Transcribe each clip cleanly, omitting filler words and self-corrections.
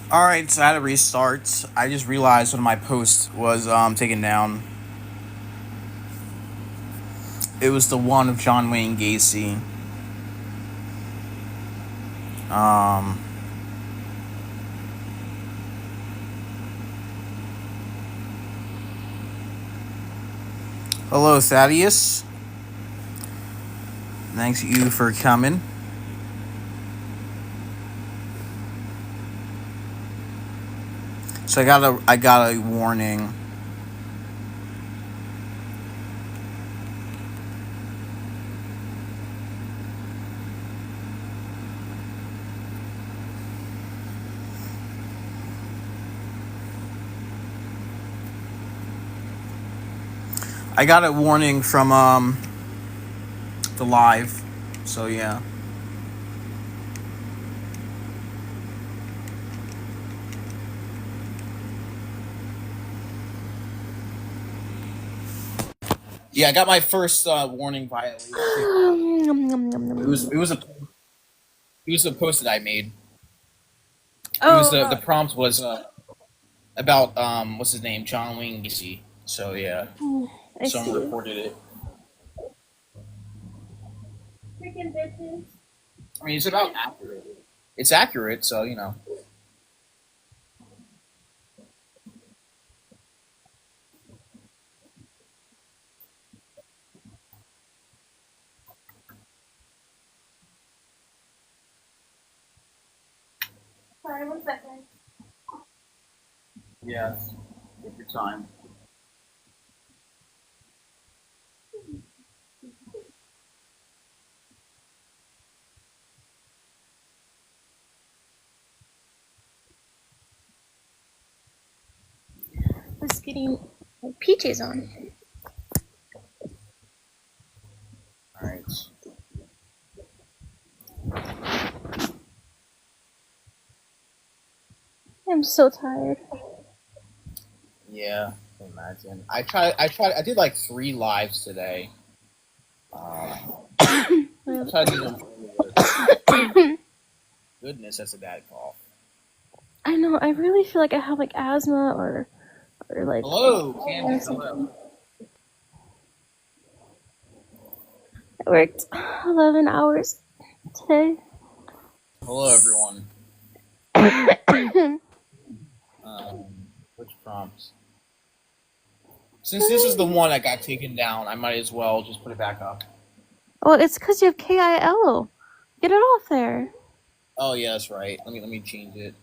All right, so I had to restart. I just realized one of my posts was taken down. It was the one of John Wayne Gacy. Um, Hello, Thaddeus. Thanks you for coming. So I got a warning. I got a warning from the live. So yeah. Yeah, I got my first warning violation. It was a post that I made. It was Oh, the prompt was about what's his name, John Wayne Gacy. So yeah, I someone see. reported it. Freaking bitches. I mean, it's about accurate. It's accurate, so you know. Sorry, 1 second. Yes, take your time. Just getting my PJs on. All right. I'm so tired. Yeah, I can imagine. I did like 3 lives today. I tried to do them. Goodness, that's a bad cough. I know. I really feel like I have like asthma or like. Hello, Candy. Hello. I worked 11 hours today. Hello, everyone. Which prompts? Since this is the one that got taken down, I might as well just put it back up. Well, it's because you have KIL. Get it off there. Oh yeah, that's right. Let me change it.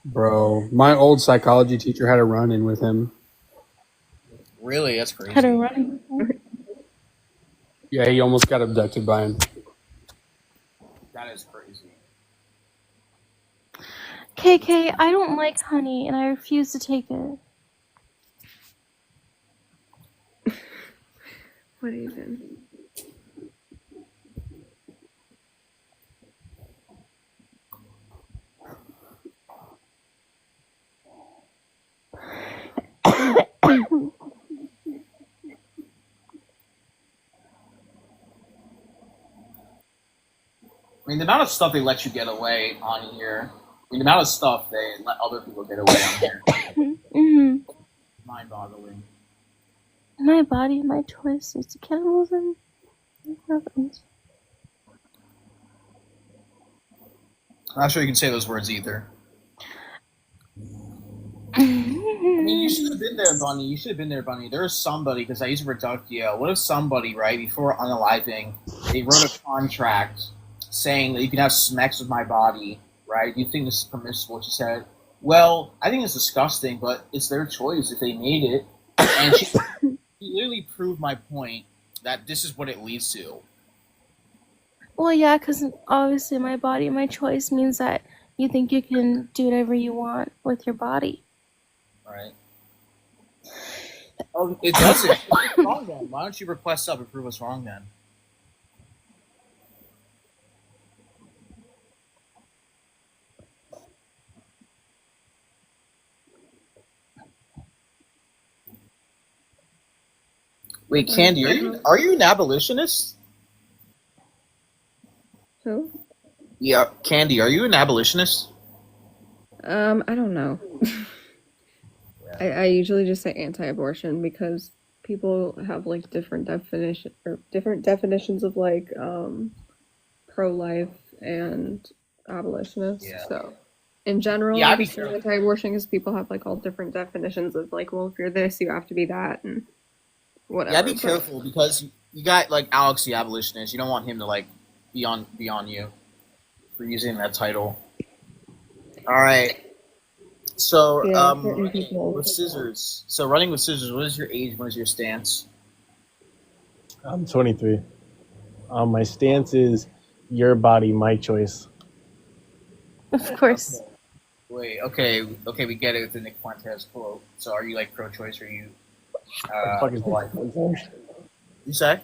Bro, my old psychology teacher had a run-in with him. Really, that's Had a crazy. run. Yeah, he almost got abducted by him. That is crazy. KK, I don't like honey and I refuse to take it. What even? I mean, the amount of stuff they let you get away on here. I mean, the amount of stuff they let other people get away on here. Mm-hmm. Mind-boggling. My body, my choice. It's cannibalism. I'm not sure you can say those words either. I mean, you should have been there, Bunny. You should have been there, Bunny. There was somebody, because I used Reductio. What if somebody, right, before unaliving, they wrote a contract saying that you can have sex with my body, right? Do you think this is permissible? She said, well, I think it's disgusting, but it's their choice if they made it. And she literally proved my point that this is what it leads to. Well, yeah, because obviously my body, my choice means that you think you can do whatever you want with your body. Right. Oh, it doesn't. It's wrong then. Why don't you request up and prove us wrong then? Wait, Candy, are you an abolitionist? Who? Yeah, Candy, are you an abolitionist? I don't know. I usually just say anti-abortion because people have like different definitions of like pro-life and Yeah. abolitionist. So in general, Yeah, I I'd be just say careful. anti-abortion because people have like all different definitions of like, well, if you're this, you have to be that, and Yeah, I'd whatever. be But careful because you got like Alex the abolitionist. You don't want him to like be on you for using that title. All right. So, yeah, certain running people. with scissors. So, running with scissors. What is your age? What is your stance? I'm 23. My stance is your body, my choice. Of Okay. course. Wait. Okay. We get it with the Nick Fuentes quote. So, are you like pro-choice? Or are you The fuck is Nick pro-life? Fuentes? You say?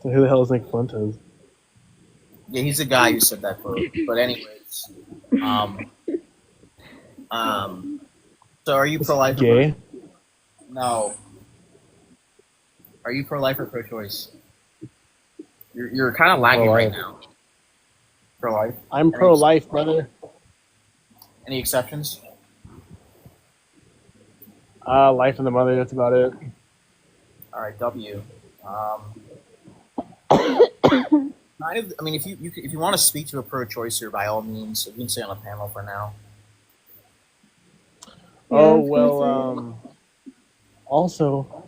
So who the hell is Nick Fuentes? Yeah, he's the guy who said that quote. But anyways, um, um. So, are you Is he pro-life or pro? gay? No. Are you pro-life or pro-choice? You're kind of lagging right Pro-life. now. Pro-life. I'm Any pro-life, brother. any exceptions? Life of the mother, that's about it. All right, W. I mean, if you want to speak to a pro-choicer, by all means, you can stay on the panel for now. Yeah, Oh, I was gonna well, say. also,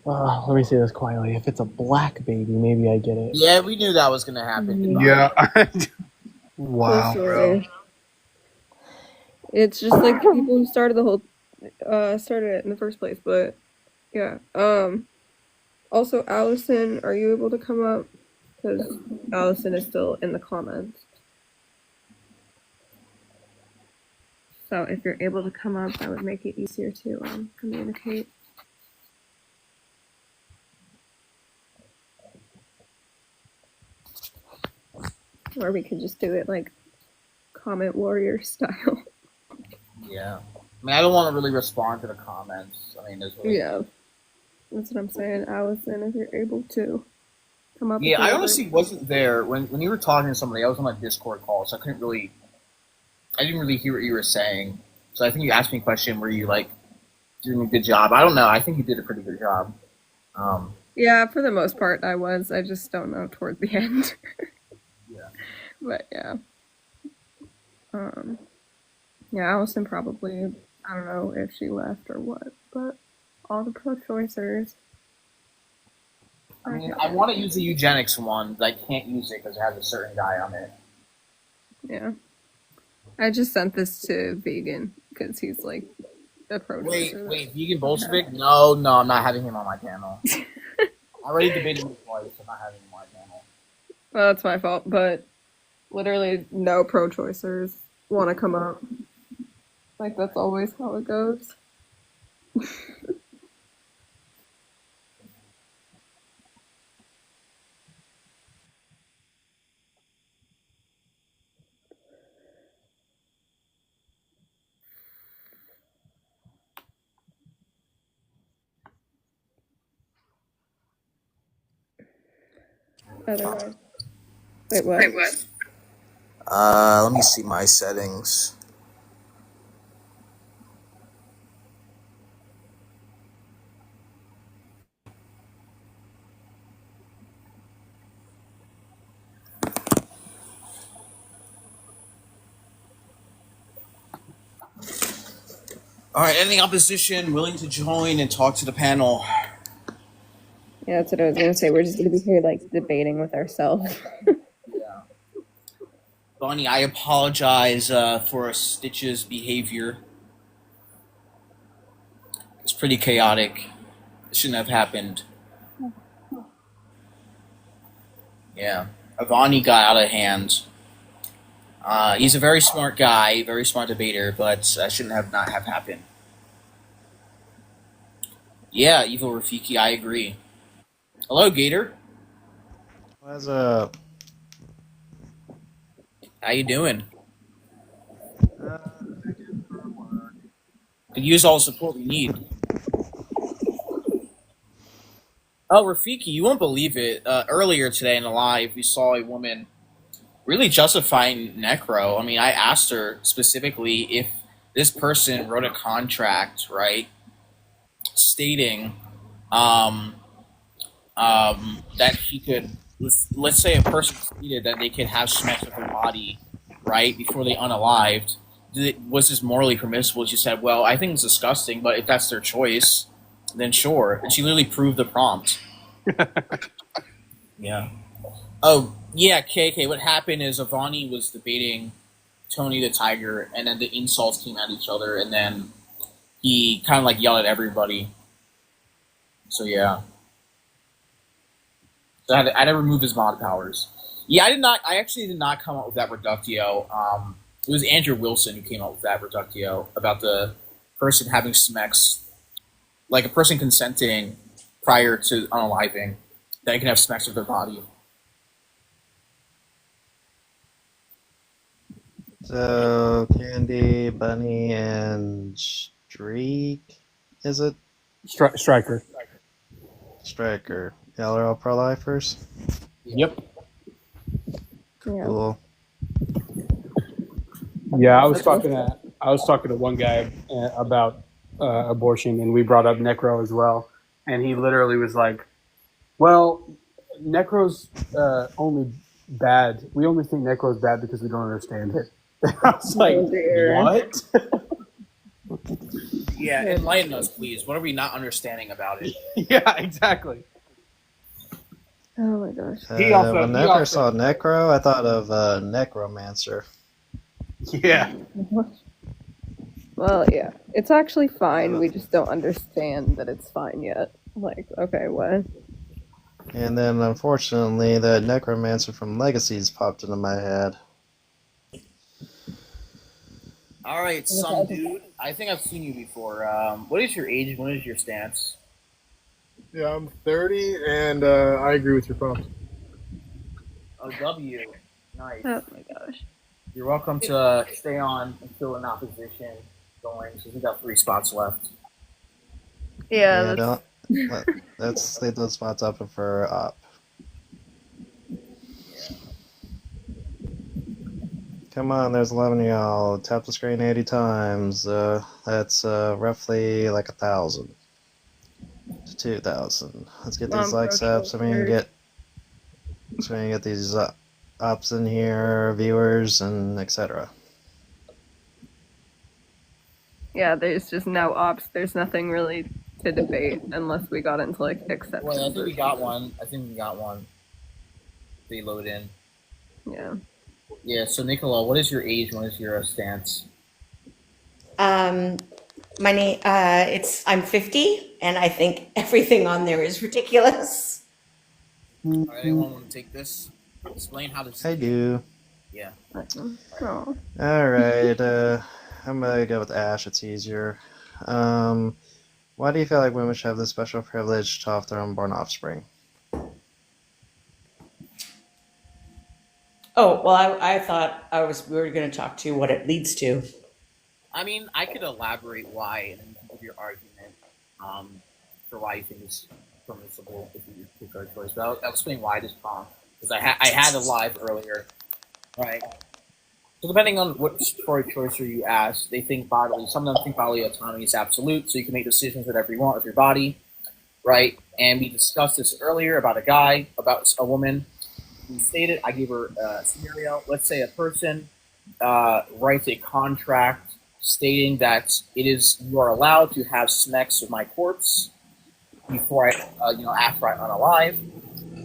let me say this quietly. If it's a black baby, maybe I get it. Yeah, we knew that was gonna happen. Goodbye. Yeah. Cool Wow, bro. story. It's just like the people who started the whole started it in the first place, but yeah. Also, Allison, are you able to come up? Because Allison is still in the comments. So if you're able to come up, that would make it easier to communicate. Or we could just do it like comment warrior style. Yeah. I mean, I don't want to really respond to the comments. I mean, there's really. Yeah, that's what I'm saying. Allison, if you're able to come up. Yeah, I honestly wasn't there when you were talking to somebody. I was on a Discord call, so I didn't really hear what you were saying. So I think you asked me a question where you like doing a good job. I don't know. I think you did a pretty good job. Um, Yeah, for the most part, I was. I just don't know toward the end. yeah. But yeah. Um, yeah, Allison probably, I don't know if she left or what, but all the pro-choicers. I mean, I want to use the eugenics one, but I can't use it because it has a certain guy on it. Yeah. I just sent this to Vegan because he's like a pro-choicer. Wait, vegan Bolshevik? No, I'm not having him on my panel. I already debated him twice. I'm not having him on my panel. Well, that's my fault, but literally no pro-choicers want to come up. Like, that's always how it goes. Otherwise. Wait, what? Let me see my settings. All right, any opposition willing to join and talk to the panel? Yeah, that's what I was gonna say. We're just gonna be here like debating with ourselves. Yeah. Bonnie, I apologize for Stitch's behavior. It's pretty chaotic. It shouldn't have happened. Yeah. Avani got out of hand. He's a very smart guy, very smart debater, but shouldn't have not have happened. Yeah, Evil Rafiki, I agree. Hello, Gator. What's up? How you doing? Could use all the support we need. Oh, Rafiki, you won't believe it. Earlier today in the live, we saw a woman really justifying necro. I mean, I asked her specifically if this person wrote a contract, right, stating um, that he could, let's say a person stated that they could have sex with their body, right, before they unalived. Was this morally permissible? She said, well, I think it's disgusting, but if that's their choice, then sure. And she literally proved the prompt. Yeah. Oh, yeah, KK. What happened is Avani was debating Tony the Tiger, and then the insults came at each other, and then he kind of like yelled at everybody. So, yeah. So I had to remove his mod powers. Yeah, I actually did not come up with that reductio. It was Andrew Wilson who came up with that reductio about the person having smex, like a person consenting prior to unaliving, that they can have smex with their body. So Candy, Bunny, and Streak, is it? Striker. Striker. Y'all are all pro-lifers? Yep. Yeah. Cool. Yeah, I was talking to one guy about abortion, and we brought up necro as well, and he literally was like, "Well, necro's only bad. We only think necro's bad because we don't understand it." I was like, "What?" Yeah, enlighten us, please. What are we not understanding about it? Yeah, exactly. Oh my gosh. He also- when he I also- first saw Necro, I thought of Necromancer. Yeah. Well, yeah. It's actually fine. We just don't understand that it's fine yet. Like, okay, what? And then, unfortunately, the Necromancer from Legacies popped into my head. All right, some dude. I think I've seen you before. What is your age? What is your stance? Yeah, I'm 30, and I agree with your prompt. Oh, W. Nice. Oh my gosh. You're welcome to stay on until an opposition going. So we got 3 spots left. Yeah, don't. Let's leave those spots open for op. Come on, there's 11 of y'all. Tap the screen 80 times. That's roughly like 1,000 to 2,000. Let's get these likes up so we can get these ops in here, viewers, and etc. yeah, there's just no ops. There's nothing really to debate unless we got into like acceptance. Well, I think we got one. They load in. Yeah. Yeah, so Nicola, what is your age? What is your stance? My name, I'm 50, and I think everything on there is ridiculous. All right, anyone want to take this? Explain how this. I do. Yeah. Oh. Alright, I'm gonna go with Ash, it's easier. Why do you feel like women should have the special privilege to off their unborn offspring? Oh, well, I thought we were going to talk to what it leads to. I mean, I could elaborate why and give your argument for why you think it's permissible if you pick our choice. But I'll explain why this prompt, because I had it live earlier, right? So depending on what choice you ask, they think some of them think bodily autonomy is absolute, so you can make decisions whatever you want with your body, right? And we discussed this earlier about a woman. We stated, I gave her a scenario. Let's say a person writes a contract stating that you are allowed to have sex with my corpse before after I unalive.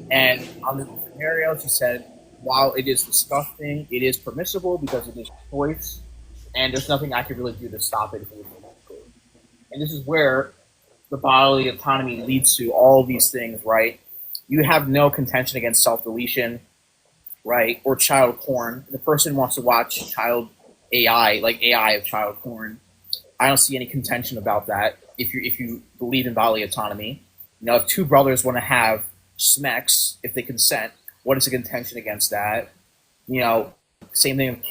And on the scenario, she said, while it is disgusting, it is permissible because it is choice, and there's nothing I can really do to stop it. And this is where the bodily autonomy leads to all these things, right? You have no contention against self-deletion, right, or child porn. The person wants to watch child AI, like AI of child porn. I don't see any contention about that. If you believe in bodily autonomy, if 2 brothers want to have smex, if they consent, what is the contention against that? Same thing with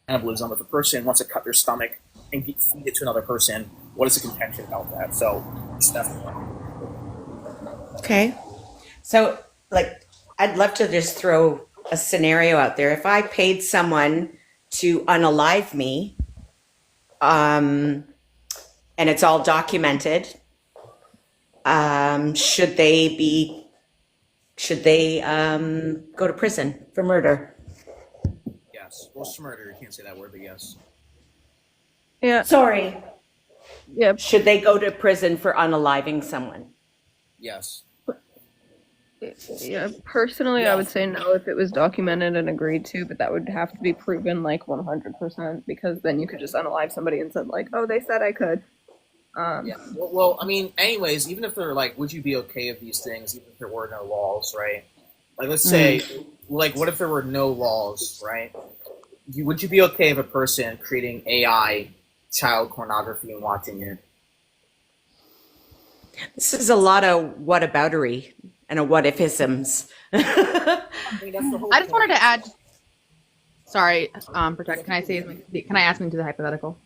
cannibalism. If a person wants to cut their stomach and feed it to another person, what is the contention about that? So that's the point. Okay. So, I'd love to just throw a scenario out there. If I paid someone to unalive me, and it's all documented, should they go to prison for murder? Yes. Well, murder. You can't say that word, but yes. Yeah. Sorry. Yeah. Should they go to prison for unaliving someone? Yes. Yeah. Personally, I would say no if it was documented and agreed to, but that would have to be proven like 100% because then you could just unalive somebody and said like, oh, they said I could. Yeah. Well, I mean, anyways, even if they're like, would you be okay with these things, even if there were no laws, right? Like, let's say, like, what if there were no laws, right? Would you be okay with a person creating AI child pornography and watching it? This is a lot of whataboutery and a what-if-isms. I just wanted to add. Sorry, Protect. Can I ask into the hypothetical?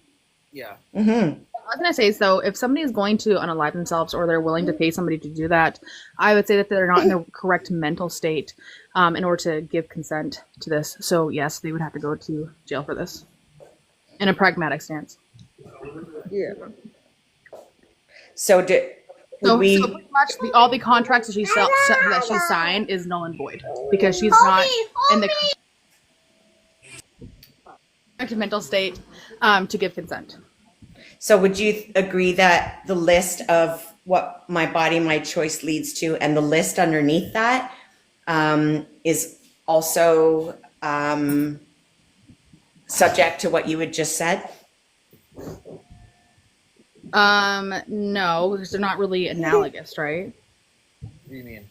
Yeah. Mm-hmm. I was gonna say, so if somebody is going to unalive themselves or they're willing to pay somebody to do that, I would say that they're not in the correct mental state in order to give consent to this. So yes, they would have to go to jail for this. In a pragmatic stance. Yeah. So So pretty much all the contracts that she signed is null and void because she's not in the correct mental state to give consent. So would you agree that the list of what my body, my choice leads to, and the list underneath that is also subject to what you had just said? No, because they're not really analogous, right? What do you mean?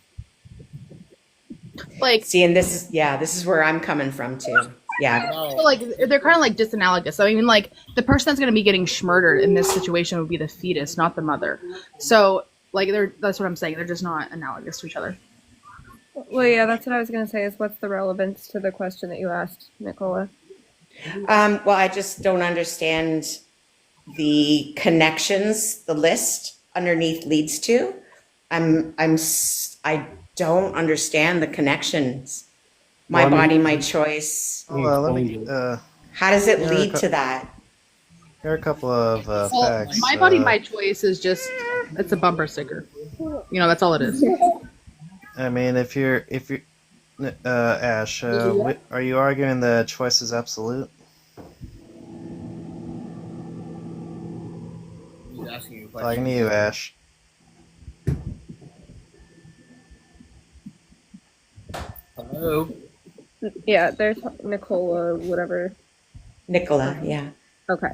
Like, see, and this is where I'm coming from too. Yeah. So like they're kind of like disanalogous. So I mean, like the person that's going to be getting schmurdered in this situation would be the fetus, not the mother. So like that's what I'm saying. They're just not analogous to each other. Well, yeah, that's what I was going to say is what's the relevance to the question that you asked, Nicola? Well, I just don't understand the connections the list underneath leads to. I don't understand the connections. My body, my choice. Well, let me. How does it lead to that? Here are a couple of facts. My body, my choice is just it's a bumper sticker. You know, that's all it is. I mean, if you're Ash, are you arguing that choice is absolute? He's asking you a question. Talking to you, Ash. Hello. Yeah, there's Nicola, whatever. Nicola, yeah. Okay.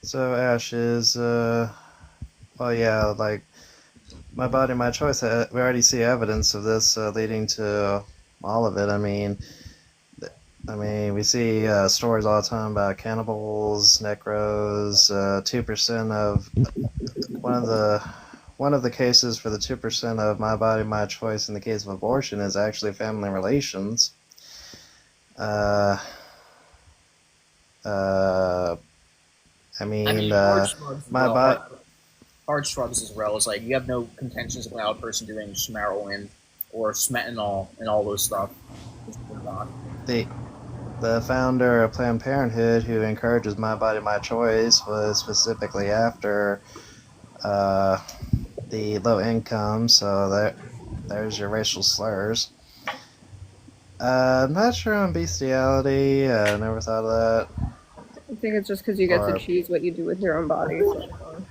So Ash is, well, yeah, like my body, my choice. We already see evidence of this leading to all of it. I mean, we see stories all the time about cannibals, necros. 2% of one of the cases for the 2% of my body, my choice in the case of abortion is actually family relations. My body. Hard drugs as well is like you have no contentions about a person doing schmeroin or smetanol and all those stuff. The founder of Planned Parenthood, who encourages my body, my choice, was specifically after the low income. So there's your racial slurs. I'm not sure on bestiality. I never thought of that. I think it's just because you get to choose what you do with your own body.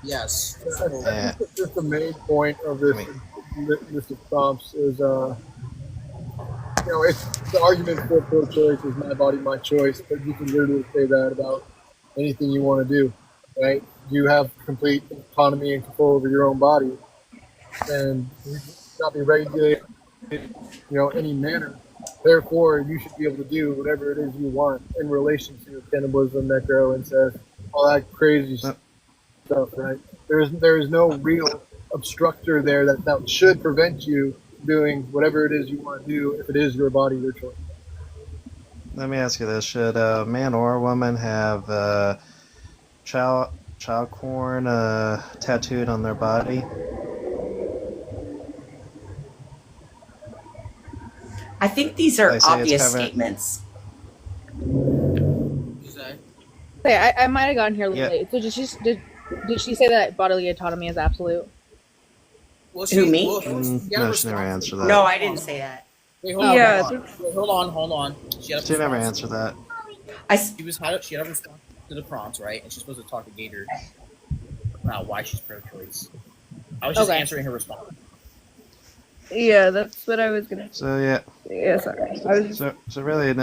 Yes. I think just the main point of this list of prompts is, it's the argument for pro-choice is my body, my choice, but you can literally say that about anything you want to do, right? You have complete autonomy and control over your own body, and you should not be regulated, any manner. Therefore, you should be able to do whatever it is you want in relation to cannibalism, necro, incest, all that crazy stuff, right? There is no real obstructor there that should prevent you doing whatever it is you want to do if it is your body, your choice. Let me ask you this: should a man or a woman have child porn tattooed on their body? I think these are They say it's obvious covered. statements. Say, I might have gotten here a little Yeah. late. So did she say that bodily autonomy is absolute? Well, Who, me? Well, No, she never answered that. No, I didn't say that. Wait, hold Yeah, on. Wait, hold on. She had a She never response. answered that. She had a response to the prompts, right? And she's supposed to talk to Gator about why she's pro-choice. I was just Okay. answering her response. Yeah, that's what I was gonna. So yeah. Yeah, sorry. I was. So really,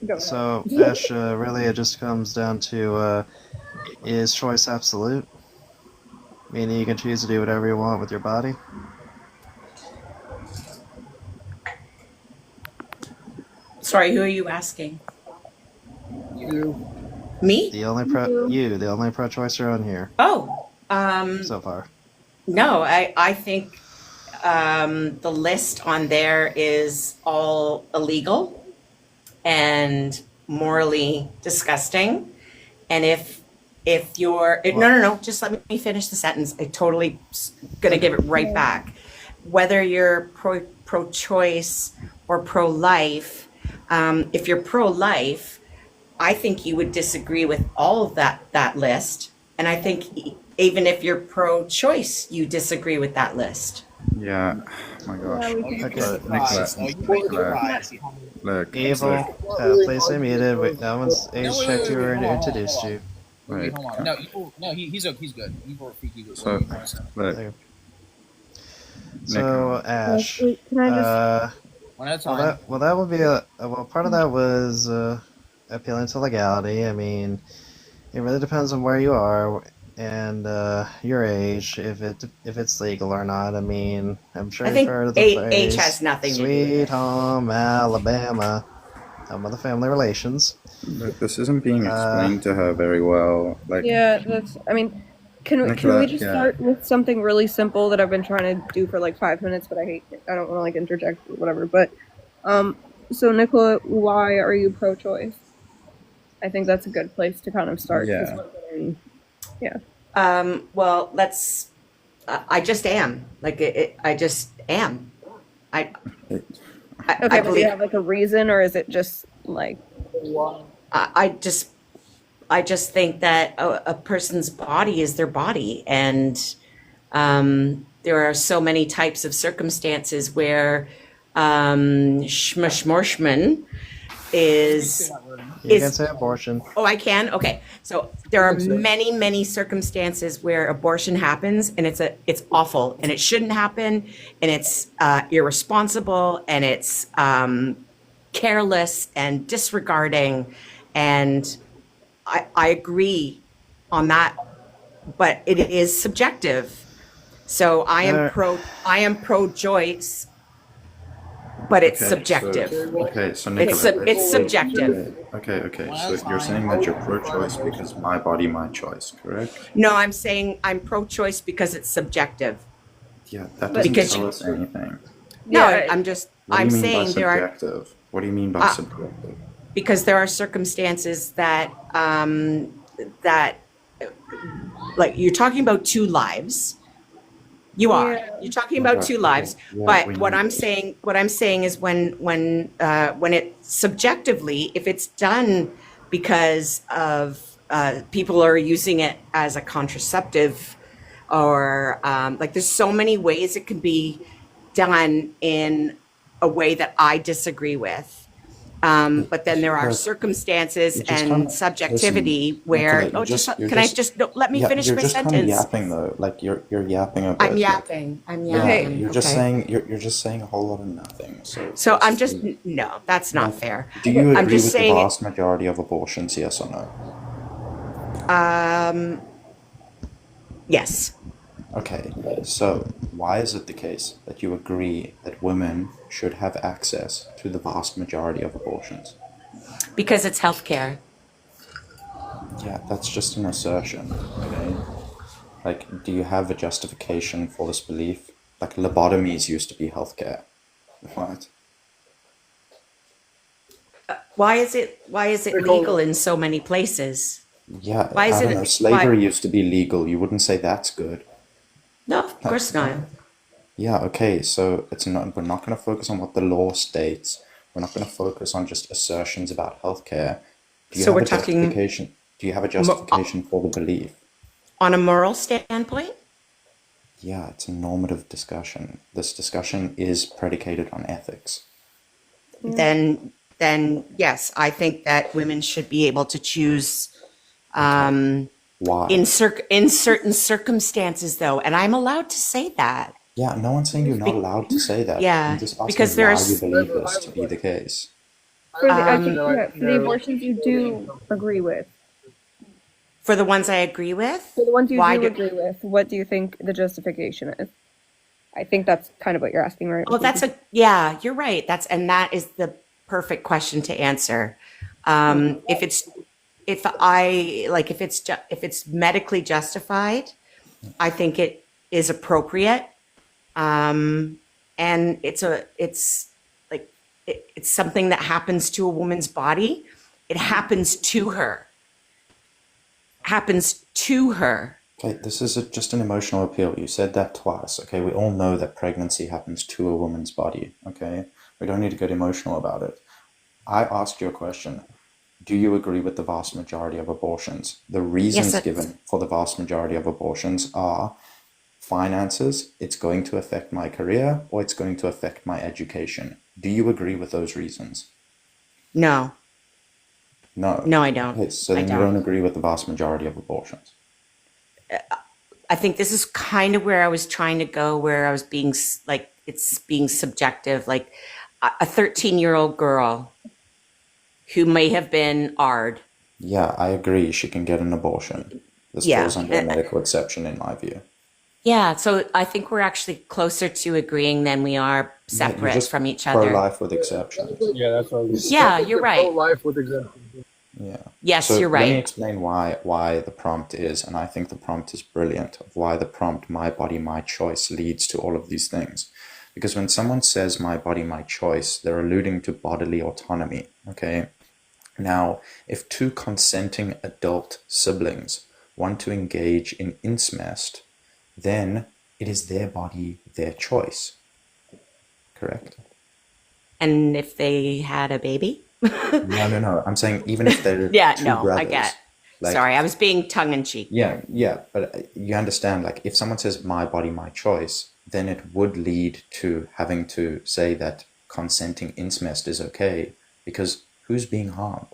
Go so Ash, really, it just comes down to is choice absolute? Meaning you can choose to do whatever you want with your body. Sorry, who are you asking? You. Me? The only pro-choicer on here Oh, so far. no, I think the list on there is all illegal and morally disgusting. And if you're no, just let me finish the sentence. I totally gonna give it right back. Whether you're pro-choice or pro-life, if you're pro-life, I think you would disagree with all of that list. And I think even if you're pro-choice, you disagree with that list. Yeah. Oh my gosh. Look. Evil. Please stay muted. Wait, that one's age checked you already introduced you. Wait. Hold on. No, he's good. So, look. So Ash, Can I just? One at a time. well, that would be part of that was appealing to legality. I mean, it really depends on where you are and your age, if it's legal or not. I mean, I'm sure I you've think heard of the age phrase, has nothing to do with "Sweet it." home Alabama," home of the family relations. Look, this isn't being explained to her very well. Like, Yeah, that's. I mean, can we just start with something really simple that I've been trying to do for like 5 minutes, but I don't want to like interject or whatever. But, so Nicola, why are you pro-choice? I think that's a good place to kind of start. Yeah. Yeah. Well, I just am. Like, I just am. I Okay, but do believe. you have like a reason, or is it just like? I just think that a person's body is their body, and there are so many types of circumstances where schmishmorshman is. You can say abortion. Oh, I can? Okay. So there are many circumstances where abortion happens, and it's awful, and it shouldn't happen, and it's irresponsible, and it's careless and disregarding, and I agree on that, but it is subjective. So I am pro-choice, but it's subjective. So Nicola, It's subjective. Okay. So you're saying that you're pro-choice because my body, my choice, correct? No, I'm saying I'm pro-choice because it's subjective. Yeah, that doesn't tell us anything. No, Yeah, I'm saying there are, subjective? What do you mean by subjective? because there are circumstances that like you're talking about two lives. You're talking about two lives, but what I'm saying is when it subjectively, if it's done because of people are using it as a contraceptive, or like there's so many ways it can be done in a way that I disagree with. But then there are circumstances and subjectivity where. Let me finish my sentence. Kind of yapping though, like you're yapping a bit. I'm yapping. Yeah, you're just saying a whole lot of nothing. So I'm just no, that's not fair. Do you agree I'm just with the saying vast majority of abortions? Yes or no? Yes. Okay, so why is it the case that you agree that women should have access to the vast majority of abortions? Because it's healthcare. Yeah, that's just an assertion, okay? Like, do you have a justification for this belief? Like, lobotomies used to be healthcare. What? Why is it legal in so many places? Yeah, Why is I don't it- know, slavery why- used to be legal. You wouldn't say that's good. No, of course not. Yeah, okay, so we're not going to focus on what the law states. We're not going to focus on just assertions about healthcare. Do you So have we're a talking justification? Do you have a mo- justification for the belief? on a moral standpoint? Yeah, it's a normative discussion. This discussion is predicated on ethics. Yeah. Then yes, I think that women should be able to choose Why? in certain circumstances, though, and I'm allowed to say that. Yeah, no one's saying you're not allowed to say that. I'm Yeah, just because asking why you there's believe I this have to a be the question. case. For the, I I think, know yeah, for the no, abortions you do agree with. for the ones I agree with. For the ones you Why do agree with, what do you think the justification is? I think that's kind of what you're asking, right? Oh, yeah, you're right. That is the perfect question to answer. If it's medically justified, I think it is appropriate. And it's something that happens to a woman's body. It happens to her. Happens to her. Okay, this is just an emotional appeal. You said that twice, okay? We all know that pregnancy happens to a woman's body, okay? We don't need to get emotional about it. I asked you a question. Do you agree with the vast majority of abortions? The reasons given for the vast majority of abortions are finances, it's going to affect my career, or it's going to affect my education. Do you agree with those reasons? No. No. No, I don't. Okay, so then you don't agree with the vast majority of abortions. I think this is kind of where I was trying to go, where I was being it's being subjective. Like a 13-year-old girl who may have been ARD. Yeah, I agree. She can get an abortion. This falls under a medical exception in my view. Yeah, so I think we're actually closer to agreeing than we are separate from each other. Pro-life with exceptions. Yeah, that's what I was. Yeah, you're right. Pro-life with exemptions. Yeah. Yes, so you're right. Let me explain why the prompt is, and I think the prompt is brilliant, of why the prompt "my body, my choice" leads to all of these things. Because when someone says "my body, my choice," they're alluding to bodily autonomy, okay? Now, if two consenting adult siblings want to engage in incest, then it is their body, their choice. Correct? And if they had a baby? No. I'm saying even if they're two brothers. I get. Sorry, I was being tongue-in-cheek. Yeah, but you understand, like, if someone says "my body, my choice," then it would lead to having to say that consenting incest is okay, because who's being harmed?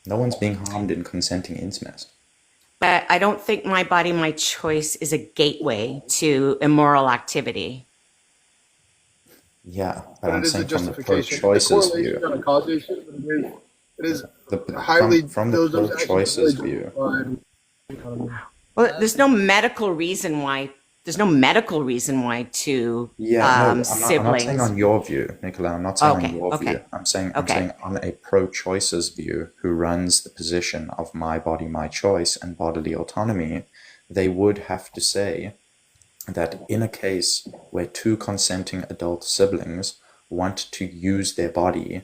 No one's being harmed in consenting incest. But I don't think "my body, my choice" is a gateway to immoral activity. Yeah, but I'm saying from the justification. pro-choices view. Not a causation, but it is highly from the pro-choices view. Well, there's no medical reason why. There's no medical reason why two siblings. I'm not saying on your view, Nicola. I'm not saying on your view. I'm saying on a pro-choices view, who runs the position of "my body, my choice" and bodily autonomy. They would have to say that in a case where two consenting adult siblings want to use their body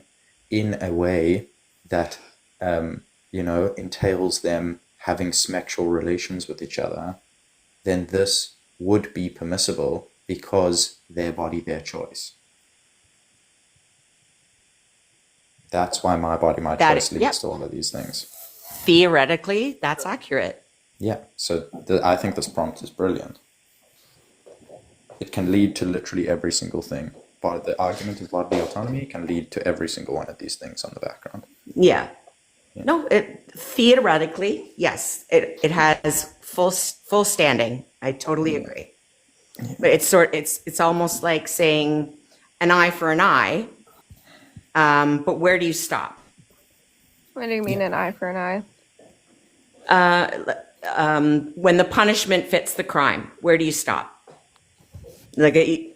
in a way that entails them having sexual relations with each other, then this would be permissible because their body, their choice. That's why "my body, my choice" leads to all of these things. Theoretically, that's accurate. Yeah, so I think this prompt is brilliant. It can lead to literally every single thing. But the argument of bodily autonomy can lead to every single one of these things on the background. Yeah. No, theoretically, yes, it has full standing. I totally agree. Yeah. But it's almost like saying an eye for an eye. But where do you stop? What do you mean an eye for an eye? When the punishment fits the crime, where do you stop? Wait,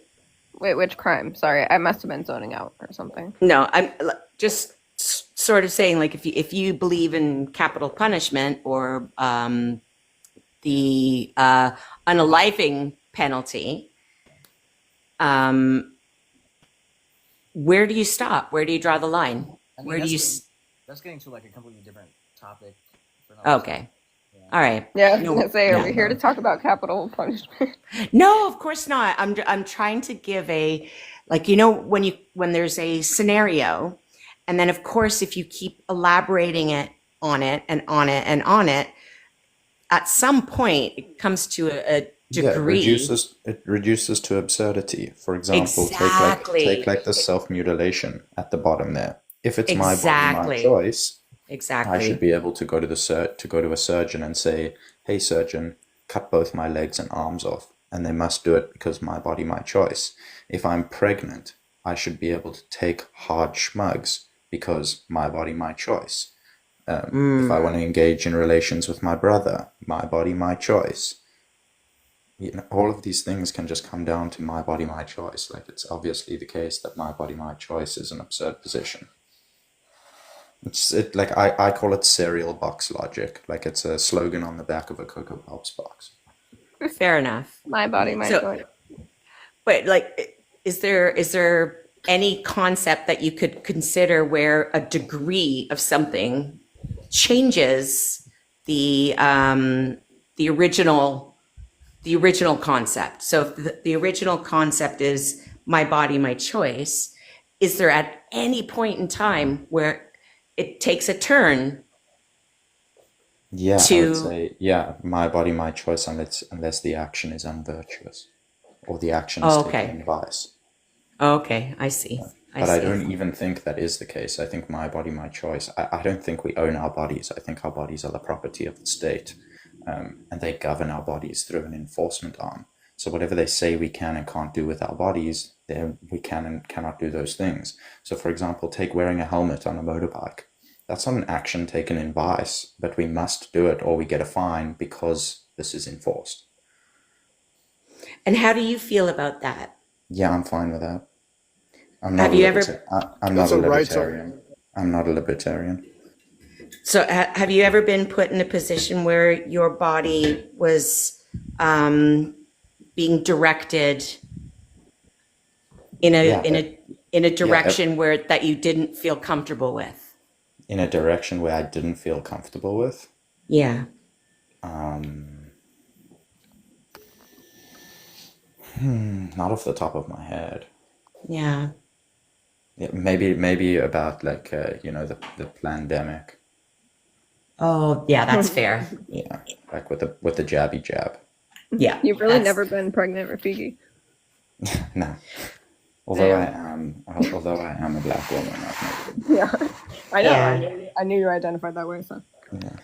which crime? Sorry, I must have been zoning out or something. No, I'm just sort of saying, like, if you believe in capital punishment or the unaliving penalty, where do you stop? Where do you draw the line? I mean, where do you? That's getting to like a completely different topic. Okay. All right. Yeah, I was No, gonna say, are yeah. we here to talk about capital punishment? No, of course not. I'm trying to give a, like, when there's a scenario, and then of course if you keep elaborating it on it and on it and on it, at some point it comes to a Yeah, degree. it reduces to absurdity. For example, take Exactly. like the self-mutilation at the bottom there. If it's my body, my Exactly. choice, I should Exactly. be able to go to a surgeon and say, "Hey surgeon, cut both my legs and arms off." And they must do it because my body, my choice. If I'm pregnant, I should be able to take hard schmugs because my body, my choice. If I want to engage in relations with my brother, my body, my choice. All of these things can just come down to my body, my choice. Like, it's obviously the case that my body, my choice is an absurd position. I call it cereal box logic. Like, it's a slogan on the back of a Cocoa Pops box. Fair enough. My body, my So, choice. but like, is there any concept that you could consider where a degree of something changes the original concept? So if the original concept is my body, my choice, is there at any point in time where it takes a turn Yeah, I would to, say, yeah, my body, my choice, unless the action is unvirtuous or the action is oh, taken okay. in vice. Okay, I see. I But I see. don't even think that is the case. I think my body, my choice. I don't think we own our bodies. I think our bodies are the property of the state, and they govern our bodies through an enforcement arm. So whatever they say we can and can't do with our bodies, then we can and cannot do those things. So, for example, take wearing a helmet on a motorbike. That's not an action taken in vice, but we must do it or we get a fine because this is enforced. And how do you feel about that? Yeah, I'm fine with that. I'm not Have a you ever, I'm not That's a a right to. libertarian. I'm not a libertarian. so have you ever been put in a position where your body was being directed in Yeah, a yeah, direction where that you didn't feel comfortable with? in a direction where I didn't feel comfortable with. Yeah. Not off the top of my head. Yeah. Yeah, maybe about like the pandemic. Oh, yeah, that's fair. Yeah, like with the jabby jab. Yeah. You've really that's- never been pregnant, Rafiki. No, although Damn. although I am a black woman, I've never. Yeah, I know. Yeah. I knew you identified that way. So Yeah.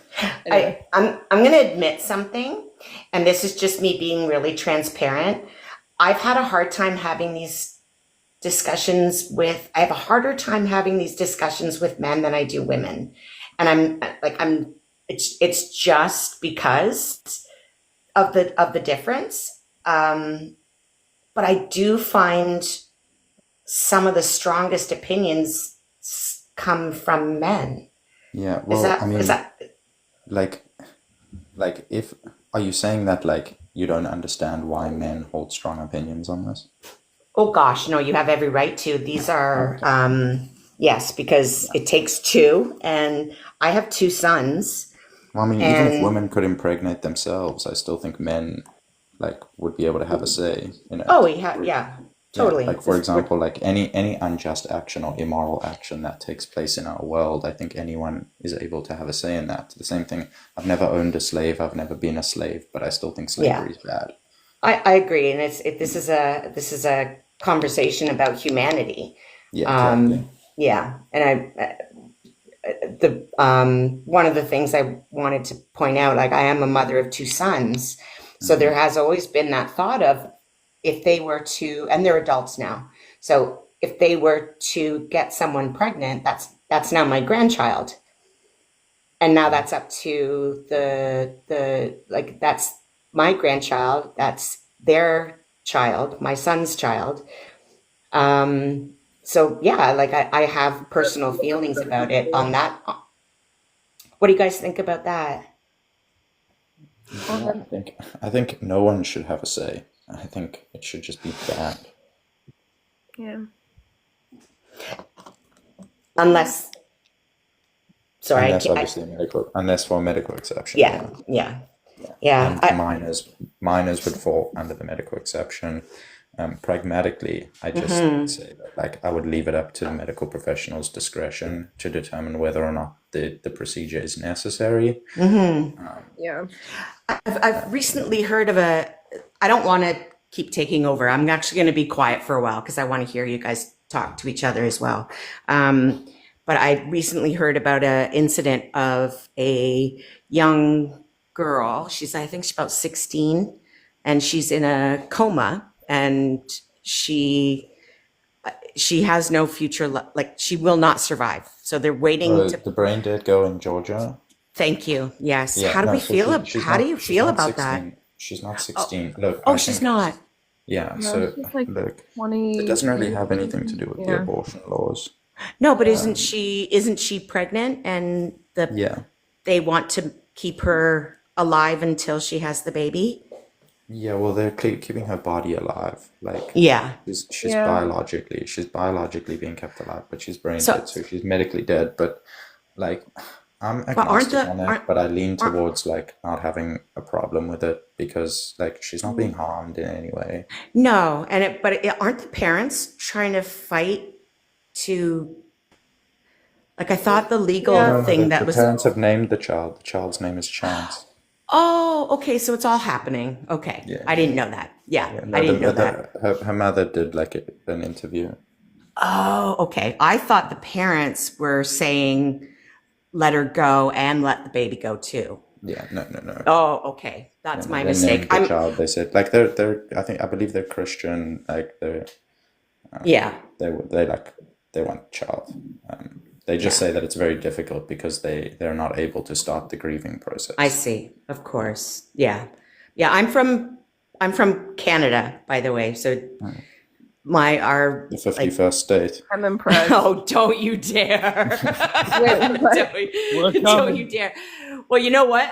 anyway, I'm going to admit something, and this is just me being really transparent. I've had a hard time having these discussions with, I have a harder time having these discussions with men than I do women. And it's just because of the difference. But I do find some of the strongest opinions come from men. Yeah. Is Well, that, I mean, is that, like, if are you saying that like you don't understand why men hold strong opinions on this? oh gosh, no, you have every right to. These are, yes, because it takes two, and I have two sons. Well, I mean, even if And women could impregnate themselves, I still think men like would be able to have a say. oh, yeah, Yeah, totally. like for example, like any unjust action or immoral action that takes place in our world, I think anyone is able to have a say in that. The same thing. I've never owned a slave. I've never been a slave, but I still think slavery is bad. I agree, and this is a conversation about humanity. Yeah, exactly. Yeah, and one of the things I wanted to point out, like I am a mother of two sons, so there has always been that thought of if they were to, and they're adults now, so if they were to get someone pregnant, that's now my grandchild, and now that's up to like that's my grandchild, that's their child, my son's child. So yeah, like I have personal feelings about it on that. What do you guys think about that? Yeah, I think no one should have a say. I think it should just be banned. yeah. Unless Sorry, unless obviously unless for a medical exception. yeah. And minors would fall under the medical exception. Pragmatically, I just say that, like, I would leave it up to the medical professional's discretion to determine whether or not the procedure is necessary. Yeah. I've recently heard of I don't want to keep taking over. I'm actually going to be quiet for a while because I want to hear you guys talk to each other as well. But I recently heard about an incident of a young girl. I think she's about 16, and she's in a coma, and she has no future. Like, she will not survive. So they're waiting The brain dead girl in Georgia. Thank you. Yes. Yeah, How do no, we so feel? she's How not- do you she's feel not about 16. that? She's not 16. Look, Oh, I she's think- not. Yeah, No, so she's like look, 20. it doesn't really have anything to do with the Yeah. abortion laws. No, but isn't she pregnant, and Yeah. they want to keep her alive until she has the baby? Yeah, well, they're keeping her body alive. Like, Yeah. she's Yeah. biologically being kept alive, but she's brain So- dead, so she's medically dead. But like, I'm aren't agnostic on it, but I lean towards like not having a problem with it because like she's not being harmed in any way. No, but aren't the parents trying to fight to? Like, I thought the legal thing that the was. parents have named the child. The child's name is Chance. Oh, okay. So it's all happening. Okay, Yeah. I didn't know that. Yeah, Yeah, no, I didn't know that. Her mother did like an interview. Oh, okay. I thought the parents were saying, "Let her go and let the baby go too." Yeah, no. Oh, okay. That's Yeah, my they mistake. named the child. They said like they're I believe they're Christian. Like Yeah. they want child. They just say that it's very difficult because they're not able to start the grieving process. I see. Of course. Yeah. Yeah. I'm from Canada, by the way. So our The 51st state. I'm impressed. oh, don't you dare! Wait, what? don't you dare! Well, you know what?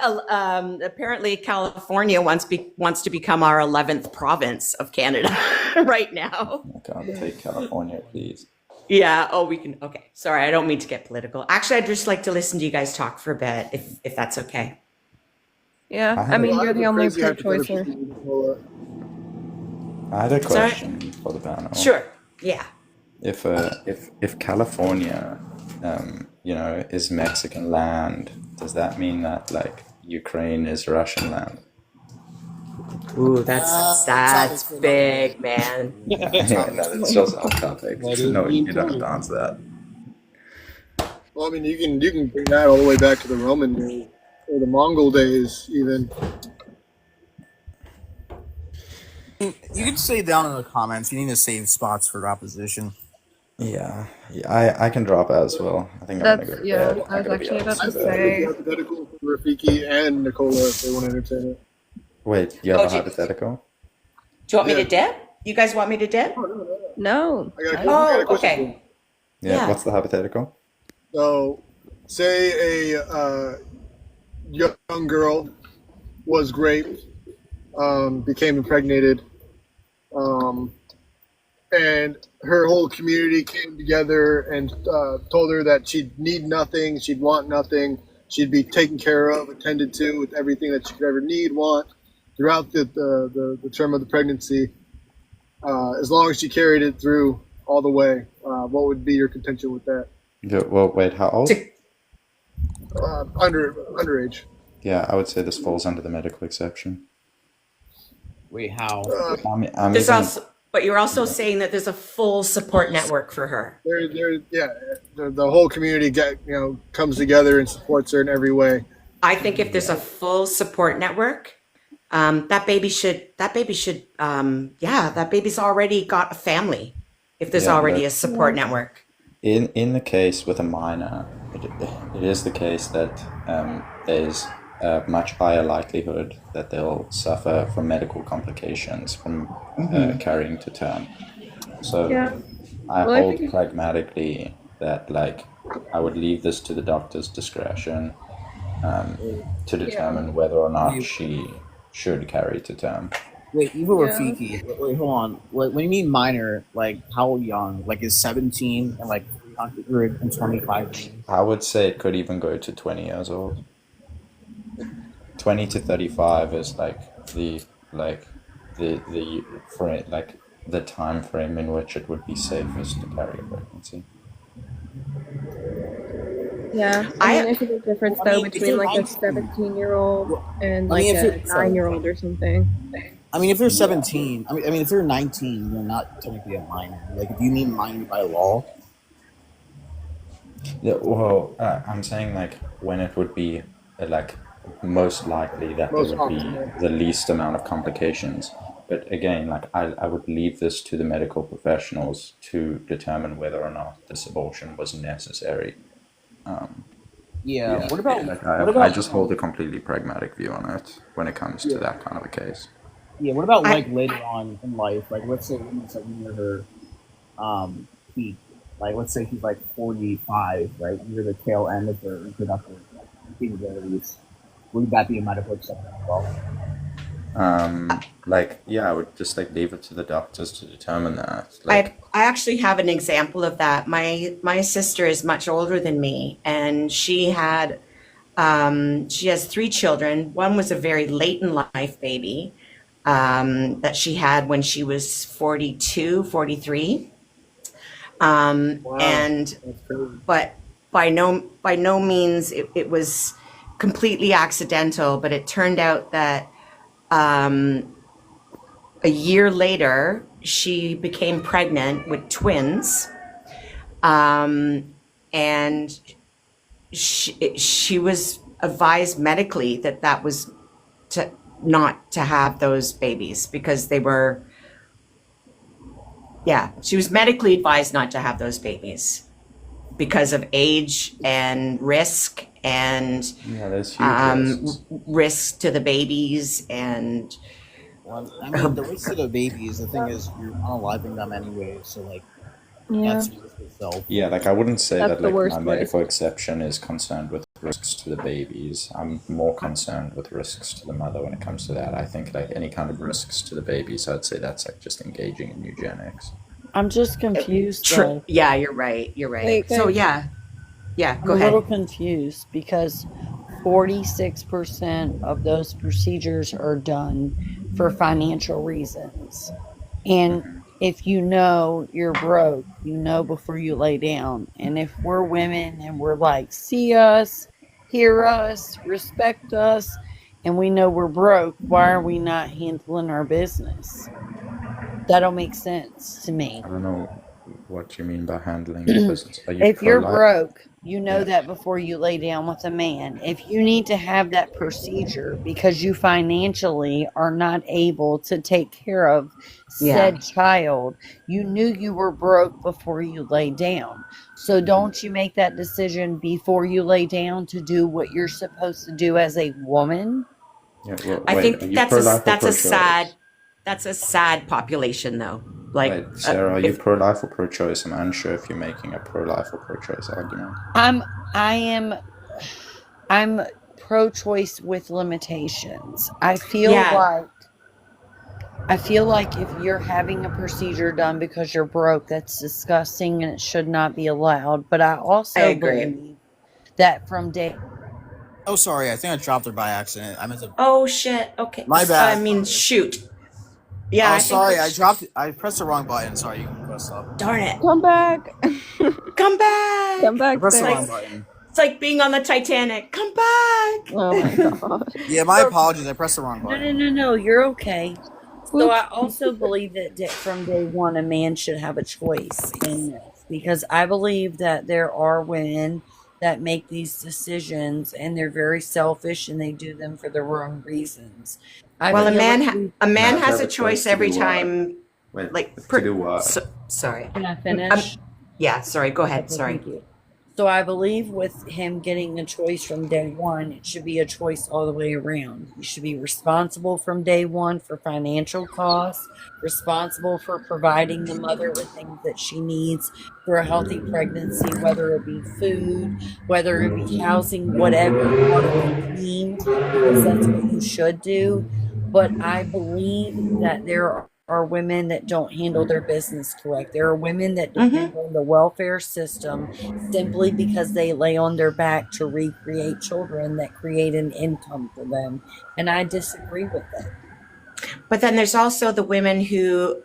Apparently, California wants to become our 11th province of Canada right now. I can't take California, please. Yeah. Oh, we can. Okay. Sorry, I don't mean to get political. Actually, I'd just like to listen to you guys talk for a bit, if that's okay. Yeah, I I mean, have you're the only Crazy pro-choicer. hypothetical. I had a Sorry? question for the panel. Sure. Yeah. If California, is Mexican land, does that mean that like Ukraine is Russian land? Ooh, that's big, man. Yeah, no, it's just off topic. No, you don't have to answer that. Well, I mean, you can bring that all the way back to the Roman days or the Mongol days, even. You can say down in the comments. You need to save spots for opposition. Yeah, I can drop as well. I think I'm gonna go to bed. I was actually about to I say. have a hypothetical for Rafiki and Nicola if they want to entertain it. Wait, you have a do you- hypothetical? Do you want me Yeah. to dip? You guys want me to dip? No. I got a question for you. Okay. Yeah. Yeah. What's the hypothetical? So, say a young girl was raped, became impregnated, and her whole community came together and told her that she'd need nothing, she'd want nothing, she'd be taken care of, attended to with everything that she could ever need, want throughout the term of the pregnancy, as long as she carried it through all the way. What would be your contention with that? Yeah, well, wait, how old? Underage. Yeah, I would say this falls under the medical exception. Wait, how? I'm There's even- also, but you're also saying that there's a full support network for her. The whole community comes together and supports her in every way. I think if there's a full support network, that baby's already got a family. If there's Yeah, already but- a support network. In the case with a minor, it is the case that there's a much higher likelihood that they'll suffer from medical complications from carrying to term. So I Well, I hold think- pragmatically that I would leave this to the doctor's discretion to determine whether or not she should carry to term. Wait, Eva Rafiki. Wait, hold on. What do you mean minor? Like, how young? Like, is 17 and like in 25 days. I would say it could even go to 20 years old. 20 to 35 is the frame, like the time frame in which it would be safest to carry a pregnancy. Yeah, I mean, there's a big difference though between like a 17-year-old and like a 9-year-old or something. I mean, if they're 17, I mean, if they're 19, they're not technically a minor. Like, if you mean minor by law. Yeah, well, I'm saying like when it would be like most likely that there would be the least amount of complications. But again, like I would leave this to the medical professionals to determine whether or not this abortion was necessary. Yeah. What about? Like what about? I just hold a completely pragmatic view on it when it comes to that kind of a case. Yeah. What about like later on in life? Like, let's say it's like near her peak. Like, let's say she's like 45, right? Near the tail end of her reproductive capabilities. Would that be a medical exception as well? Like, yeah, I would just like leave it to the doctors to determine that. Like, I actually have an example of that. My sister is much older than me, and she has 3 children. One was a very late in life baby that she had when she was 42, 43. Wow. And That's crazy. but by no means it was completely accidental, but it turned out that a year later she became pregnant with twins, and she was advised medically that was not to have those babies because they were. Yeah, she was medically advised not to have those babies because of age and risk and yeah, there's huge risks. risk to the babies and. Well, I mean, the risk to the babies. The thing is, you're unaliving them anyway, so like Yeah. that's the risk itself. Yeah, like I wouldn't say That's that the like worst my medical exception is concerned with risks to the babies. I'm more concerned with risks to the mother when it comes to that. I think like any kind of risks to the babies, I'd say that's like just engaging in eugenics. I'm just confused though. Yeah, you're right. You're right. Wait, So guys. yeah. I'm Go a ahead. little confused because 46% of those procedures are done for financial reasons. And if you know you're broke, you know before you lay down. And if we're women and we're like, see us, hear us, respect us, and we know we're broke, why are we not handling our business? That don't make sense to me. I don't know what you mean by handling the business. Are you If you're pro-life? broke, you know Yeah. that before you lay down with a man. If you need to have that procedure because you financially are not able to take care of said child, you knew you were broke before you lay down. So don't you make that decision before you lay down to do what you're supposed to do as a woman? Yeah, well, I wait, think are you that's pro-life or a sad population though. Like Wait, Sarah, are you pro-life or pro-choice? I'm unsure if you're making a pro-life or pro-choice argument. I'm pro-choice with limitations. I feel Yeah. like if you're having a procedure done because you're broke, that's disgusting and it should not be allowed. But I also agree. believe that from day. Oh, sorry. I think I dropped her by accident. I meant to. Oh shit. Okay. My bad. I mean, shoot. Yeah. Oh, sorry. I dropped. I pressed the wrong button. Sorry. You can press up. Darn it. Come back. Come back. Come back. I pressed the Sarah. wrong button. It's like being on the Titanic. Come back. Oh my god. Yeah, my apologies. I pressed the wrong button. No. You're okay. So I also believe that from day one, a man should have a choice in this because I believe that there are women that make these decisions and they're very selfish and they do them for the wrong reasons. Well, a man Not has have a a choice choice to every do what? time. Wait, Like to do what? sorry. Can I finish? Yeah. Sorry. Go ahead. Okay, Sorry. thank you. So I believe with him getting a choice from day one, it should be a choice all the way around. He should be responsible from day one for financial costs, responsible for providing the mother with things that she needs for a healthy pregnancy, whether it be food, whether it be housing, whatever, part of the team, because that's what you should do. But I believe that there are women that don't handle their business correct. There are women that depend on the welfare system simply because they lay on their back to recreate children that create an income for them. And I disagree with that. But then there's also the women who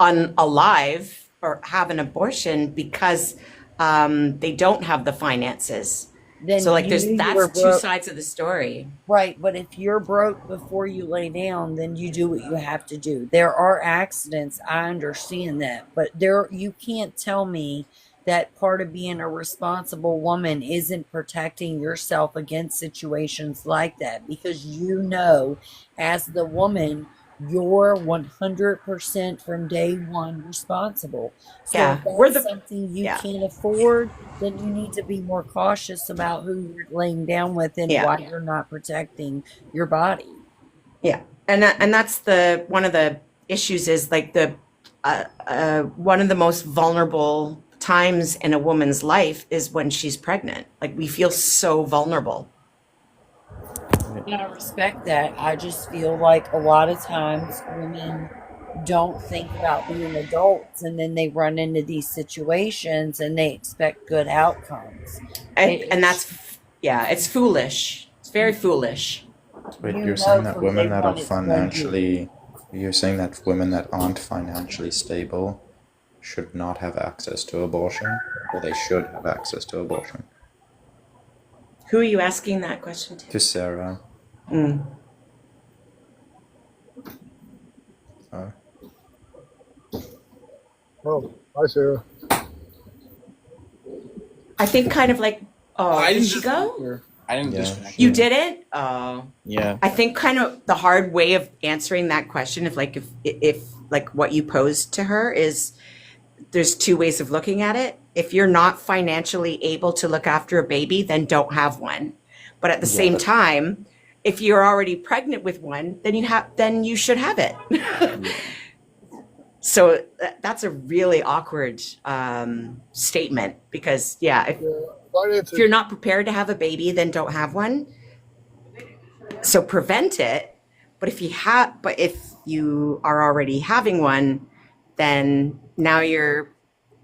unalive or have an abortion because they don't have the finances. Then So like you that's were two broke. sides of the story. Right, but if you're broke before you lay down, then you do what you have to do. There are accidents, I understand that, but you can't tell me that part of being a responsible woman isn't protecting yourself against situations like that, because you know, as the woman, you're 100% from day one responsible. So Yeah, if that's something you can't afford, then you need to be more cautious about who you're laying down with and why you're not protecting your body. Yeah, and that's the one of the issues is like the one of the most vulnerable times in a woman's life is when she's pregnant. Like we feel so vulnerable. And I respect that. I just feel like a lot of times women don't think about being adults, and then they run into these situations and they expect good outcomes. And that's, it's foolish. It's very foolish. Wait, you're saying that women that are financially, you're saying that women that aren't financially stable should not have access to abortion, or they should have access to abortion? Who are you asking that question to? To Sarah. Oh, hi, Sarah. I think kind of like, did she go? I didn't disconnect. You didn't? Oh. Yeah. I think kind of the hard way of answering that question, if like what you posed to her is, there's two ways of looking at it. If you're not financially able to look after a baby, then don't have one. But at the same time, if you're already pregnant with one, then you should have it. So that's a really awkward statement, because if you're not prepared to have a baby, then don't have one. So prevent it. But if you are already having one, then now you're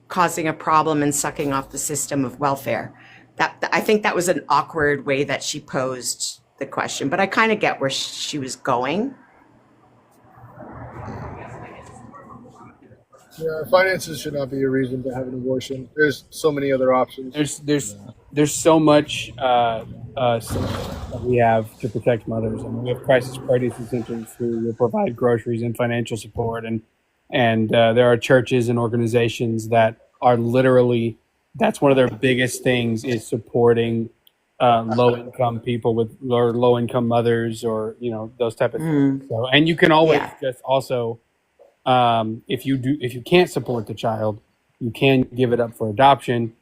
causing a problem and sucking off the system of welfare. I think that was an awkward way that she posed the question, but I kind of get where she was going. Yeah, finances should not be a reason to have an abortion. There's so many other options. There's so much that we have to protect mothers. I mean, we have crisis pregnancy centers who will provide groceries and financial support, and there are churches and organizations that are literally, that's one of their biggest things, is supporting low income people or low income mothers, or those type of things. So, and you can always just also, if you can't support the child, you can give it up for adoption,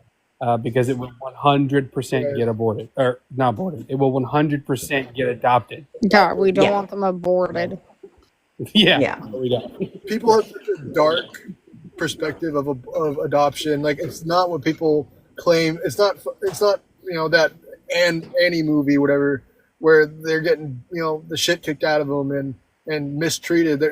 because it will 100% get aborted, or not aborted. It will 100% get adopted. Yeah, we don't want them aborted. Yeah. We don't. People have such a dark perspective of adoption. Like, it's not what people claim. It's not that Annie movie, whatever, where they're getting the shit kicked out of them and mistreated.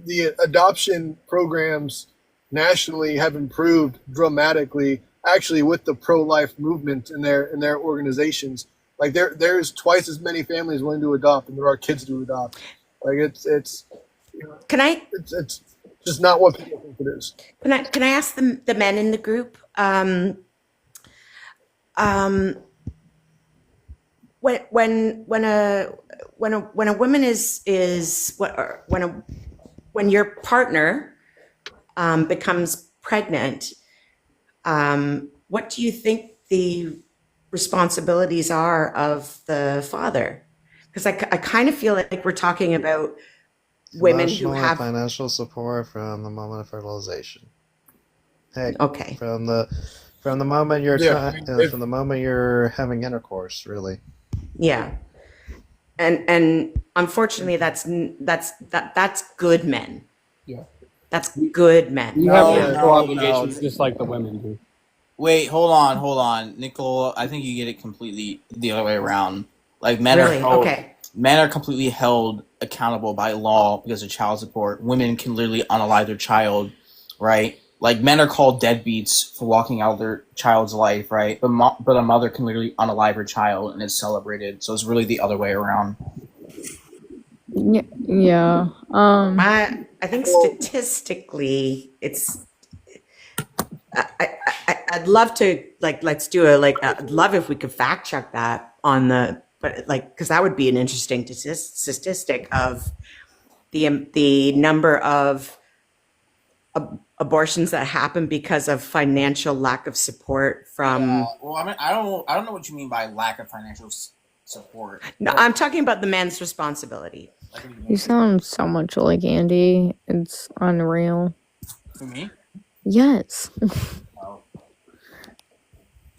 The adoption programs nationally have improved dramatically, actually, with the pro-life movement in their organizations. Like, there's twice as many families willing to adopt than there are kids to adopt. Like, it's just not what people think it is. Can I ask the men in the group? When a woman when your partner becomes pregnant, what do you think the responsibilities are of the father? Because I kind of feel like we're talking about women Emotional who and have financial support from the moment of fertilization. Heck, okay, from the moment you're from the moment you're having intercourse, really. Yeah, and unfortunately, that's good men. Yeah, that's good men. You have no obligations, just like the women do. Wait, hold on, Nicole. I think you get it completely the other way around. Like, men Really? are Okay. men are completely held accountable by law because of child support. Women can literally unalive their child, right? Like men are called deadbeats for walking out their child's life, right? But a mother can literally unalive her child and it's celebrated. So it's really the other way around. Yeah. I think statistically, it's. I'd love to let's do I'd love if we could fact check that on the, but because that would be an interesting statistic of the number of abortions that happen because of financial lack of support from. Well, I mean, I don't know what you mean by lack of financial support. No, I'm talking about the man's responsibility. You sound so much like Andy. It's unreal. For me? Yes. Oh.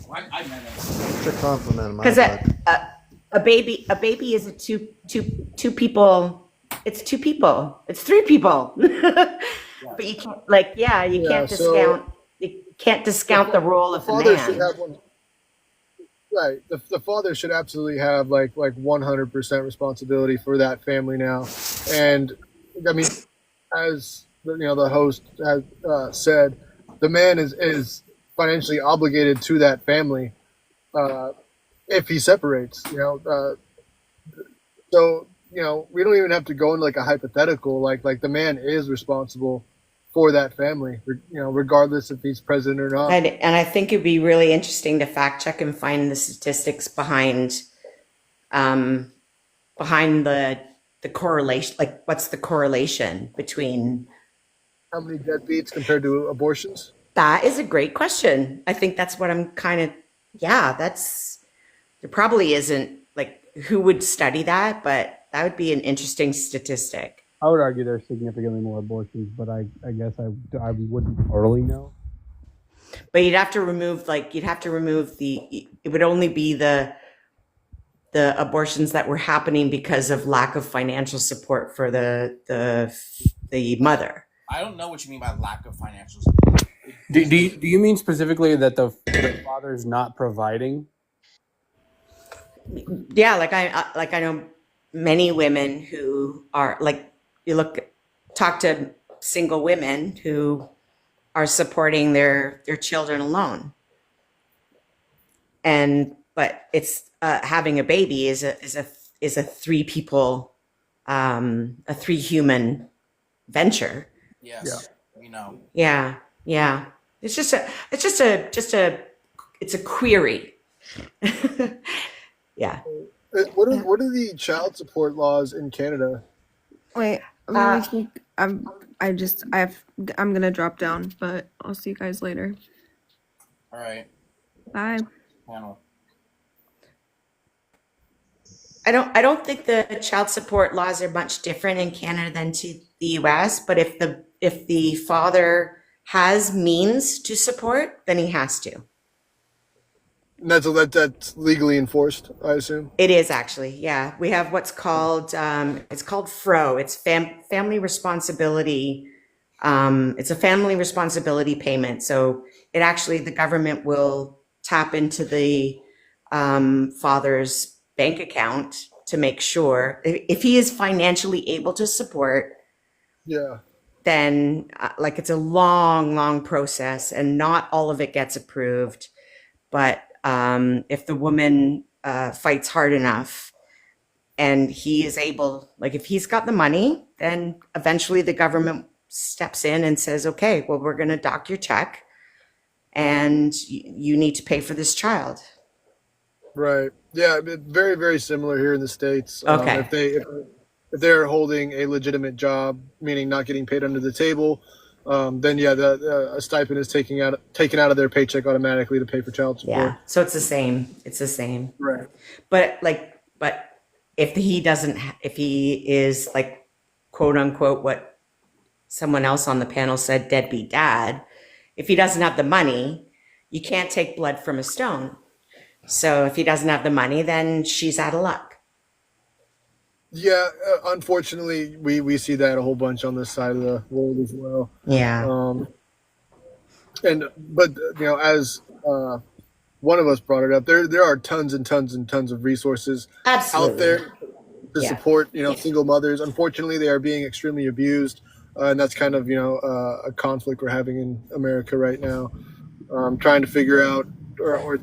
Well, I meant it. It's a compliment in my Because book. a baby is two people. It's two people. It's three people. But you can't you can't discount the role of the father man. should have one. Right, the father should absolutely have like 100% responsibility for that family now, and I mean, as the host has said, the man is financially obligated to that family if he separates. So we don't even have to go into like a hypothetical. Like the man is responsible for that family, regardless if he's president or not. And I think it'd be really interesting to fact check and find the statistics behind the correlation. Like, what's the correlation between? How many deadbeats compared to abortions? That is a great question. I think that's what I'm kind of. Yeah, there probably isn't who would study that, but that would be an interesting statistic. I would argue there's significantly more abortions, but I guess I wouldn't totally know. But you'd have to remove it would only be the abortions that were happening because of lack of financial support for the mother. I don't know what you mean by lack of financial support. Do you mean specifically that the father's not providing? Yeah, I know many women who are talk to single women who are supporting their children alone, but it's having a baby is a three people, a three human venture. Yes, yeah. Yeah. It's a query. Yeah. What are the child support laws in Canada? Wait, I'm gonna drop down, but I'll see you guys later. All right. Bye. Panel. I don't think the child support laws are much different in Canada than to the US, but if the father has means to support, then he has to. And that's legally enforced, I assume. It is actually, yeah. We have what's called it's called FRO. It's family responsibility. It's a family responsibility payment. So the government will tap into the father's bank account to make sure if he is financially able to support. Yeah. Then it's a long process, and not all of it gets approved, but if the woman fights hard enough and he is able, if he's got the money, then eventually the government steps in and says, okay, well, we're going to dock your check and you need to pay for this child. Right. Yeah. Very, very similar here in the States. Okay. If they're holding a legitimate job, meaning not getting paid under the table, then a stipend is taken out of their paycheck automatically to pay for child support. Yeah, so it's the same. Right. But if he is quote unquote what someone else on the panel said, deadbeat dad, if he doesn't have the money, you can't take blood from a stone. So if he doesn't have the money, then she's out of luck. Yeah, unfortunately, we see that a whole bunch on this side of the world as well. Yeah. But as one of us brought it up, there are tons and tons and tons of resources Absolutely. out there to Yeah. support, single mothers. Unfortunately, they are being extremely abused, and that's kind of, a conflict we're having in America right now. Trying to figure out or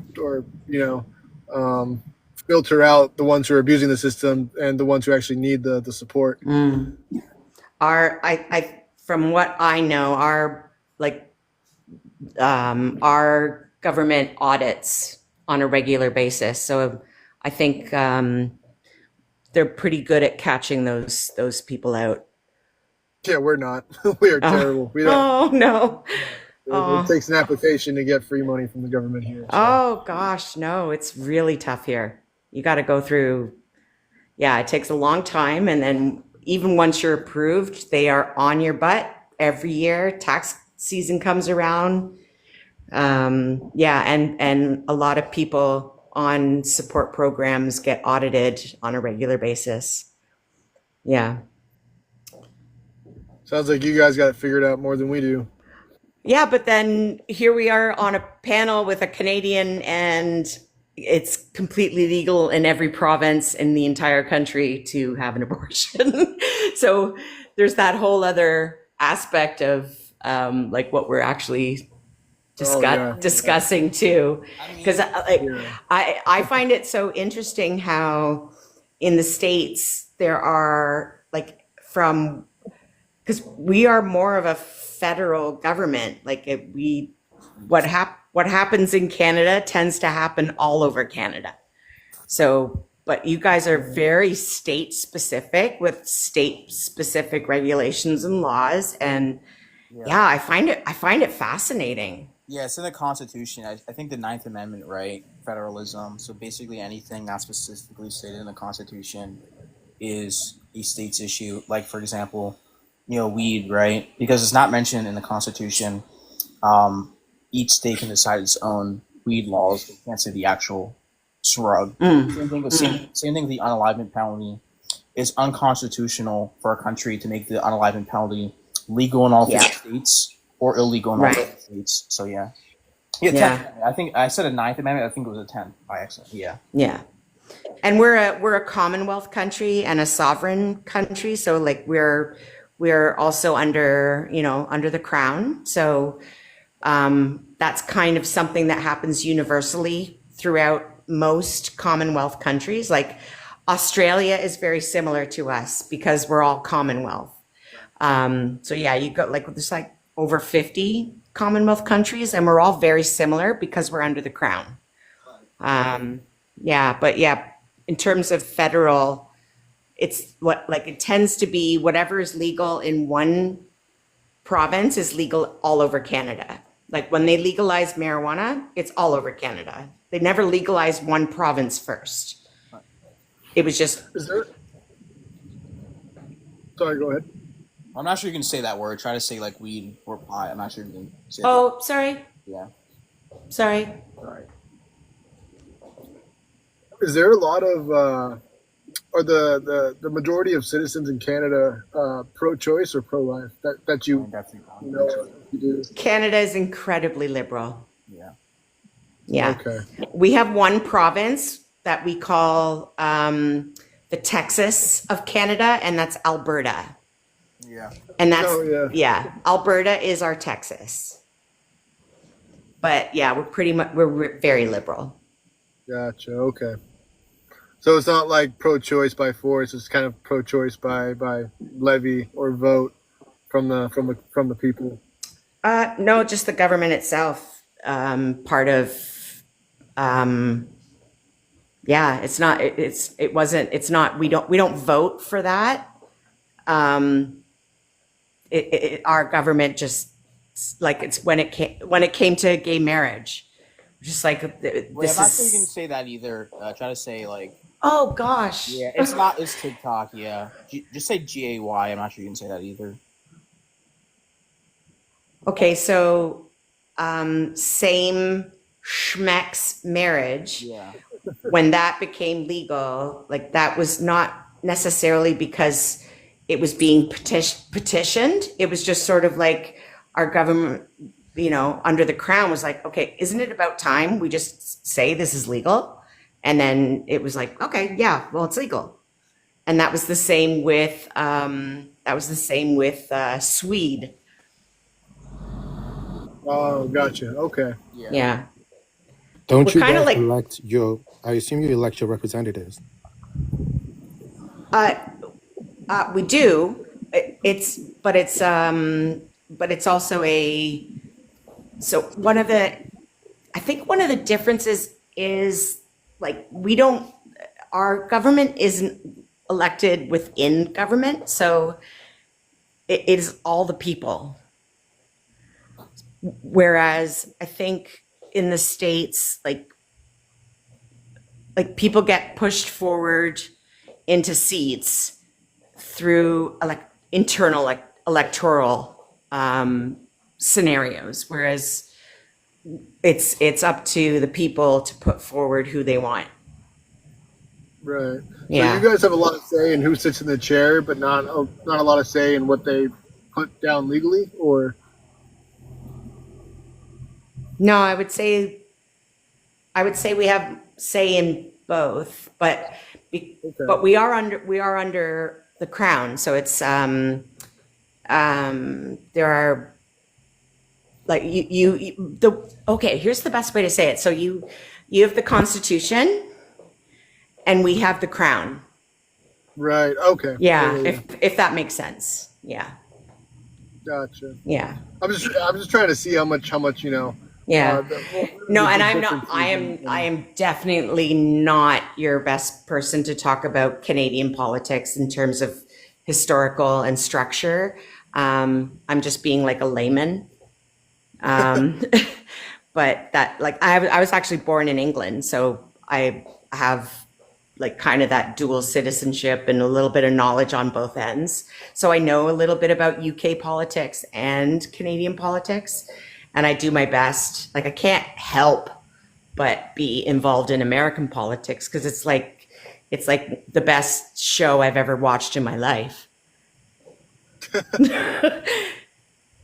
filter out the ones who are abusing the system and the ones who actually need the support. I from what I know, our government audits on a regular basis. So I think they're pretty good at catching those people out. Yeah, we're not. We are terrible. We don't. Oh no. It takes an application to get free money from the government here. So. Oh gosh, no, it's really tough here. You got to go through. Yeah, it takes a long time, and then even once you're approved, they are on your butt every year. Tax season comes around. Yeah, and a lot of people on support programs get audited on a regular basis. Yeah. Sounds like you guys got it figured out more than we do. Yeah, but then here we are on a panel with a Canadian, and it's completely legal in every province in the entire country to have an abortion. So there's that whole other aspect of like what we're actually discussing too. Because I find it so interesting how in the States there are because we are more of a federal government. What happens in Canada tends to happen all over Canada. So, but you guys are very state specific with state specific regulations and laws, and I find it fascinating. Yeah, it's in the Constitution. I think the Ninth Amendment, right? Federalism. So basically, anything not specifically stated in the Constitution is a state's issue. Like, for example, weed, right? Because it's not mentioned in the Constitution. Each state can decide its own weed laws. They can't say the actual drug. Same thing with the unalivement penalty. It's unconstitutional for a country to make the unalivement penalty legal in all 50 states or illegal in all 50 states. So yeah. 10th, I think I said a Ninth Amendment. I think it was a 10th by accident. Yeah. Yeah. And we're a Commonwealth country and a sovereign country. So we're also under the Crown. So that's kind of something that happens universally throughout most Commonwealth countries. Like Australia is very similar to us because we're all Commonwealth. So yeah, you got there's over 50 Commonwealth countries, and we're all very similar because we're under the Crown. In terms of federal, it's it tends to be whatever is legal in one province is legal all over Canada. Like when they legalized marijuana, it's all over Canada. They never legalized one province first. It was just. Sorry, go ahead. I'm not sure you can say that word. Try to say weed or pot. I'm not sure you can say that. Oh, sorry. Yeah. Sorry. All right. Is there a lot of, are the majority of citizens in Canada pro-choice or pro-life? That you you do? Canada is incredibly liberal. Yeah. Yeah. Okay. We have one province that we call the Texas of Canada, and that's Alberta. Yeah. And that's Alberta is our Texas. But yeah, we're very liberal. Gotcha. Okay. So it's not like pro-choice by force. It's kind of pro-choice by levy or vote from the people. No, just the government itself. Part of. It's not. It wasn't. It's not. We don't vote for that. Our government just it's when it came to gay marriage, just I'm not sure you can say that either. Try to say Oh gosh. Yeah, it's not. It's TikTok. Yeah, just say GAY. I'm not sure you can say that either. Okay, so same schmex marriage. Yeah. When that became legal, that was not necessarily because it was being petitioned. It was just sort of our government, under the Crown was okay, isn't it about time we just say this is legal? And then it was okay, yeah, well, it's legal. And that was the same with Swede. Oh, gotcha. Okay. Yeah. Don't We're you kind of guys like elect your? I assume you elect your representatives. we do. But it's also so I think one of the differences is like our government isn't elected within government, so it is all the people. Whereas I think in the States, like people get pushed forward into seats through internal electoral scenarios, whereas it's up to the people to put forward who they want. Right. Yeah. So you guys have a lot of say in who sits in the chair, but not a lot of say in what they put down legally, or? No, I would say we have say in both, but but we are under the crown, so it's there are like okay, here's the best way to say it. So you have the Constitution and we have the crown. Right. Okay. Yeah. If that makes sense. Yeah. Gotcha. Yeah. I'm just trying to see how much Yeah. No, and I differences am definitely not your best person to talk about Canadian politics in terms of historical and structure. I'm just being like a layman. But that, like, I was actually born in England, so I have like kind of that dual citizenship and a little bit of knowledge on both ends. So I know a little bit about UK politics and Canadian politics. And I do my best. Like, I can't help but be involved in American politics because it's like the best show I've ever watched in my life.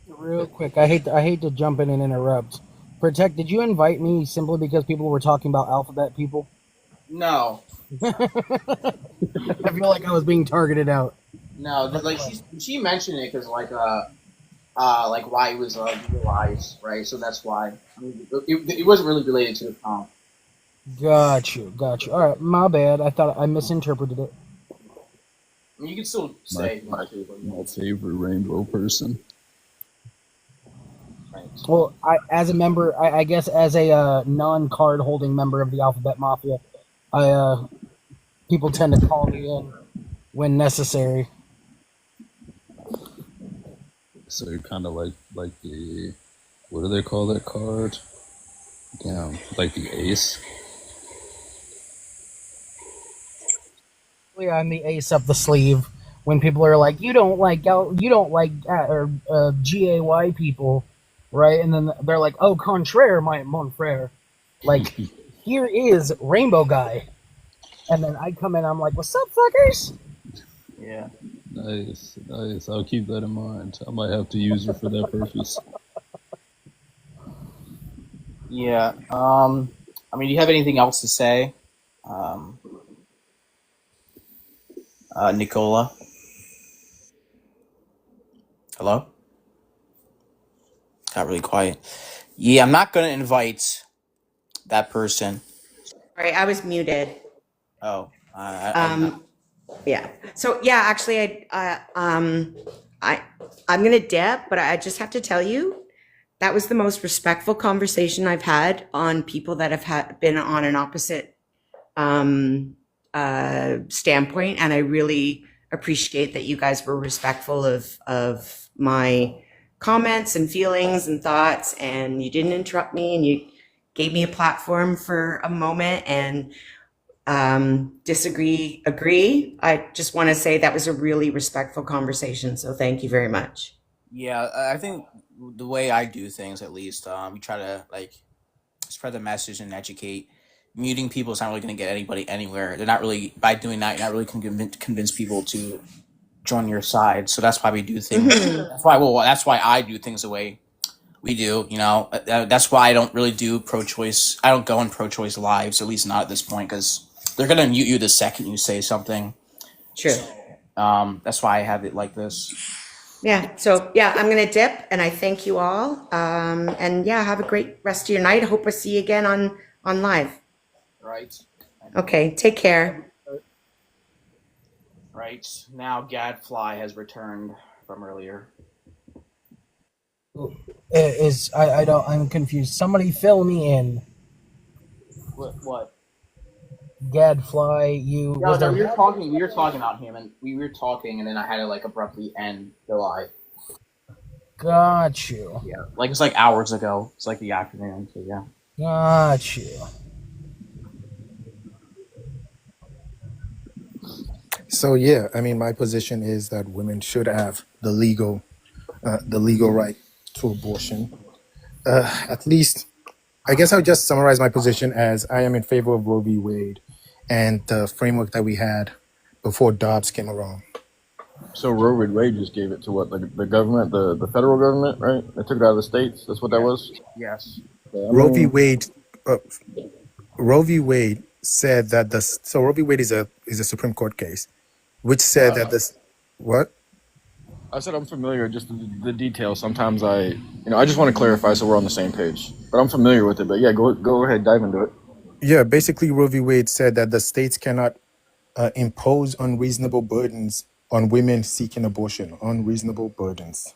Real quick, I hate to jump in and interrupt. Protect, did you invite me simply because people were talking about alphabet people? No. I feel like I was being targeted out. No, like she mentioned it because like why it was legalized, right? So that's why. I mean, it wasn't really related to the comp. Got you. All right, my bad. I thought I misinterpreted it. I mean, you can still say my favorite rainbow person. Well, as a member, I guess as a non-card holding member of the Alphabet Mafia, people tend to call me in when necessary. So you're kind of like the, what do they call that card? Damn, like the ace. Yeah, I'm the ace up the sleeve. When people are like, you don't like GAY people, right? And then they're like, oh, contraire, mon frere. Like, here is Rainbow Guy. And then I come in, I'm like, what's up, fuckers? Yeah. Nice. I'll keep that in mind. I might have to use her for that purpose. Yeah. I mean, do you have anything else to say, Nicola? Hello? Got really quiet. Yeah, I'm not gonna invite that person. Sorry, I was muted. Oh. Yeah. So yeah, actually, I'm gonna dip, but I just have to tell you that was the most respectful conversation I've had on people that have been on an opposite standpoint, and I really appreciate that you guys were respectful of my comments and feelings and thoughts, and you didn't interrupt me, and you gave me a platform for a moment, and disagree, agree. I just want to say that was a really respectful conversation. So thank you very much. Yeah, I think the way I do things, at least, we try to like spread the message and educate. Muting people is not really going to get anybody anywhere. They're not really, by doing that, you're not really convince people to join your side. So that's why we do things. That's why I do things the way we do. You know, that's why I don't really do pro-choice. I don't go on pro-choice lives, at least not at this point, because they're going to mute you the second you say something True. That's why I have it like this. Yeah. So yeah, I'm gonna dip, and I thank you all. And yeah, have a great rest of your night. I hope I see you again on live. Right. Okay. Take care. Right. Now Gadfly has returned from earlier. I'm confused. Somebody fill me in. What? Gadfly, you No, was there? we were talking. We were talking about him, and we were talking, and then I had to like abruptly end the live. Got you. Yeah, like it's like hours ago. It's like the afternoon. So yeah. Got you. So yeah, I mean, my position is that women should have the legal right to abortion. At least, I guess I'll just summarize my position as I am in favor of Roe v. Wade and the framework that we had before Dobbs came along. So Roe v. Wade just gave it to what, the government, the federal government, right? They took it out of the states. That's what that was. Yes. Yeah, Roe v. Wade. Roe v. Wade said that Roe v. Wade is a Supreme Court case, which said that this what? I said I'm familiar, just the details. Sometimes I just want to clarify so we're on the same page. But I'm familiar with it. But yeah, go ahead, dive into it. Yeah, basically Roe v. Wade said that the states cannot impose unreasonable burdens on women seeking abortion. Unreasonable burdens.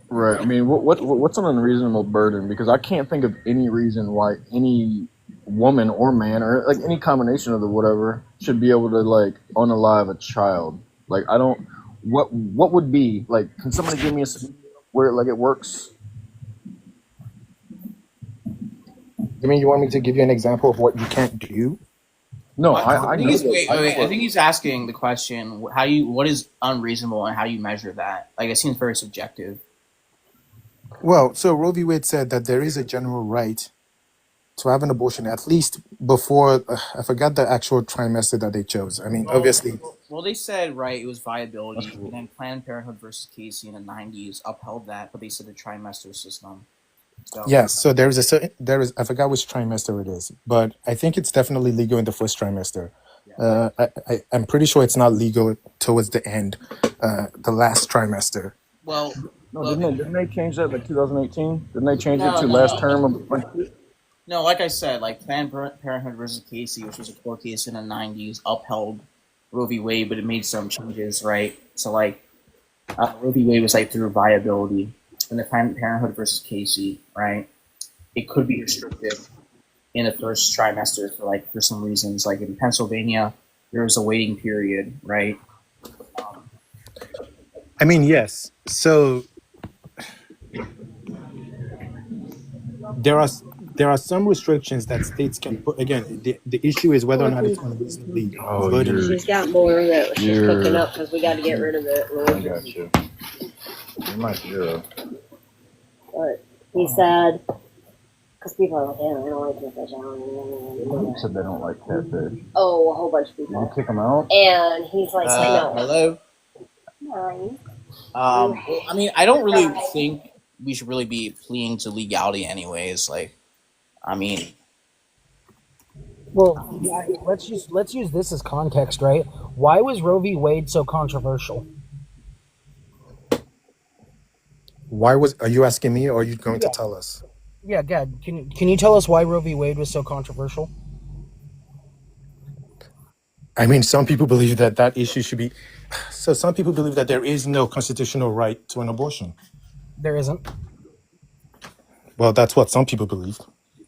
Right. I mean, what's an unreasonable burden? Because I can't think of any reason why any woman or man or like any combination of the whatever should be able to like unalive a child. Like I don't. What would be like? Can somebody give me a where like it works? You mean you want me to give you an example of what you can't do? No, I think he's asking the question: what is unreasonable, and how do you measure that? Like, it seems very subjective. Well, so Roe v. Wade said that there is a general right to have an abortion, at least before I forgot the actual trimester that they chose. I mean, obviously. Well, they said it was viability, and then Planned Parenthood versus Casey in the '90s upheld that, but they said the trimester system. So. Yes, so there is I forgot which trimester it is, but I think it's definitely legal in the first trimester. I'm pretty sure it's not legal towards the end, the last trimester. Well, no, didn't they change that like 2018? Didn't they change it to last term? No, like I said, like Planned Parenthood versus Casey, which was a court case in the '90s, upheld Roe v. Wade, but it made some changes, right? So like Roe v. Wade was like through viability. In the Planned Parenthood versus Casey, right? It could be restricted in the first trimester for some reasons. Like in Pennsylvania, there was a waiting period, right? I mean, yes. So there are some restrictions that states can put. Again, the issue is whether or not it's unreasonably burdened. She's got more that she's cooking up because we got to get rid of it. I got you. You're my hero. But he said, because people are like, yeah, I don't like catfish. Who said they don't like catfish? Oh, a whole bunch of people. Did you kick them out? And he's like, no. Hello? I mean, I don't really think we should really be pleading to legality anyways. Like, I mean... Well, yeah, let's use this as context, right? Why was Roe v. Wade so controversial? Are you asking me, or are you going to tell us? Yeah, Gad, can you tell us why Roe v. Wade was so controversial? I mean, some people believe that issue should be. So some people believe that there is no constitutional right to an abortion. There isn't. Well, that's what some people believe.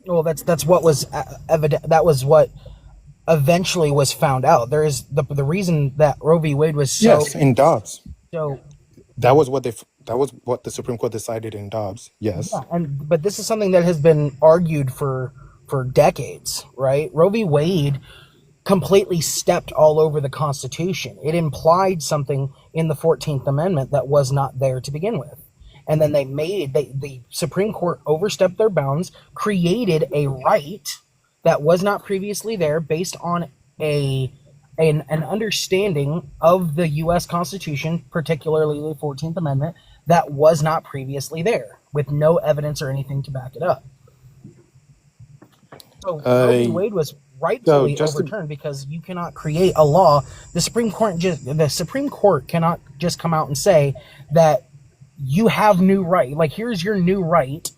Well, that's what was evident. That was what eventually was found out. There is the reason that Roe v. Wade was so. Yes, in Dobbs. So. That was what the Supreme Court decided in Dobbs. Yes. Yeah, but this is something that has been argued for decades, right? Roe v. Wade completely stepped all over the Constitution. It implied something in the 14th Amendment that was not there to begin with. And then the Supreme Court overstepped their bounds, created a right that was not previously there based on an understanding of the U.S. Constitution, particularly the 14th Amendment, that was not previously there, with no evidence or anything to back it up. So Roe v. Wade was rightfully overturned because you cannot create a law. The Supreme Court cannot just come out and say that you have new right. Like, here's your new right,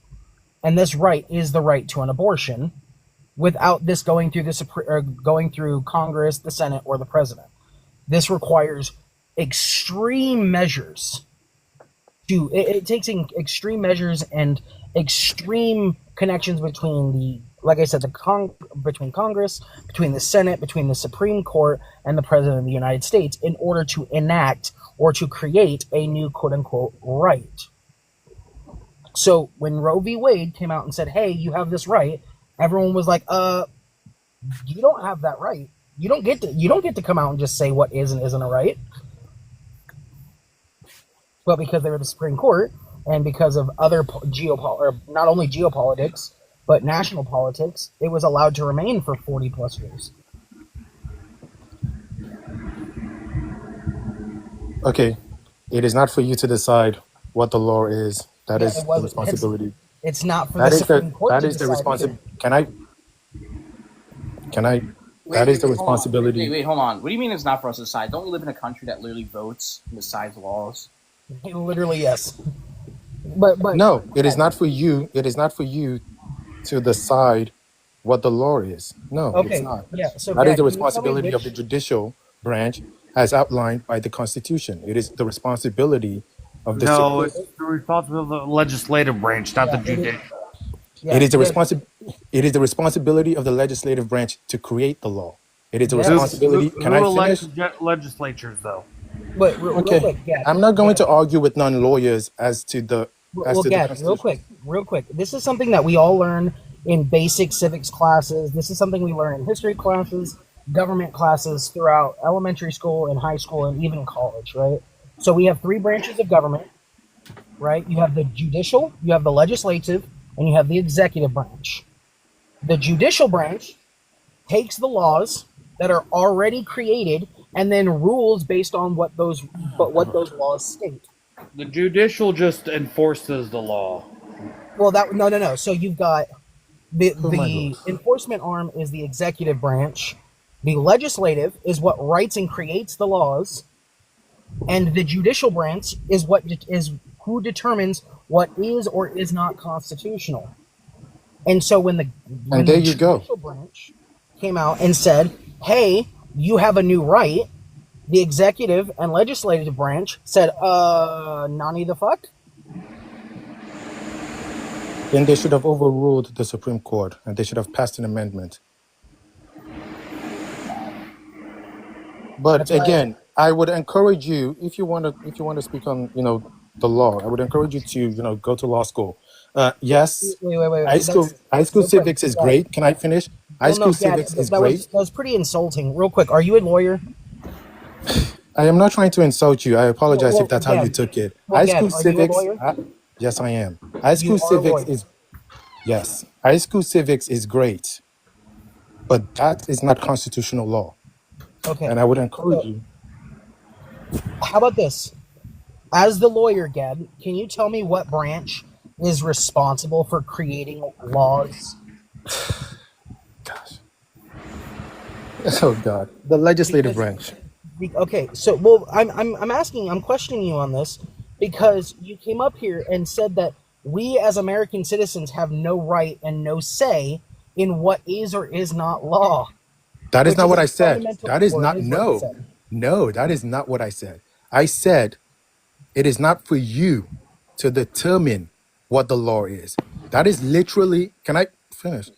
and this right is the right to an abortion, without this going through Congress, the Senate, or the President. This requires extreme measures. It takes extreme measures and extreme connections between between Congress, between the Senate, between the Supreme Court, and the President of the United States in order to enact or to create a new quote-unquote right. So when Roe v. Wade came out and said, hey, you have this right, everyone was like, you don't have that right. You don't get to come out and just say what is and isn't a right. But because they were the Supreme Court, and because of other not only geopolitics, but national politics, it was allowed to remain for 40 plus years. Okay, it is not for you to decide what the law is. That is the responsibility. It's not for the Supreme Court to decide. That is the responsibility. That is the responsibility. Wait, hold on. What do you mean it's not for us to decide? Don't we live in a country that literally votes and decides laws? Literally, yes. But no, it is not for you. It is not for you to decide what the law is. No, okay. It's not. Yeah, so that is the responsibility of the judicial branch as outlined by the Constitution. It is the responsibility of the it's the responsibility of the legislative branch, not the judicial. It is the responsibility of the legislative branch to create the law. It is the responsibility. Can I finish? Legislatures, though. But real quick, I'm not going to argue with non-lawyers as to the. Real quick. This is something that we all learn in basic civics classes. This is something we learn in history classes, government classes throughout elementary school and high school and even college, right? So we have three branches of government, right? You have the judicial, you have the legislative, and you have the executive branch. The judicial branch takes the laws that are already created and then rules based on what those laws state. The judicial just enforces the law. Well, no. So you've got the enforcement arm is the executive branch. The legislative is what writes and creates the laws, and the judicial branch is who determines what is or is not constitutional. And so when the judicial branch came out and said, "Hey, you have a new right," the executive and legislative branch said, "Nani the fuck?" Then they should have overruled the Supreme Court, and they should have passed an amendment. But again, I would encourage you, if you want to speak on the law, I would encourage you to go to law school. Yes, wait. High school civics is great. Can I finish? High school civics is great. That was pretty insulting. Real quick, are you a lawyer? I am not trying to insult you. I apologize if that's how you took it. High school civics. Yes, I am. High school civics is yes. High school civics is great, but that is not constitutional law. Okay. And I would encourage you. How about this? As the lawyer, Gab, can you tell me what branch is responsible for creating laws? Gosh. Oh God, the legislative branch. Okay, so I'm questioning you on this because you came up here and said that we as American citizens have no right and no say in what is or is not law. That is not what I said. That is not No, that is not what I said. I said it is not for you to determine what the law is. That is literally. Can I finish?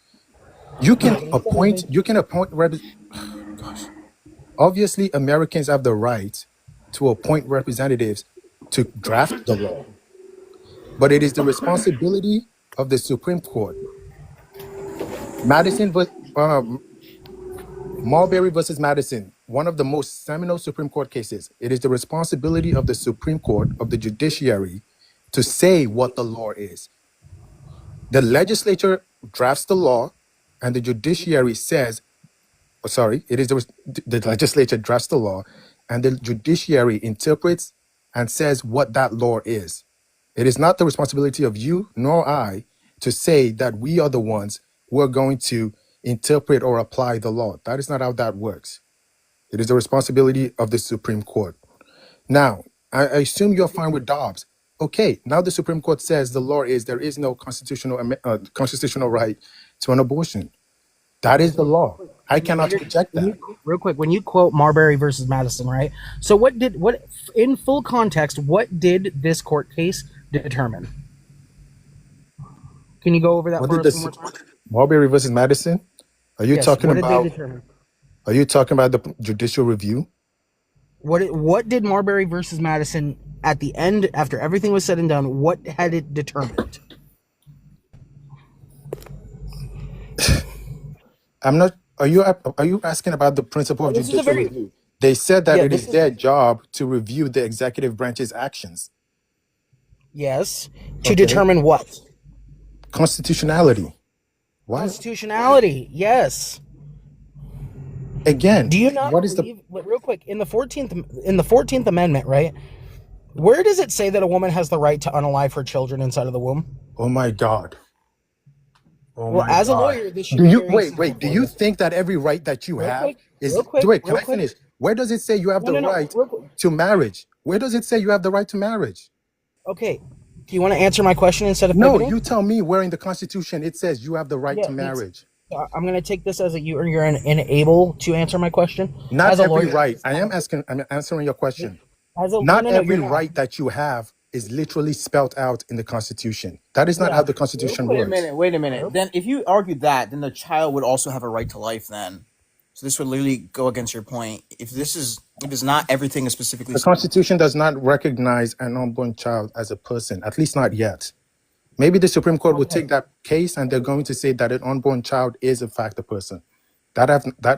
You can appoint. Gosh. Obviously, Americans have the right to appoint representatives to draft the law, but it is the responsibility of the Supreme Court. Marbury versus Madison, one of the most seminal Supreme Court cases. It is the responsibility of the Supreme Court, of the judiciary, to say what the law is. The legislature drafts the law, and the judiciary says, the legislature drafts the law, and the judiciary interprets and says what that law is. It is not the responsibility of you nor I to say that we are the ones who are going to interpret or apply the law. That is not how that works. It is the responsibility of the Supreme Court. Now, I assume you're fine with Dobbs. Okay, now the Supreme Court says the law is there is no constitutional right to an abortion. That is the law. I cannot reject that. Real quick, when you quote Marbury versus Madison, right? So what in full context, what did this court case determine? Can you go over that What for did us one more time? Marbury versus Madison? Are you Yes, talking what did they about? determine? Are you talking about the judicial review? What did Marbury versus Madison at the end, after everything was said and done, what had it determined? I'm not. Are you asking about the principle of This is a judicial very review? They said that yeah. it is their job to review the executive branch's actions. Yes, to Okay. determine what Constitutionality. Why? constitutionality. Yes. Again, Do you not what is the? believe? Real quick, in the 14th Amendment, right? Where does it say that a woman has the right to unalive her children inside of the womb? Oh my God. Oh Well, my as a God. lawyer, this should Do be you very simple wait? Do for you you. think that every right that you Real have quick, is? real quick, Wait, can real I quick. finish? Where does it say you have No, the no, no. right Real quick. to marriage? Where does it say you have the right to marriage? Okay. Do you want to answer my question instead of No, pivoting? you tell me where in the Constitution it says you have the right Yeah, to marriage. I'm going to take this as you're unable to answer my question. Not As a every lawyer, right. I'm answering your question. no, Not no, every you're not. right that you have is literally spelled out in the Constitution. That is not Yeah. how the Real Constitution quick. works. Wait a minute. Then if you argue that, then the child would also have a right to life then. So this would literally go against your point. If it's not everything is specifically The Constitution does not recognize an unborn child as a person, at least not yet. Maybe the Supreme Court will take that case and they're going to say that an unborn child is in fact a person. That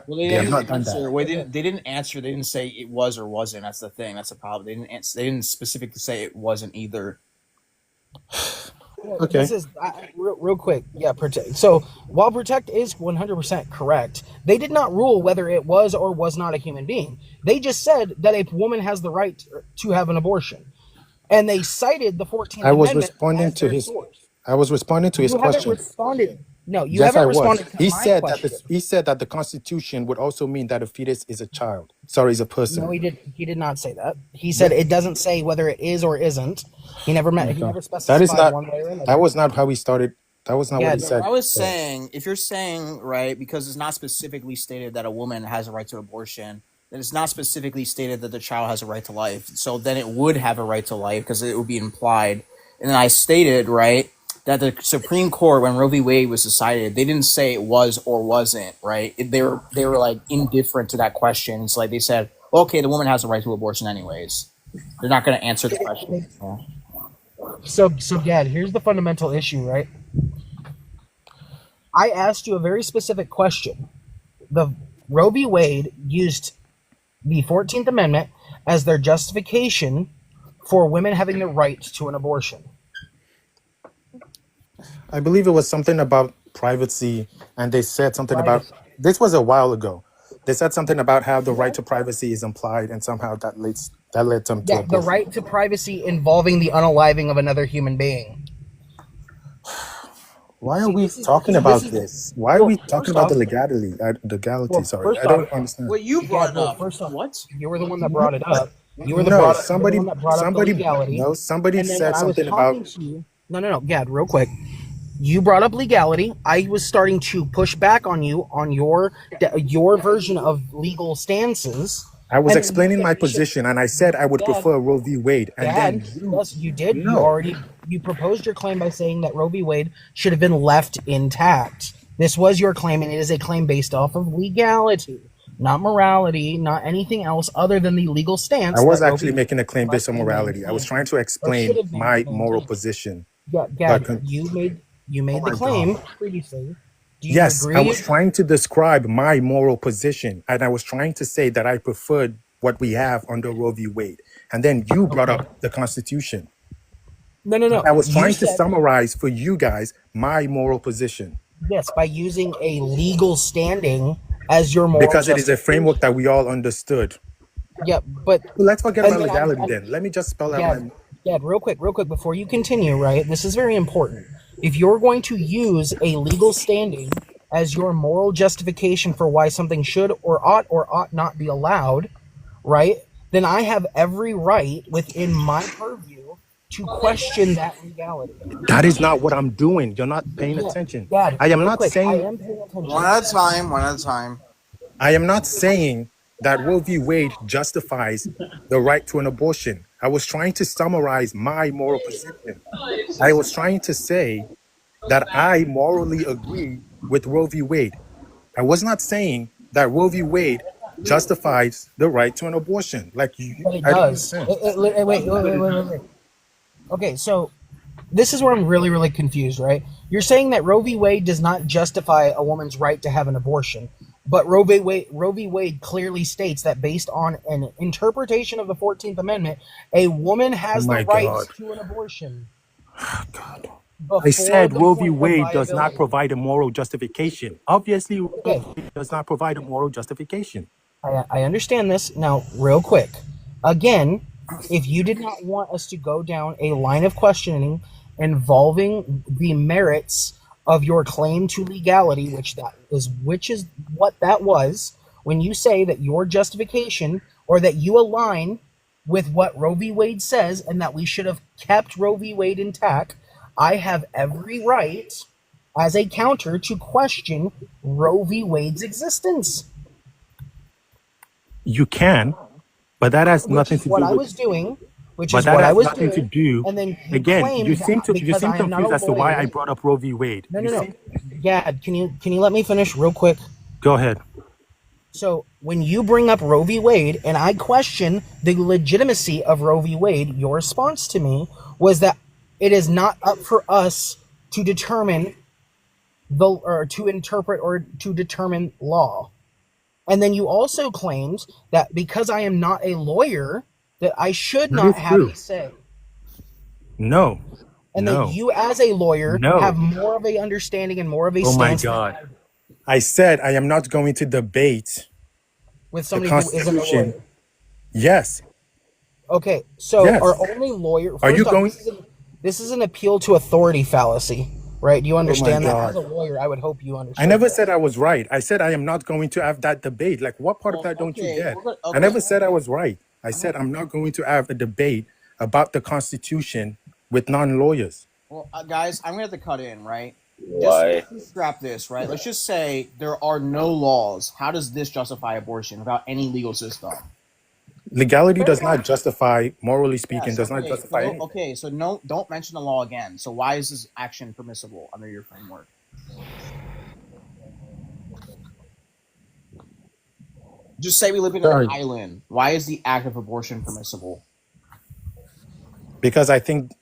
well, they have not done that. They didn't answer. They didn't say it was or wasn't. That's the thing. That's the problem. They didn't specifically say it wasn't either. Okay. This is real quick. Yeah, protect. So while protect is 100% correct, they did not rule whether it was or was not a human being. They just said that a woman has the right to have an abortion, and they cited the 14th I was Amendment responding as to their his source. I was responding to his You haven't question. responded. No, you Yes, I haven't was. responded to He my said question. he said that the Constitution would also mean that a fetus is a child. Sorry, is a person. No, he did. He did not say that. He said it doesn't say whether it is or isn't. He never meant. He never specified That is not. one way or another. That was not how he started. That was not Yeah, what he no, said. I was saying, if you're saying, right, because it's not specifically stated that a woman has a right to abortion, then it's not specifically stated that the child has a right to life. So then it would have a right to life because it would be implied. And then I stated, right, that the Supreme Court, when Roe v. Wade was decided, they didn't say it was or wasn't, right? They were like indifferent to that question. It's like they said, okay, the woman has a right to abortion anyways. They're not going to answer the question. So, Dad, here's the fundamental issue, right? I asked you a very specific question. The Roe v. Wade used the 14th Amendment as their justification for women having the right to an abortion. I believe it was something about privacy, and they said something about. This was a while ago. They said something about how the right to privacy is implied, and somehow that led them to Yeah, the right to privacy involving the unaliving of another human being. Why are we talking about this? Why are we talking about the legality? Sorry, I don't understand. Well, you brought it up. First off, What? You were the one that brought it up. You were the No, one somebody that brought up the legality. No, somebody And then said when I was something talking about. to you, no, Gad, real quick. You brought up legality. I was starting to push back on you on your version of legal stances. I was And explaining my position, and I said I would Dad, prefer Roe v. Wade, and Dad, then yes, you did. No. You proposed your claim by saying that Roe v. Wade should have been left intact. This was your claim, and it is a claim based off of legality, not morality, not anything else other than the legal stance. I was that Roe actually v. making a claim based on morality. I was trying to explain should have been my moral maintained. position. Yeah, But Gad, you made Oh the my claim God. previously. Do you Yes, agree? I was trying to describe my moral position, and I was trying to say that I preferred what we have under Roe v. Wade. And then you brought up the Constitution. No. I was You trying to said- summarize for you guys my moral position Yes, by using a legal standing as your moral because it is a justification. framework that we all understood. Yeah, but Let's forget and about then legality I'm- then. Let me just spell out Gad, my. Gad, real quick, before you continue, right? This is very important. If you're going to use a legal standing as your moral justification for why something should or ought not be allowed, right, then I have every right within my purview to question that legality. That is not what I'm doing. You're not paying Yeah, attention. Dad, I am real not quick, I saying am paying attention. One at a time. One at a time. I am not saying that Roe v. Wade justifies the right to an abortion. I was trying to summarize my moral position. I was trying to say that I morally agree with Roe v. Wade. I was not saying that Roe v. Wade justifies the right to an abortion. Like But it I don't does. understand. Wait. Okay, so this is where I'm really, really confused, right? You're saying that Roe v. Wade does not justify a woman's right to have an abortion, but Roe v. Wade clearly states that based on an interpretation of the 14th Amendment, a woman Oh has my the right God. to an abortion. I said the Roe v. point of Wade does not viability. provide a moral justification. Obviously, Roe v. Okay. Wade does not provide a moral justification. I understand this. Now, real quick. Again, if you did not want us to go down a line of questioning involving the merits of your claim to legality, which is what that was, when you say that your justification or that you align with what Roe v. Wade says and that we should have kept Roe v. Wade intact, I have every right as a counter to question Roe v. Wade's existence. You can, but that has Which nothing is to what do I with. was doing. Which But is that what I has was nothing to doing. do. And then you Again, claimed you that seem because I am not confused a as to why I lawyer. brought up Roe v. Wade. No. Yeah, can you let me finish real quick? Go ahead. So when you bring up Roe v. Wade and I question the legitimacy of Roe v. Wade, your response to me was that it is not up for us to determine or to interpret or to determine law. And then you also claimed that because I am not a lawyer, that I should That not is have true. a say. No. And that you as a lawyer No. have more of a understanding and more of a Oh my stance than I God. I said I am not going to debate with the somebody who isn't a Constitution. lawyer. Yes. Okay, so Yes. our only lawyer. Are you First off, going? this is an appeal to authority fallacy, right? Do you Oh my understand that? God. As a lawyer, I would hope you I understood. never said I was right. I said I am not going to have that debate. Like, what part of that don't you Okay, get? we're good. I Okay. never said I was right. I said I'm not going to have a debate about the Constitution with non-lawyers. Well, guys, I'm gonna have to cut in, right? Why? Just scrap this, right? Let's just say there are no laws. How does this justify abortion without any legal system? Legality does not justify, morally speaking, Yes, does not okay, justify so, anything. okay, so no, don't mention the law again. So why is this action permissible under your framework? Just say we live in Sorry. an island. Why is the act of abortion permissible? Because I think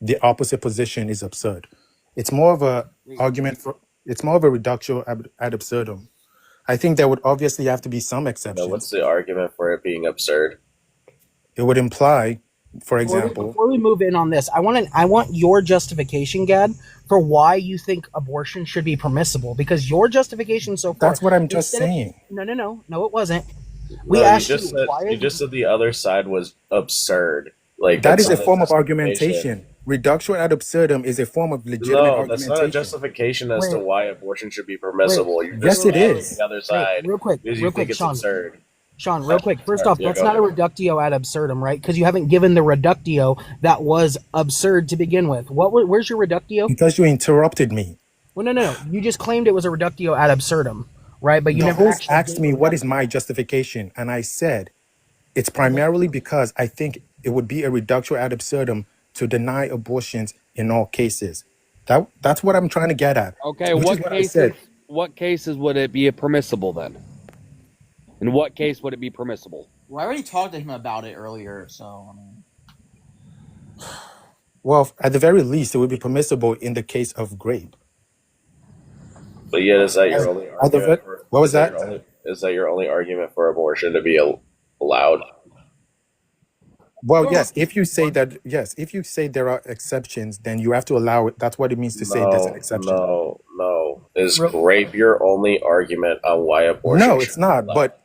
the opposite position is absurd. It's more of a argument for. It's more of a reductio ad absurdum. I think there would obviously have to be some Now, exceptions. what's the argument for it being absurd? It would imply, for example, Before we move in on this, I want your justification, Gad, for why you think abortion should be permissible. Because your justification so far. that's what I'm just instead of- saying. No, it wasn't. We No, asked you just said why you just said the other side was absurd. Like That that's is a not form of justification. argumentation. Reduction ad absurdum is a form of legitimate No, that's not a argumentation. justification as to Wait. why abortion should be permissible. You're Yes, just it mad at is. the other side real quick, because you think it's Sean. absurd. Sean, real quick. First Sorry, off, yeah, that's go not a ahead. reductio ad absurdum, right? Because you haven't given the reductio that was absurd to begin with. Where's your reductio? Because you interrupted me. Well, no. You just claimed it was a reductio ad absurdum, right? But you The never host actually asked gave me a what is reductio. my justification, and I said it's primarily because I think it would be a reductio ad absurdum to deny abortions in all cases. That's what I'm trying to get at. Okay, Which is what I said. what cases would it be permissible then? In what case would it be permissible? Well, I already talked to him about it earlier, so I mean, Well, at the very least, it would be permissible in the case of rape. But yet, is that your only At the argument? ve- what was that? Is that your only argument for abortion to be allowed? Well, yes. If you say that, yes. If you say there are exceptions, then you have to allow it. That's what it means to say there's an exception. No. Is rape your only argument on why abortion? No, should it's not. be allowed? But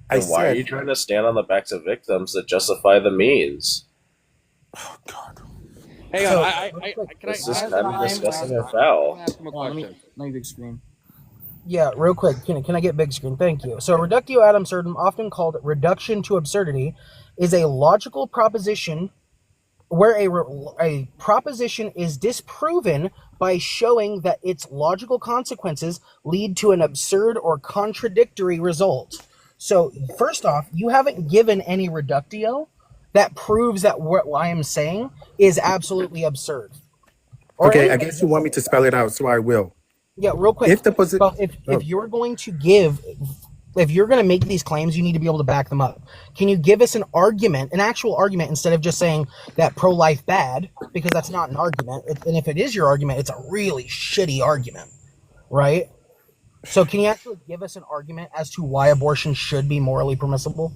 I Then why are said you trying to stand on the backs of victims that justify the means? Hang on. So Can I This is ask kind of him? discussing a Can I foul. ask him a Hold on, question? let me big screen. yeah, real quick, can I get big screen? Thank you. So reductio ad absurdum, often called reduction to absurdity, is a logical proposition where a proposition is disproven by showing that its logical consequences lead to an absurd or contradictory result. So first off, you haven't given any reductio that proves that what I am saying is absolutely absurd. Or Okay, I anything. guess you want me to spell it out, so I will. Yeah, real quick. If the position, Well, if you're going to give, if you're going to make these claims, you need to be able to back them up. Can you give us an argument, an actual argument, instead of just saying that pro-life bad? Because that's not an argument. And if it is your argument, it's a really shitty argument, right? So can you actually give us an argument as to why abortion should be morally permissible?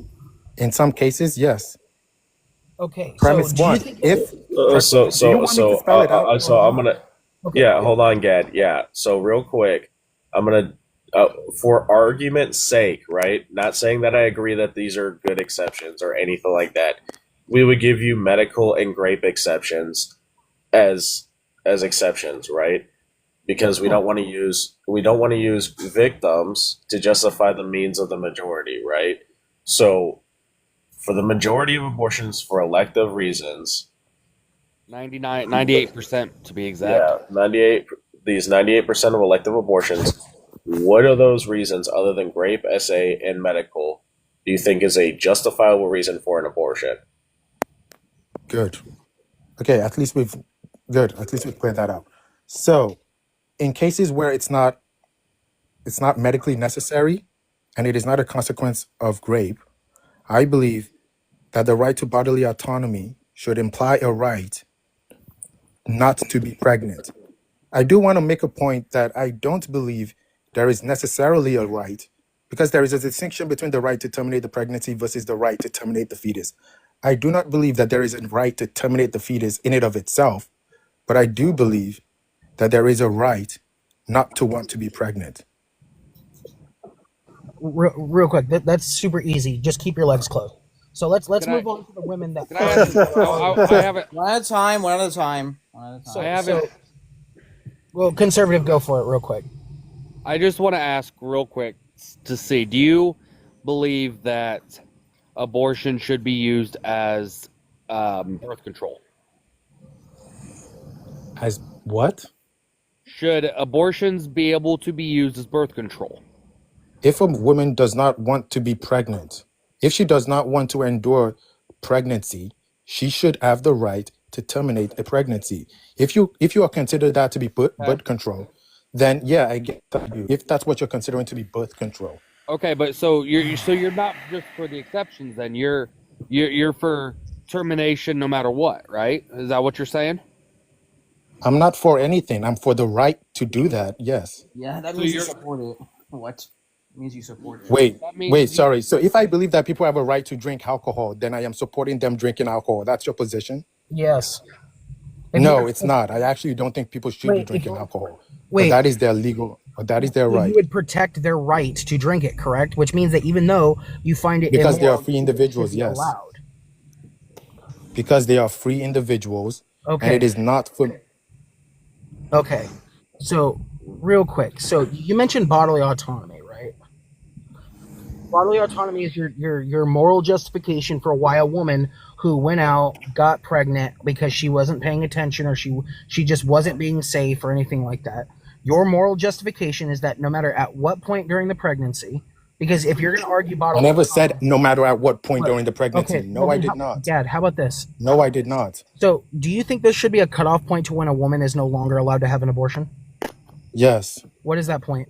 in some cases, yes. Okay, Premise so do you one: think? if So do you want me to spell it out? so I'm gonna. Okay. Yeah, hold on, Gad. Yeah. So real quick, I'm gonna, for argument's sake, right? Not saying that I agree that these are good exceptions or anything like that. We would give you medical and grape exceptions as exceptions, right? Because we don't want to use victims to justify the means of the majority, right? So for the majority of abortions for elective reasons, 98% to be exact. yeah, 98% of elective abortions, what are those reasons other than grape, SA, and medical do you think is a justifiable reason for an abortion? Good. Okay, at least we've cleared that out. So, in cases where it's not medically necessary, and it is not a consequence of grape, I believe that the right to bodily autonomy should imply a right not to be pregnant. I do want to make a point that I don't believe there is necessarily a right, because there is a distinction between the right to terminate the pregnancy versus the right to terminate the fetus. I do not believe that there is a right to terminate the fetus in and of itself, but I do believe that there is a right not to want to be pregnant. Real quick, that's super easy. Just keep your legs closed. So let's Can move I- on to the women that. Can I ask? I have it. One at a time. One at a time. One at a time. So, I haven't. well, conservative, go for it, real quick. I just want to ask real quick to see, do you believe that abortion should be used as birth control? As what? Should abortions be able to be used as birth control? If a woman does not want to be pregnant, if she does not want to endure pregnancy, she should have the right to terminate a pregnancy. If you are considered that to be birth control, then yeah, I get you. If that's what you're considering to be birth control. Okay, but so you're not just for the exceptions then. You're for termination no matter what, right? Is that what you're saying? I'm not for anything. I'm for the right to do that. Yes. Yeah, that So means you you're- support it. What? It means you support it. Wait, That means wait, you- sorry. So if I believe that people have a right to drink alcohol, then I am supporting them drinking alcohol. That's your position? Yes. If No, you're- it's not. I actually don't think people should be Wait, drinking if- alcohol. wait. But that is their legal, or that is their So right. you would protect their right to drink it, correct? Which means that even though you find it Because they are immoral, free it individuals, should be yes. allowed. Because they are free individuals, and Okay. it is not for. Okay. So real quick, so you mentioned bodily autonomy, right? Bodily autonomy is your moral justification for why a woman who went out, got pregnant because she wasn't paying attention or she just wasn't being safe or anything like that. Your moral justification is that no matter at what point during the pregnancy, because if you're going to argue I bodily never said no matter at what point But- during the pregnancy. okay, No, well I then did how- not. Dad, how about this? No, I did not. So, do you think there should be a cutoff point to when a woman is no longer allowed to have an abortion? Yes. What is that point?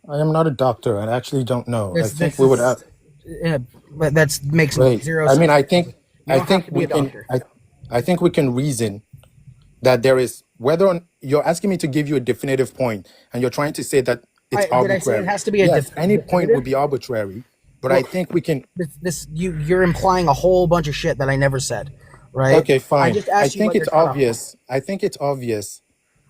I am not a doctor. I actually don't know. I This- think this we would is- have. But that makes Wait, zero I sense. mean, I think You don't have to be we a can. doctor. I think we can reason that there is whether you're asking me to give you a definitive point, and you're trying to say that it's Did I say arbitrary. it has to be a yes, any point definitive? would be arbitrary, but I Well, think we can. You're implying a whole bunch of shit that I never said, right? Okay, fine. I just I asked you think what it's your cutoff obvious. I think it's obvious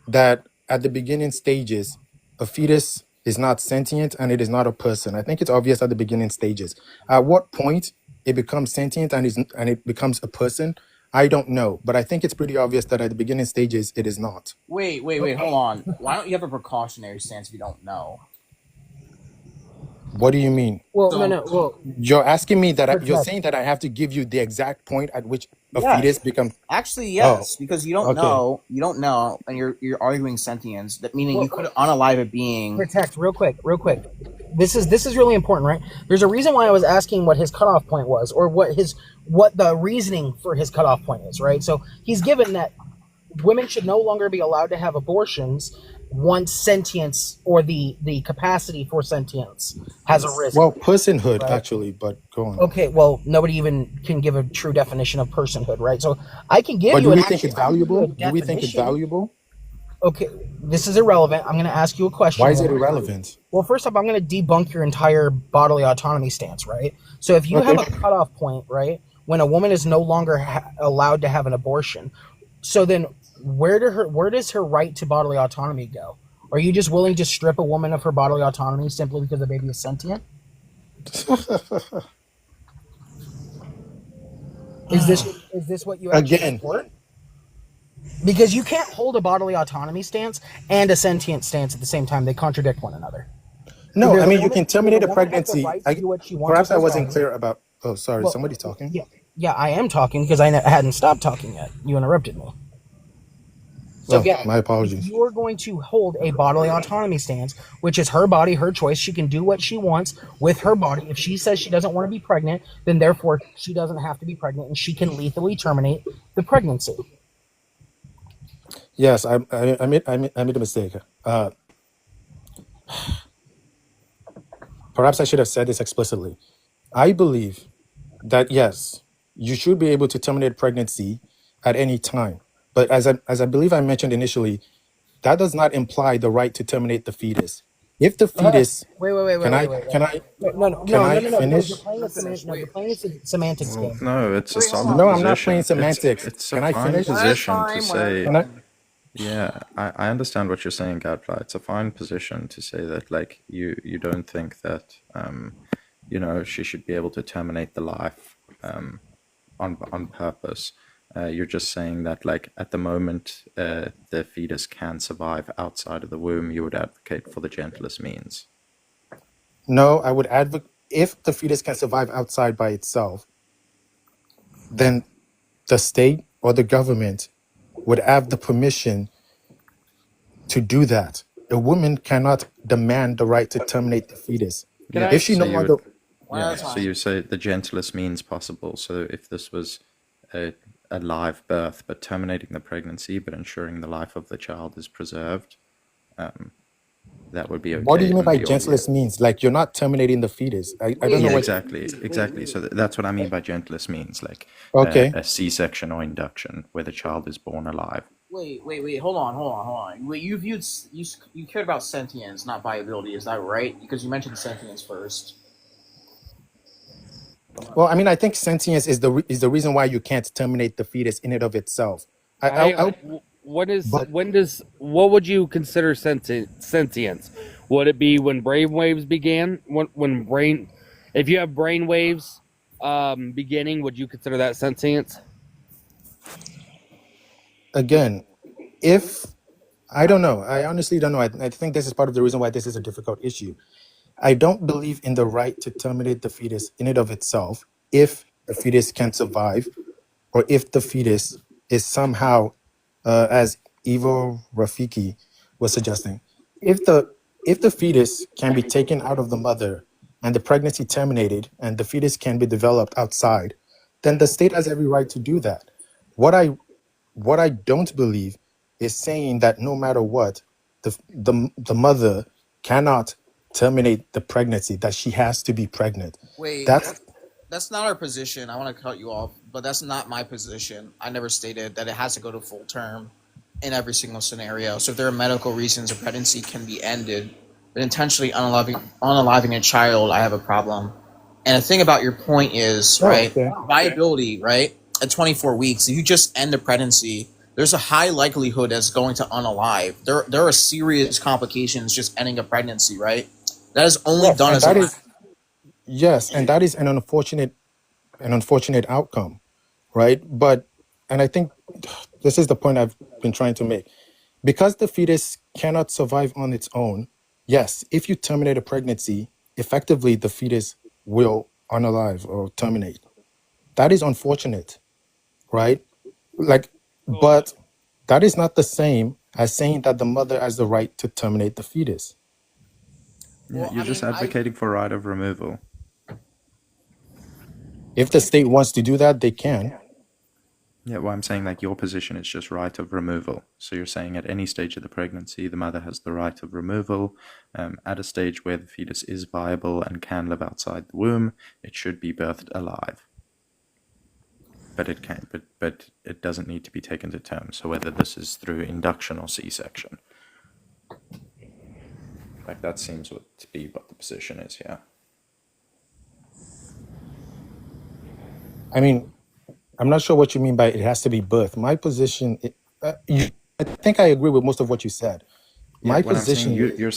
that at the beginning stages, a fetus is not sentient and it is not a person. I think it's obvious at the beginning stages. At what point it becomes sentient and it becomes a person, I don't know, but I think it's pretty obvious that at the beginning stages it is not. Wait, hold on. Why don't you have a precautionary stance if you don't know? What do you mean? Well, no. Well, You're asking me that you're protect. saying that I have to give you the exact point at which a Yes. fetus becomes. Actually, yes, because you don't okay. know. You don't know, and you're arguing sentience. That meaning you could unalive a being. Protect, real quick. This is really important, right? There's a reason why I was asking what his cutoff point was, or what the reasoning for his cutoff point is, right? So he's given that women should no longer be allowed to have abortions once sentience or the capacity for sentience has arisen. Well, personhood, right? actually, but go on. Okay, well, nobody even can give a true definition of personhood, right? So I can give But you. do we think it's valuable? Do we think it's definition. valuable? Okay, this is irrelevant. I'm going to ask you a question. Why is it irrelevant? Well, first off, I'm going to debunk your entire bodily autonomy stance, right? So if you have a cutoff point, right, when a woman is no longer allowed to have an abortion, so then where does her right to bodily autonomy go? Are you just willing to strip a woman of her bodily autonomy simply because the baby is sentient? Is this what you actually support? Because you can't hold a bodily autonomy stance and a sentient stance at the same time. They contradict one another. No, I mean, you can terminate a pregnancy. Perhaps I wasn't clear about. Oh, sorry, Well, somebody's talking. Yeah, I am talking because I hadn't stopped talking yet. You interrupted me. So Oh, my apologies. if you are going to hold a bodily autonomy stance, which is her body, her choice, she can do what she wants with her body. If she says she doesn't want to be pregnant, then therefore she doesn't have to be pregnant, and she can lethally terminate the pregnancy. Yes, I made a mistake. Perhaps I should have said this explicitly. I believe that yes, you should be able to terminate pregnancy at any time. But as I believe I mentioned initially, that does not imply the right to terminate the fetus. If the fetus, Wait. can I finish? You're playing a semantics Well, game. no, it's a solid No, position. I'm not playing semantics. It's Can a I fine finish? position to say. Can I? Yeah, I understand what you're saying, Gadfly. It's a fine position to say that, like, you don't think that, she should be able to terminate the life on purpose. You're just saying that, like, at the moment, the fetus can survive outside of the womb. You would advocate for the gentlest means. No, I would advocate if the fetus can survive outside by itself, then the state or the government would have the permission to do that. A woman cannot demand the right to terminate the fetus. If she no longer, So you say the gentlest means possible. So if this was a live birth, but terminating the pregnancy, but ensuring the life of the child is preserved, that would be okay. what do you mean by under your view. gentlest means? Like you're not terminating the fetus. I don't know Yeah, what. exactly. So that's what I mean by gentlest means, like Okay. a C-section or induction, where the child is born alive. Wait. Hold on. Wait, you cared about sentience, not viability. Is that right? Because you mentioned sentience first. Well, I mean, I think sentience is the reason why you can't terminate the fetus in and of itself. What would you consider sentience? Would it be when brainwaves began? If you have brainwaves beginning, would you consider that sentience? Again, if I don't know, I honestly don't know. I think this is part of the reason why this is a difficult issue. I don't believe in the right to terminate the fetus in and of itself if the fetus can survive, or if the fetus is somehow, as Ivo Rafiki was suggesting, if the fetus can be taken out of the mother and the pregnancy terminated and the fetus can be developed outside, then the state has every right to do that. What I don't believe is saying that no matter what, the mother cannot terminate the pregnancy, that she has to be pregnant. Wait, that's not our position. I want to cut you off, but that's not my position. I never stated that it has to go to full term in every single scenario. So if there are medical reasons a pregnancy can be ended, but intentionally unaliving a child, I have a problem. And the thing about your point is, right, viability, right, at 24 weeks, if you just end the pregnancy, there's a high likelihood that's going to unalive. There are serious complications just ending a pregnancy, right? That is only done as Yes, and that is an unfortunate outcome, right? But and I think this is the point I've been trying to make. Because the fetus cannot survive on its own, yes, if you terminate a pregnancy, effectively the fetus will unalive or terminate. That is unfortunate, right? Like, but that is not the same as saying that the mother has the right to terminate the fetus. Yeah, you're just advocating for right of removal. If the state wants to do that, they can. Yeah, well, I'm saying like your position is just right of removal. So you're saying at any stage of the pregnancy, the mother has the right of removal. At a stage where the fetus is viable and can live outside the womb, it should be birthed alive. But it can, but it doesn't need to be taken to term. So whether this is through induction or C-section, like that seems to be what the position is here. I mean, I'm not sure what you mean by it has to be birth. My position, I think I agree with most of what you said. Yeah, My when position, I'm saying you're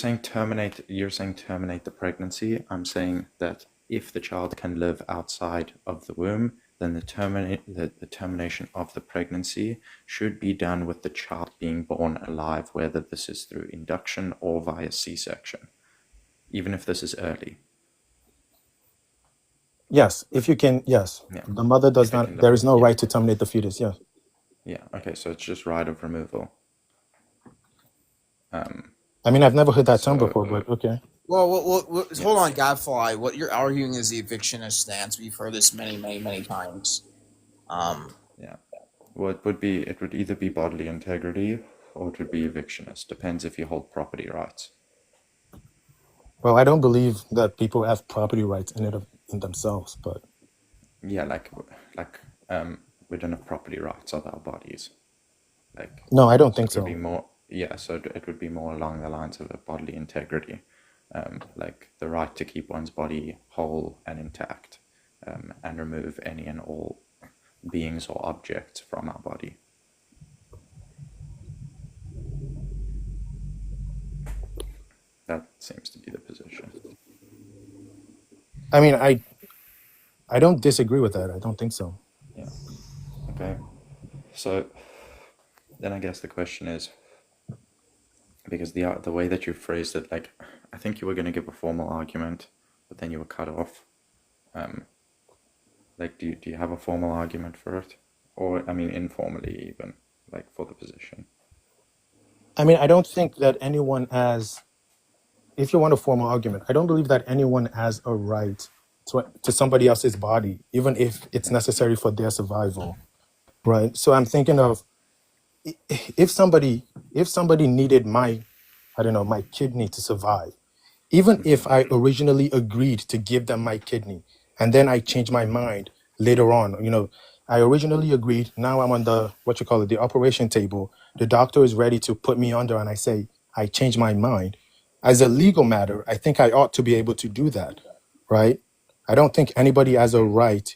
saying terminate the pregnancy. I'm saying that if the child can live outside of the womb, then the termination of the pregnancy should be done with the child being born alive, whether this is through induction or via C-section, even if this is early. yes, if you can, yes, Yeah. the mother does If it can not. live There is with- no yeah. right to terminate the fetus. Yes. Yeah. Okay. So it's just right of removal. I mean, I've never heard that term So- before, but okay. Well, hold on, Godfly. What you're arguing is the evictionist stance. We've heard this many times. Yeah. Well, it would either be bodily integrity or it would be evictionist. Depends if you hold property rights. Well, I don't believe that people have property rights in themselves, but Yeah, like we don't have property rights of our bodies. Like no, I don't think it would so. be more. Yeah, so it would be more along the lines of a bodily integrity, like the right to keep one's body whole and intact, and remove any and all beings or objects from our body. That seems to be the position. I mean, I don't disagree with that. I don't think so. Yeah. Okay. So then I guess the question is, because the way that you phrased it, like I think you were going to give a formal argument, but then you were cut off. Like, do you have a formal argument for it, or I mean, informally even, like for the position? I mean, I don't think that anyone has. If you want a formal argument, I don't believe that anyone has a right to somebody else's body, even if it's necessary for their survival, right? So I'm thinking of if somebody needed my, I don't know, my kidney to survive, even if I originally agreed to give them my kidney and then I changed my mind later on, I originally agreed. Now I'm on the operation table. The doctor is ready to put me under, and I say I changed my mind. As a legal matter, I think I ought to be able to do that, right? I don't think anybody has a right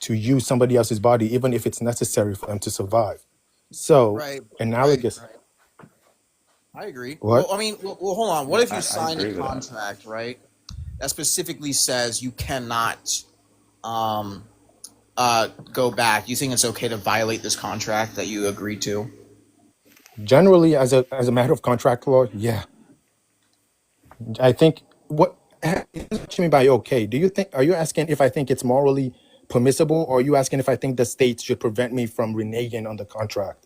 to use somebody else's body, even if it's necessary for them to survive. So, analogous. I agree. What? Well, I mean, hold on. What if you I sign agree a with that. contract, right, that specifically says you cannot go back? You think it's okay to violate this contract that you agreed to? Generally, as a matter of contract law, yeah. I think what you mean by okay? Are you asking if I think it's morally permissible, or are you asking if I think the state should prevent me from reneging on the contract?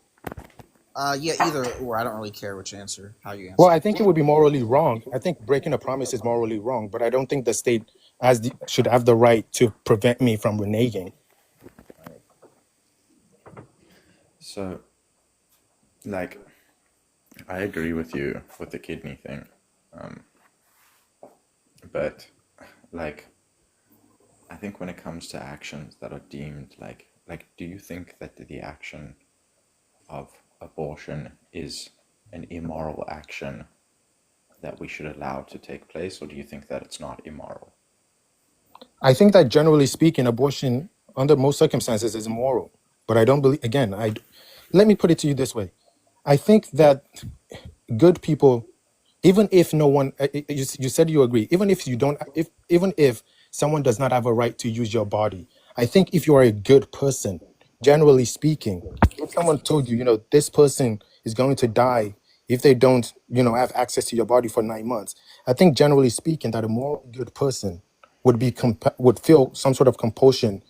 Yeah, either or. I don't really care which answer, how you answer. Well, I think it would be morally wrong. I think breaking a promise is morally wrong, but I don't think the state should have the right to prevent me from reneging. So, like, I agree with you with the kidney thing, but like, I think when it comes to actions that are deemed like, do you think that the action of abortion is an immoral action that we should allow to take place, or do you think that it's not immoral? I think that generally speaking, abortion under most circumstances is immoral. But I don't believe. Again, let me put it to you this way: I think that good people, even if no one, you said you agree, even if you don't, even if someone does not have a right to use your body, I think if you are a good person, generally speaking, if someone told you, this person is going to die if they don't, have access to your body for 9 months, I think generally speaking that a moral good person would feel some sort of compulsion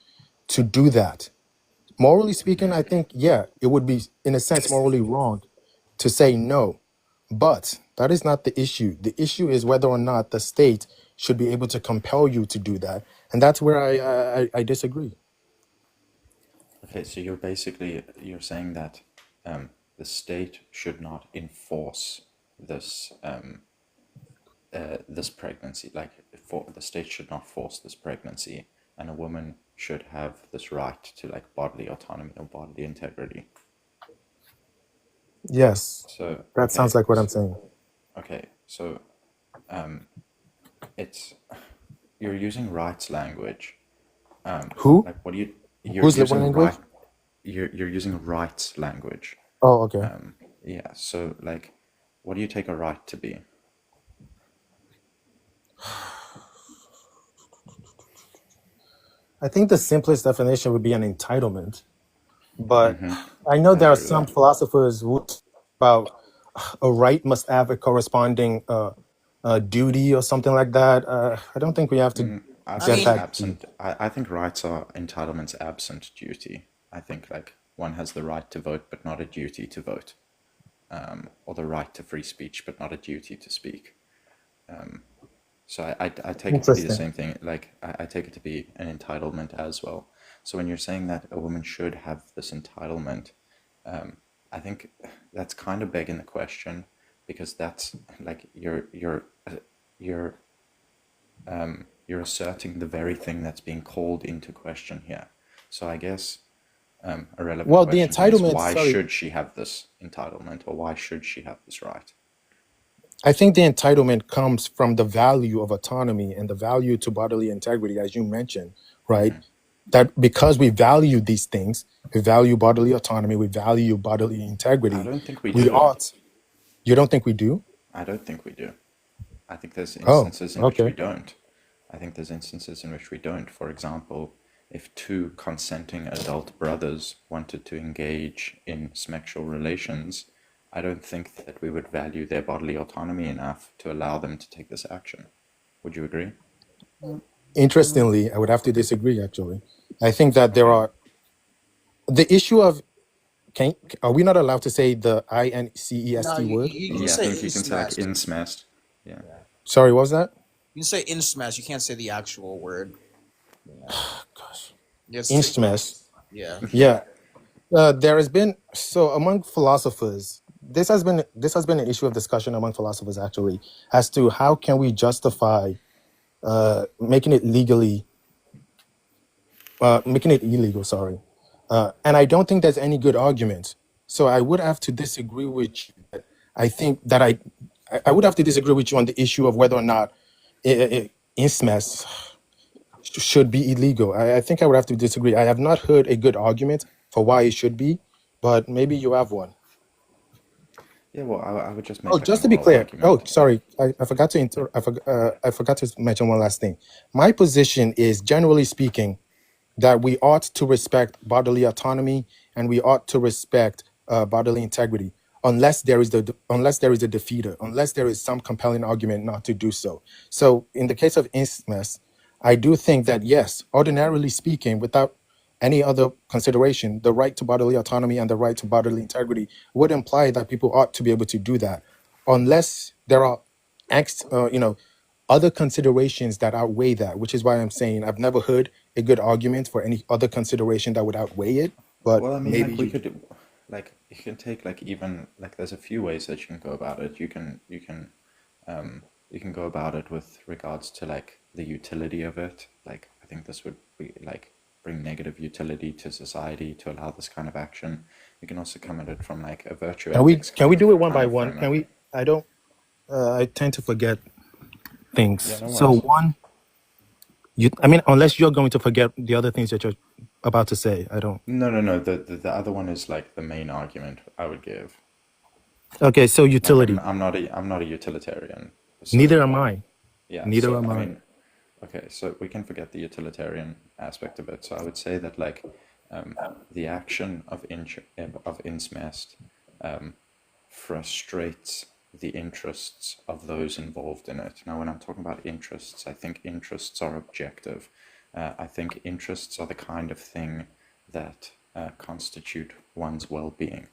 to do that. Morally speaking, I think, yeah, it would be, in a sense, morally wrong to say no. But that is not the issue. The issue is whether or not the state should be able to compel you to do that. And that's where I disagree. Okay, so you're saying that the state should not enforce this this pregnancy. Like, the state should not force this pregnancy, and a woman should have this right to like bodily autonomy or bodily integrity. Yes, So that sounds like what I'm saying. okay, so it's you're using rights language. Who? Like, what do you? You're Who's the using language? You're using rights language. Oh, okay. Yeah. So, like, what do you take a right to be? I think the simplest definition would be an entitlement. But Mhm. I know I there are agree with some that. philosophers who talk about a right must have a corresponding duty or something like that. I don't think we have to I get think mean, that deep. absent. I think rights are entitlements absent duty. I think like one has the right to vote, but not a duty to vote, or the right to free speech, but not a duty to speak. So I take it to be the Interesting. same thing. Like, I take it to be an entitlement as well. So when you're saying that a woman should have this entitlement, I think that's kind of begging the question, because that's like you're asserting the very thing that's being called into question here. So I guess a relevant Well, the question here is, entitlement, why sorry, should she have this entitlement, or why should she have this right? I think the entitlement comes from the value of autonomy and the value to bodily integrity, as you mentioned, right? That because we value these things, we value bodily autonomy, we value bodily I integrity, don't think we we do. ought. You don't think we do? I don't think we do. I think there's Oh, instances in which we okay. don't. I think there's instances in which we don't. For example, if two consenting adult brothers wanted to engage in sexual relations, I don't think that we would value their bodily autonomy enough to allow them to take this action. Would you agree? Interestingly, I would have to disagree, actually. I think that there Okay. are the issue of are we not allowed to say the no, INCEST word? you can Yeah, I say think you can say like incest. incest. Yeah. Sorry, what was that? You can say incest. You can't say the actual word. Yeah. Gosh. Yes, Instmess. yeah. Yeah. There has been among philosophers, this has been an issue of discussion among philosophers actually, as to how can we justify making it illegal, sorry. And I don't think there's any good argument. So I would have to disagree with you. I think that I would have to disagree with you on the issue of whether or not incest should be illegal. I think I would have to disagree. I have not heard a good argument for why it should be, but maybe you have one. Yeah, well, I would just make Oh, like a just to be moral clear. Oh, argument. sorry. I forgot to I forgot to mention one last thing. My position is, generally speaking, that we ought to respect bodily autonomy and we ought to respect bodily integrity, unless there is a defeater, unless there is some compelling argument not to do so. So, in the case of incest, I do think that yes, ordinarily speaking, without any other consideration, the right to bodily autonomy and the right to bodily integrity would imply that people ought to be able to do that, unless there are ex, other considerations that outweigh that. Which is why I'm saying I've never heard a good argument for any other consideration that would outweigh it. But Well, I mean, maybe like we you do. could, like you can take like even like there's a few ways that you can go about it. You can go about it with regards to like the utility of it. Like, I think this would be like bring negative utility to society to allow this kind of action. You can also come at it from like a virtue ethics Can we do it one kind by of one? Can framework. we? I don't. I tend to forget Yeah, things. no So worries. one, I mean, unless you're going to forget the other things that you're about to say, I don't. No. The other one is like the main argument I would give. Okay, so Like utility. I'm not a utilitarian. Neither So am like, I. yeah. Neither So am I I. mean, okay. So we can forget the utilitarian aspect of it. So I would say that like The action of incest frustrates the interests of those involved in it. Now, when I'm talking about interests, I think interests are objective. I think interests are the kind of thing that constitute one's well-being.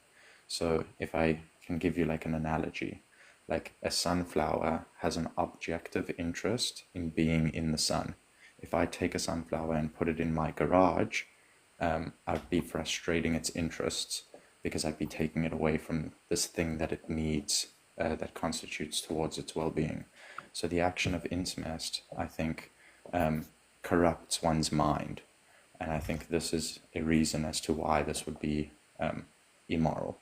So if I can give you like an analogy, like a sunflower has an objective interest in being in the sun. If I take a sunflower and put it in my garage, I'd be frustrating its interests because I'd be taking it away from this thing that it needs, that constitutes towards its well-being. So the action of incest, I think, corrupts one's mind. And I think this is a reason as to why this would be immoral,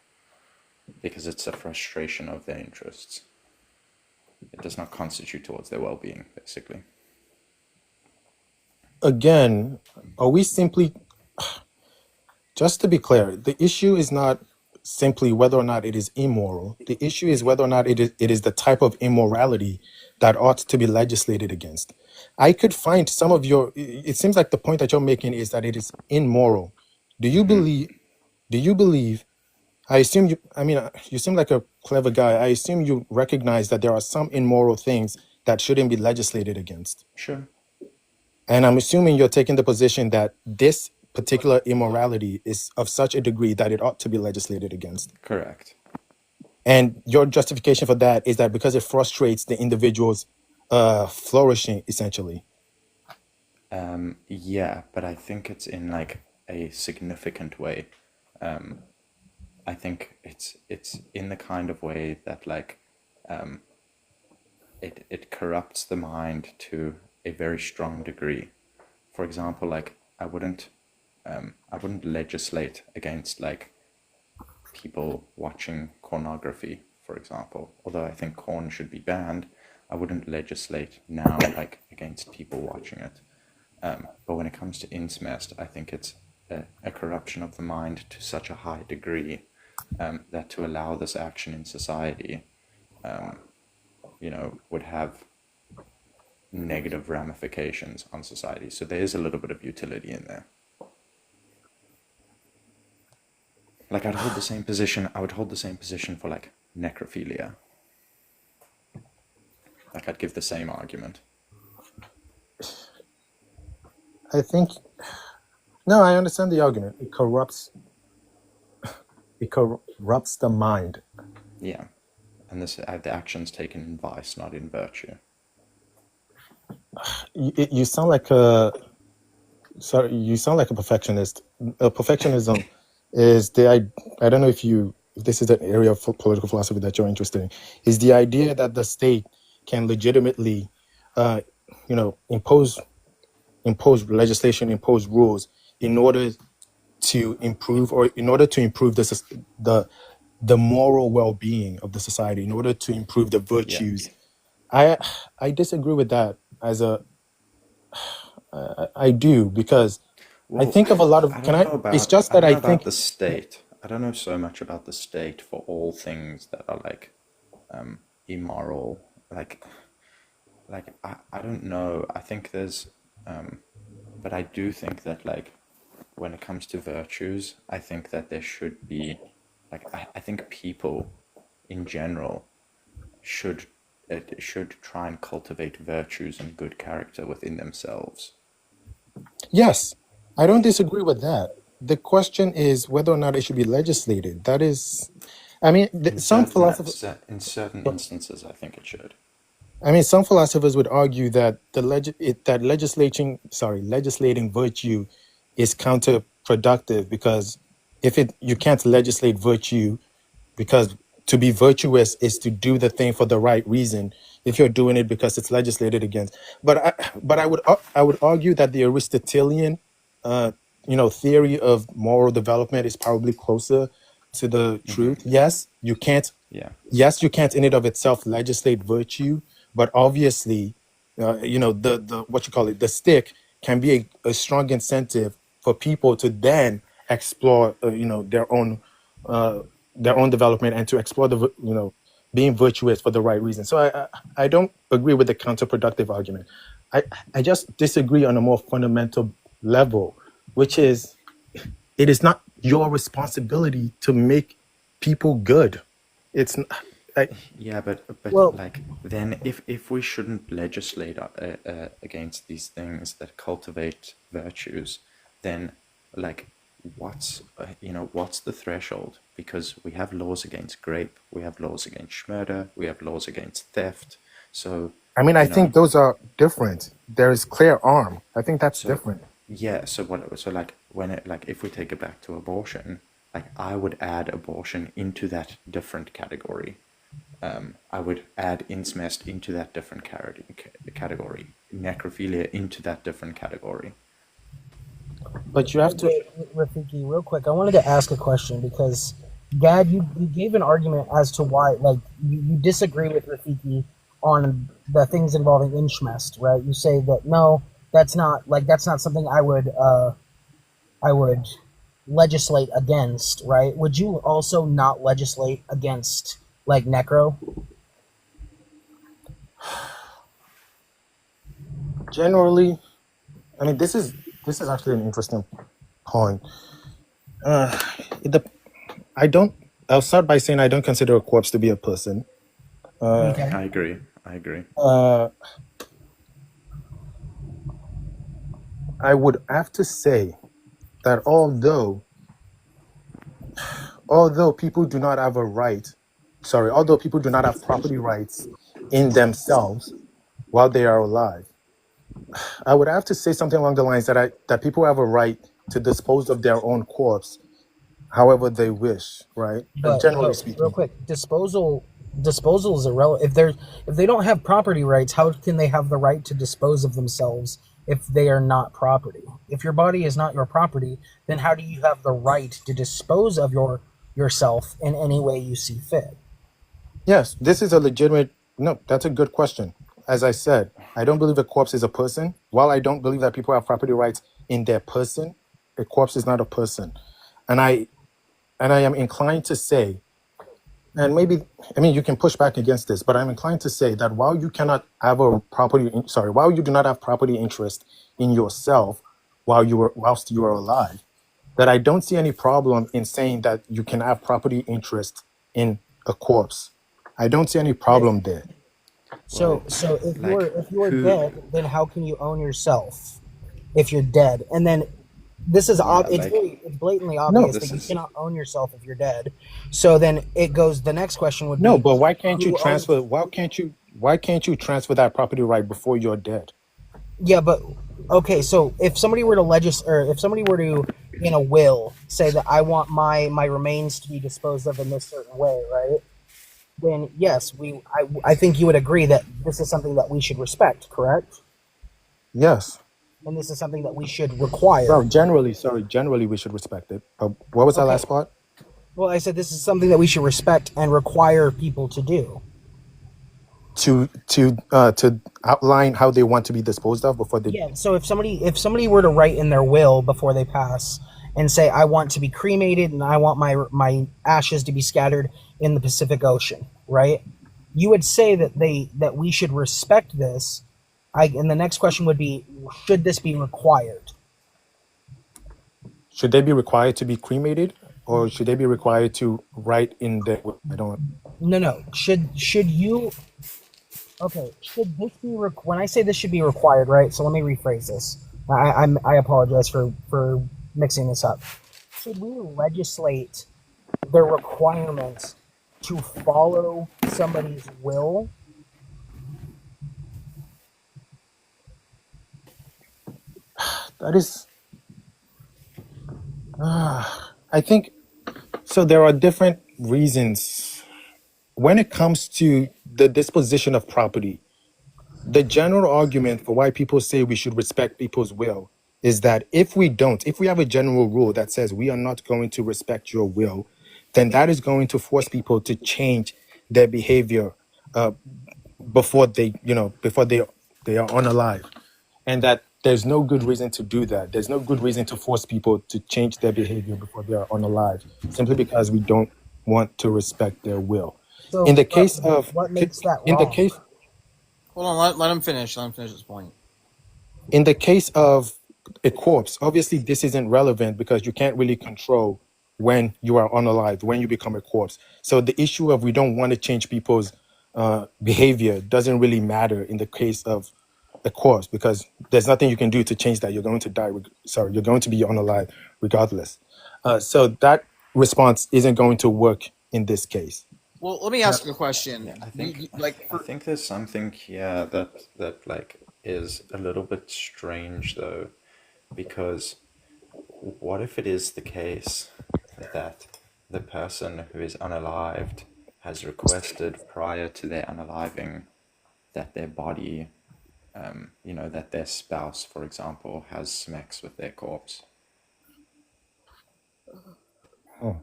because it's a frustration of their interests. It does not constitute towards their well-being, basically. Again, are we simply, just to be clear, the issue is not simply whether or not it is immoral. The issue is whether or not it is the type of immorality that ought to be legislated against. I could find some of your, it seems like the point that you're making is that it is immoral. Do you believe, I assume you, I mean, you seem like a clever guy. I assume you recognize that there are some immoral things that shouldn't be legislated against. Sure. And I'm assuming you're taking the position that this particular immorality is of such a degree that it ought to be legislated against. Correct. And your justification for that is that because it frustrates the individual's flourishing, essentially. Yeah, but I think it's in like a significant way. I think it's in the kind of way that like it corrupts the mind to a very strong degree. For example, like I wouldn't legislate against like people watching pornography, for example. Although I think porn should be banned, I wouldn't legislate now like against people watching it. But when it comes to incest, I think it's a corruption of the mind to such a high degree that to allow this action in society, would have negative ramifications on society. So there is a little bit of utility in there. Like I would hold the same position for like necrophilia. Like I'd give the same argument. I think, no, I understand the argument. It corrupts the mind. Yeah. And the action's taken in vice, not in virtue. You sound like a perfectionist. Perfectionism is I don't know if this is an area of political philosophy that you're interested in, is the idea that the state can legitimately impose legislation, impose rules in order to improve the moral well-being of the society, in order to improve the virtues. Yeah. I disagree with that I do, because I think of a lot of it's just that I think the state. I don't know so much about the state for all things that are like immoral. Like I don't know. I think there's but I do think that like when it comes to virtues, I think that there should be like I think people in general should try and cultivate virtues and good character within themselves. Yes, I don't disagree with that. The question is whether or not it should be legislated. That is, I mean, some philosophers, in certain instances, I think it should. I mean, some philosophers would argue that legislating virtue is counterproductive, because you can't legislate virtue, because to be virtuous is to do the thing for the right reason. If you're doing it because it's legislated against, but I would argue that the Aristotelian, theory of moral development is probably closer to the truth. Yes, you can't. Yeah. Yes, you can't in and of itself legislate virtue, but obviously, the what you call it, the stick can be a strong incentive for people to then explore, their own development, and to explore being virtuous for the right reason. So I don't agree with the counterproductive argument. I just disagree on a more fundamental level, which is it is not your responsibility to make people good. It's yeah, but Well- like then if we shouldn't legislate against these things that cultivate virtues, then like what's the threshold? Because we have laws against rape, we have laws against murder, we have laws against theft. So I mean, I you know, think those are different. There is clear arm. I think that's different. yeah. So like when if we take it back to abortion, like I would add abortion into that different category. I would add incest into that different category, necrophilia into that different category. But you have to. Rafiki, real quick, I wanted to ask a question because, Gad, you gave an argument as to why, like, you disagree with Rafiki on the things involving incest, right? You say that no, that's not something I would legislate against, right? Would you also not legislate against like necro? Generally, I mean, this is actually an interesting point. I'll start by saying I don't consider a corpse to be a person. I agree. I would have to say that although people do not have although people do not have property rights in themselves while they are alive, I would have to say something along the lines that people have a right to dispose of their own corpse however they wish, right? Generally speaking. Real quick, disposal is irrelevant. If they don't have property rights, how can they have the right to dispose of themselves if they are not property? If your body is not your property, then how do you have the right to dispose of yourself in any way you see fit? Yes, this is a legitimate. No, that's a good question. As I said, I don't believe a corpse is a person. While I don't believe that people have property rights in their person, a corpse is not a person. And I am inclined to say, and maybe, I mean, you can push back against this, but I'm inclined to say that while you do not have property interest in yourself whilst you are alive, that I don't see any problem in saying that you can have property interest in a corpse. I don't see any problem there. So if you are dead, then how can you own yourself if you're dead? And then this is it's blatantly obvious that you cannot own yourself if you're dead. So then it goes. The next question would be no, but why can't you transfer? Why can't you transfer that property right before you're dead? Yeah, but okay. So if somebody were to if somebody were to in a will say that I want my remains to be disposed of in this certain way, right? Then yes, I think you would agree that this is something that we should respect, correct? Yes. And this is something that we should require. Well, generally we should respect it. But what was that last part? Well, I said this is something that we should respect and require people to do. To outline how they want to be disposed of before they. Yeah. So if somebody were to write in their will before they pass and say I want to be cremated and I want my ashes to be scattered in the Pacific Ocean, right? You would say that we should respect this. And the next question would be, should this be required? Should they be required to be cremated, or should they be required to write in the? I don't. No. Should you? Okay. Should this be when I say this should be required, right? So let me rephrase this. I apologize for mixing this up. Should we legislate the requirement to follow somebody's will? That is. I think so. There are different reasons when it comes to the disposition of property. The general argument for why people say we should respect people's will is that if we have a general rule that says we are not going to respect your will, then that is going to force people to change their behavior before they are unalive, and that there's no good reason to do that. There's no good reason to force people to change their behavior before they are unalive, simply because we don't want to respect their will. So in the case of what makes that in the wrong? case Hold on, let him finish. Let him finish his point. in the case of a corpse, obviously this isn't relevant because you can't really control when you are unalive, when you become a corpse. So the issue of we don't want to change people's behavior doesn't really matter in the case of a corpse because there's nothing you can do to change that. You're going to die. Sorry, you're going to be unalive regardless. So that response isn't going to work in this case. Well, let me ask you a question. Yeah, I think like I think there's something here that like is a little bit strange though, because what if it is the case that the person who is unalived has requested prior to their unaliving that their body, that their spouse, for example, has sex with their corpse? Oh.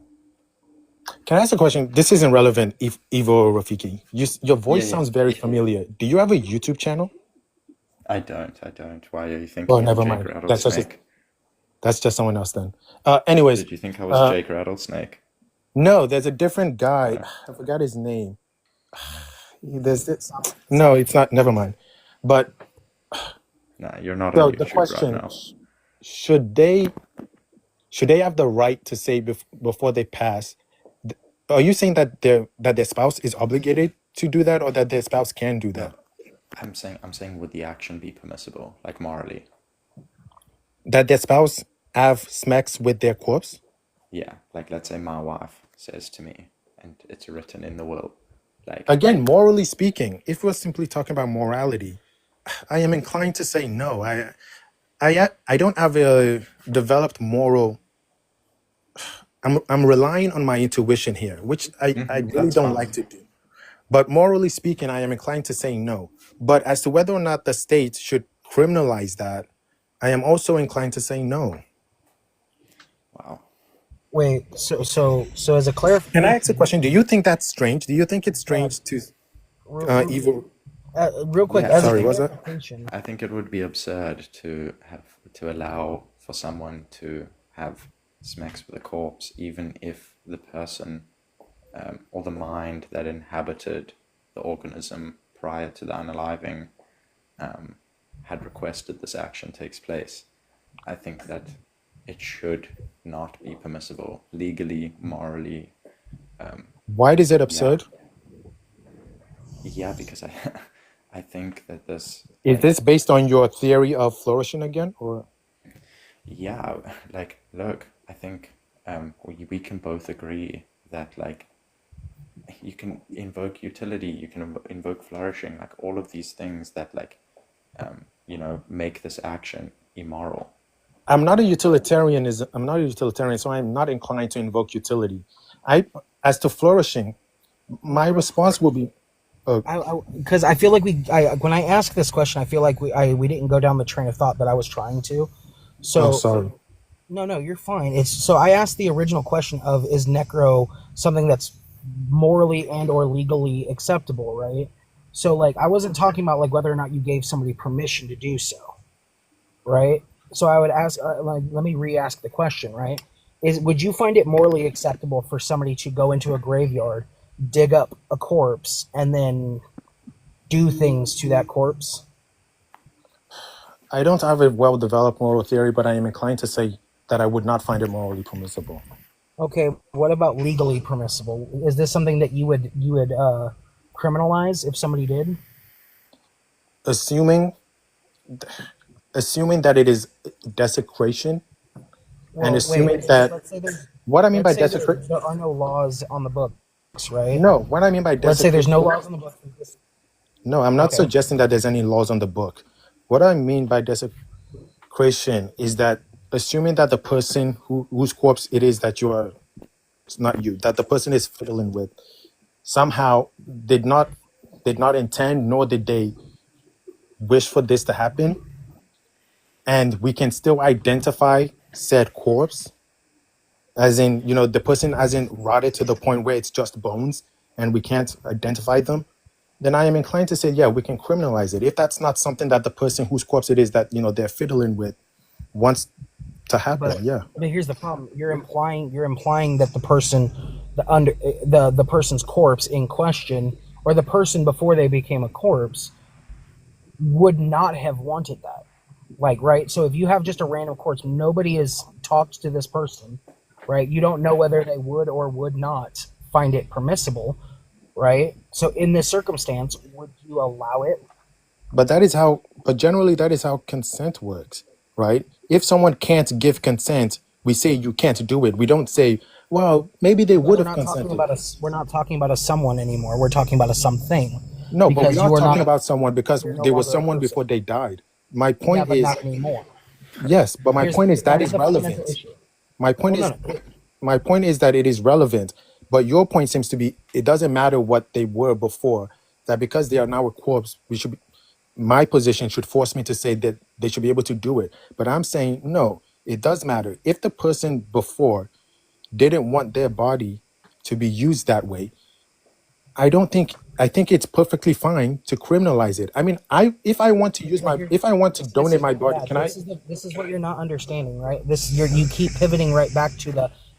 Can I ask a question? This isn't relevant, if Ivo or Rafiki. Your voice Yeah. sounds very familiar. Do you have a YouTube channel? I don't. Why are you Oh, thinking of never Jake mind. Rattlesnake? That's just someone else then. Anyways, Did you think I was Jake Rattlesnake? no, there's a different guy. I forgot his name. There's this. No, it's not. Never mind. But Nah, you're not so on the YouTube question: right now. should they have the right to say before they pass? Are you saying that their spouse is obligated to do that, or that their spouse can do that? I'm saying would the action be permissible, like morally? That their spouse have sex with their corpse? Yeah, like let's say my wife says to me, and it's written in the will, like Again, morally speaking, if we're simply talking about morality, I am inclined to say no. I don't have a developed moral. I'm relying on my intuition here, which I really that's don't fine. like to do. But morally speaking, I am inclined to say no. But as to whether or not the state should criminalize that, I am also inclined to say no. Wow. Wait, so as a clarification, Can I ask a question? Do you think that's strange? Do you think it's strange to evil? real quick, Yeah, as a Sorry, what's that? clarification, I think it would be absurd to allow for someone to have sex with a corpse, even if the person or the mind that inhabited the organism prior to the unaliving had requested this action takes place. I think that it should not be permissible legally, morally. Why is it absurd? Yeah, because I think that this Is this based on your theory of flourishing again, or? Yeah, like, look, I think we can both agree that, like, you can invoke utility, you can invoke flourishing, like, all of these things that, like, make this action immoral. I'm not a utilitarian, so I'm not inclined to invoke utility. As to flourishing, my response will be, because I feel like when I ask this question, I feel like we didn't go down the train of thought that I was trying to. So sorry. No, you're fine. So I asked the original question of, is necro something that's morally and or legally acceptable, right? So like I wasn't talking about like whether or not you gave somebody permission to do so, right? So I would ask, let me re-ask the question, right? Would you find it morally acceptable for somebody to go into a graveyard, dig up a corpse, and then do things to that corpse? I don't have a well-developed moral theory, but I am inclined to say that I would not find it morally permissible. Okay, what about legally permissible? Is this something that you would criminalize if somebody did? Assuming that it is desecration, and assuming that let's say what I mean by desecration, there are no laws on the books, right? No, what I mean by desecration. Let's say there's no laws on the books. No, I'm not suggesting that there's any laws on the book. What I mean by desecration is that assuming that the person whose corpse it is that it's not you, that the person is fiddling with, somehow did not intend, nor did they wish for this to happen, and we can still identify said corpse, as in, the person hasn't rotted to the point where it's just bones and we can't identify them, then I am inclined to say, yeah, we can criminalize it. If that's not something that the person whose corpse it is that, they're fiddling with wants to happen, yeah. But here's the problem. You're implying that the person, the person's corpse in question, or the person before they became a corpse, would not have wanted that. Like, right? So if you have just a random corpse, nobody has talked to this person, right? You don't know whether they would or would not find it permissible, right? So in this circumstance, would you allow it? But generally that is how consent works, right? If someone can't give consent, we say you can't do it. We don't say, well, maybe they But would we're have not talking consented. about we're not talking about a someone anymore. We're talking about a something. No, but we Because are you are talking not about someone because you're no there was longer a someone person. before they died. My Yeah, point but is, not anymore. yes, but my point is That that is is the fundamental relevant. issue. My point Well, is no. my point is that it is relevant, but your point seems to be it doesn't matter what they were before, that because they are now a corpse, we should be, my position should force me to say that they should be able to do it. But I'm saying no, it does matter. If the person before didn't want their body to be used that way, I think it's perfectly fine to criminalize it. I mean, if I want to use Yeah, my if I want to this donate is my body, can I? this is what you're not understanding, right? You keep pivoting right back to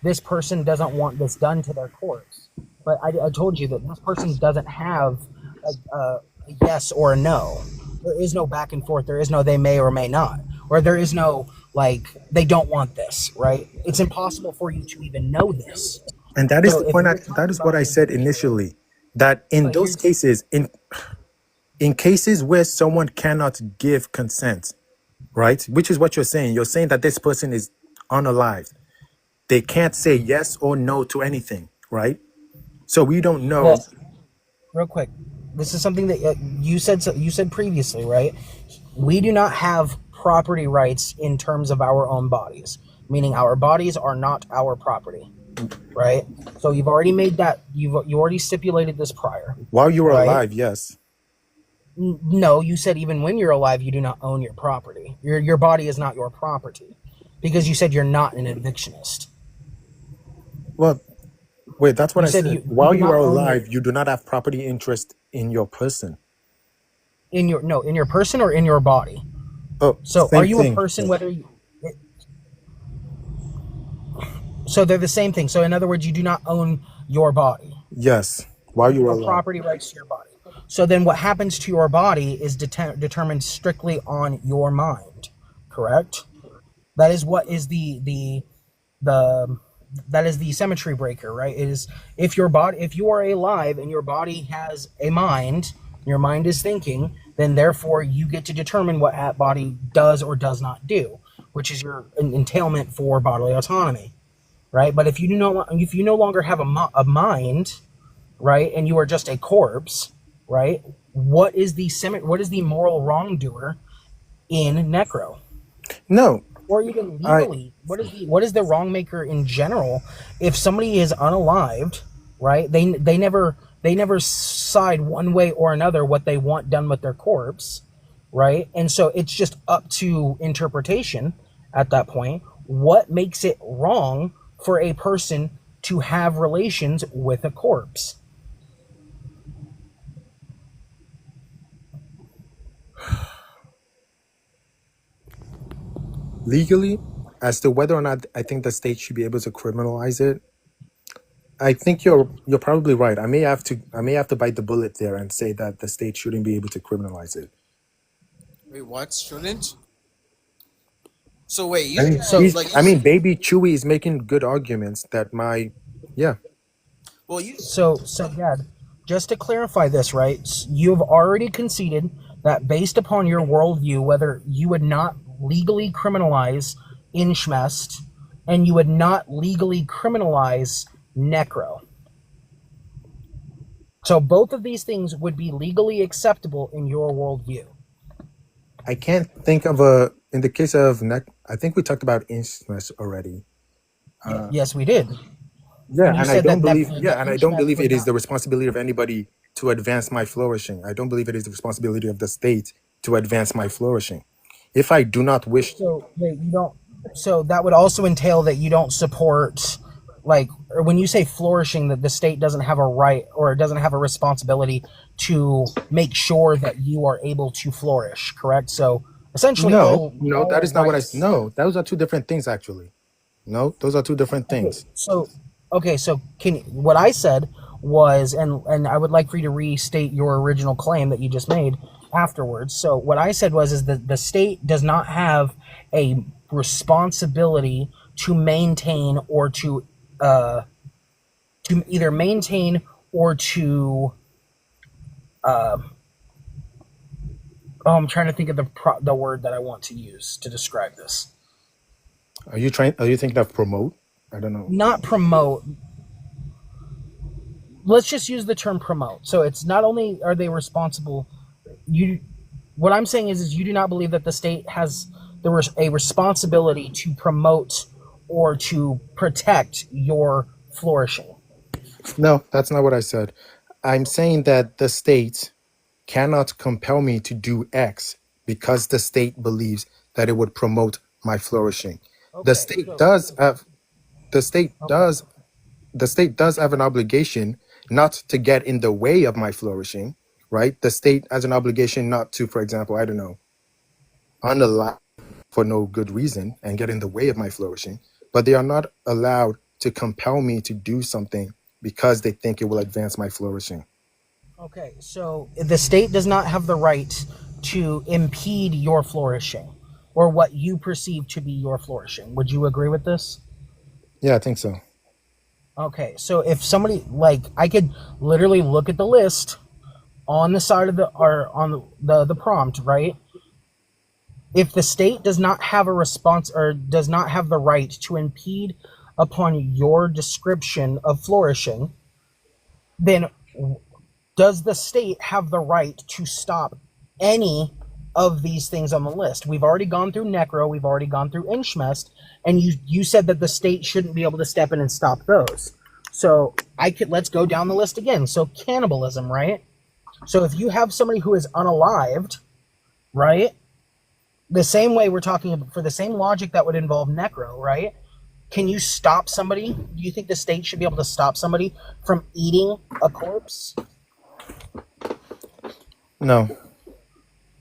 this person doesn't want this done to their corpse. But I told you that this person doesn't have a yes or a no. There is no back and forth. There is no they may or may not, or there is no like they don't want this, right? It's impossible for you to even know this. And that is So the if point. you're That talking is what about I an said adventurer, initially. That in but you're those cases, in cases where someone cannot give consent, right? Which is what you're saying. You're saying that this person is unalive. They can't say yes or no to anything, right? So we don't know. well, real quick, this is something that you said. You said previously, right? We do not have property rights in terms of our own bodies, meaning our bodies are not our property, right? So you've already made that. You already stipulated this prior, While you were right? alive, yes. No, you said even when you're alive, you do not own your property. Your body is not your property, because you said you're not an evictionist. Well, wait, that's what You I said said. you While do you not are own your alive, you do not have property interest in your person. in your person or in your body. Oh, So are same you a thing. person whether you, so they're the same thing. So in other words, you do not own your body. Yes, while you were No alive. property rights to your body. So then what happens to your body is determined strictly on your mind, correct? That is what is the that is the symmetry breaker, right? It is if you are alive and your body has a mind, your mind is thinking, then therefore you get to determine what that body does or does not do, which is your entailment for bodily autonomy, right? But if you no longer have a mind, right, and you are just a corpse, right? What is the moral wrongdoer in necro? No, Or even I legally, what is the wrongmaker in general? If somebody is unalived, right? They never side one way or another what they want done with their corpse, right? And so it's just up to interpretation at that point. What makes it wrong for a person to have relations with a corpse? legally, as to whether or not I think the state should be able to criminalize it, I think you're probably right. I may have to bite the bullet there and say that the state shouldn't be able to criminalize it. Wait, what? Shouldn't? So wait, I mean, you Baby Chewy is making good arguments that yeah. well, you So, Dad, just to clarify this, right? You've already conceded that based upon your worldview, whether you would not legally criminalize Inchmest and you would not legally criminalize Necro. So both of these things would be legally acceptable in your worldview. I can't think of in the case of I think we talked about incest already. Yes, we did. Yeah, And you and I said don't that believe. Yeah, and I don't Inchmest believe would it is not. the responsibility of anybody to advance my flourishing. I don't believe it is the responsibility of the state to advance my flourishing. If I do not wish, So wait, you don't. So that would also entail that you don't support, like, or when you say flourishing, that the state doesn't have a right or it doesn't have a responsibility to make sure that you are able to flourish. Correct. So essentially, no, that all is not what I. rights. No, those are two different things. Actually, no, those are two different Okay. things. So what I said was, and I would like for you to restate your original claim that you just made. afterwards. So what I said was is that the state does not have a responsibility to maintain or to either maintain or to I'm trying to think of the word that I want to use to describe this. Are you thinking of promote? I don't know. Not promote. Let's just use the term promote. So it's not only are they responsible, what I'm saying is you do not believe that the state has a responsibility to promote or to protect your flourishing. No, that's not what I said. I'm saying that the state cannot compel me to do X because the state believes that it would promote my flourishing. The state does have an obligation not to get in the way of my flourishing, right? The state has an obligation not to, for example, I don't know, unalive for no good reason and get in the way of my flourishing, but they are not allowed to compel me to do something because they think it will advance my flourishing. Okay, so the state does not have the right to impede your flourishing or what you perceive to be your flourishing. Would you agree with this? Yeah, I think so. Okay, so if somebody, like, I could literally look at the list on the side of the prompt, right? If the state does not have a response or does not have the right to impede upon your description of flourishing, then does the state have the right to stop any of these things on the list? We've already gone through Necro, we've already gone through Inchmest, and you said that the state shouldn't be able to step in and stop those. So let's go down the list again. So cannibalism, right? So if you have somebody who is unalived, right? The same way we're talking about, for the same logic that would involve Necro, right? Can you stop somebody? Do you think the state should be able to stop somebody from eating a corpse? No.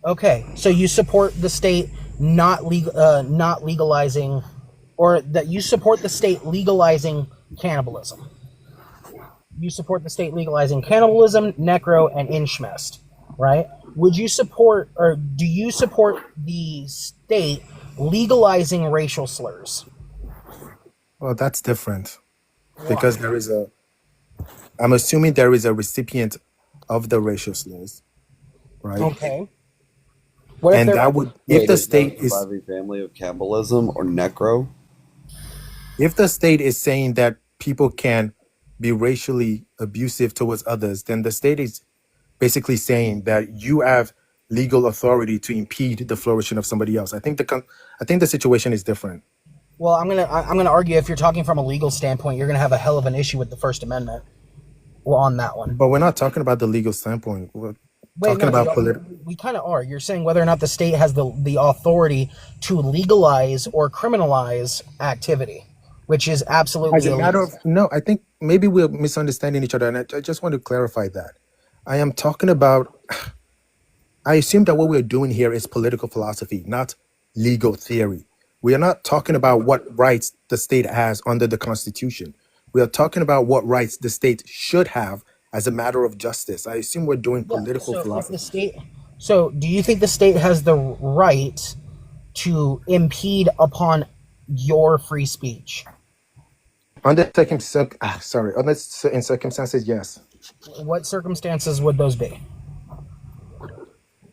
Okay, so you support the state not legalizing, or that you support the state legalizing cannibalism. You support the state legalizing cannibalism, Necro, and Inchmest, right? Would you support, or do you support the state legalizing racial slurs? Well, that's different because I'm assuming there is a recipient of the racial slurs, right? Okay. And that would, if the state is surviving family of cannibalism or necro. If the state is saying that people can be racially abusive towards others, then the state is basically saying that you have legal authority to impede the flourishing of somebody else. I think the situation is different. Well, I'm gonna argue if you're talking from a legal standpoint, you're gonna have a hell of an issue with the First Amendment. Well, on that one. But we're not talking about the legal standpoint. We're talking about political. We kind of are. You're saying whether or not the state has the authority to legalize or criminalize activity, which is absolutely As a matter of no, I think maybe we're misunderstanding each other, and I just want to clarify that. I am talking about. I assume that what we're doing here is political philosophy, not legal theory. We are not talking about what rights the state has under the Constitution. We are talking about what rights the state should have as a matter of justice. I assume we're doing political philosophy. So, do you think the state has the right to impede upon your free speech? In circumstances, yes. What circumstances would those be?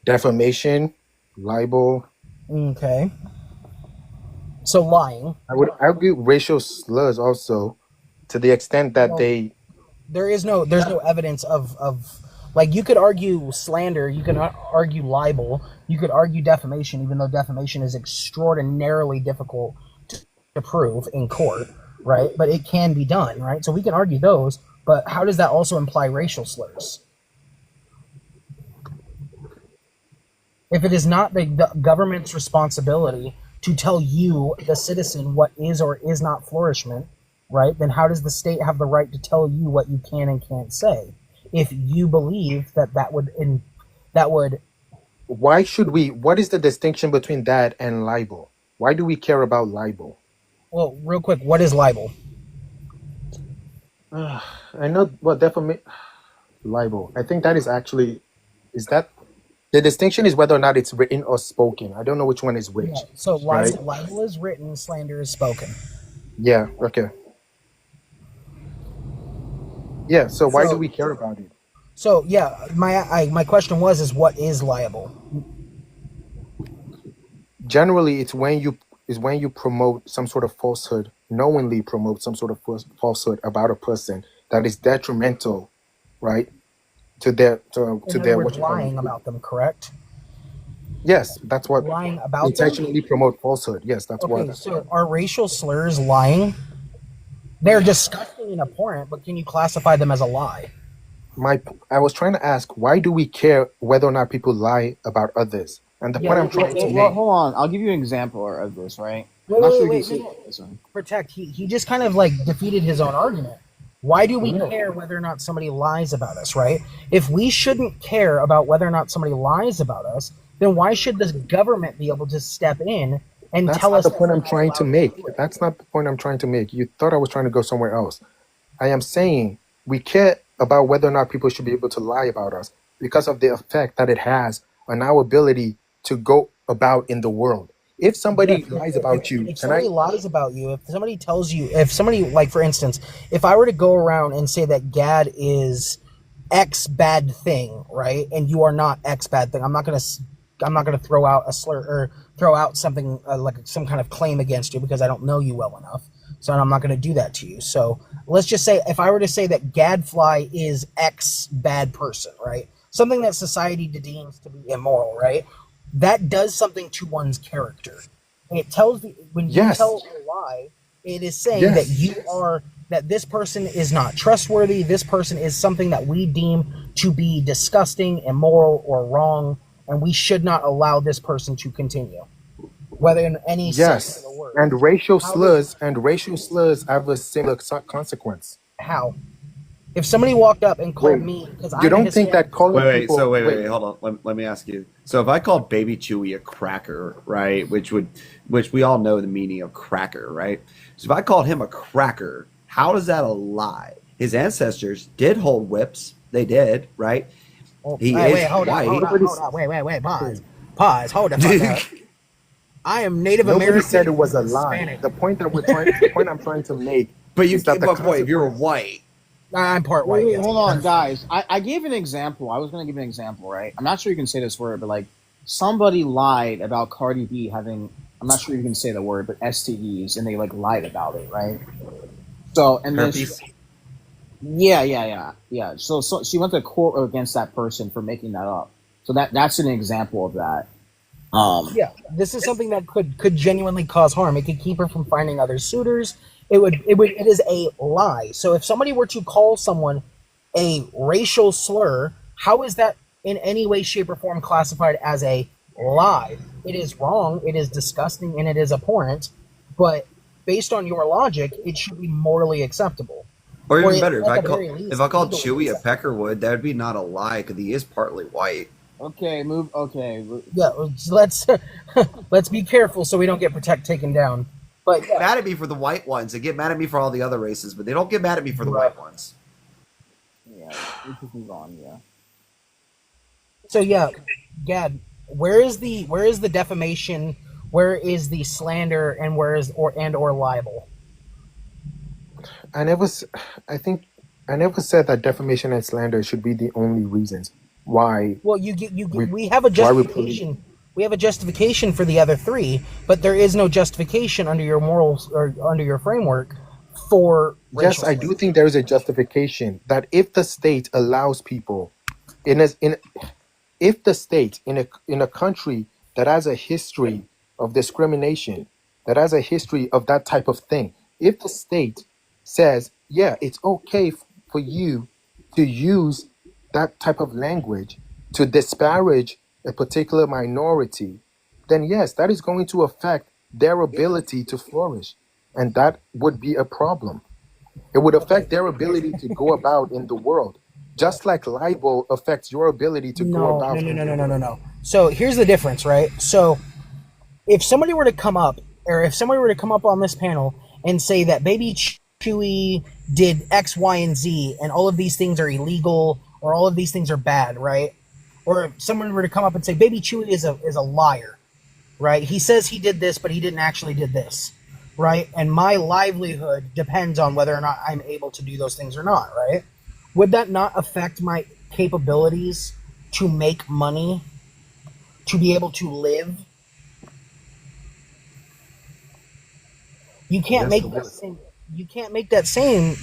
Defamation, libel. Okay. So lying. I would argue racial slurs also, to the extent that there's no evidence of like, you could argue slander, you can argue libel, you could argue defamation, even though defamation is extraordinarily difficult to prove in court, right? But it can be done, right? So we can argue those, but how does that also imply racial slurs? If it is not the government's responsibility to tell you, the citizen, what is or is not flourishment, right, then how does the state have the right to tell you what you can and can't say? If you believe that would... Why should we... What is the distinction between that and libel? Why do we care about libel? Well, real quick, what is libel? I know what libel. I think that is actually... Is that The distinction is whether or not it's written or spoken. I don't know which one is which. Yeah, so right? libel is written, slander is spoken. Yeah. Okay. Yeah. So why do we care about it? So yeah, my question is what is liable? Generally, it's when you promote some sort of falsehood, knowingly promote some sort of falsehood about a person that is detrimental, right, to their In other words, lying about them, correct? Yes, that's what lying about intentionally them? promote falsehood. Yes, that's Okay, what. so are racial slurs lying? They're disgusting and abhorrent, but can you classify them as a lie? I was trying to ask, why do we care whether or not people lie about others? And the point I'm trying to make. Hold on, I'll give you an example of this, right? Wait, I'm not wait, sure wait, you can wait, see wait. this one. Protect. He just kind of like defeated his own argument. Why do we No. care whether or not somebody lies about us, right? If we shouldn't care about whether or not somebody lies about us, then why should the government be able to step in and That's tell not us the point I'm that trying to we're not allowed make. do it? That's not the point I'm trying to make. You thought I was trying to go somewhere else. I am saying we care about whether or not people should be able to lie about us because of the effect that it has on our ability to go about in the world. If somebody lies about you, If somebody lies about you, if somebody tells you, if somebody, like for instance, if I were to go around and say that Gad is X bad thing, right, and you are not X bad thing, I'm not gonna throw out a slur or throw out something like some kind of claim against you because I don't know you well enough. So I'm not gonna do that to you. So let's just say if I were to say that Gadfly is X bad person, right, something that society deems to be immoral, right, that does something to one's character. And it tells when you Yes. tell a lie, it is saying that that this person is not trustworthy. This person is something that we deem to be disgusting, immoral, or wrong, and we should not allow this person to continue, whether in any sense of Yes, the word. and racial How does- slurs have a similar consequence. How? If somebody walked up and called me because You I'm a don't think Hispanic, that calling Wait, people? so wait, hold on. Let me ask you. So if I called Baby Chewy a cracker, right, which we all know the meaning of cracker, right? So if I called him a cracker, how is that a lie? His ancestors did hold whips. They did, right? He is hold white. on, pause, hold the fuck up. I am Native Nobody American. said it was a lie. Hispanic. The point I'm trying to make. But is that the boy, if you're white, I'm part white. Wait, yes. hold on, guys. I gave an example. I was going to give an example, right? I'm not sure you can say this word, but like somebody lied about Cardi B having, I'm not sure you can say the word, but STDs, and they like lied about it, right? So, and then herpes. yeah. So she went to court against that person for making that up. So that's an example of that. Yeah, this is something that could genuinely cause harm. It could keep her from finding other suitors. It is a lie. So if somebody were to call someone a racial slur, how is that in any way, shape, or form classified as a lie? It is wrong, it is disgusting, and it is abhorrent, but based on your logic, it should be morally acceptable. Or even it- better, at the very least, if I called legally Chewy a peckerwood, that would be not a lie because he is partly white. Okay, move. Okay, Yeah, let's let's be careful so we don't get taken down. But Get mad at me for the white ones. They get mad at me for all the other races, but they don't get mad at me for the white ones. Yeah, we should move on. Yeah. So yeah, Gad, where is the defamation? Where is the slander? And where is or libel? I never said that defamation and slander should be the only reasons why. Well, we have a justification. We have a justification for the other three, but there is no justification under your morals or under your framework for. Yes, I do think there is a justification that if the state allows people if the state in a country that has a history of discrimination, that has a history of that type of thing, if the state says, yeah, it's okay for you to use that type of language to disparage a particular minority, then yes, that is going to affect their ability to flourish. And that would be a problem. It would affect their ability to go about in the world, just like libel affects your ability to go about. No. So here's the difference, right? So if somebody were to come up, or if somebody were to come up on this panel and say that Baby Chewy did X, Y, and Z, and all of these things are illegal, or all of these things are bad, right? or if someone were to come up and say, Baby Chewy is a liar, right? He says he did this, but he didn't actually did this, right? And my livelihood depends on whether or not I'm able to do those things or not, right? Would that not affect my capabilities to make money, to be able to live? You can't Yes, make that same. You can't make that same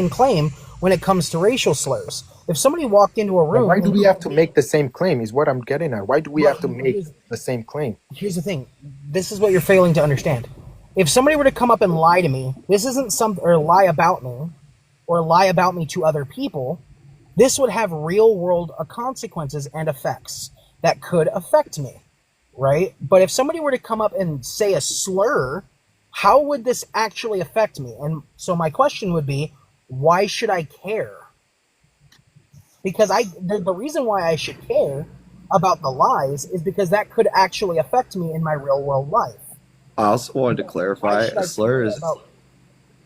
claim when it comes to racial slurs. If somebody walked into a But room, why do and we have to make the same claim? Is what I'm getting at. Why do we Well, have to make the same claim? here's the thing. This is what you're failing to understand. If somebody were to come up and lie to me, this isn't some or lie about me, or lie about me to other people. This would have real world consequences and effects that could affect me, right? But if somebody were to come up and say a slur, how would this actually affect me? And so my question would be, why should I care? Because the reason why I should care about the lies is because that could actually affect me in my real world life. I also wanted to Why clarify should I care about?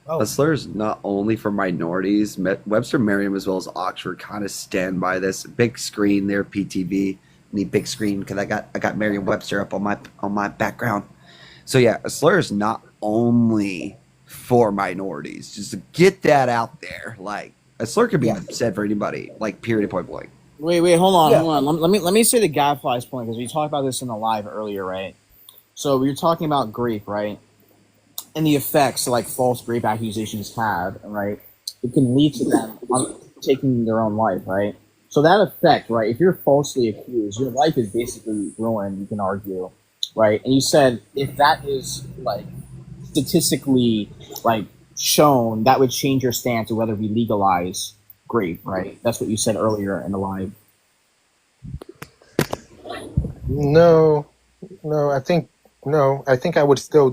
a slur is not only for minorities. Webster Merriam as well as Oxford kind of stand by this. Big screen there, PTV. Need big screen because I got Merriam Webster up on my background. So yeah, a slur is not only for minorities. Just to get that out there, like a slur could be said for anybody, like period, point blank. Wait, hold on. Let me say the Gadfly's point because we talked about this in the live earlier, right? So we were talking about grief, right? And the effects like false rape accusations have, right? It can lead to them taking their own life, right? So that effect, right? If you're falsely accused, your life is basically ruined. You can argue, right? And you said if that is like statistically like shown, that would change your stance of whether we legalize grief, right? That's what you said earlier in the live. No, I think I would still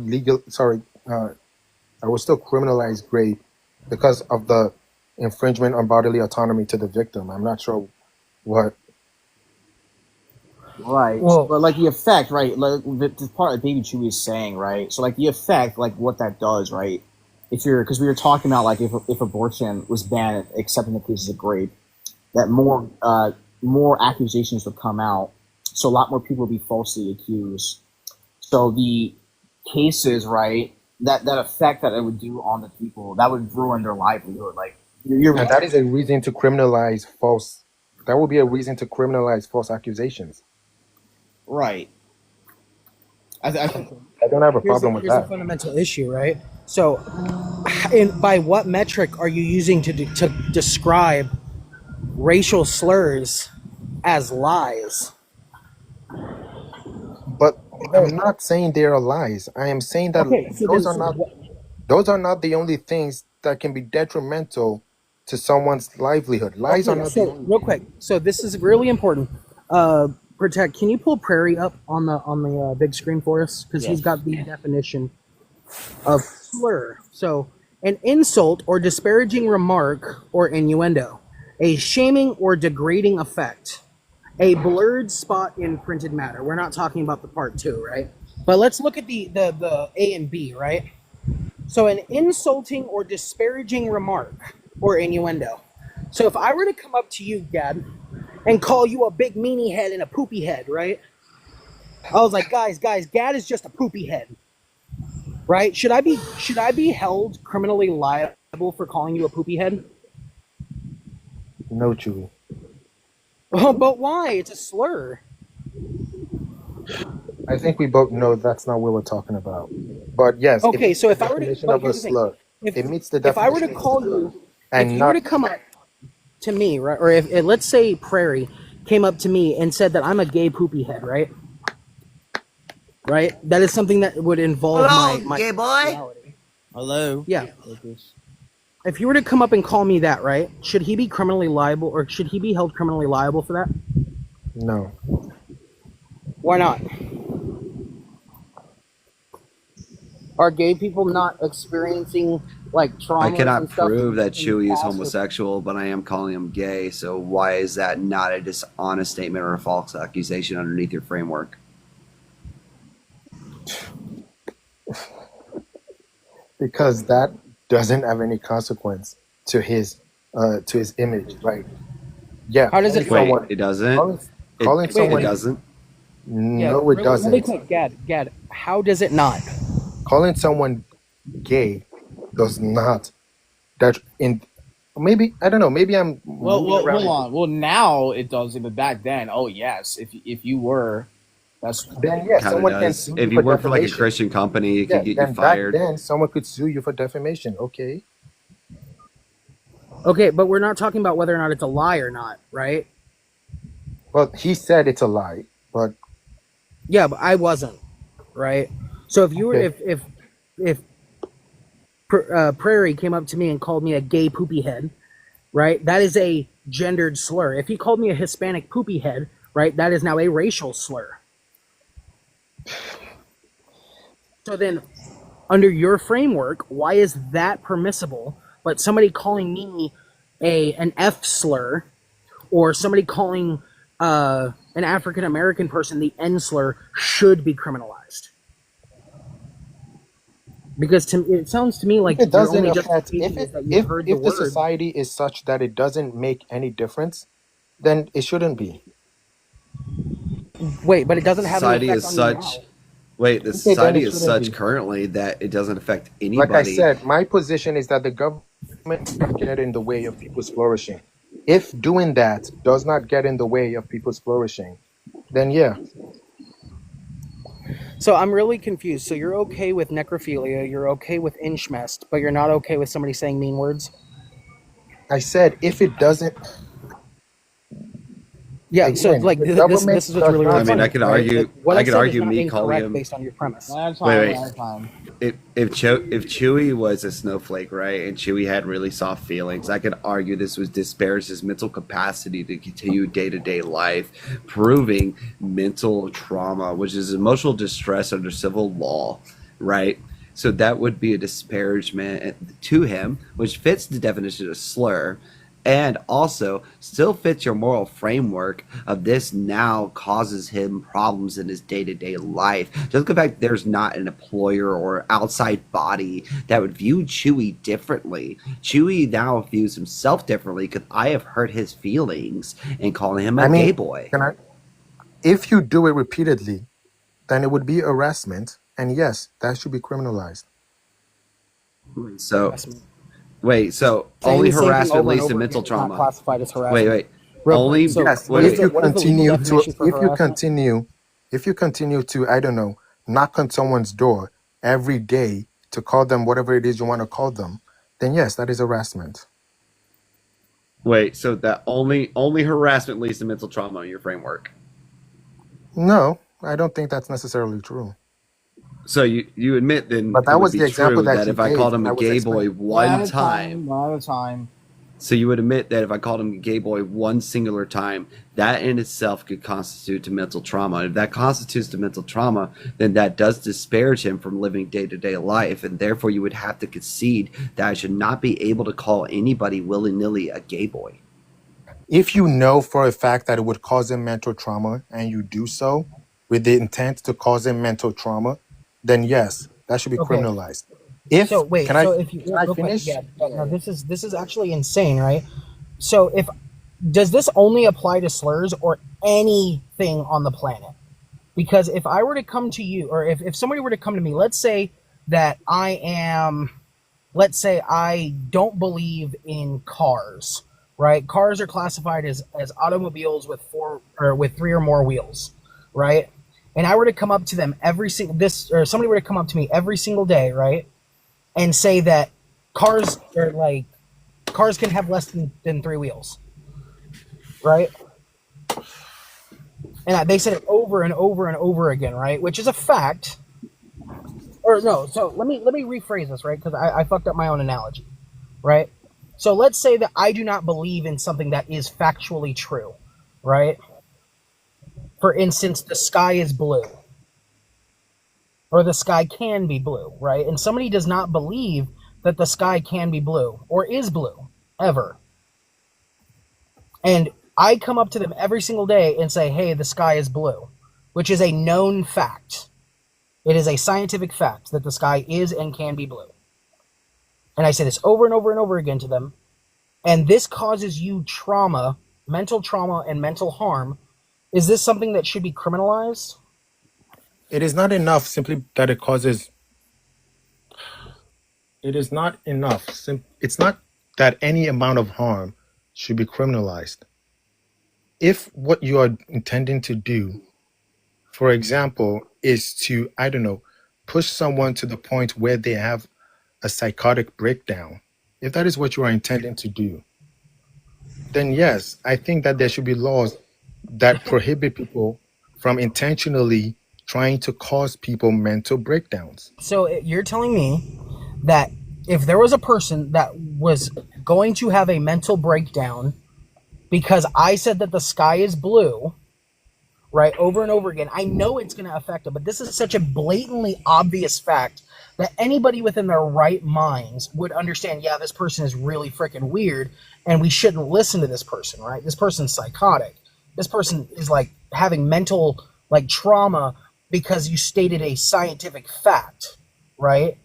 I would still criminalize rape because of the infringement on bodily autonomy to the victim. I'm not sure what. Right. Well, but like the effect, right? Like the part that Baby Chewy is saying, right? So like the effect, like what that does, right? If you're, because we were talking about like if abortion was banned, except in the cases of rape, that more accusations would come out, so a lot more people would be falsely accused. So the cases, right? That effect that it would do on the people, that would ruin their livelihood. Like you're And that is a reason to criminalize false. That would be a reason to criminalize false accusations. right. I don't have a problem with Here's the that. fundamental issue, right? So, by what metric are you using to describe racial slurs as lies? But I'm not saying they are lies. I am saying that those are not the only things that can be detrimental to someone's livelihood. Lies are not the only. Real quick, so this is really important. Protect. Can you pull Prairie up on the big screen for us? Because he's got the definition of slur. So, an insult or disparaging remark or innuendo, a shaming or degrading effect, a blurred spot in printed matter. We're not talking about the part 2, right? But let's look at the A and B, right? So, an insulting or disparaging remark or innuendo. So, if I were to come up to you, Gad, and call you a big meanie head and a poopy head, right? I was like, guys, Gad is just a poopy head, right? Should I be held criminally liable for calling you a poopy head? No, Chewy. Oh, but why? It's a slur. I think we both know that's not what we're talking about. But yes. Okay, so if I were to, definition of a slur, it meets the definition. If I were to call you, and if you were to come up to me, right, or if let's say Prairie came up to me and said that I'm a gay poopy head, right? Right? That is something that would involve my gay boy. sexuality. Hello. Yeah. If you were to come up and call me that, right? Should he be criminally liable, or should he be held criminally liable for that? No. Why not? Are gay people not experiencing like trauma? I cannot prove that Chewy is homosexual, but I am calling him gay. So why is that not a dishonest statement or a false accusation underneath your framework? Because that doesn't have any consequence to his image. Like, yeah. How does it? Wait, it doesn't. Calling It someone doesn't. Yeah, no, it really doesn't. quick, Gad, how does it not? Calling someone gay does not. That in maybe I don't know. Maybe I'm Well, moving around. hold on. Well, now it doesn't, but back then, oh yes, if you were, that's Then yes, Kind of someone can does. sue If you you for work for like a defamation. Christian company, it Yeah, could get you then back fired. then someone could sue you for defamation. Okay. Okay, but we're not talking about whether or not it's a lie or not, right? Well, he said it's a lie, but Yeah, but I wasn't, right? So if you were, okay. if Prairie came up to me and called me a gay poopy head, right? That is a gendered slur. If he called me a Hispanic poopy head, right, that is now a racial slur. So then, under your framework, why is that permissible? But somebody calling me an F slur, or somebody calling an African American person the N slur should be criminalized? Because it sounds to me like If it your doesn't only affect justification is that you heard the if the word. society is such that it doesn't make any difference, then it shouldn't be. Wait, but it doesn't have any Society effect is on you such. now. Wait, the Okay, then society it is shouldn't such be. currently that it doesn't affect Like I anybody. said, my position is that the government should get in the way of people's flourishing. If doing that does not get in the way of people's flourishing, then yeah. So I'm really confused. So you're okay with necrophilia, you're okay with inchmest, but you're not okay with somebody saying mean words? I said if it doesn't. Yeah, so Again, like the this government is what's does really, not. really I mean, funny, I could right? argue. Like, what I I could said argue is not me calling incorrect him. based on your premise. one at a time. Wait, One wait. at a time. If Chewie was a snowflake, right, and Chewie had really soft feelings, I could argue this would disparage his mental capacity to continue day to day life, proving mental trauma, which is emotional distress under civil law, right? So that would be a disparagement to him, which fits the definition of slur, and also still fits your moral framework of this now causes him problems in his day-to-day life. Just the fact there's not an employer or outside body that would view Chewie differently. Chewie now views himself differently because I have hurt his feelings and calling him a I gay mean, boy. if you do it repeatedly, then it would be harassment, and yes, that should be criminalized. So wait, so Saying only the same thing harassment over and leads to over mental again is not trauma. classified as harassment. Wait. Real Only quick, so Yes, what if is you the legal continue to, definition for harassment? if you continue to, I don't know, knock on someone's door every day to call them whatever it is you want to call them, then yes, that is harassment. Wait, so that only harassment leads to mental trauma in your framework. No, I don't think that's necessarily true. So you admit then But it that would was be the example true that that you if I gave called him when a I was gay boy explaining. one time, One at a time. so you would admit that if I called him a gay boy one singular time, that in itself could constitute to mental trauma. If that constitutes to mental trauma, then that does disparage him from living day-to-day life, and therefore you would have to concede that I should not be able to call anybody willy-nilly a gay boy. If you know for a fact that it would cause him mental trauma and you do so with the intent to cause him mental trauma, then yes, that should be Okay. criminalized. If So wait, can I so if you can I real quick, finish? yeah, no, this is actually insane, right? So if does this only apply to slurs or anything on the planet? Because if I were to come to you, or if somebody were to come to me, let's say I don't believe in cars, right? Cars are classified as automobiles with three or more wheels, right? And I were to come up to them somebody were to come up to me every single day, right? And say that cars can have less than three wheels, right? And they said it over and over and over again, right? Which is a fact. Or no, so let me rephrase this, right? Because I fucked up my own analogy, right? So let's say that I do not believe in something that is factually true, right? For instance, the sky is blue. Or the sky can be blue, right? And somebody does not believe that the sky can be blue or is blue, ever. And I come up to them every single day and say, hey, the sky is blue, which is a known fact. It is a scientific fact that the sky is and can be blue. And I say this over and over and over again to them. And this causes you trauma, mental trauma and mental harm Is this something that should be criminalized? It is not enough simply that it causes. It is not enough. It's not that any amount of harm should be criminalized. If what you are intending to do, for example, is to, I don't know, push someone to the point where they have a psychotic breakdown, if that is what you are intending to do, then yes, I think that there should be laws that prohibit people from intentionally trying to cause people mental breakdowns. So you're telling me that if there was a person that was going to have a mental breakdown because I said that the sky is blue, right, over and over again, I know it's going to affect them, but this is such a blatantly obvious fact that anybody within their right minds would understand, yeah, this person is really freaking weird and we shouldn't listen to this person, right? This person's psychotic. This person is like having mental like trauma because you stated a scientific fact, right?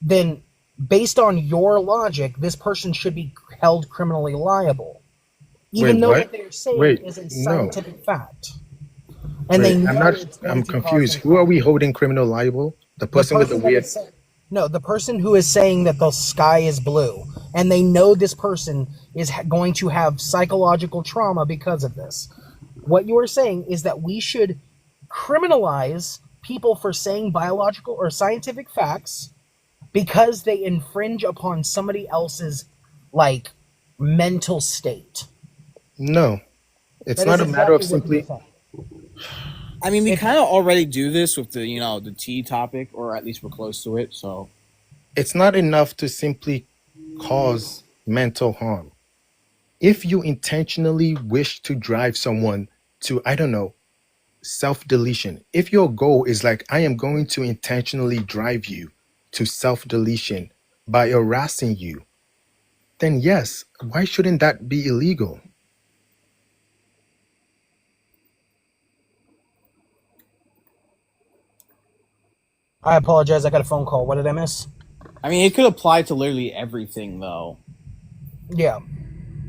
Then based on your logic, this person should be held criminally liable. Even Wait, though what? what they're saying Wait, is a no. scientific fact. And Wait, they know I'm not. it's going I'm to cause confused. them Who are we holding criminal liable? The person with the that weird. is no, the person who is saying that the sky is blue, and they know this person is going to have psychological trauma because of this. What you are saying is that we should criminalize people for saying biological or scientific facts because they infringe upon somebody else's like mental state. No, it's That not is a matter of exactly what simply. I mean, we kind of already do this with the tea topic, or at least we're close to it. So It's not enough to simply cause mental harm. If you intentionally wish to drive someone to, I don't know, self-deletion, if your goal is like, I am going to intentionally drive you to self-deletion by harassing you, then yes, why shouldn't that be illegal? I apologize. I got a phone call. What did I miss? I mean, it could apply to literally everything, though. Yeah,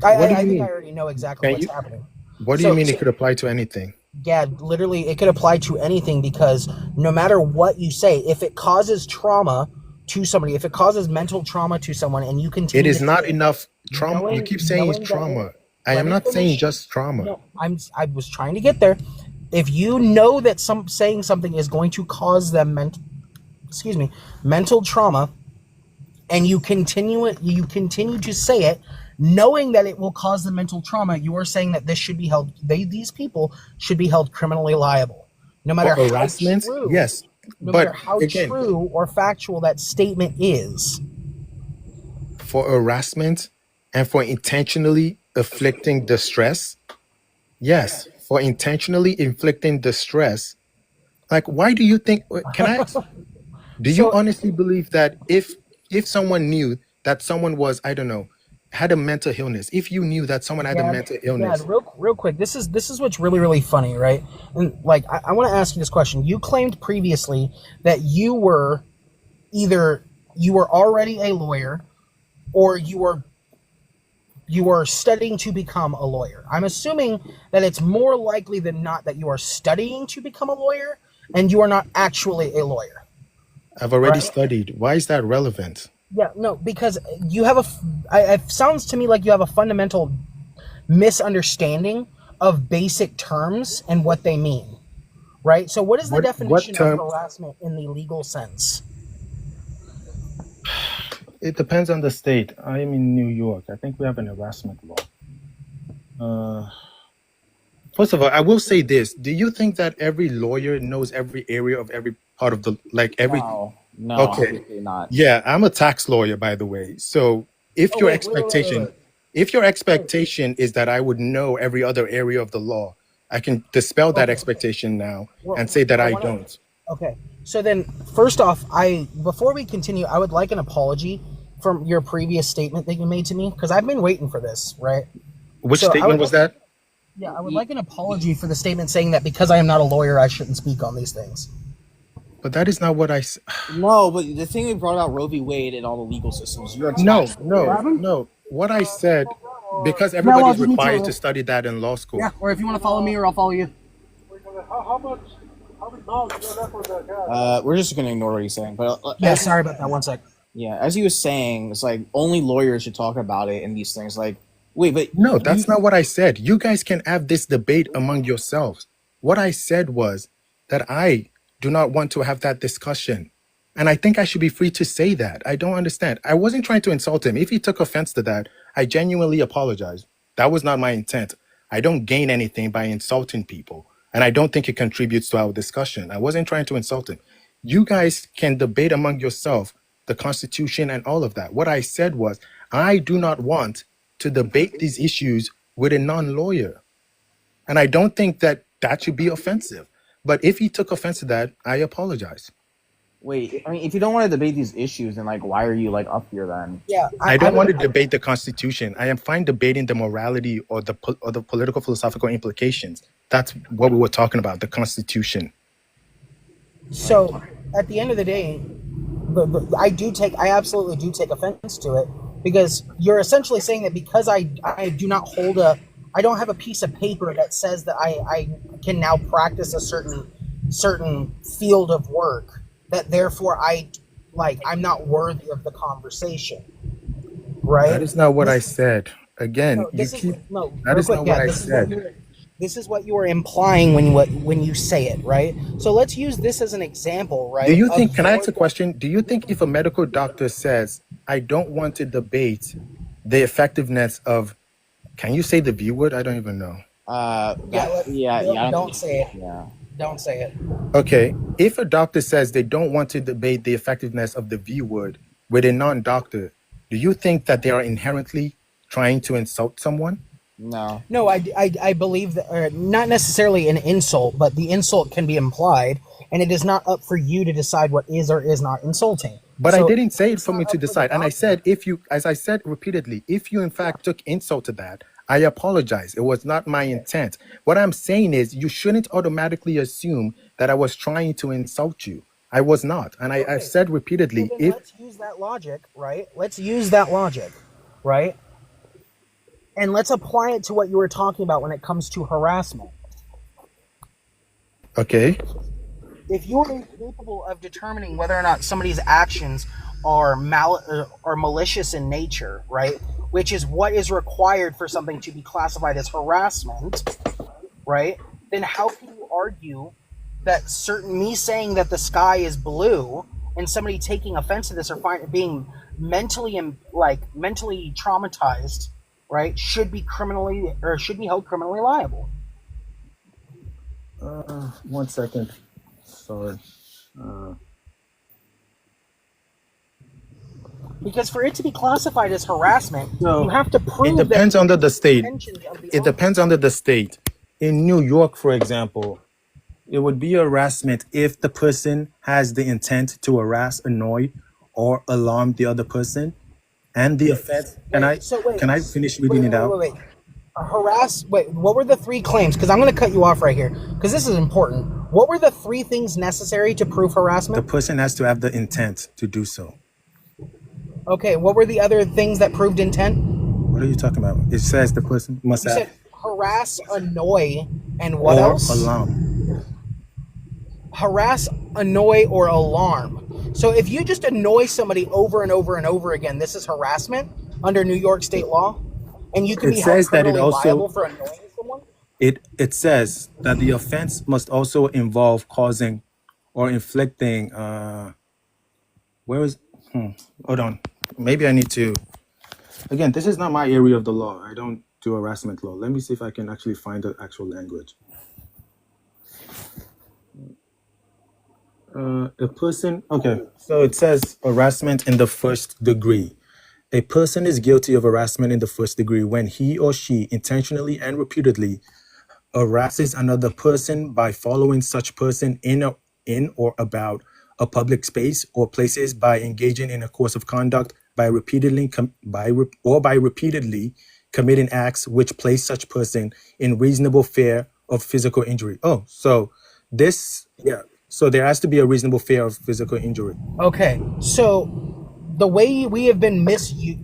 What do I you think mean? I already know exactly Can what's you? happening. What do you mean it could apply to anything? Yeah, literally, it could apply to anything because no matter what you say, if it causes trauma to somebody, if it causes mental trauma to someone, and you continue, It is to not say it, enough trauma. You keep saying it's knowing that trauma. I let am me not saying finish. just trauma. No, I was trying to get there. If you know that saying something is going to cause them mental trauma, and you continue to say it, knowing that it will cause them mental trauma, you are saying that this should be held. These people should be held criminally liable, no matter For how harassment, true, yes. no But matter how again, true or factual that statement is. for harassment and for intentionally inflicting distress, yes. For intentionally inflicting distress, like, why do you think? Can I ask? Do you honestly believe that if someone knew that someone was, I don't know, had a mental illness, if you knew that someone had a mental illness, Real quick, this is what's really, really funny, right? And like, I want to ask you this question. You claimed previously that you were already a lawyer, or you were studying to become a lawyer. I'm assuming that it's more likely than not that you are studying to become a lawyer and you are not actually a lawyer. I've already Right. studied. Why is that relevant? Yeah, no, because you have it sounds to me like you have a fundamental misunderstanding of basic terms and what they mean, right? So what is the What definition of term? harassment in the legal sense? It depends on the state. I am in New York. I think we have an harassment law. First of all, I will say this. Do you think that every lawyer knows every area of every part of the, like every? No, Okay. obviously not. Yeah, I'm a tax lawyer, by the way. So if Oh, your wait, wait, wait, wait, expectation, wait. if your expectation is that I would know every other area of the law, I can dispel that Okay. expectation now Well, and say that I wanna- don't. Okay, so then first off, before we continue, I would like an apology from your previous statement that you made to me because I've been waiting for this, right? Which So I statement would- was that? Yeah, I would like an apology for the statement saying that because I am not a lawyer, I shouldn't speak on these things. But that is not what I. No, but the thing we brought out Roe v. Wade and all the legal systems. You're a No, tax no, lawyer. no. What I said, because I'll everybody's just need to- required to study that in law school. Yeah, or if you want to follow me, or I'll follow you. We're just gonna ignore what he's saying. But Yeah, sorry about that. One sec. Yeah, as he was saying, it's like only lawyers should talk about it and these things. Like, wait, but No, that's not what I said. You guys can have this debate among yourselves. What I said was that I do not want to have that discussion. And I think I should be free to say that. I don't understand. I wasn't trying to insult him. If he took offense to that, I genuinely apologize. That was not my intent. I don't gain anything by insulting people. And I don't think it contributes to our discussion. I wasn't trying to insult him. You guys can debate among yourself the Constitution and all of that. What I said was, I do not want to debate these issues with a non-lawyer. And I don't think that that should be offensive. But if he took offense to that, I apologize. wait, I mean, if you don't want to debate these issues, then like, why are you like up here then? Yeah, I don't want to debate the Constitution. I am fine debating the morality or the political philosophical implications. That's what we were talking about, the Constitution. So at the end of the day, I absolutely do take offense to it, because you're essentially saying that because I do not hold I don't have a piece of paper that says that I can now practice a certain field of work, that therefore I'm not worthy of the conversation, right? That is not what I said. Again, No, this is not what I said. This is what you are implying when you say it, right? So let's use this as an example, right? Do you think, can I ask a question? Do you think if a medical doctor says, I don't want to debate the effectiveness of, can you say the V word? I don't even know. Don't say it. Yeah. Don't say it. Okay. If a doctor says they don't want to debate the effectiveness of the V word with a non-doctor, do you think that they are inherently trying to insult someone? No. No, I believe that not necessarily an insult, but the insult can be implied, and it is not up for you to decide what is or is not insulting. But So I didn't say it for me to decide. And I said, as I said repeatedly, if you in fact took insult to that, I apologize. It was not my intent. What I'm saying is you shouldn't automatically assume that I was trying to insult you. I was not. And I've said repeatedly, Well, then let's use that logic, right? Let's use that logic, right? And let's apply it to what you were talking about when it comes to harassment. Okay. If you're incapable of determining whether or not somebody's actions are malicious in nature, right, which is what is required for something to be classified as harassment, right, then how can you argue that me saying that the sky is blue and somebody taking offense to this or being mentally traumatized, right, should be held criminally liable? 1 second. Sorry. Because for it to be classified as harassment, you have to prove It depends under the state. intentions of the It depends under the state. In New York, for example, it would be harassment if the person has the intent to harass, annoy, or alarm the other person. And the offense. Can I finish reading it out? Wait. What were the three claims? Because I'm going to cut you off right here, because this is important. What were the three things necessary to prove harassment? The person has to have the intent to do so. Okay, what were the other things that proved intent? What are you talking about? It says the person must You have said harass, annoy, and what or else? alarm. Harass, annoy, or alarm. So if you just annoy somebody over and over and over again, this is harassment under New York state law, and you can be held criminally liable for annoying someone? It says that the offense must also involve causing or inflicting. Hold on. Maybe I need to. Again, this is not my area of the law. I don't do harassment law. Let me see if I can actually find the actual language. A person. Okay, so it says harassment in the first degree. A person is guilty of harassment in the first degree when he or she intentionally and repeatedly harasses another person by following such person in or about a public space or places, by engaging in a course of conduct, by repeatedly committing acts which place such person in reasonable fear of physical injury. So there has to be a reasonable fear of physical injury. Okay, so the way we have been misused,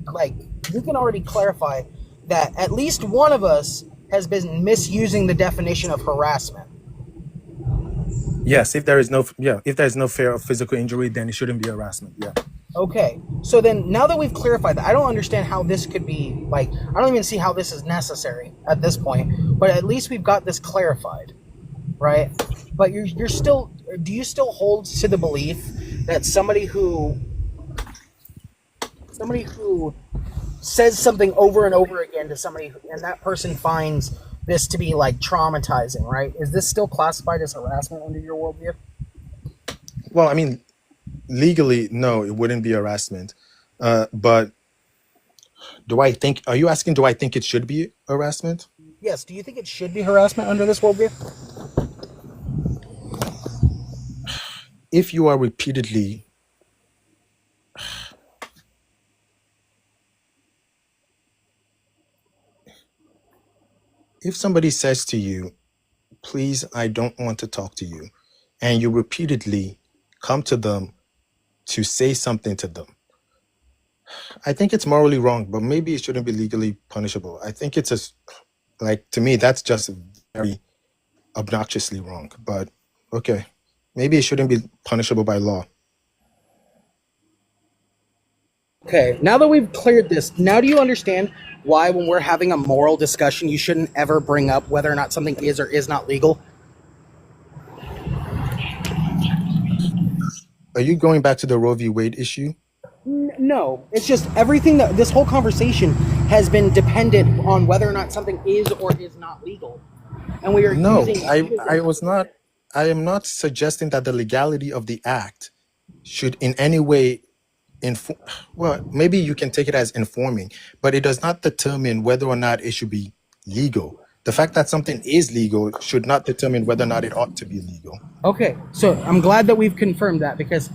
you can already clarify that at least one of us has been misusing the definition of harassment. Yes, if there is no fear of physical injury, then it shouldn't be harassment. Yeah. Okay, so then now that we've clarified that, I don't understand how this could be, like, I don't even see how this is necessary at this point, but at least we've got this clarified, right? But you're still, do you still hold to the belief that somebody who says something over and over again to somebody, and that person finds this to be like traumatizing, right? Is this still classified as harassment under your worldview? Well, I mean, legally, no, it wouldn't be harassment. But are you asking, do I think it should be harassment? Yes. Do you think it should be harassment under this worldview? If you are repeatedly, if somebody says to you, please, I don't want to talk to you, and you repeatedly come to them to say something to them, I think it's morally wrong, but maybe it shouldn't be legally punishable. I think to me, that's just very obnoxiously wrong. But okay, maybe it shouldn't be punishable by law. Okay, now that we've cleared this, now do you understand why when we're having a moral discussion, you shouldn't ever bring up whether or not something is or is not legal? Are you going back to the Roe v. Wade issue? No, it's just everything that this whole conversation has been dependent on whether or not something is or is not legal. And we are No, using I am not suggesting that the legality of the act should in any way well, maybe you can take it as informing, but it does not determine whether or not it should be legal. The fact that something is legal should not determine whether or not it ought to be legal. Okay, so I'm glad that we've confirmed that, because,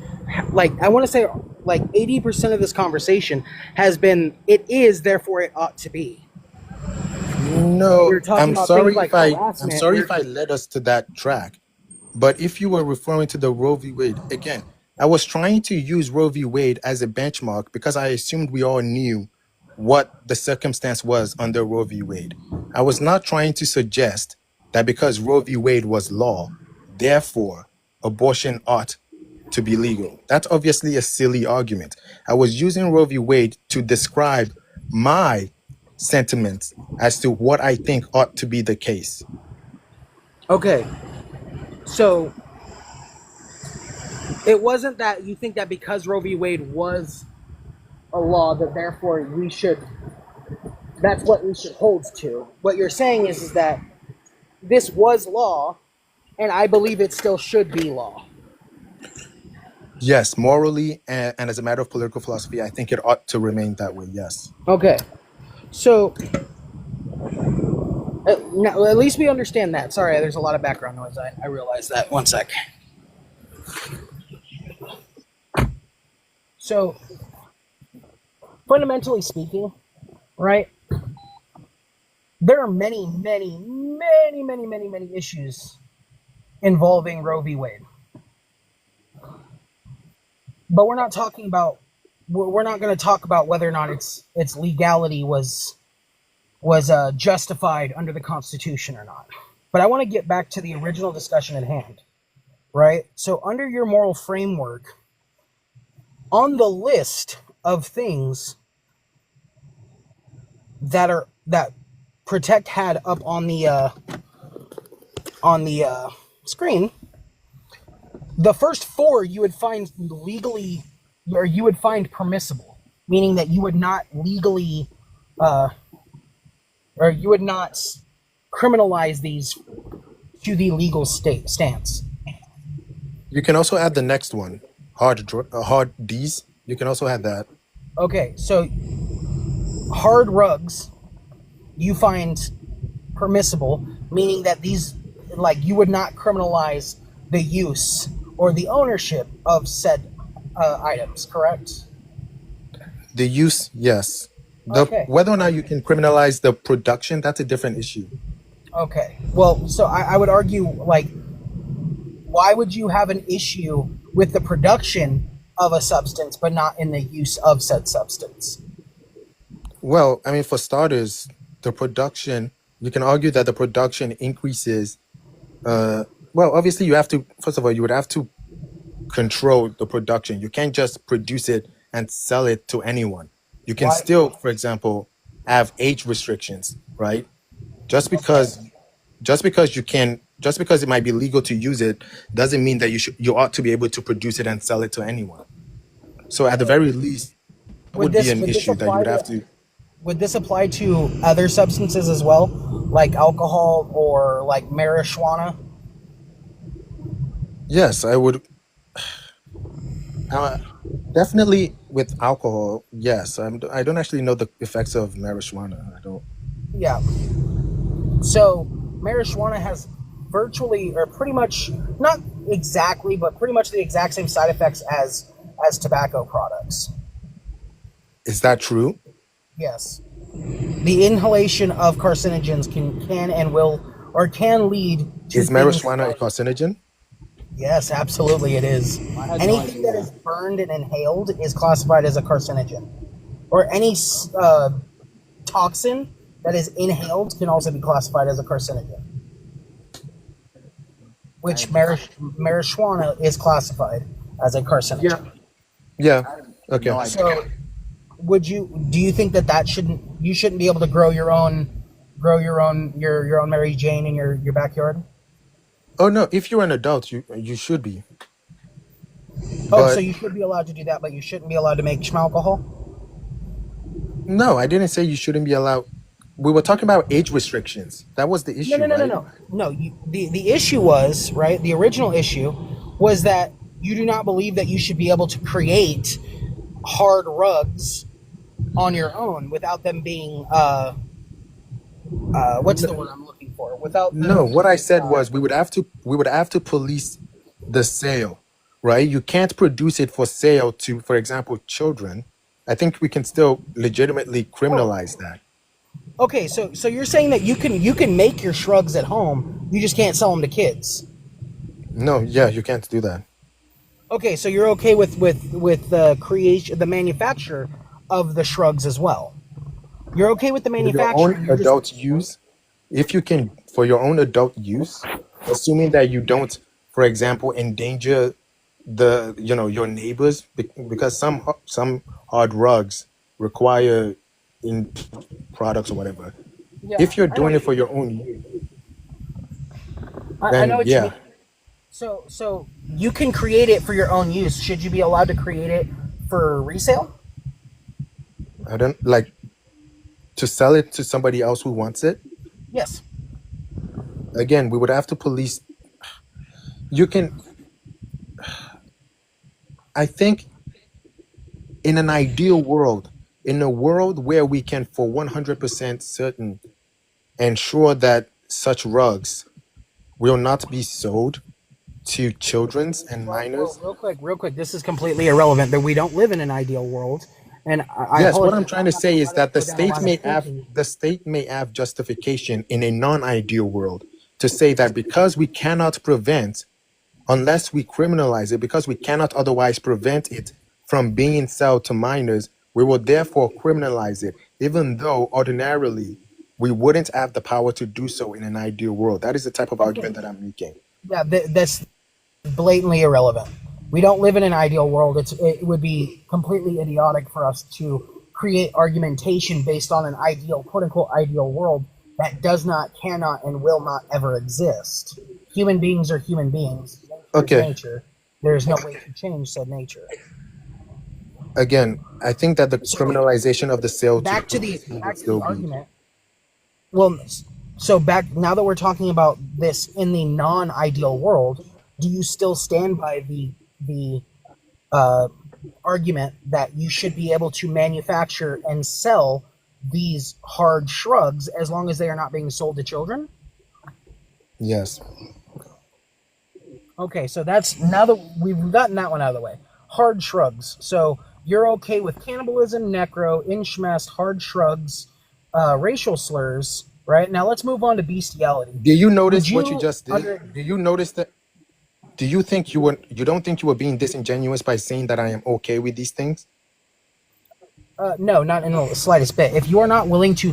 like, I want to say, like, 80% of this conversation has been, it is, therefore it ought to be. No, We're talking I'm about sorry things like if I I'm harassment. sorry if I led us to that track. But if you were referring to the Roe v. Wade, again, I was trying to use Roe v. Wade as a benchmark because I assumed we all knew what the circumstance was under Roe v. Wade. I was not trying to suggest that because Roe v. Wade was law, therefore abortion ought to be legal. That's obviously a silly argument. I was using Roe v. Wade to describe my sentiments as to what I think ought to be the case. Okay, so it wasn't that you think that because Roe v. Wade was a law that therefore that's what we should hold to. What you're saying is that this was law, and I believe it still should be law. Yes, morally and as a matter of political philosophy, I think it ought to remain that way, yes. Okay, so now, at least we understand that. Sorry, there's a lot of background noise. I realize that. One sec. So, fundamentally speaking, right, there are many issues involving Roe v. Wade. But we're not talking about, we're not going to talk about whether or not its legality was justified under the Constitution or not. But I want to get back to the original discussion at hand, right? So under your moral framework, on the list of things that Protect had up on the screen, the first four you would find legally, or you would find permissible, meaning that you would not legally, or you would not criminalize these to the legal stance. You can also add the next one, hard D's. You can also add that. Okay, so hard rugs you find permissible, meaning that these, like, you would not criminalize the use or the ownership of said items, correct? The use, yes. Okay. Whether or not you can criminalize the production, that's a different issue. Okay. Well, so I would argue, like, why would you have an issue with the production of a substance but not in the use of said substance? Well, I mean, for starters, the production, you can argue that the production increases Well, obviously, you have to. First of all, you would have to control the production. You can't just produce it and sell it to anyone. You can Why? still, for example, have age restrictions, right? Just because just because it might be legal to use it doesn't mean that you ought to be able to produce it and sell it to anyone. So at the very least, it Would would be this an would this issue that you apply would have to to. would this apply to other substances as well, like alcohol or like marijuana? Yes, I would. Uh, Definitely with alcohol. Yes, I don't actually know the effects of marijuana. I don't. Yeah. So marijuana has virtually or pretty much not exactly, but pretty much the exact same side effects as tobacco products. Is that true? Yes. The inhalation of carcinogens can and will or can lead to Is things marijuana a like carcinogen? yes, absolutely it is. I had no Anything that idea. is burned and inhaled is classified as a carcinogen. Or any toxin that is inhaled can also be classified as a carcinogen. Which marijuana is classified as a carcinogen. Yeah. Okay. So, do you think that you shouldn't be able to grow your own Mary Jane in your backyard? Oh no, if you're an adult, you should be. Oh, so But you should be allowed to do that, but you shouldn't be allowed to make alcohol? no, I didn't say you shouldn't be allowed. We were talking about age restrictions. That was the No, issue, no, no, no, right? no. No, the issue was, right, the original issue was that you do not believe that you should be able to create hard rugs on your own without them being what's the word I'm looking for? Without them No, what I being said was we would have to police the sale, right? You can't produce it for sale to, for example, children. I think we can still legitimately criminalize that. okay, so you're saying that you can make your shrugs at home, you just can't sell them to kids. No, yeah, you can't do that. Okay, so you're okay with the creation, the manufacture of the shrugs as well. You're okay with the For your manufacturing. own You're just adult use, if you can, for your own adult use, assuming that you don't, for example, endanger your neighbors, because some hard rugs require in products or whatever. yeah. If you're I know doing it what for you your mean. own use, I know then what you yeah. mean. So you can create it for your own use. Should you be allowed to create it for resale? I don't like to sell it to somebody else who wants it. Yes. Again, we would have to police. You can, I think, in an ideal world, in a world where we can, for 100% certain, ensure that such rugs will not be sold to children's and minors. Real quick. This is completely irrelevant. That we don't live in an ideal world, and I Yes, what I'm apologize. trying to say is that Go down a line of thinking. the state may have justification in a non-ideal world to say that because we cannot prevent, unless we criminalize it, because we cannot otherwise prevent it from being sold to minors, we will therefore criminalize it, even though ordinarily we wouldn't have the power to do so in an ideal world. That is the type of argument that I'm making. Yeah, that's blatantly irrelevant. We don't live in an ideal world. It would be completely idiotic for us to create argumentation based on an ideal, quote unquote, ideal world that does not, cannot, and will not ever exist. Human beings are human beings. Nature is Okay. nature. There is no way to change said nature. Again, I think that the criminalization of the sale to Back to the people would back to the still be. argument. Well, so back now that we're talking about this in the non-ideal world, do you still stand by the argument that you should be able to manufacture and sell these hard shrugs as long as they are not being sold to children? Yes. Okay, so that's now that we've gotten that one out of the way. Hard shrugs. So you're okay with cannibalism, necro, inchmest, hard shrugs, racial slurs, right? Now let's move on to bestiality. Do you notice Would what you just did? under- Do you notice that? Do you think you don't think you were being disingenuous by saying that I am okay with these things? No, not in the slightest bit. If you are not willing to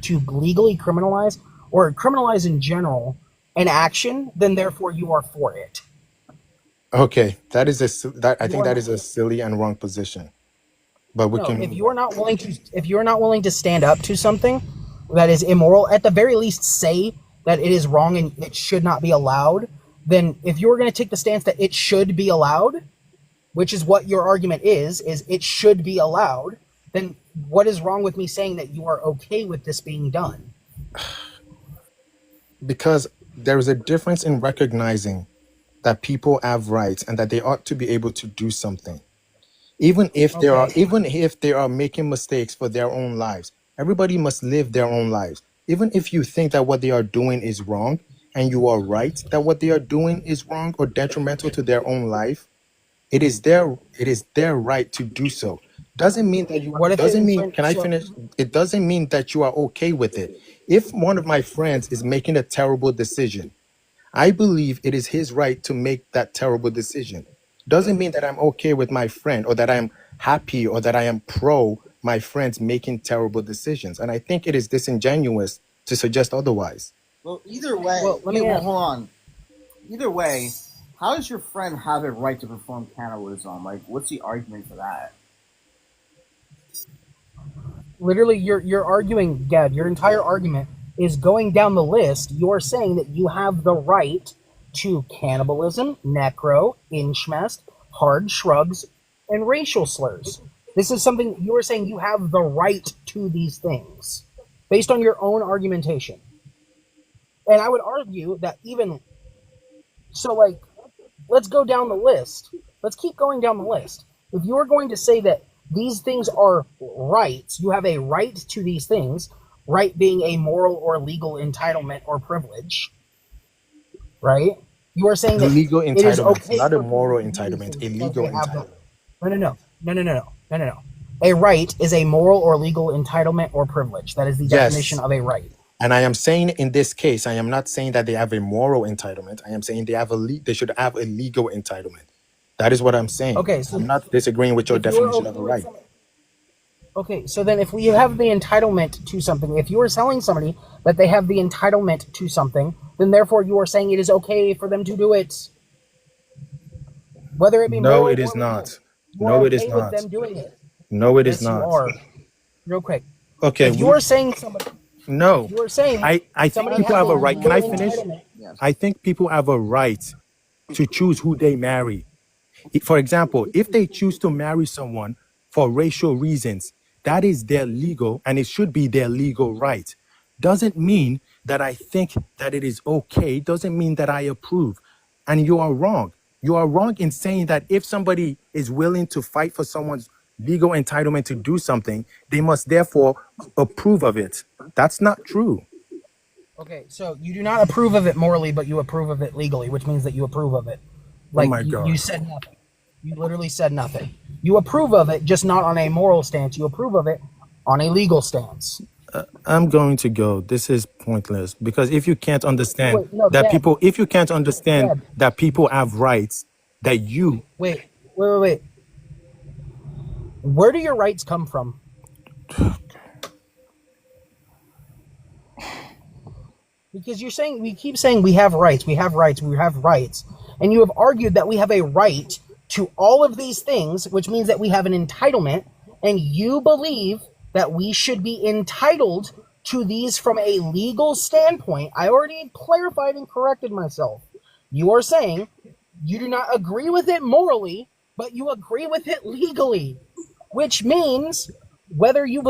to legally criminalize or criminalize in general an action, then therefore you are for it. Okay, that is I You think are that not. is a silly and wrong position. But we No, can if move you're on. not willing to, if you're not willing to stand up to something that is immoral, at the very least say that it is wrong and it should not be allowed. Then, if you're going to take the stance that it should be allowed, which is what your argument is it should be allowed, then what is wrong with me saying that you are okay with this being done? Because there is a difference in recognizing that people have rights and that they ought to be able to do something. Okay. Even if they are making mistakes for their own lives. Everybody must live their own lives. Even if you think that what they are doing is wrong and you are right that what they are doing is wrong or detrimental to their own life, it is their right to do so. Doesn't mean that you are, What if it doesn't mean, infringe? can I So, finish? It doesn't mean that you are okay with it. If one of my friends is making a terrible decision, I believe it is his right to make that terrible decision. Doesn't mean that I'm okay with my friend or that I'm happy or that I am pro my friends making terrible decisions. And I think it is disingenuous to suggest otherwise. Well, either way, well, let me hold on. Either way, how does your friend have a right to perform cannibalism? Like, what's the argument for that? literally, you're arguing, Gad. Your entire argument is going down the list. You're saying that you have the right to cannibalism, necro, inchmest, hard shrugs, and racial slurs. This is something you are saying you have the right to these things based on your own argumentation. And I would argue that even so, like, let's go down the list. Let's keep going down the list. If you are going to say that these things are rights, you have a right to these things, right being a moral or legal entitlement or privilege, right? You are saying A that legal it is entitlement, okay not a for people moral to do these entitlement, things a because legal they have the. entitlement. No. A right is a moral or legal entitlement or privilege. That is the definition Yes. of a right. And I am saying in this case, I am not saying that they have a moral entitlement. I am saying they should have a legal entitlement. That is what I'm saying. Okay, so I'm not disagreeing with your if you're definition of okay a with right. something, okay, so then if we have the entitlement to something, if you are telling somebody that they have the entitlement to something, then therefore you are saying it is okay for them to do it, whether it be No, moral it is or legal. not. You are No, it is okay with not. them doing it. No, it is Yes, you not. are. Real quick. Okay, If you are saying somebody, no. if you are saying I think somebody people has have a a right. Can legal I finish? entitlement, I think people have a right to choose who they marry. For example, if they choose to marry someone for racial reasons, that is their legal and it should be their legal right. Doesn't mean that I think that it is okay, doesn't mean that I approve. And you are wrong. You are wrong in saying that if somebody is willing to fight for someone's legal entitlement to do something, they must therefore approve of it. That's not true. okay, so you do not approve of it morally, but you approve of it legally, which means that you approve of it. Oh Like, my you God. said nothing. You literally said nothing. You approve of it, just not on a moral stance. You approve of it on a legal stance. I'm going to go. This is pointless because if you can't understand Wait, no, that Dad. people, if you can't understand Dad. that people have rights, that you, Wait. Where do your rights come from? Because we keep saying we have rights, and you have argued that we have a right to all of these things, which means that we have an entitlement, and you believe that we should be entitled to these from a legal standpoint. I already clarified and corrected myself. You are saying you do not agree with it morally, but you agree with it legally, which means whether you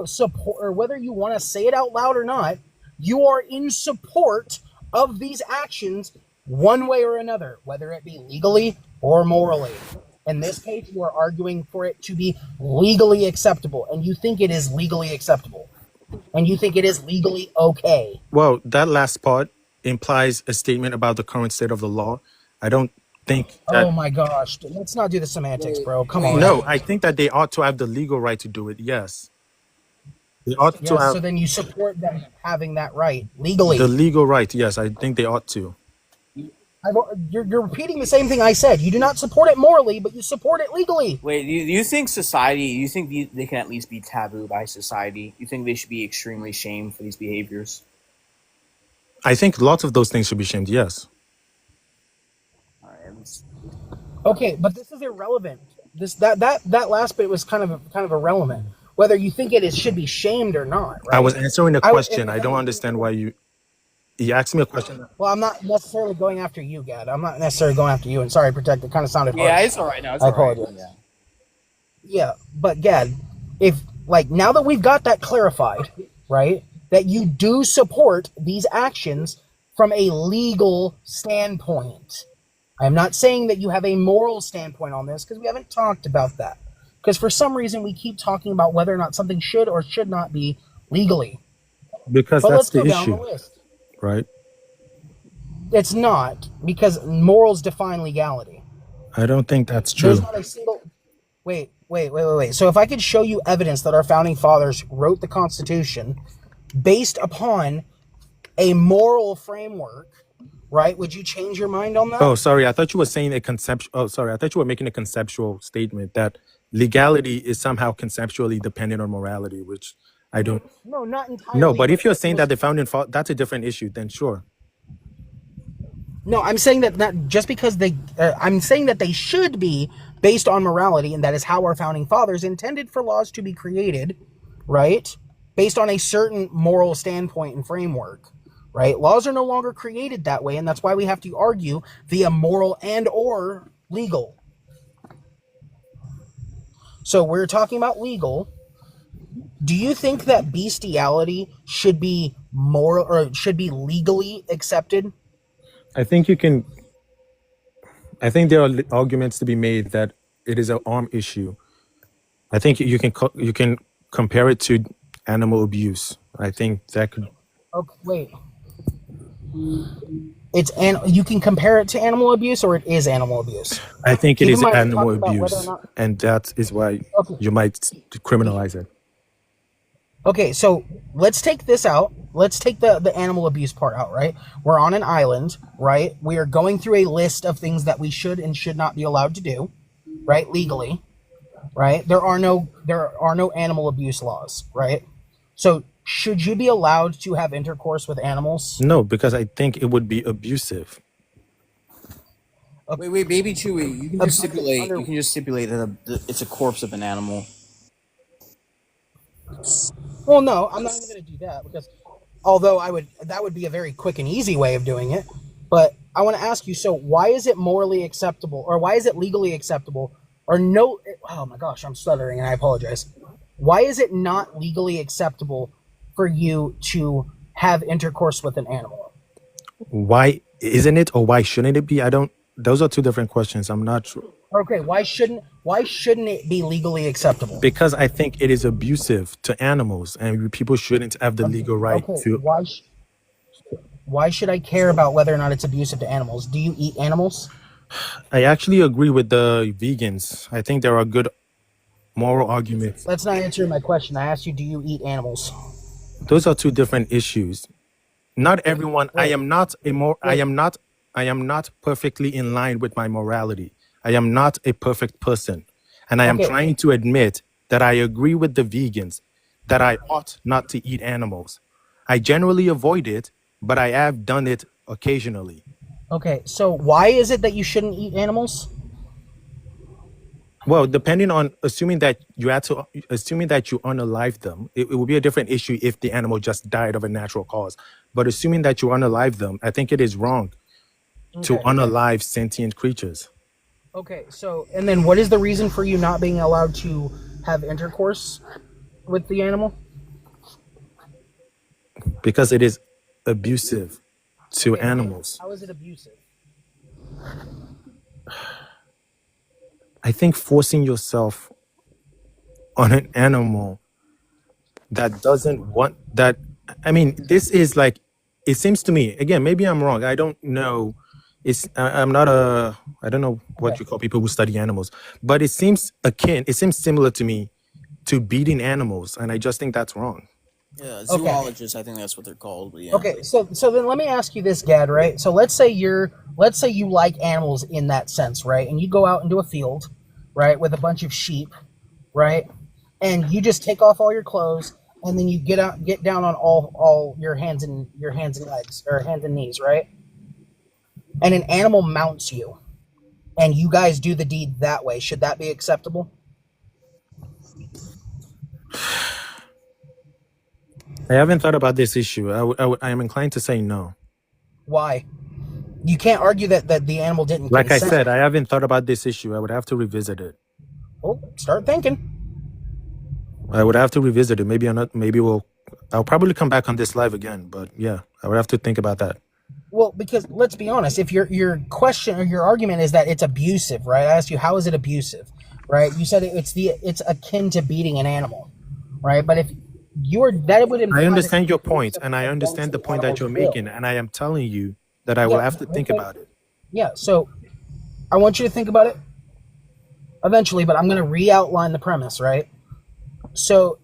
support or whether you want to say it out loud or not, you are in support of these actions one way or another, whether it be legally or morally. In this case, you are arguing for it to be legally acceptable, and you think it is legally acceptable, and you think it is legally okay. well, that last part implies a statement about the current state of the law. I don't think that, Oh my gosh, let's not do the semantics, bro. Come on. no, I think that they ought to have the legal right to do it. Yes. They ought to Yes, so have then you support them having that right legally. the legal right. Yes, I think they ought to. You're repeating the same thing I said. You do not support it morally, but you support it legally. Wait, do you think they can at least be taboo by society? You think they should be extremely shamed for these behaviors? I think lots of those things should be shamed. Yes. Okay, but this is irrelevant. That last bit was kind of irrelevant. Whether you think should be shamed or not, I right? was answering a question. I don't If understand why you asked me a question. well, I'm not necessarily going after you, Gad. I'm not necessarily going after you. And sorry, Protect. It kind of sounded harsh. Yeah, it's all right now. It's I all right. apologize. Yeah, but Gad, if now that we've got that clarified, right, that you do support these actions from a legal standpoint. I'm not saying that you have a moral standpoint on this because we haven't talked about that. Because for some reason we keep talking about whether or not something should or should not be legally. Because But that's let's go the down issue, the list. right? It's not, because morals define legality. I don't think that's There's true. not a single. Wait. So if I could show you evidence that our founding fathers wrote the Constitution based upon a moral framework, right? Would you change your mind on that? Oh, sorry. I thought you were saying a conceptual. Oh, sorry. I thought you were making a conceptual statement that legality is somehow conceptually dependent on morality, which I don't. No, not entirely. No, but if you're it saying was- that the founding father, that's a different issue. Then sure. No, I'm saying that not just because I'm saying that they should be based on morality, and that is how our founding fathers intended for laws to be created, right? Based on a certain moral standpoint and framework, right? Laws are no longer created that way, and that's why we have to argue via moral and or legal. So we're talking about legal. Do you think that bestiality should be moral or should be legally accepted? I think you can. I think there are arguments to be made that it is an arm issue. I think you can compare it to animal abuse. I think that could. Okay, wait. You can compare it to animal abuse, or it is animal abuse. I think it Keep is in mind, we're animal talking about whether or abuse, not- and that is why Okay. you might criminalize it. Okay, so let's take this out. Let's take the animal abuse part out, right? We're on an island, right? We are going through a list of things that we should and should not be allowed to do, right? Legally, right? There are no animal abuse laws, right? So should you be allowed to have intercourse with animals? No, because I think it would be abusive. Wait, baby Chewy, you can just stipulate. You can just stipulate that it's a corpse of an animal. Well, no, I'm not even going to do that because although that would be a very quick and easy way of doing it. But I want to ask you, so why is it morally acceptable or why is it legally acceptable or no, oh my gosh, I'm stuttering and I apologize. Why is it not legally acceptable for you to have intercourse with an animal? Why isn't it, or why shouldn't it be? Those are two different questions. I'm not sure. Okay, why shouldn't it be legally acceptable? Because I think it is abusive to animals, and people shouldn't have the legal right to. Why should I care about whether or not it's abusive to animals? Do you eat animals? I actually agree with the vegans. I think there are good moral arguments. That's not answering my question. I asked you, do you eat animals? Those are two different issues. Not everyone. I am not perfectly in line with my morality. I am not a perfect person, and I am Okay. trying to admit that I agree with the vegans that I ought not to eat animals. I generally avoid it, but I have done it occasionally. Okay, so why is it that you shouldn't eat animals? Well, depending on assuming that you unalive them, it would be a different issue if the animal just died of a natural cause. But assuming that you unalive them, I think it is wrong to Okay. unalive sentient creatures. Okay, so and then what is the reason for you not being allowed to have intercourse with the animal? Because it is abusive to animals. How is it abusive? I think forcing yourself on an animal that doesn't want that. I mean, this is like, it seems to me, again, maybe I'm wrong. I don't know. I'm not I don't know what you call people who study animals, but it seems similar to me to beating animals. And I just think that's wrong. Yeah, zoologists. I think that's what they're called. But yeah. Okay, so then let me ask you this, Gad, right? So let's say you like animals in that sense, right? And you go out into a field, right, with a bunch of sheep, right? And you just take off all your clothes and then you get down on all your hands and legs, or hands and knees, right? And an animal mounts you, and you guys do the deed that way. Should that be acceptable? I haven't thought about this issue. I am inclined to say no. Why? You can't argue that the animal didn't Like I consent. said, I haven't thought about this issue. I would have to revisit it. Well, start thinking. I would have to revisit it. Maybe I'm not. Maybe I'll probably come back on this live again. But yeah, I would have to think about that. Well, because let's be honest, if your question or your argument is that it's abusive, right? I asked you, how is it abusive, right? You said it's akin to beating an animal, right? But if that would imply I understand that your point, and I understand the point that you're making, and I am telling you that I will have to think about it. Yeah, so I want you to think about it eventually, but I'm going to re-outline the premise, right? So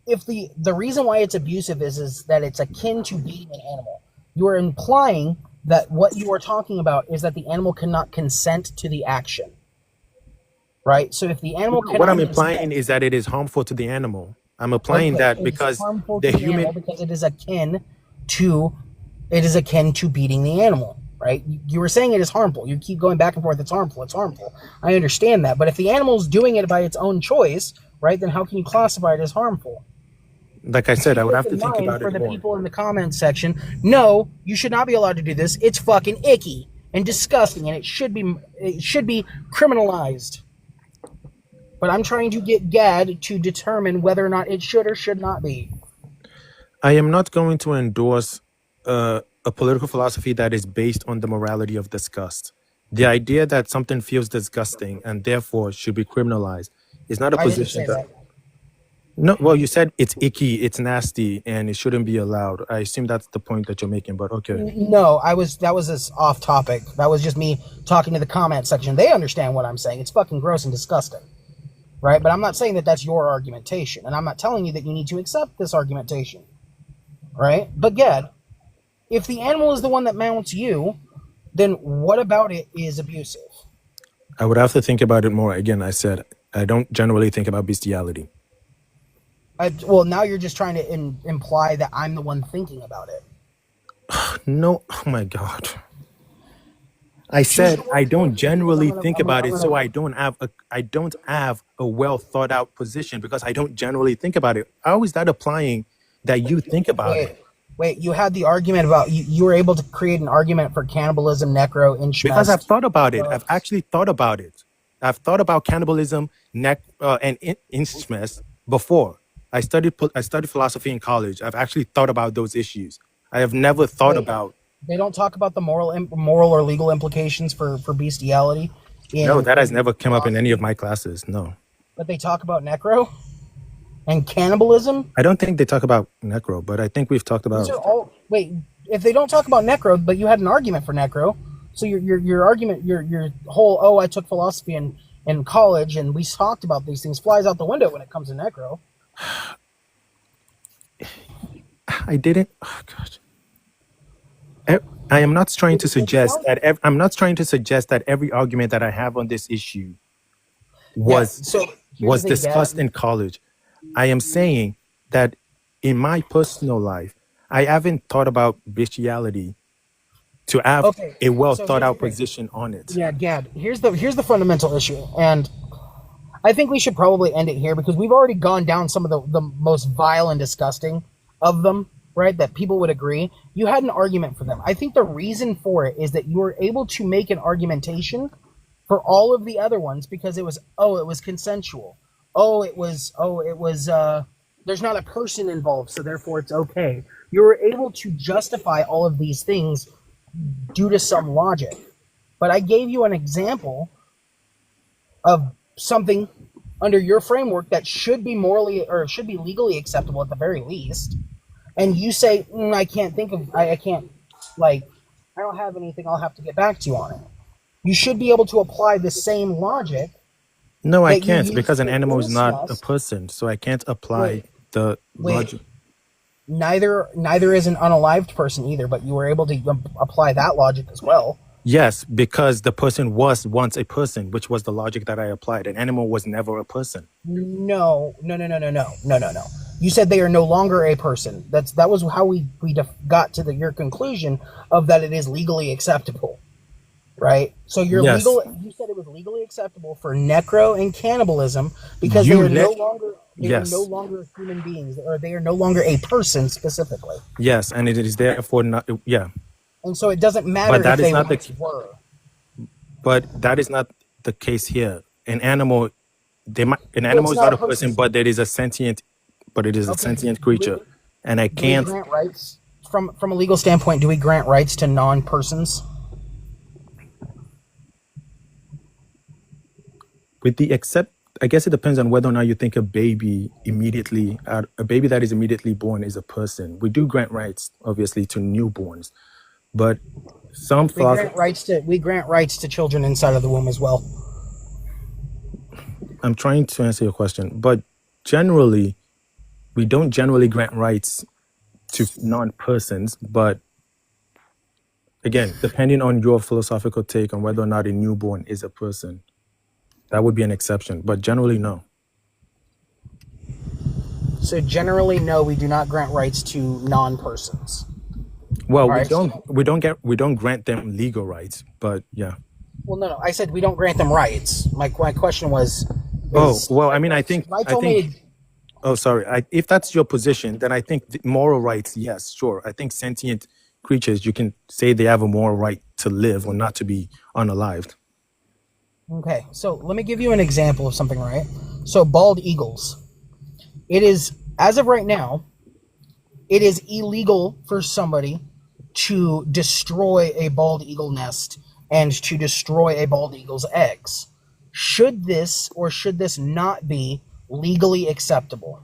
if the reason why it's abusive is that it's akin to beating an animal, you are implying that what you are talking about is that the animal cannot consent to the action, right? So if the animal cannot What I'm consent, implying is that it is harmful to the animal. I'm applying that because harmful the to the human. animal because it is akin to beating the animal, right? You were saying it is harmful. You keep going back and forth. It's harmful. It's harmful. I understand that, but if the animal's doing it by its own choice, right, then how can you classify it as harmful? Like I said, I would have to Keep in think mind about for it the more. people in the comments section. No, you should not be allowed to do this. It's fucking icky and disgusting, and it should be criminalized. But I'm trying to get Gad to determine whether or not it should or should not be. I am not going to endorse a political philosophy that is based on the morality of disgust. The idea that something feels disgusting and therefore should be criminalized is not a I didn't position say that. No, well, you said it's icky, it's nasty, and it shouldn't be allowed. I assume that's the point that you're making, but okay. No, that was just off topic. That was just me talking to the comment section. They understand what I'm saying. It's fucking gross and disgusting, right? But I'm not saying that that's your argumentation, and I'm not telling you that you need to accept this argumentation, right? But Gad, if the animal is the one that mounts you, then what about it is abusive? I would have to think about it more. Again, I said I don't generally think about bestiality. Well, now you're just trying to imply that I'm the one thinking about it. No, oh my God. I said I don't generally think about it, so I don't have a well thought out position because I don't generally think about it. How is that applying that you think about it? Wait, you had the argument about you were able to create an argument for cannibalism, necro, inchmest. Because I've thought about it. I've actually thought about it. I've thought about cannibalism, and inchmest before. I studied philosophy in college. I've actually thought about those issues. I have never thought about. They don't talk about the moral or legal implications for bestiality. No, that has never come up in any of my classes. No. But they talk about necro and cannibalism. I don't think they talk about necro, but I think we've talked about. These are all, wait, if they don't talk about necro, but you had an argument for necro, so your argument, your whole I took philosophy in college and we talked about these things flies out the window when it comes to necro. I didn't. Oh gosh. I am not trying to suggest that. I'm not trying to suggest that every argument that I have on this issue was discussed in college. I am saying that in my personal life, I haven't thought about bestiality to have a well thought out position on it. Yeah, Gad. Here's the fundamental issue, and I think we should probably end it here because we've already gone down some of the most vile and disgusting of them, right? That people would agree. You had an argument for them. I think the reason for it is that you were able to make an argumentation for all of the other ones because it was consensual. There's not a person involved, so therefore it's okay. You were able to justify all of these things due to some logic. But I gave you an example of something under your framework that should be morally or should be legally acceptable at the very least. And you say, I don't have anything, I'll have to get back to you on it. You should be able to apply the same logic. No, I can't because an animal is not a person, so I can't apply the logic. Neither is an unalived person either, but you were able to apply that logic as well. Yes, because the person was once a person, which was the logic that I applied. An animal was never a person. No. You said they are no longer a person. That was how we got to your conclusion of that it is legally acceptable, right? So Yes. You said it was legally acceptable for necro and cannibalism because You they are no let longer yes. human beings, or they are no longer a person specifically. Yes, and it is therefore not yeah. And so it doesn't matter But if that is they not the once were. but that is not the case here. An animal an So animal it's is not not a a person, person. but it is a sentient creature. And I Do we can't grant rights from a legal standpoint? Do we grant rights to non-persons? with the except I guess it depends on whether or not you think a baby that is immediately born is a person. We do grant rights, obviously, to newborns, but some We philosophers. grant rights to children inside of the womb as well. I'm trying to answer your question, but generally, we don't generally grant rights to non-persons. But again, depending on your philosophical take on whether or not a newborn is a person, that would be an exception. But generally, no. So generally, no, we do not grant rights to non-persons. Well, All we right. don't grant them legal rights, but yeah. Well, no. I said we don't grant them rights. My question was. Oh well, I mean, I think. Oh, sorry. If that's your position, then I think moral rights, yes, sure. I think sentient creatures, you can say they have a moral right to live or not to be unalived. Okay, so let me give you an example of something, right? So bald eagles. It is, as of right now, it is illegal for somebody to destroy a bald eagle nest and to destroy a bald eagle's eggs. Should this or should this not be legally acceptable?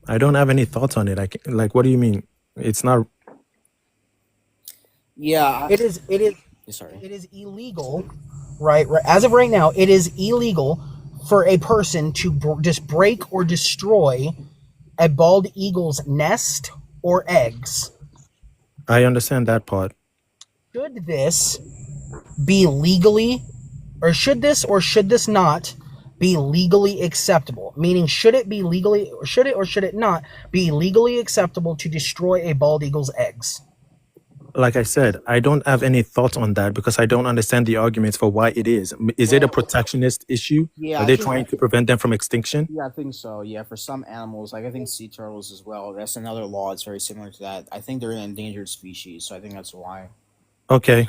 I don't have any thoughts on it. What do you mean? It's not. Yeah. It is. Sorry. It is illegal, right? As of right now, it is illegal for a person to just break or destroy a bald eagle's nest or eggs. I understand that part. Should this be legally, or should this not be legally acceptable? Meaning, should it or should it not be legally acceptable to destroy a bald eagle's eggs? Like I said, I don't have any thoughts on that because I don't understand the arguments for why it is. Is it a protectionist issue? Yeah, Are they trying to prevent them from extinction? Yeah, I think so. Yeah, for some animals, like I think sea turtles as well. That's another law. It's very similar to that. I think they're an endangered species, so I think that's why. Okay.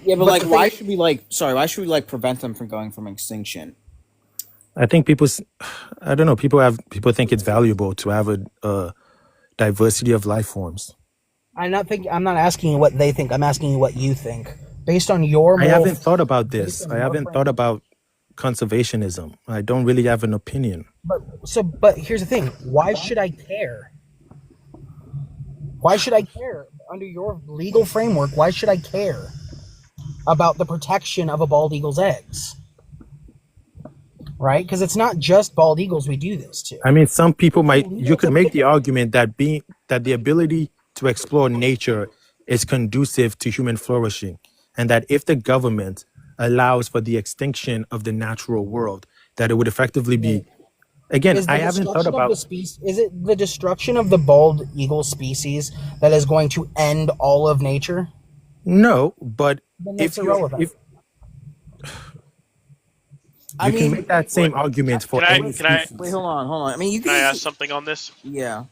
Yeah, but like, why should we prevent them from going from extinction? I think I don't know. People think it's valuable to have a diversity of life forms. I'm not asking you what they think. I'm asking you what you think, based on your. I haven't thought about this. I haven't thought about conservationism. I don't really have an opinion. But here's the thing. Why should I care? Why should I care under your legal framework? Why should I care about the protection of a bald eagle's eggs? Right? Because it's not just bald eagles we do this to. I mean, some people you could make the argument that the ability to explore nature is conducive to human flourishing, and that if the government allows for the extinction of the natural world, that it would effectively be. Again, I haven't thought about. Is it the destruction of the bald eagle species that is going to end all of nature? No, but Then that's irrelevant. I can make that same argument for any species. Wait, hold on. I mean, Can I ask something on this? Yeah.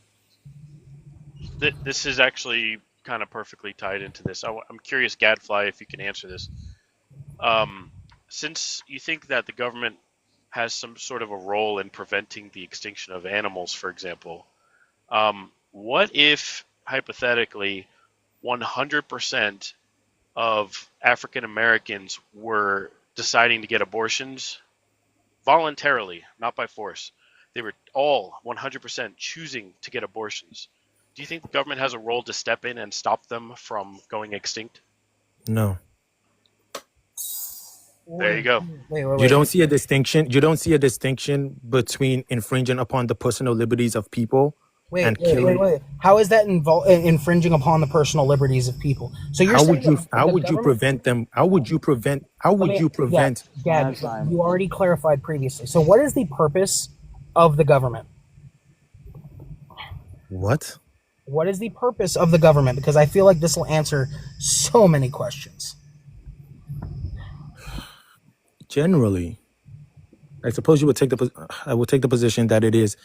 This is actually kind of perfectly tied into this. I'm curious, Gadfly, if you can answer this. Since you think that the government has some sort of a role in preventing the extinction of animals, for example, what if, hypothetically, 100% of African Americans were deciding to get abortions voluntarily, not by force? They were all 100% choosing to get abortions. Do you think the government has a role to step in and stop them from going extinct? No. There you go. You don't see a distinction. You don't see a distinction between infringing upon the personal liberties of people Wait, and wait, wait, killing. wait. How is that infringing upon the personal liberties of people? So you're How saying would you that how the would you government? prevent them? How would you prevent? How Let would me, you Gab, prevent? Gab, you already clarified previously. So what is the purpose of the government? What? What is the purpose of the government? Because I feel like this will answer so many questions. Generally, I suppose you would take I would take the position that it is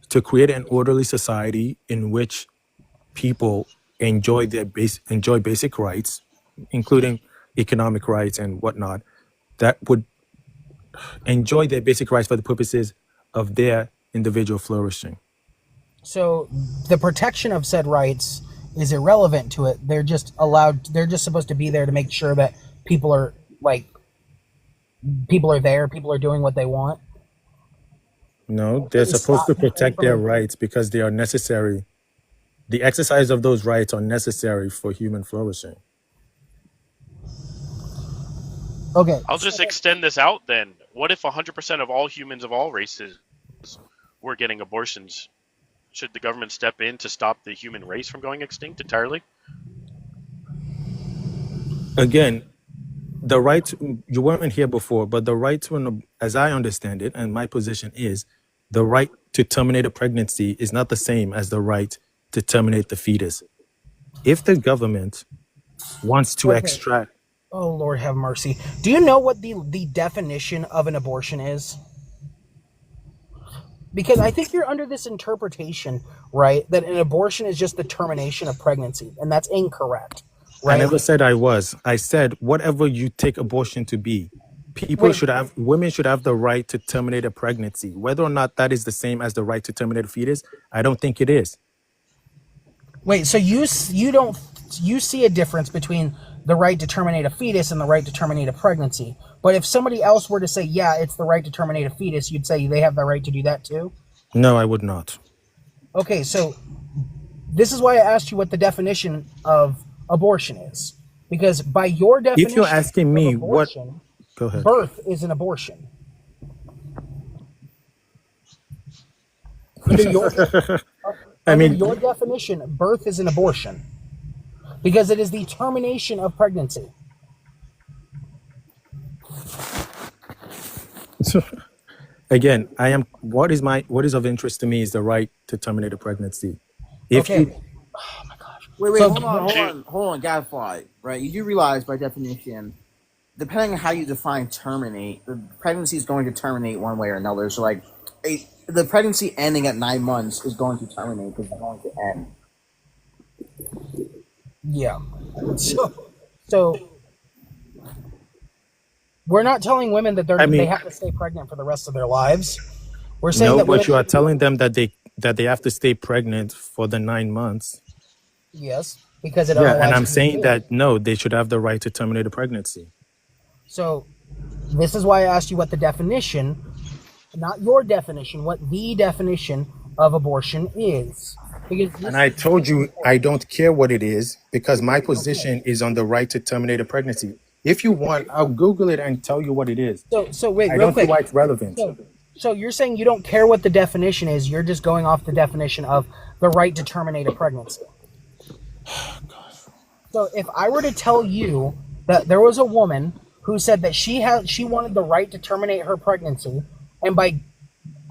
to create an orderly society in which people enjoy basic rights, including economic rights and whatnot, that would enjoy their basic rights for the purposes of their individual flourishing. So the protection of said rights is irrelevant to it. They're just allowed. They're just supposed to be there to make sure that people are people are there. People are doing what they want. No, they're supposed to Stop people protect their from. rights because they are necessary. The exercise of those rights are necessary for human flourishing. Okay. I'll just extend this out then. What if 100% of all humans of all races were getting abortions? Should the government step in to stop the human race from going extinct entirely? Again, the right you weren't here before, but the right to as I understand it, and my position is, the right to terminate a pregnancy is not the same as the right to terminate the fetus. If the government wants to Okay. extract, Oh Lord, have mercy. Do you know what the definition of an abortion is? Because I think you're under this interpretation, right, that an abortion is just the termination of pregnancy, and that's incorrect, I right? never said I was. I said whatever you take abortion to be, Wait. women should have the right to terminate a pregnancy. Whether or not that is the same as the right to terminate a fetus, I don't think it is. Wait, so you see a difference between the right to terminate a fetus and the right to terminate a pregnancy. But if somebody else were to say, yeah, it's the right to terminate a fetus, you'd say they have the right to do that too? No, I would not. Okay, so this is why I asked you what the definition of abortion is. Because by your definition If you're asking me of abortion, go ahead. birth is an abortion. Under your, your definition, birth is an abortion. Because it is the termination of pregnancy. Again, what is of interest to me is the right to terminate a pregnancy. If okay. you Wait, hold on, Gadfly. Right, you do realize by definition, depending on how you define terminate, the pregnancy is going to terminate one way or another. So, like, the pregnancy ending at 9 months is going to terminate because it's going to end. Yeah. So we're not telling women that they have to stay pregnant for the rest of their lives. We're saying but you are telling them that they have to stay pregnant for the 9 months. Yes, because it and I'm saying that no, they should have the right to terminate a pregnancy. So this is why I asked you what the definition, not your definition, what the definition of abortion is. And I told you I don't care what it is because my position is on the right to terminate a pregnancy. If you want, I'll Google it and tell you what it is. So wait, I real don't quick. see why it's relevant. So you're saying you don't care what the definition is, you're just going off the definition of the right to terminate a pregnancy. So if I were to tell you that there was a woman who said that she wanted the right to terminate her pregnancy, and by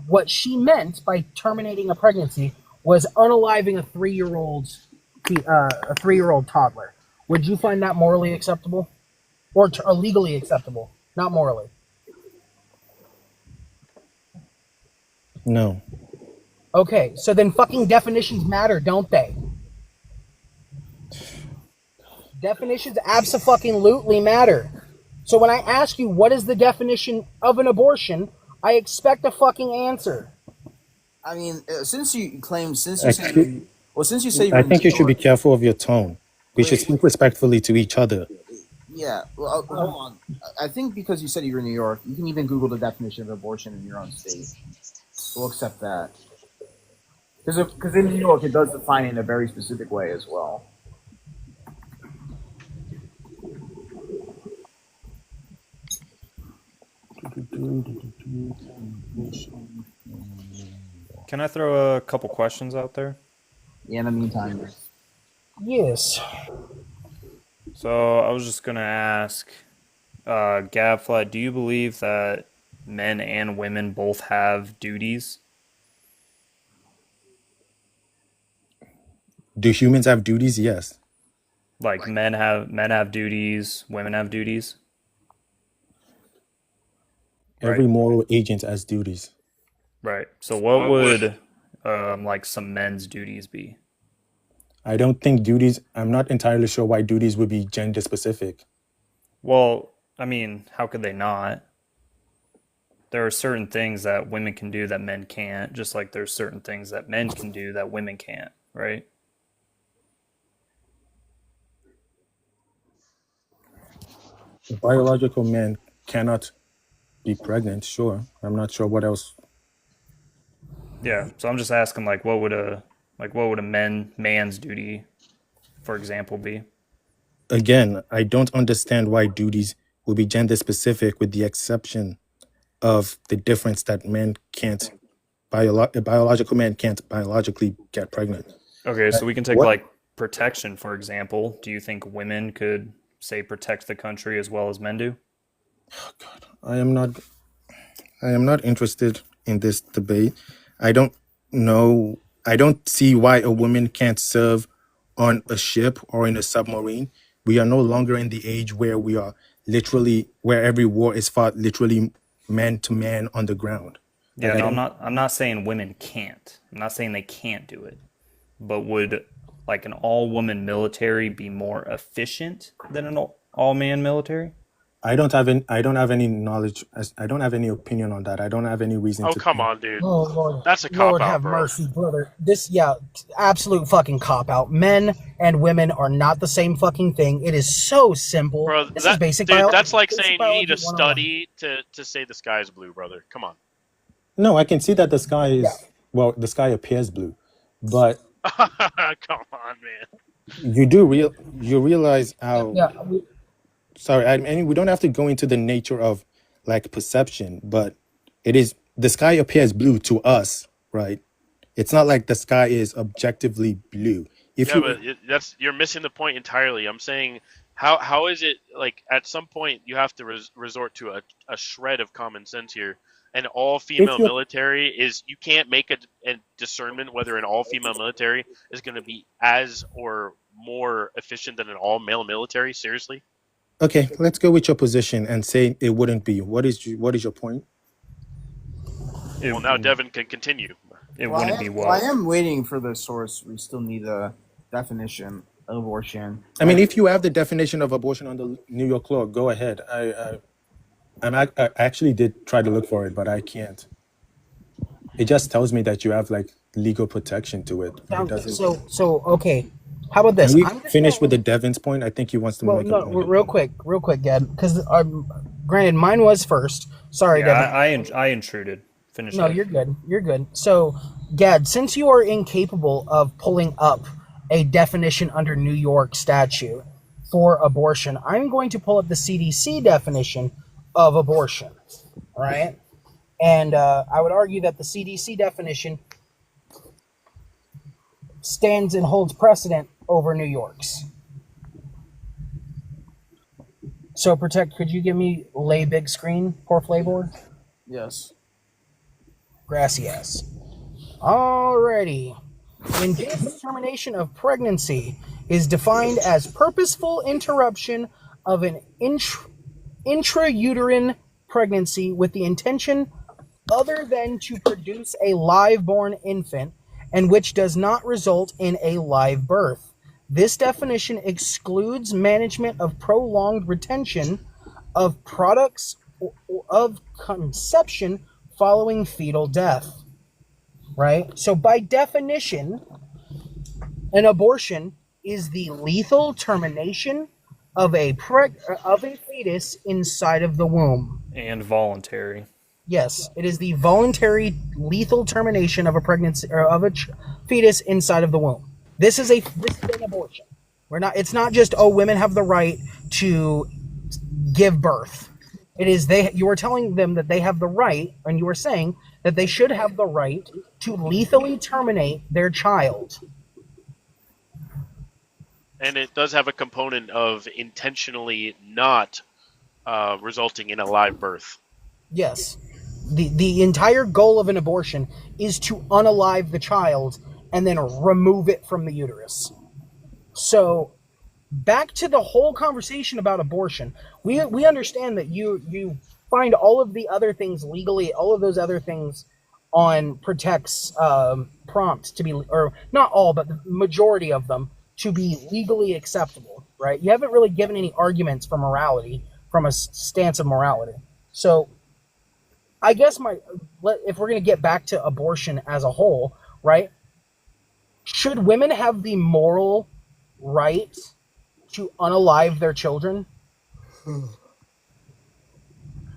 what she meant by terminating a pregnancy was unaliving a 3-year-old toddler, would you find that morally acceptable, or legally acceptable, not morally? No. Okay, so then fucking definitions matter, don't they? Definitions abso-fucking-lutely matter. So when I ask you what is the definition of an abortion, I expect a fucking answer. I mean, since you say I think you should be careful of your tone. We should speak respectfully to each other. Yeah, well, hold on. I think because you said you're in New York, you can even Google the definition of abortion in your own state. We'll accept that. Because in New York, it does define it in a very specific way as well. Can I throw a couple questions out there? Yeah, in the meantime. Yes. So I was just gonna ask, Gabflat, do you believe that men and women both have duties? Do humans have duties? Yes. Like men have duties, women have duties, right? Every moral agent has duties. Right. So what would like some men's duties be? I don't think duties, I'm not entirely sure why duties would be gender specific. Well, I mean, how could they not? There are certain things that women can do that men can't, just like there's certain things that men can do that women can't, right? A biological man cannot be pregnant, sure. I'm not sure what else. Yeah. So I'm just asking, like, what would a man's duty, for example, be? Again, I don't understand why duties will be gender specific with the exception of the difference that men can't, a biological man can't biologically get pregnant. Okay, so we can take What? like protection, for example. Do you think women could, say, protect the country as well as men do? I am not interested in this debate. I don't know. I don't see why a woman can't serve on a ship or in a submarine. We are no longer in the age where we are literally where every war is fought literally man to man on the ground. Yeah, Like, I no, don't. I'm not saying women can't. I'm not saying they can't do it. But would like an all-woman military be more efficient than an all-man military? I don't have any knowledge. I don't have any opinion on that. I don't have any reason Oh, to come think. on, dude. Oh Lord, That's a cop Lord out, have bro. mercy, brother. This, yeah, absolute fucking cop out. Men and women are not the same fucking thing. It is so simple. Bro, This is basic dude, biology. that's like Basic saying you need to biology 101. study to say the sky is blue, brother. Come on. No, I can see that the sky is well. The sky appears blue, but Come on, man. you realize how. Yeah, Sorry, I mean we don't have to go into the nature of like perception, but it is the sky appears blue to us, right? It's not like the sky is objectively blue. If Yeah, you but you're missing the point entirely. I'm saying how is it like at some point you have to resort to a shred of common sense here. An all female if you military is you can't make a discernment whether an all female military is going to be as or more efficient than an all male military. Seriously? okay, let's go with your position and say it wouldn't be. What is your point? Well, now Devin can continue. It Well, wouldn't be well, I what? am waiting for the source. We still need a definition of abortion. I mean, if you have the definition of abortion on the New York law, go ahead. I actually did try to look for it, but I can't. It just tells me that you have like legal protection to it, but it doesn't. So okay. How about this? Can we I'm just finish gonna, with the Devin's point? I think he wants to well, make a no, point. real quick, Gad, because granted, mine was first. Sorry, Yeah, Devin. I intruded. Finish No, up. you're good. You're good. So, Gad, since you are incapable of pulling up a definition under New York statute for abortion, I'm going to pull up the CDC definition of abortion. All right. And I would argue that the CDC definition stands and holds precedent over New York's. So, Protect, could you give me lay big screen, por favor? Yes. Gracias. Alrighty. Induced termination of pregnancy is defined as purposeful interruption of an intrauterine pregnancy with the intention other than to produce a live-born infant and which does not result in a live birth. This definition excludes management of prolonged retention of products of conception following fetal death. Right? So by definition, an abortion is the lethal termination of a fetus inside of the womb. And voluntary. Yes, it is the voluntary lethal termination of a pregnancy or of a fetus inside of the womb. This is an abortion. It's not just women have the right to give birth. It is you are telling them that they have the right, and you are saying that they should have the right to lethally terminate their child. And it does have a component of intentionally not resulting in a live birth. Yes. The entire goal of an abortion is to unalive the child and then remove it from the uterus. So back to the whole conversation about abortion. We understand that you find all of the other things legally, all of those other things on protects prompt to be, or not all, but the majority of them to be legally acceptable, right? You haven't really given any arguments for morality from a stance of morality. So I guess if we're going to get back to abortion as a whole, right? Should women have the moral right to unalive their children?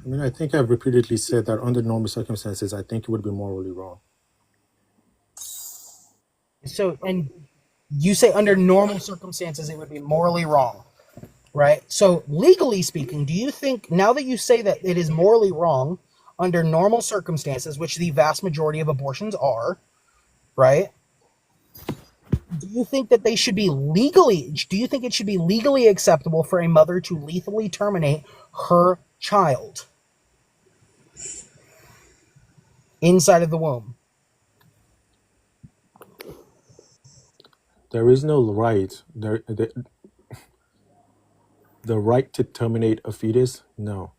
I mean, I think I've repeatedly said that under normal circumstances, I think it would be morally wrong. So, and you say under normal circumstances, it would be morally wrong, right? So legally speaking, do you think, now that you say that it is morally wrong under normal circumstances, which the vast majority of abortions are, right? Do you think that they should be do you think it should be legally acceptable for a mother to lethally terminate her child inside of the womb? There is no right. The right to terminate a fetus? No.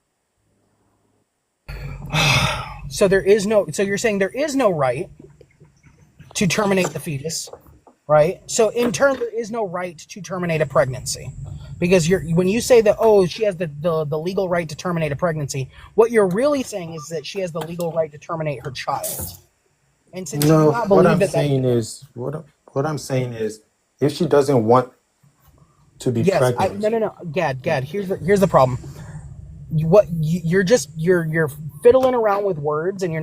So there is no, so you're saying there is no right to terminate the fetus, right? So in turn, there is no right to terminate a pregnancy. Because when you say that, oh, she has the legal right to terminate a pregnancy, what you're really saying is that she has the legal right to terminate her child. And since you do not What believe I'm that saying is, what I'm saying is, if she doesn't want to be pregnant, no, Gad, here's the problem. You're fiddling around with words, and you're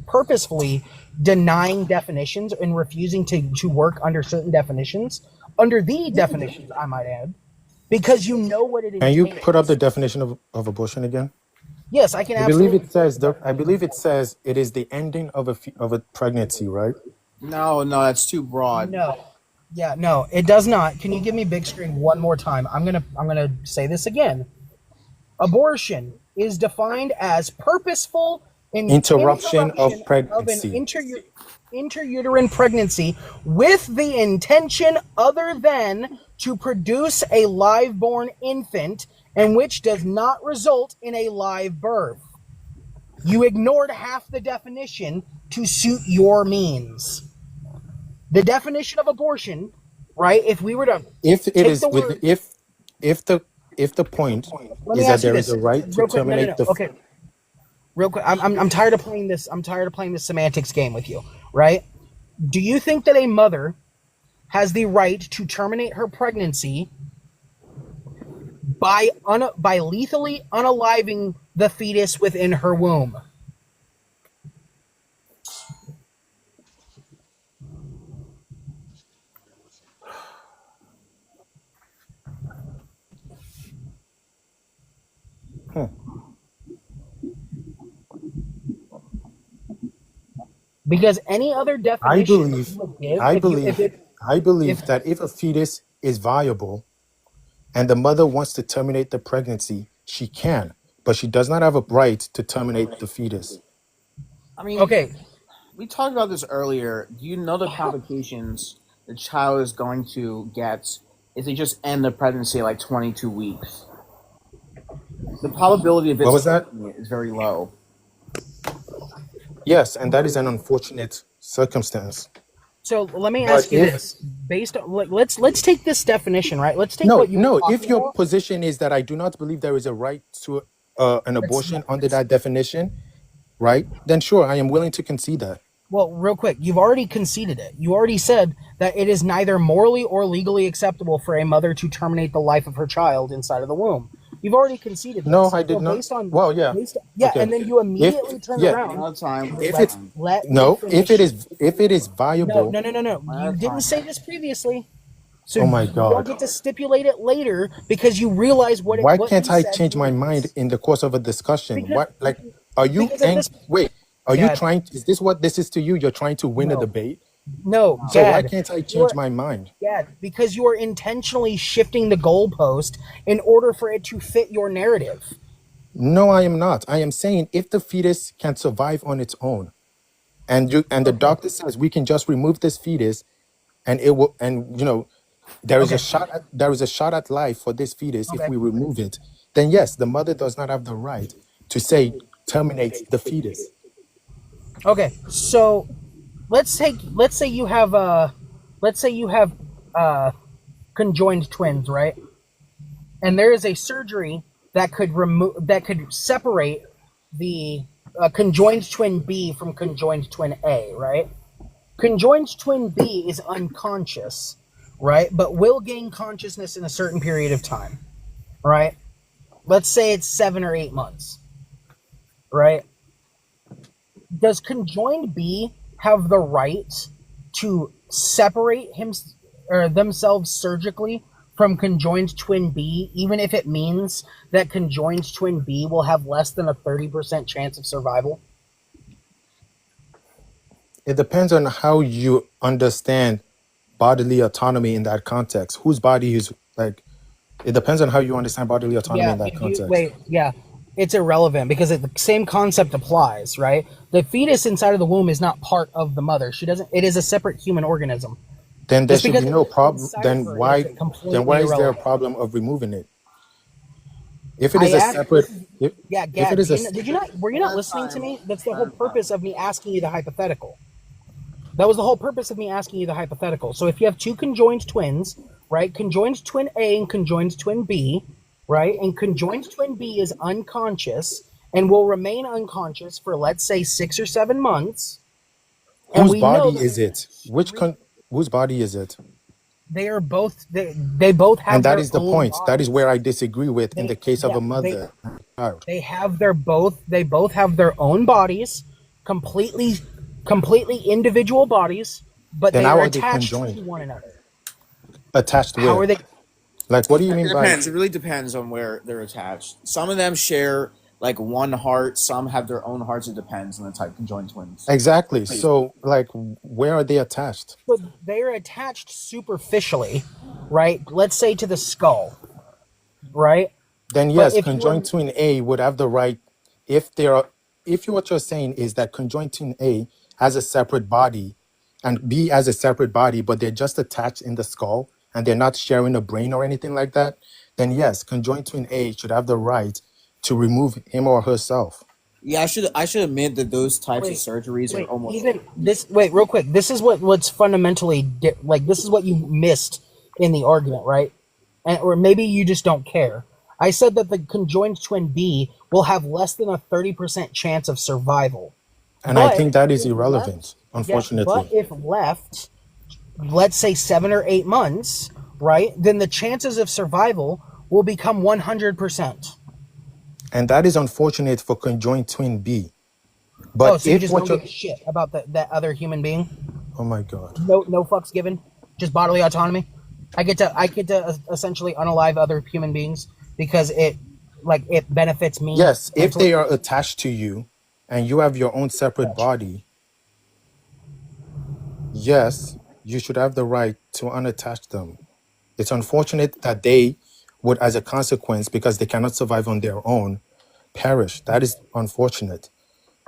purposefully denying definitions and refusing to work under certain definitions, under the definitions, I might add, because you know what it can you entails. put up the definition of abortion again? Yes, I can I believe absolutely. it says it is the ending of a pregnancy, right? No, that's too broad. No. Yeah, no, it does not. Can you give me big screen one more time? I'm gonna say this again. Abortion is defined as purposeful Interruption of of an pregnancy. intrauterine pregnancy with the intention other than to produce a live-born infant, and which does not result in a live birth. You ignored half the definition to suit your means. The definition of abortion, right? If we were to If it take is the with word, if the point let me is that ask you there is this a right to real quick. terminate the Okay, real quick. I'm tired of playing this. I'm tired of playing this semantics game with you, right? Do you think that a mother has the right to terminate her pregnancy by lethally unaliving the fetus within her womb? Because any other I definition believe you would give, I if you, believe if it, I believe if that if a fetus is viable and the mother wants to terminate the pregnancy, she can, but she does not have a right to terminate the fetus. I mean, okay, we talked about this earlier. Do you know the complications the child is going to get if they just end the pregnancy at like 22 weeks? The probability of it What was that? is very low. Yes, and that is an unfortunate circumstance. so let me But ask you if this: based on let's take this definition, right? Let's take what you were no, if talking your about. position is that I do not believe there is a right to an abortion under that definition, right? Then sure, I am willing to concede that. Well, real quick, you've already conceded it. You already said that it is neither morally or legally acceptable for a mother to terminate the life of her child inside of the womb. You've already conceded this. No, I did So not. based on, Well, yeah. yeah, Okay. and then you immediately turn yeah, around. Another time. if Let, it's let me no, finish. if it is viable. No. You didn't say this previously. So Oh my you don't God. get to stipulate it later because you realize what Why what can't you I said change my was. mind in the course of a discussion? Because, What, like, are you because at ang- this wait? Are you Gad, trying? Is this what this is to you? You're trying to win a no, debate. no, So why Gad, can't I you change are my mind? Gad, because you are intentionally shifting the goalpost in order for it to fit your narrative. No, I am not. I am saying if the fetus can survive on its own, and the Okay, doctor says we can just remove this fetus, and it will, and there is a okay, shot at life for this fetus if okay, we remove it, then yes, the mother does not have the right to say terminate the fetus. okay. So let's say you have uh conjoined twins, right? And there is a surgery that could separate the conjoined twin B from conjoined twin A, right? Conjoined twin B is unconscious, right? But will gain consciousness in a certain period of time, right? Let's say it's 7 or 8 months, right? Does conjoined B have the right to separate him or themselves surgically from conjoined twin B, even if it means that conjoined twin B will have less than a 30% chance of survival? It depends on how you understand bodily autonomy in that context. Whose body is like? It depends on how you understand bodily autonomy Yeah, in that if you context. wait, yeah, it's irrelevant because the same concept applies, right? The fetus inside of the womb is not part of the mother. She doesn't. It is a separate human organism. Then there Just should be because it no lives problem. inside of her is Then completely why is there a irrelevant. problem of removing it? If it is I a asked. separate, Yeah, if it Gad, is a, did you not? Were you not listening to me? That's the whole purpose of me asking you the hypothetical. That was the whole purpose of me asking you the hypothetical. So if you have two conjoined twins, right? Conjoined twin A and conjoined twin B, right? And conjoined twin B is unconscious and will remain unconscious for, let's say, 6 or 7 months. And whose we know body that is it? Whose body is it? they are both they both And have that their is the own point. That is bodies. where I disagree with in the case of Yeah, a mother and a child. they both have their own bodies, completely individual bodies, but Then they how are are they attached conjoined? to one another. Attached How where? are they? Like, what do you It mean by? depends. It really depends on where they're attached. Some of them share like one heart. Some have their own hearts. It depends on the type. Conjoined twins. Exactly. So, like, where are they attached? But they are attached superficially, right? Let's say to the skull, right? Then But yes, if you are conjoined twin A would have the right if there are if you what you're saying is that conjoined twin A has a separate body and B has a separate body, but they're just attached in the skull and they're not sharing a brain or anything like that, then yes, conjoined twin A should have the right to remove him or herself. Yeah, I should admit that those types of wait, surgeries are almost. even this. Wait, real quick. This is what's fundamentally like. This is what you missed in the argument, right? Or maybe you just don't care. I said that the conjoined twin B will have less than a 30% chance of survival. And I But think that is if irrelevant, left, yeah, but unfortunately. if left, let's say 7 or 8 months, right, then the chances of survival will become 100%. And that is unfortunate for conjoined twin B. Oh, But so you if just don't what give you're a shit about that other human being? oh my god. No fucks given, just bodily autonomy. I get to essentially unalive other human beings because it benefits me Yes, if mentally. they are attached to you and you have your own separate body, yes, you should have the right to unattach them. It's unfortunate that they would, as a consequence, because they cannot survive on their own, perish. That is unfortunate.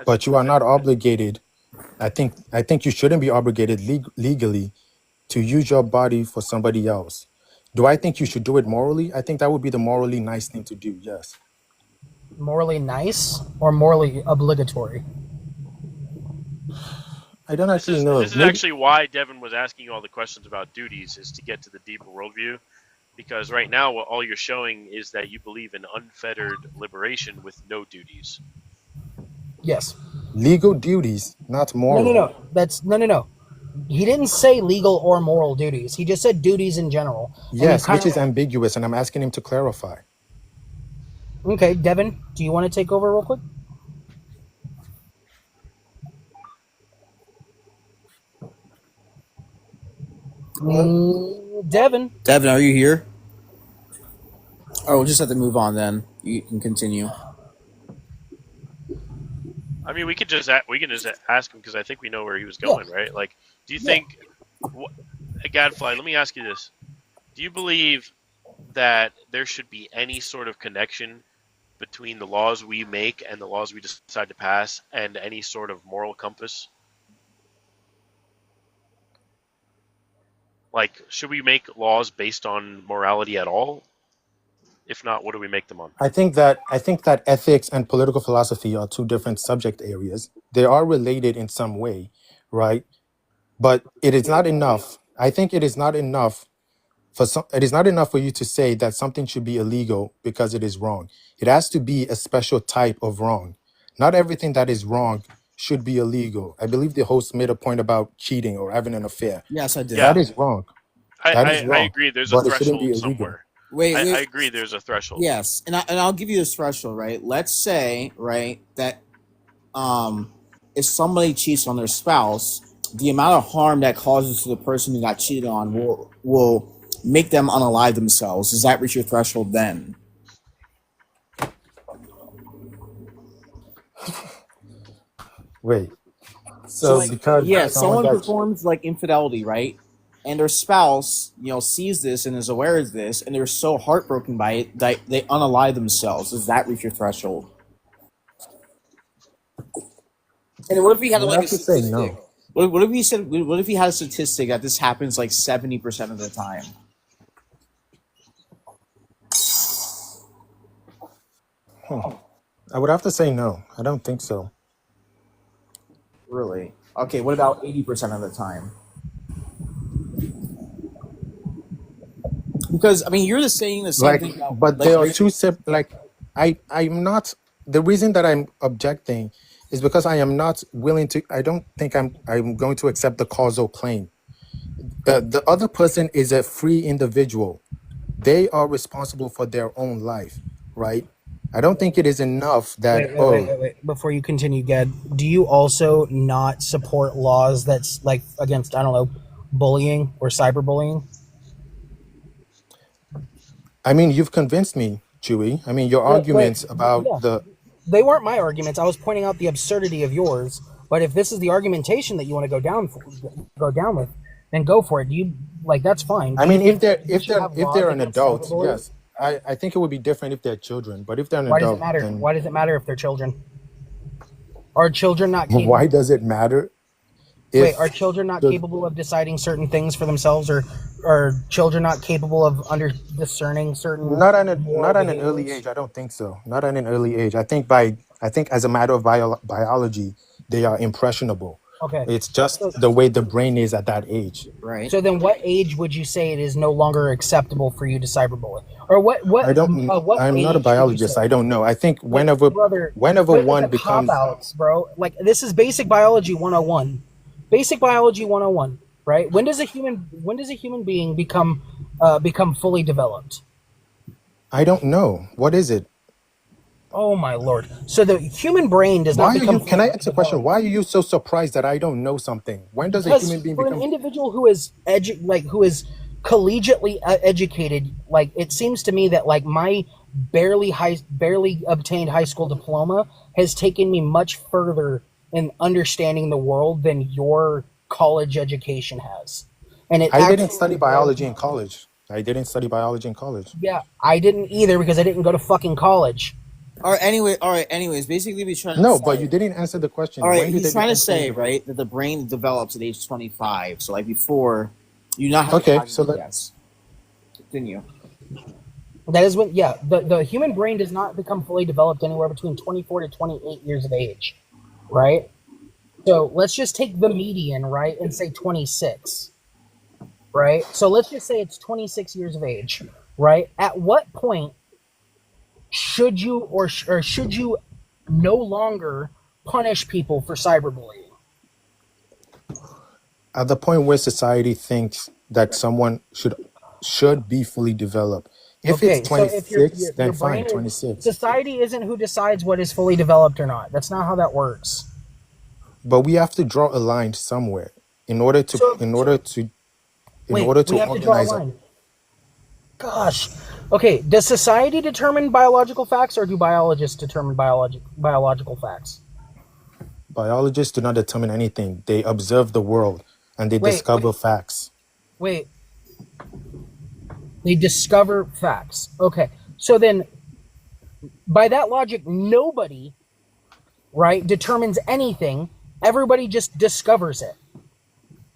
But you are not obligated. I think you shouldn't be obligated legally to use your body for somebody else. Do I think you should do it morally? I think that would be the morally nice thing to do. Yes. Morally nice or morally obligatory? I don't This actually is know. this is Maybe actually why Devin was asking you all the questions about duties, is to get to the deeper worldview. Because right now, all you're showing is that you believe in unfettered liberation with no duties. Yes. legal duties, not No, no, moral. no. That's no. He didn't say legal or moral duties. He just said duties in general. And you Yes, kind which is of ambiguous, and I'm asking him to clarify. okay, Devin. Do you want to take over real quick? Devin. Devin, are you here? Oh, we'll just have to move on then. You can continue. I mean, we can just ask him because I think we know where he was going, right? Like, do you think, Gadfly? Let me ask you this: do you believe that there should be any sort of connection between the laws we make and the laws we decide to pass, and any sort of moral compass? Like, should we make laws based on morality at all? If not, what do we make them on? I think that ethics and political philosophy are two different subject areas. They are related in some way, right? But it is not enough. I think it is not enough it is not enough for you to say that something should be illegal because it is wrong. It has to be a special type of wrong. Not everything that is wrong should be illegal. I believe the host made a point about cheating or having an affair. Yes, I did. That is wrong. That is I wrong. agree. There's a But it shouldn't be threshold illegal. somewhere. Wait, I agree. There's a threshold. Yes, and I'll give you this threshold, right? Let's say, right, that if somebody cheats on their spouse, the amount of harm that causes to the person who got cheated on will make them unalive themselves. Does that reach your threshold then? Wait. So like, because someone got performs like infidelity, right? And their spouse, sees this and is aware of this, and they're so heartbroken by it that they unalive themselves. Does that reach your threshold? And what if we had I like a have to say statistic? no. What if we said? What if we had a statistic that this happens like 70% of the time? I would have to say no. I don't think so. Really? Okay. What about 80% of the time? Because I mean, you're saying the same thing about But like there are two I'm not. The reason that I'm objecting is because I am not willing to. I don't think I'm going to accept the causal claim. The other person is a free individual. They are responsible for their own life, right? I don't think it is enough that Wait. Before you continue, Ged, do you also not support laws that's like against, I don't know, bullying or cyberbullying? I mean, you've convinced me, Chewy. I mean, your arguments about They weren't my arguments. I was pointing out the absurdity of yours. But if this is the argumentation that you want to go down with, then go for it. That's fine. I Do you mean, if think they're we should have laws an against adult, cyberbullying? yes. I think it would be different if they're children. But if they're an Why does adult, it matter? then Why does it matter if they're children? Are children not capable? why does it matter? Wait, are children not capable of deciding certain things for themselves, or are children not capable of discerning certain? Not at an early age. I don't think so. Not at an early age. I think as a matter of biology, they are impressionable. Okay. It's just the way the brain is at that age. Right. So then, what age would you say it is no longer acceptable for you to cyberbully? Or what? I don't. I'm not a biologist. I don't know. I think whenever one becomes cop-outs, bro. Like, this is basic biology 101. Basic biology 101, right? When does a human being become fully developed? I don't know. What is it? Oh my lord! So the human brain does not become. Can I ask a question? Why are you so surprised that I don't know something? When does a human being for become? an individual who is who is collegiately educated, like, it seems to me that like my barely obtained high school diploma has taken me much further in understanding the world than your college education has. And I didn't study biology in college. Yeah, I didn't either because I didn't go to fucking college. All right. Anyways, basically, we're trying to No, say, but you didn't answer the question. All right, When did he's they trying to become say, fully right, that the brain develops at age 25. So, like before, you not have Okay, cognitive so yes. Continue. That is when, the human brain does not become fully developed anywhere between 24 to 28 years of age, right? So let's just take the median, right, and say 26, right? So let's just say it's 26 years of age, right? At what point should you or should you no longer punish people for cyberbullying? At the point where society thinks that someone should be fully developed. If it's 26, then fine, 26. Society isn't who decides what is fully developed or not. That's not how that works. But we have to draw a line somewhere in order to organize it. Gosh. Okay, does society determine biological facts or do biologists determine biological facts? Biologists do not determine anything. They observe the world and they Wait, discover facts. wait. They discover facts. Okay. So then, by that logic, nobody, right, determines anything. Everybody just discovers it.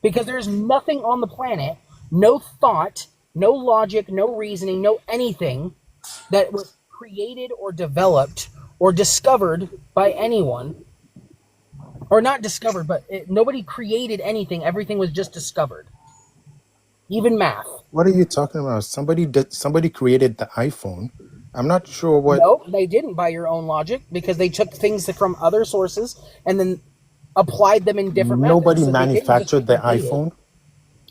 Because there's nothing on the planet, no thought, no logic, no reasoning, no anything that was created or developed or discovered by anyone. Or not discovered, but nobody created anything. Everything was just discovered. Even math. What are you talking about? Somebody created the iPhone. I'm not sure what. No, they didn't by your own logic because they took things from other sources and then applied them in different Nobody methods. So they didn't just manufactured the create it. iPhone.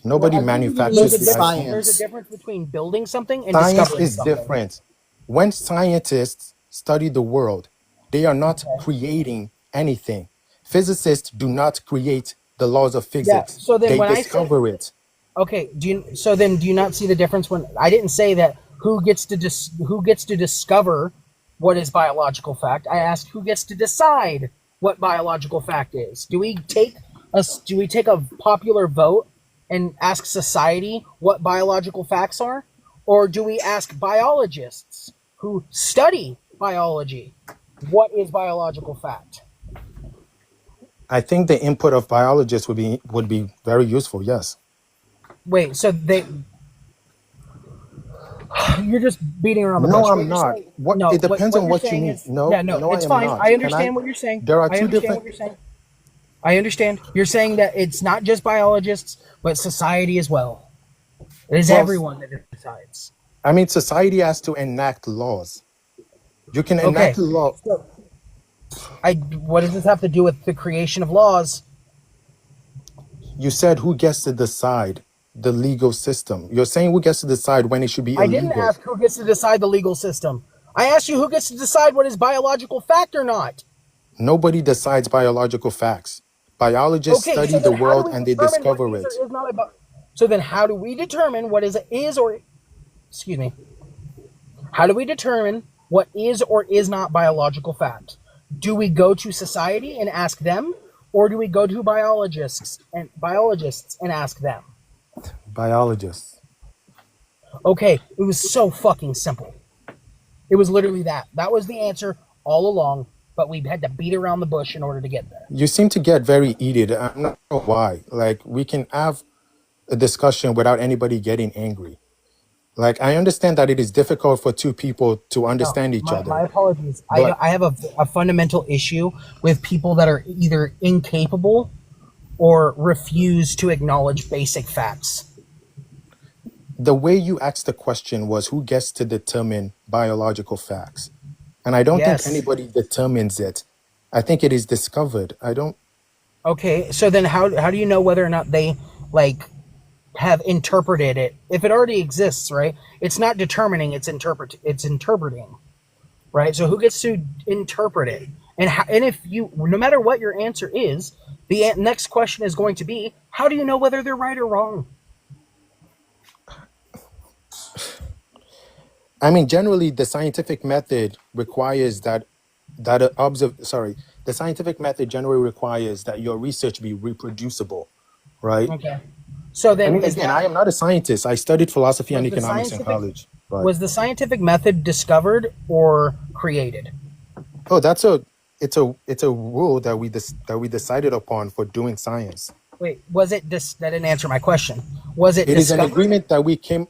Nobody manufactured There's the a difference. iPhone. There's a difference between building something and Science discovering is something. different. When scientists study the world, they are not creating anything. Physicists do not create the laws of Yeah. physics. So then They when discover it. okay, do you not see the difference when I didn't say that who gets to discover what is biological fact? I asked who gets to decide what biological fact is. Do we take a popular vote and ask society what biological facts are? Or do we ask biologists who study biology what is biological fact? I think the input of biologists would be very useful. Yes. Wait, so you're just beating around the bush. No, What I'm you're not. saying- What no, it depends on you're what you saying mean. is- No, yeah, no, no, it's I am fine. not. I Can understand what you're saying. There are I two understand different. what you're saying. I understand. You're saying that it's not just biologists, but society as well. It is Well, everyone that decides. I mean, society has to enact laws. You can Okay. enact a law. So, what does this have to do with the creation of laws? You said who gets to decide the legal system. You're saying who gets to decide when it should be I didn't illegal. ask who gets to decide the legal system. I asked you who gets to decide what is biological fact or not. Nobody decides biological facts. Biologists Okay, study so the then how world do we and they determine what discover is it. or is not about? So then how do we determine what is or excuse me? How do we determine what is or is not biological fact? Do we go to society and ask them, or do we go to biologists and ask them? Biologists. Okay, it was so fucking simple. It was literally that. That was the answer all along, but we had to beat around the bush in order to get there. You seem to get very heated. I'm not sure why. Like, we can have a discussion without anybody getting angry. Like, I understand that it is difficult for two people to understand each My other. apologies. But I have a fundamental issue with people that are either incapable or refuse to acknowledge basic facts. the way you asked the question was who gets to determine biological facts? And I don't think Yes. anybody determines it. I think it is discovered. I don't. Okay, so then how do you know whether or not they like have interpreted it? If it already exists, right? It's not determining, it's interpreting. Right? So who gets to interpret it? And if you, no matter what your answer is, the next question is going to be, how do you know whether they're right or wrong? I mean, generally, the scientific method requires the scientific method generally requires that your research be reproducible, right? Okay. So I then mean, is again, that, I am not a scientist. I studied philosophy and was the economics in scientific college, but was the scientific method discovered or created? oh, it's a rule that we decided upon for doing science. Wait, was it that didn't answer my question. Was it It is an discovered? agreement that we came.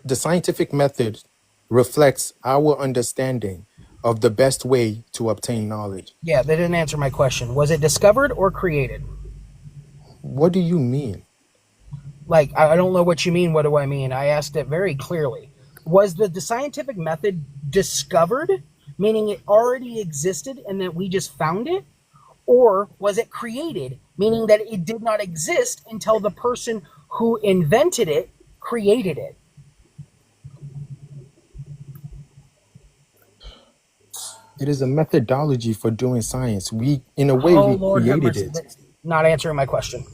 The scientific method reflects our understanding of the best way to obtain knowledge. Yeah, they didn't answer my question. Was it discovered or created? What do you mean? Like, I don't know what you mean. What do I mean? I asked it very clearly. Was the scientific method discovered, meaning it already existed and that we just found it? Or was it created, meaning that it did not exist until the person who invented it created it? It is a methodology for doing science. In a way, Oh, we Lord have created mercy. it. That's not answering my question.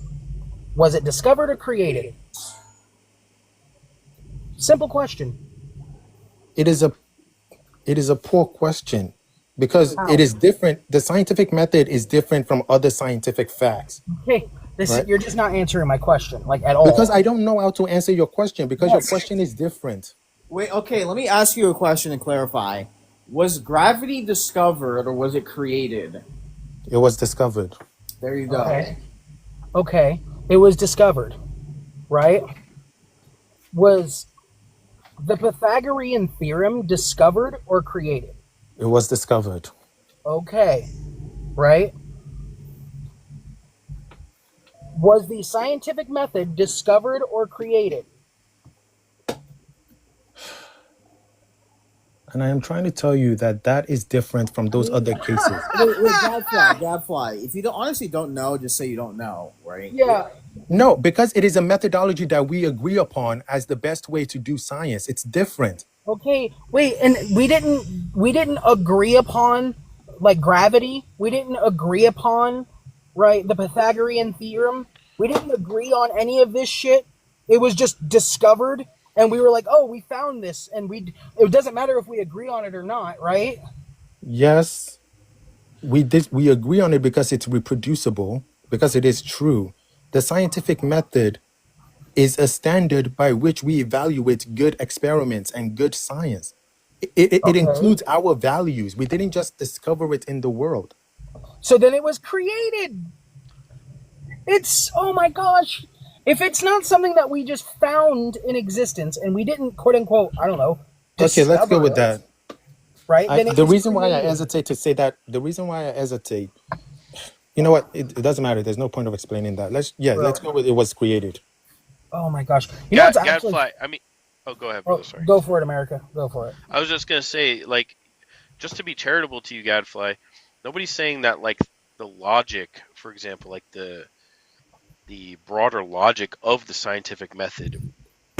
Was it discovered or created? Simple question. It is a poor question. because How? it is different. The scientific method is different from other scientific facts. Okay, Right? you're just not answering my question, like at all. Because I don't know how to answer your question, because your Yes. question is different. Wait, okay, let me ask you a question and clarify. Was gravity discovered or was it created? It was discovered. There you go. Okay, it was discovered, right? Was the Pythagorean theorem discovered or created? It was discovered. Okay, right? Was the scientific method discovered or created? And I am trying to tell you that that is different from those other cases. Wait, Gadfly. If you honestly don't know, just say you don't know, right? Yeah. No, because it is a methodology that we agree upon as the best way to do science. It's different. Okay, wait, and we didn't agree upon like gravity. We didn't agree upon the Pythagorean theorem. We didn't agree on any of this shit. It was just discovered, and we were like, "Oh, we found this," and it doesn't matter if we agree on it or not, right? Yes, we agree on it because it's reproducible, because it is true. The scientific method is a standard by which we evaluate good experiments and good science. It includes our values. We didn't just discover it in the world. So then it was created. It's, oh my gosh. If it's not something that we just found in existence and we didn't, quote unquote, I don't know. Okay, let's go with that. Right? Then The reason why I hesitate to say that, you know what? It doesn't matter. There's no point of explaining that. Let's go with it was created. Oh my gosh. You know what's actually... Gadfly, I mean, go ahead, brother. Sorry. Go for it, America. Go for it. I was just gonna say, like, just to be charitable to you, Gadfly, nobody's saying that, like, the logic, for example, like the broader logic of the scientific method,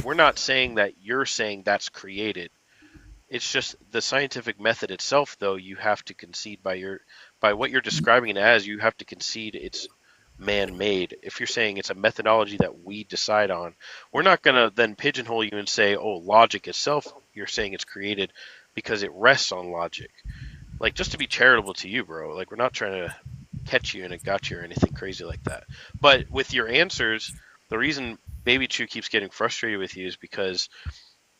we're not saying that you're saying that's created. It's just the scientific method itself, though, you have to concede by what you're describing it as, you have to concede it's man-made. If you're saying it's a methodology that we decide on, we're not going to then pigeonhole you and say, oh, logic itself, you're saying it's created because it rests on logic. Like, just to be charitable to you, bro, like, we're not trying to catch you in a gotcha or anything crazy like that. But with your answers, the reason Baby Chew keeps getting frustrated with you is because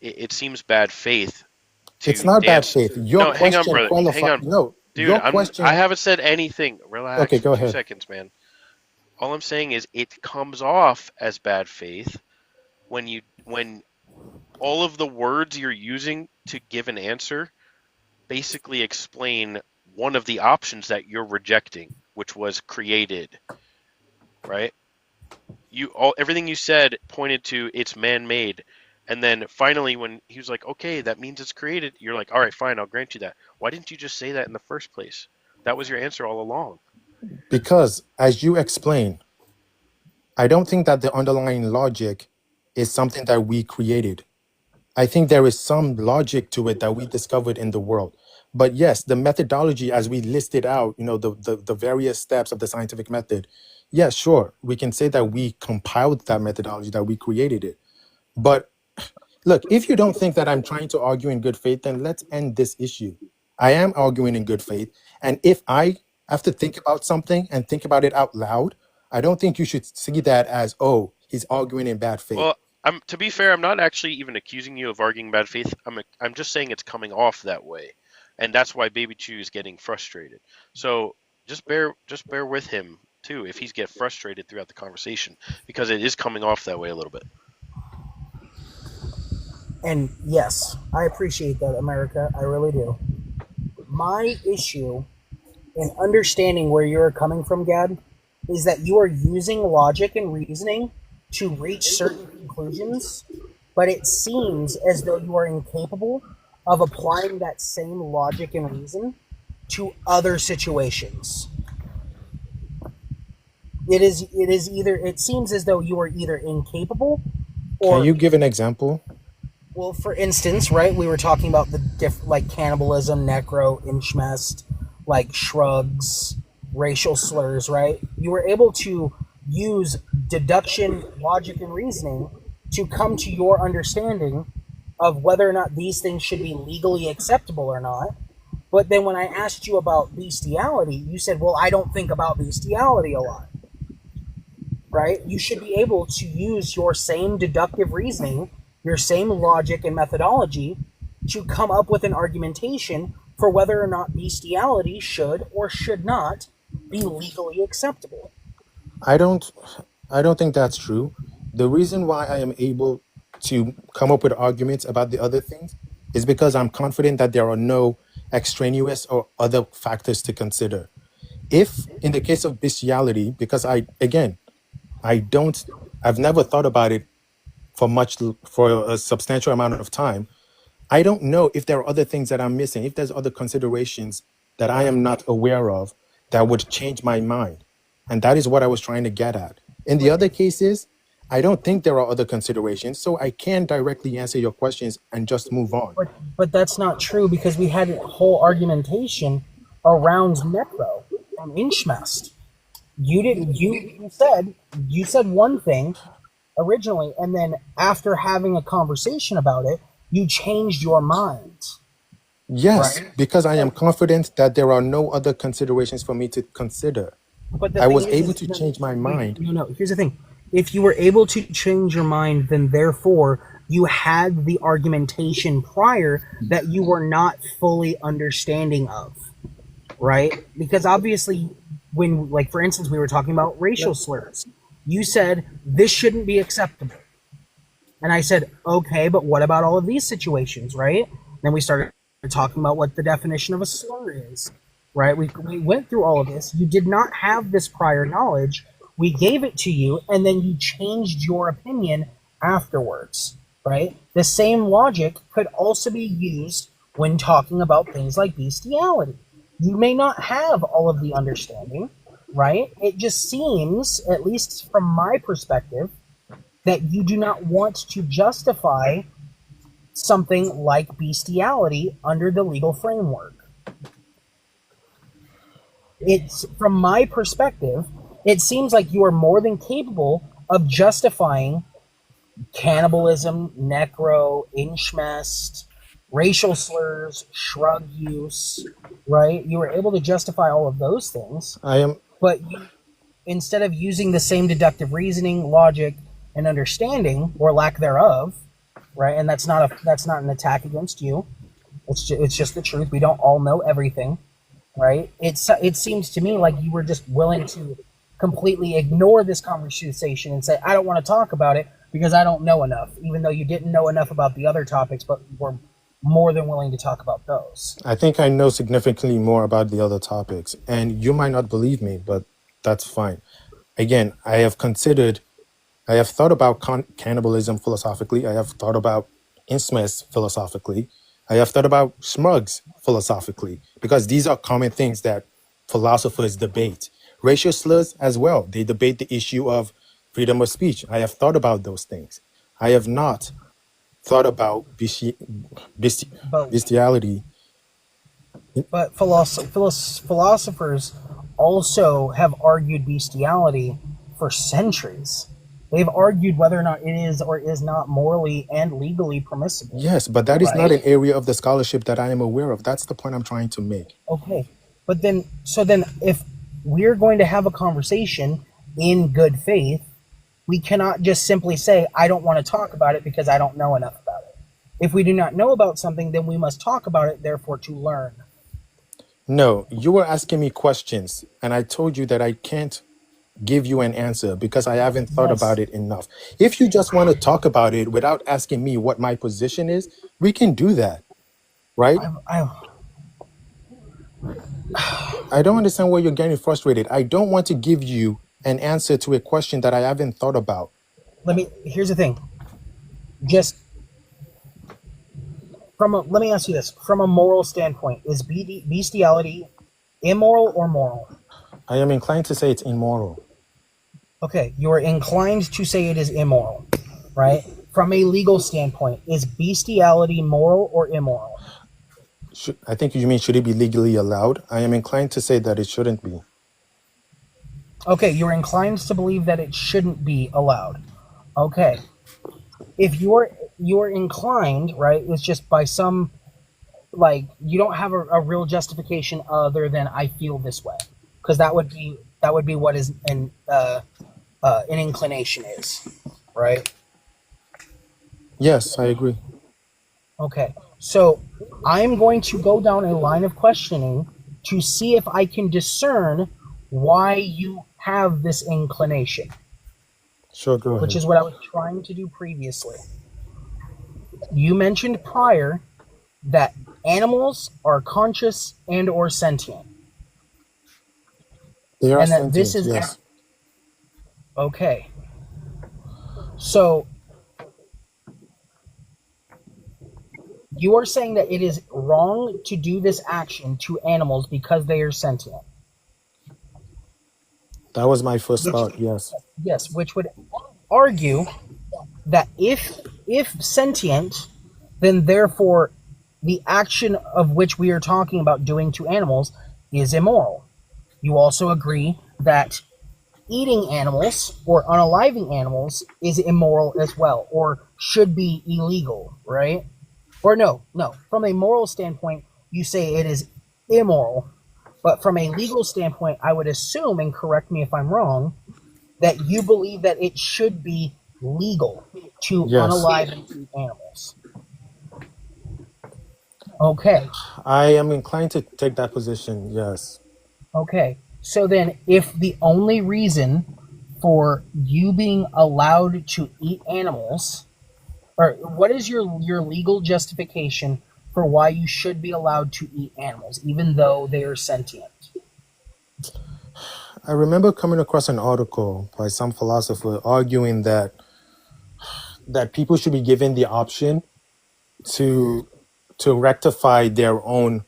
it seems bad faith. It's not bad faith. Your question hang on, brother. Hang on. No, dude, I haven't said anything. Relax. Okay, go ahead. 2 seconds, man. All I'm saying is it comes off as bad faith when all of the words you're using to give an answer basically explain one of the options that you're rejecting, which was created, right? Everything you said pointed to it's man-made, and then finally when he was like, okay, that means it's created, you're like, all right, fine, I'll grant you that. Why didn't you just say that in the first place? That was your answer all along. Because, as you explain, I don't think that the underlying logic is something that we created. I think there is some logic to it that we discovered in the world. But yes, the methodology, as we listed out, the various steps of the scientific method, yeah, sure, we can say that we compiled that methodology, that we created it. But look, if you don't think that I'm trying to argue in good faith, then let's end this issue. I am arguing in good faith. And if I have to think about something and think about it out loud, I don't think you should see that as, oh, he's arguing in bad faith. Well, to be fair, I'm not actually even accusing you of arguing bad faith. I'm just saying it's coming off that way. And that's why Baby Chew is getting frustrated. So just bear with him too if he's get frustrated throughout the conversation, because it is coming off that way a little bit. And yes, I appreciate that, America. I really do. My issue in understanding where you're coming from, Gad, is that you are using logic and reasoning to reach certain conclusions, but it seems as though you are incapable of applying that same logic and reason to other situations. It seems as though you are either incapable or... Can you give an example? Well, for instance, right, we were talking about like cannibalism, necro, inchmest, like shrugs, racial slurs, right? You were able to use deduction, logic, and reasoning to come to your understanding of whether or not these things should be legally acceptable or not. But then when I asked you about bestiality, you said, well, I don't think about bestiality a lot. Right? You should be able to use your same deductive reasoning, your same logic and methodology to come up with an argumentation for whether or not bestiality should or should not be legally acceptable. I don't think that's true. The reason why I am able to come up with arguments about the other things is because I'm confident that there are no extraneous or other factors to consider. If in the case of bestiality, because I've never thought about it for a substantial amount of time. I don't know if there are other things that I'm missing, if there's other considerations that I am not aware of that would change my mind. And that is what I was trying to get at. In the other cases, I don't think there are other considerations, so I can directly answer your questions and just move on. But that's not true, because we had a whole argumentation around necro and inchmest. You said one thing originally, and then after having a conversation about it, you changed your mind. Yes, Right? because I am confident that there are no other considerations for me to consider. But the I thing was is, able to change my mind. No, here's the thing. If you were able to change your mind, then therefore you had the argumentation prior that you were not fully understanding of. Right? Because obviously, when, like, for instance, we were talking about racial slurs, you said this shouldn't be acceptable. And I said, okay, but what about all of these situations, right? Then we started talking about what the definition of a slur is, right? We went through all of this. You did not have this prior knowledge. We gave it to you, and then you changed your opinion afterwards, right? The same logic could also be used when talking about things like bestiality. You may not have all of the understanding, right? It just seems, at least from my perspective, that you do not want to justify something like bestiality under the legal framework. It's, from my perspective, it seems like you are more than capable of justifying cannibalism, necro, inchmest, racial slurs, shrug use, right? You were able to justify all of those things. But you, instead of using the same deductive reasoning, logic, and understanding, or lack thereof, right? And that's not an attack against you. It's just the truth. We don't all know everything, right? It seems to me like you were just willing to completely ignore this conversation and say, I don't want to talk about it because I don't know enough, even though you didn't know enough about the other topics, but were more than willing to talk about those. I think I know significantly more about the other topics, and you might not believe me, but that's fine. Again, I have thought about cannibalism philosophically. I have thought about incest philosophically. I have thought about schmugs philosophically, because these are common things that philosophers debate. Racial slurs as well. They debate the issue of freedom of speech. I have thought about those things. I have not thought about bestiality. But philosophers also have argued bestiality for centuries. They've argued whether or not it is or is not morally and legally permissible. Yes, but that is not an area of the scholarship that I am aware of. That's the point I'm trying to make. Okay, but then if we're going to have a conversation in good faith, we cannot just simply say, I don't want to talk about it because I don't know enough about it. If we do not know about something, then we must talk about it, therefore, to learn. No, you were asking me questions, and I told you that I can't give you an answer because I haven't thought about it enough. If you just want to talk about it without asking me what my position is, we can do that, right? I don't understand where you're getting frustrated. I don't want to give you an answer to a question that I haven't thought about. Here's the thing. Let me ask you this. From a moral standpoint, is bestiality immoral or moral? I am inclined to say it's immoral. Okay, you are inclined to say it is immoral, right? From a legal standpoint, is bestiality moral or immoral? I think you mean, should it be legally allowed? I am inclined to say that it shouldn't be. Okay, you're inclined to believe that it shouldn't be allowed. Okay. If you're inclined, right, it's just by some like you don't have a real justification other than I feel this way, because that would be what is an inclination is, right? Yes, I agree. Okay, so I'm going to go down a line of questioning to see if I can discern why you have this inclination, Sure, go which ahead. is what I was trying to do previously. You mentioned prior that animals are conscious and or sentient, They are and that this sentient, is yes. okay. So you are saying that it is wrong to do this action to animals because they are sentient. That was my first thought, yes. Yes, which would argue that if sentient, then therefore the action of which we are talking about doing to animals is immoral. You also agree that eating animals or unaliving animals is immoral as well, or should be illegal, right? Or no, from a moral standpoint, you say it is immoral, but from a legal standpoint, I would assume, and correct me if I'm wrong, that you believe that it should be legal to Yes. unalive and eat animals. Okay. I am inclined to take that position, yes. Okay. So then, if the only reason for you being allowed to eat animals, or what is your legal justification for why you should be allowed to eat animals, even though they are sentient? I remember coming across an article by some philosopher arguing that people should be given the option to rectify their own.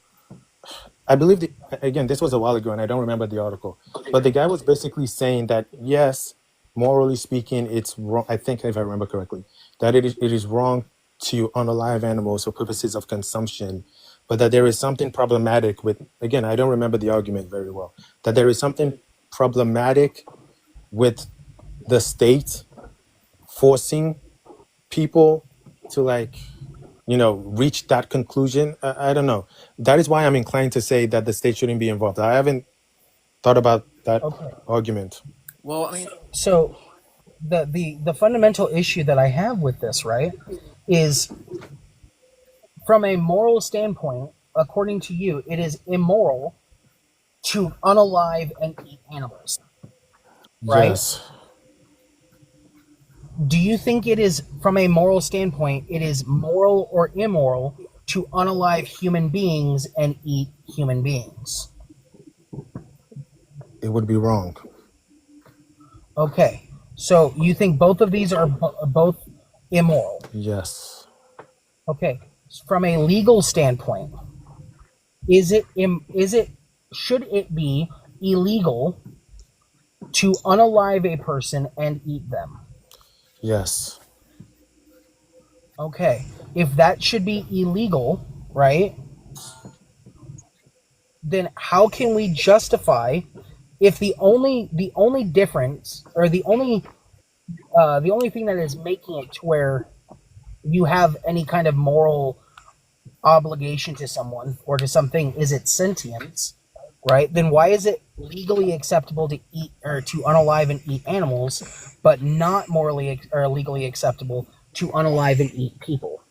I believe again, this was a while ago and I don't remember the article, but the guy was basically saying that yes, morally speaking, it's wrong. I think if I remember correctly, that it is wrong to unalive animals for purposes of consumption, but that there is something problematic with, again, I don't remember the argument very well, that there is something problematic with the state forcing people to reach that conclusion. I don't know. That is why I'm inclined to say that the state shouldn't be involved. I haven't thought about that argument. Well, I mean, so the fundamental issue that I have with this, right, is from a moral standpoint, according to you, it is immoral to unalive and eat animals, right? Yes. Do you think it is, from a moral standpoint, it is moral or immoral to unalive human beings and eat human beings? It would be wrong. Okay, so you think both of these are both immoral? Yes. Okay, from a legal standpoint, should it be illegal to unalive a person and eat them? Yes. Okay, if that should be illegal, right, then how can we justify if the only difference, or the only thing that is making it to where you have any kind of moral obligation to someone or to something is its sentience, right? Then why is it legally acceptable to eat or to unalive and eat animals, but not morally or legally acceptable to unalive and eat people?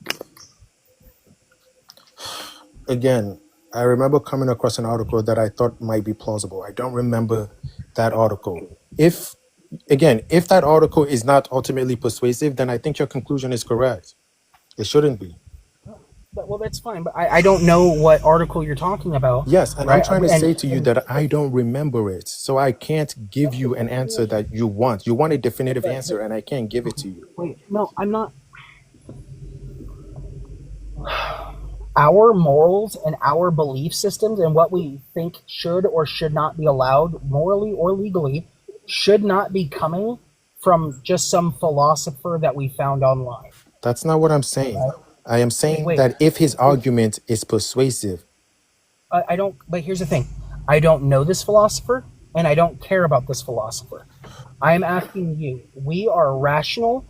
Again, I remember coming across an article that I thought might be plausible. I don't remember that article. If that article is not ultimately persuasive, then I think your conclusion is correct. It shouldn't be. Well, that's fine, but I don't know what article you're talking about. Yes, and right? I'm trying to say to you that I don't remember it, so I can't give you an answer that you want. You want a definitive answer, and I can't give it to you. Wait, no, I'm not. Our morals and our belief systems and what we think should or should not be allowed, morally or legally, should not be coming from just some philosopher that we found online. That's not what I'm saying. I am saying that if his argument is persuasive. I don't, but here's the thing. I don't know this philosopher, and I don't care about this philosopher. I am asking you, we are rational,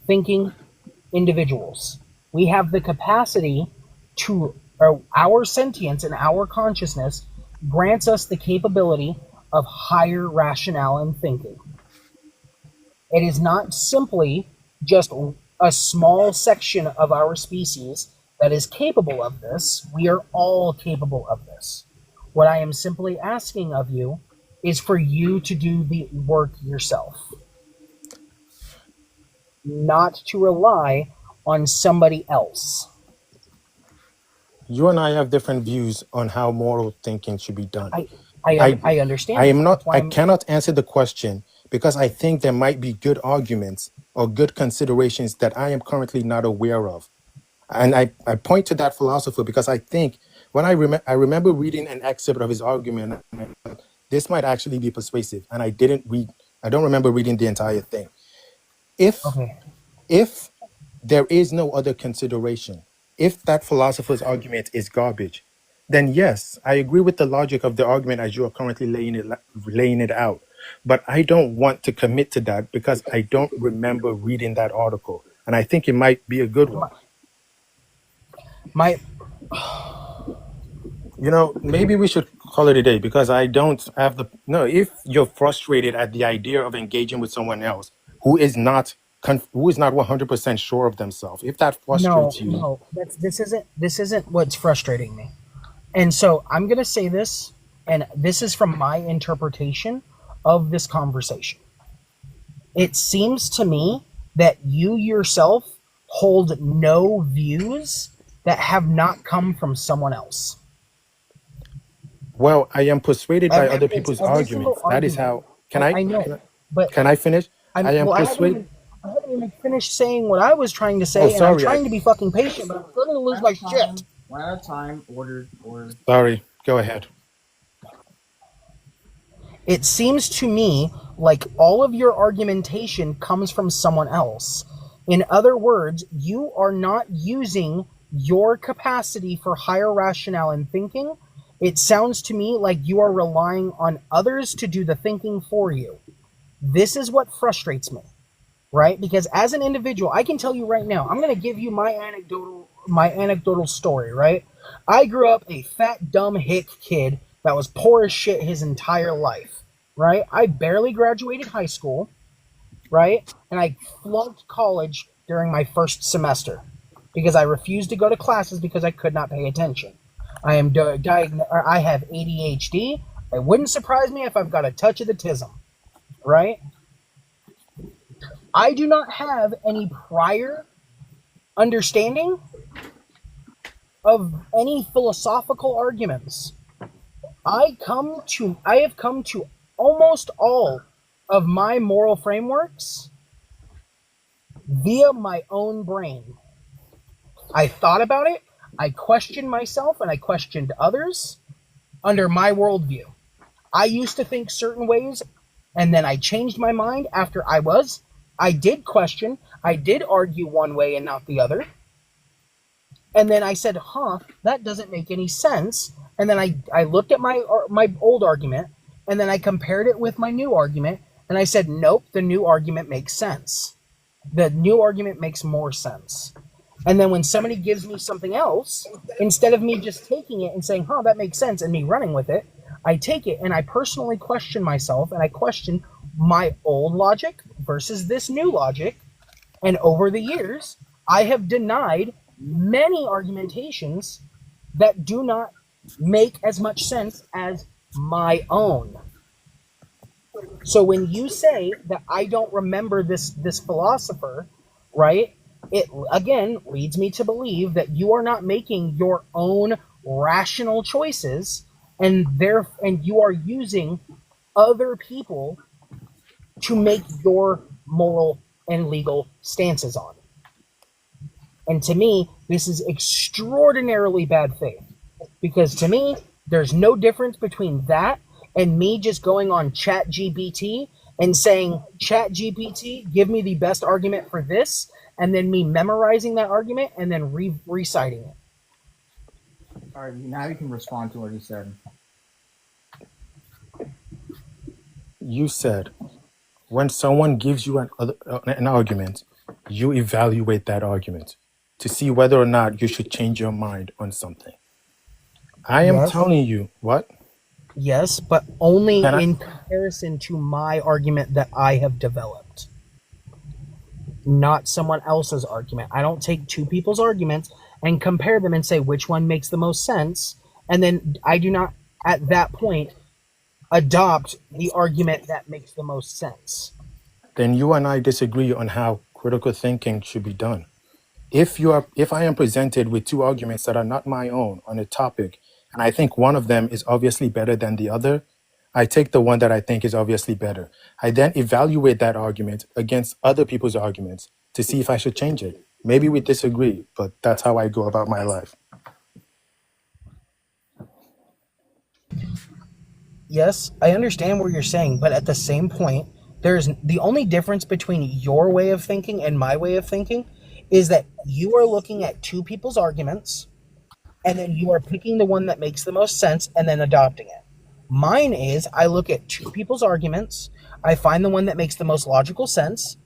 thinking individuals. We have the capacity to our sentience and our consciousness grants us the capability of higher rationale and thinking. It is not simply just a small section of our species that is capable of this. We are all capable of this. What I am simply asking of you is for you to do the work yourself, not to rely on somebody else. You and I have different views on how moral thinking should be done. I understand. I am not. That's why I cannot answer the question because I think there might be good arguments or good considerations that I am currently not aware of. And I point to that philosopher because I think when I remember reading an excerpt of his argument, and I thought, this might actually be persuasive. And I don't remember reading the entire thing. Okay. If there is no other consideration, if that philosopher's argument is garbage, then yes, I agree with the logic of the argument as you are currently laying it out. But I don't want to commit to that because I don't remember reading that article. And I think it might be a good one. Maybe we should call it a day because I don't have the no. If you're frustrated at the idea of engaging with someone else who is not 100% sure of themselves, if that frustrates you, No, this isn't what's frustrating me. And so I'm going to say this, and this is from my interpretation of this conversation. It seems to me that you yourself hold no views that have not come from someone else. well, I am persuaded by other people's arguments. That is how. I know, but can I finish? I am persuaded. I haven't even finished saying what I was trying to say, Oh, and I'm sorry, trying to be fucking patient, but I'm starting to lose my shit. One at a time. Order. Sorry, go ahead. It seems to me like all of your argumentation comes from someone else. In other words, you are not using your capacity for higher rationale and thinking. It sounds to me like you are relying on others to do the thinking for you. This is what frustrates me, right? Because as an individual, I can tell you right now, I'm going to give you my anecdotal story, right? I grew up a fat, dumb hick kid that was poor as shit his entire life, right? I barely graduated high school, right? And I flunked college during my first semester because I refused to go to classes because I could not pay attention. I have ADHD. It wouldn't surprise me if I've got a touch of the tism, right? I do not have any prior understanding of any philosophical arguments. I have come to almost all of my moral frameworks via my own brain. I thought about it, I questioned myself, and I questioned others under my worldview. I used to think certain ways, and then I changed my mind after I did question, I did argue one way and not the other. And then I said, that doesn't make any sense. And then I looked at my old argument, and then I compared it with my new argument, and I said, nope, the new argument makes sense. The new argument makes more sense. And then when somebody gives me something else, instead of me just taking it and saying, that makes sense, and me running with it, I take it and I personally question myself, and I question my old logic versus this new logic. And over the years, I have denied many argumentations that do not make as much sense as my own. So when you say that I don't remember this philosopher, right, it again leads me to believe that you are not making your own rational choices, and you are using other people to make your moral and legal stances on. And to me, this is extraordinarily bad faith. Because to me, there's no difference between that and me just going on ChatGPT and saying, ChatGPT, give me the best argument for this, and then me memorizing that argument and then reciting it. All right, now you can respond to what he said. You said, when someone gives you an argument, you evaluate that argument to see whether or not you should change your mind on something. I am Yes. telling you what. Yes, but only Can I? in comparison to my argument that I have developed, not someone else's argument. I don't take two people's arguments and compare them and say which one makes the most sense, and then I do not, at that point, adopt the argument that makes the most sense. Then you and I disagree on how critical thinking should be done. If I am presented with two arguments that are not my own on a topic, and I think one of them is obviously better than the other, I take the one that I think is obviously better. I then evaluate that argument against other people's arguments to see if I should change it. Maybe we disagree, but that's how I go about my life. Yes, I understand what you're saying, but at the same point, there's the only difference between your way of thinking and my way of thinking is that you are looking at two people's arguments and then you are picking the one that makes the most sense and then adopting it. Mine is I look at two people's arguments, I find the one that makes the most logical sense,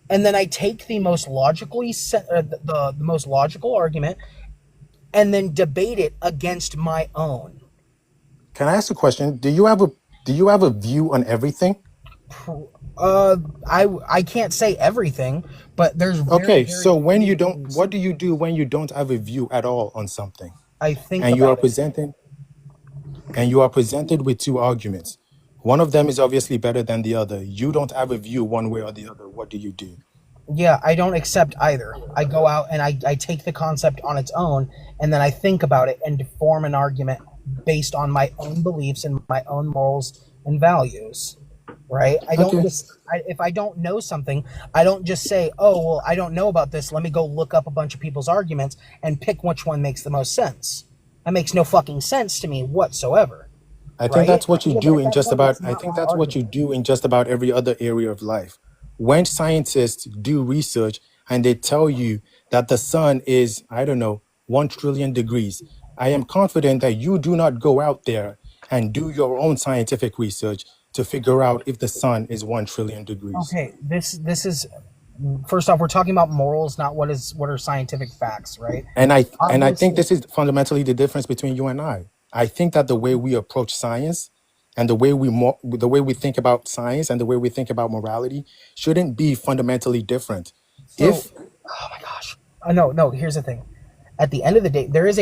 and then I take the most the most logical argument and then debate it against my own. Can I ask a question? Do you have a view on everything? I can't say everything, but there's Okay, so when you don't, what do you do when you don't have a view at all on something? I think And you are about it. presented with two arguments. One of them is obviously better than the other. You don't have a view one way or the other. What do you do? Yeah, I don't accept either. I go out and I take the concept on its own, and then I think about it and form an argument based on my own beliefs and my own morals and values. Right? I don't Okay. just if I don't know something, I don't just say, "Oh, well, I don't know about this. Let me go look up a bunch of people's arguments and pick which one makes the most sense." That makes no fucking sense to me whatsoever. I think Right? that's what you Yeah, but do at in that just point, about that's I not think my that's what you argument. do in just about every other area of life. When scientists do research and they tell you that the sun is, I don't know, 1 trillion degrees, I am confident that you do not go out there and do your own scientific research to figure out if the sun is 1 trillion degrees. Okay, this is first off, we're talking about morals, not what are scientific facts, right? And I think Obviously, this is fundamentally the difference between you and I. I think that the way we approach science and the way we think about science and the way we think about morality shouldn't be fundamentally different. so If oh my gosh. No, here's the thing. At the end of the day, there is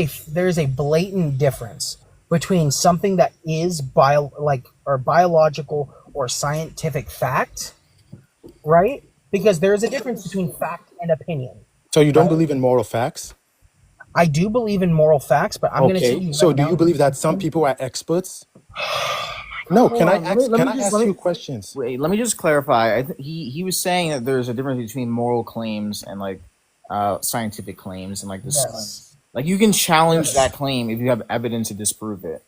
a blatant difference between something that is biological or scientific fact, right? Because there is a difference between fact and opinion. so, you don't Right? believe in moral facts? I do believe in moral facts, but I'm going to tell Okay. you So right do now. you believe that some people are experts? No, Hold on. Let can me I just ask you questions? wait. Let me just clarify. He was saying that there's a difference between moral claims and like scientific claims, and like the sun. Yes. Like you can challenge Yes. that claim if you have evidence to disprove it.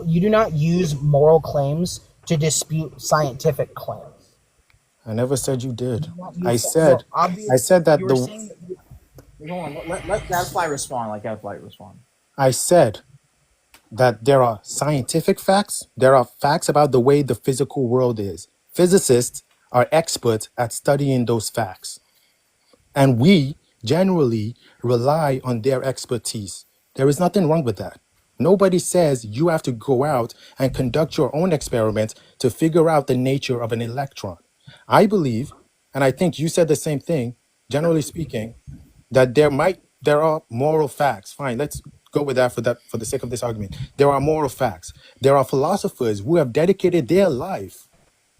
You do not use moral claims to dispute scientific claims. I never said you did. You do not I use that. said Well, obviously, I said that you were the saying that Hold on. Let Gadfly respond. Let Gadfly respond. I said that there are scientific facts, there are facts about the way the physical world is. Physicists are experts at studying those facts. And we generally rely on their expertise. There is nothing wrong with that. Nobody says you have to go out and conduct your own experiments to figure out the nature of an electron. I believe, and I think you said the same thing, generally speaking, that there are moral facts. Fine, let's go with that for the sake of this argument. There are moral facts. There are philosophers who have dedicated their life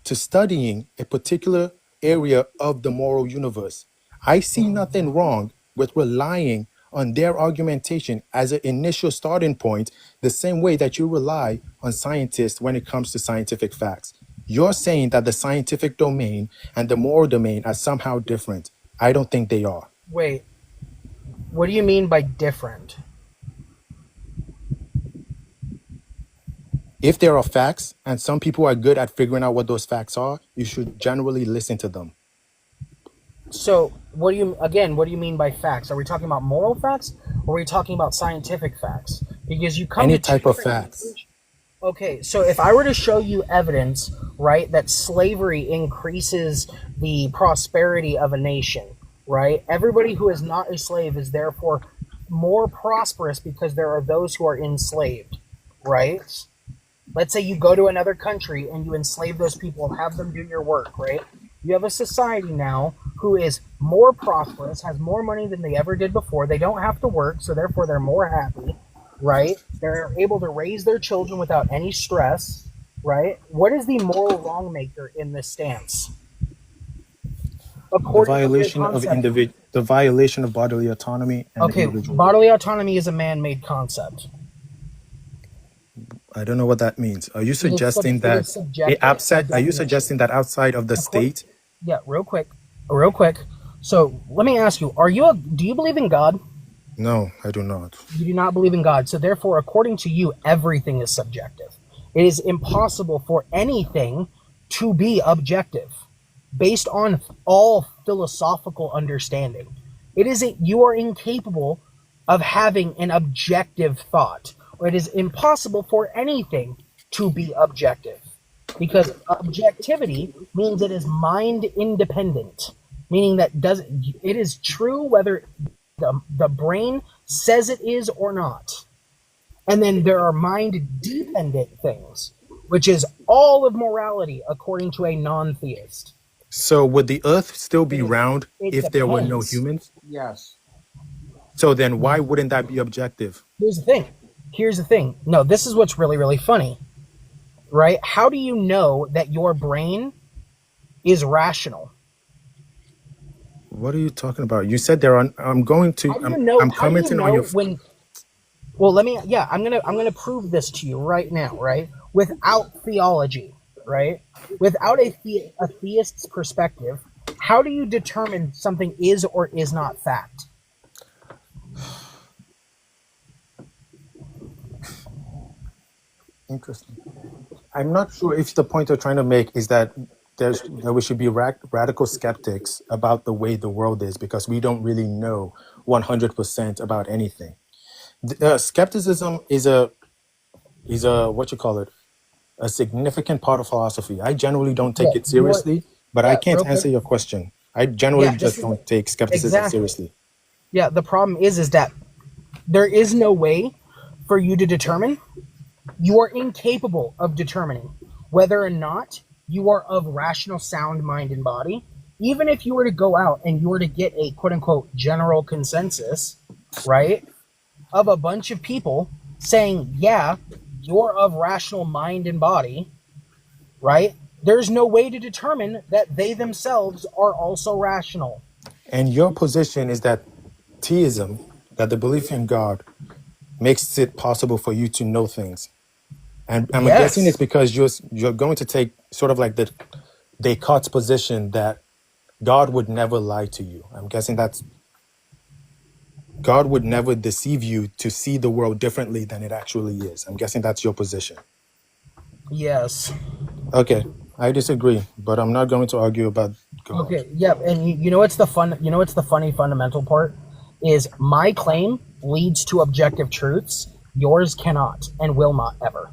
to studying a particular area of the moral universe. I see nothing wrong with relying on their argumentation as an initial starting point, the same way that you rely on scientists when it comes to scientific facts. You're saying that the scientific domain and the moral domain are somehow different. I don't think they are. wait, what do you mean by different? If there are facts and some people are good at figuring out what those facts are, you should generally listen to them. So, what do you mean by facts? Are we talking about moral facts or are we talking about scientific facts? Because you come Any to two type of different facts. conclusions. Okay, so if I were to show you evidence, right, that slavery increases the prosperity of a nation, right? Everybody who is not a slave is therefore more prosperous because there are those who are enslaved, right? Let's say you go to another country and you enslave those people and have them do your work, right? You have a society now who is more prosperous, has more money than they ever did before. They don't have to work, so therefore they're more happy, right? They're able to raise their children without any stress, right? What is the moral wrongmaker in this stance? The violation of bodily autonomy and Okay, individual. bodily autonomy is a man-made concept. I don't know what that means. Are you suggesting it that is subjective it outside? by Are you definition. suggesting that outside of the state? Yeah, real quick. So let me ask you: do you believe in God? No, I do not. You do not believe in God. So therefore, according to you, everything is subjective. It is impossible for anything to be objective, based on all philosophical understanding. You are incapable of having an objective thought, or it is impossible for anything to be objective, because objectivity means it is mind independent, meaning that it is true whether the brain says it is or not. And then there are mind dependent things, which is all of morality according to a non-theist. So would the earth still be round It if there were no depends. humans? Yes. So then why wouldn't that be objective? Here's the thing. No, this is what's really, really funny, right? How do you know that your brain is rational? What are you talking about? You said there are. I'm commenting on your. I'm gonna prove this to you right now, right? Without theology, right? Without a theist's perspective, how do you determine something is or is not fact? Interesting. I'm not sure if the point you're trying to make is that we should be radical skeptics about the way the world is because we don't really know 100% about anything. Skepticism is a what you call it, a significant part of philosophy. I generally don't take it seriously, but I can't answer your question. I generally just don't take skepticism seriously. Yeah, the problem is that there is no way for you to determine. You are incapable of determining whether or not you are of rational, sound mind and body. Even if you were to go out and you were to get a quote-unquote general consensus, right, of a bunch of people saying, yeah, you're of rational mind and body, right, there's no way to determine that they themselves are also rational. And your position is that theism, that the belief in God, makes it possible for you to know things. And I'm guessing it's because you're going to take sort of like the Descartes' position that God would never lie to you. I'm guessing that's God would never deceive you to see the world differently than it actually is. I'm guessing that's your position. Yes. Okay, I disagree, but I'm not going to argue about God. Okay, yeah, and you know what's the funny fundamental part is my claim leads to objective truths. Yours cannot and will not ever.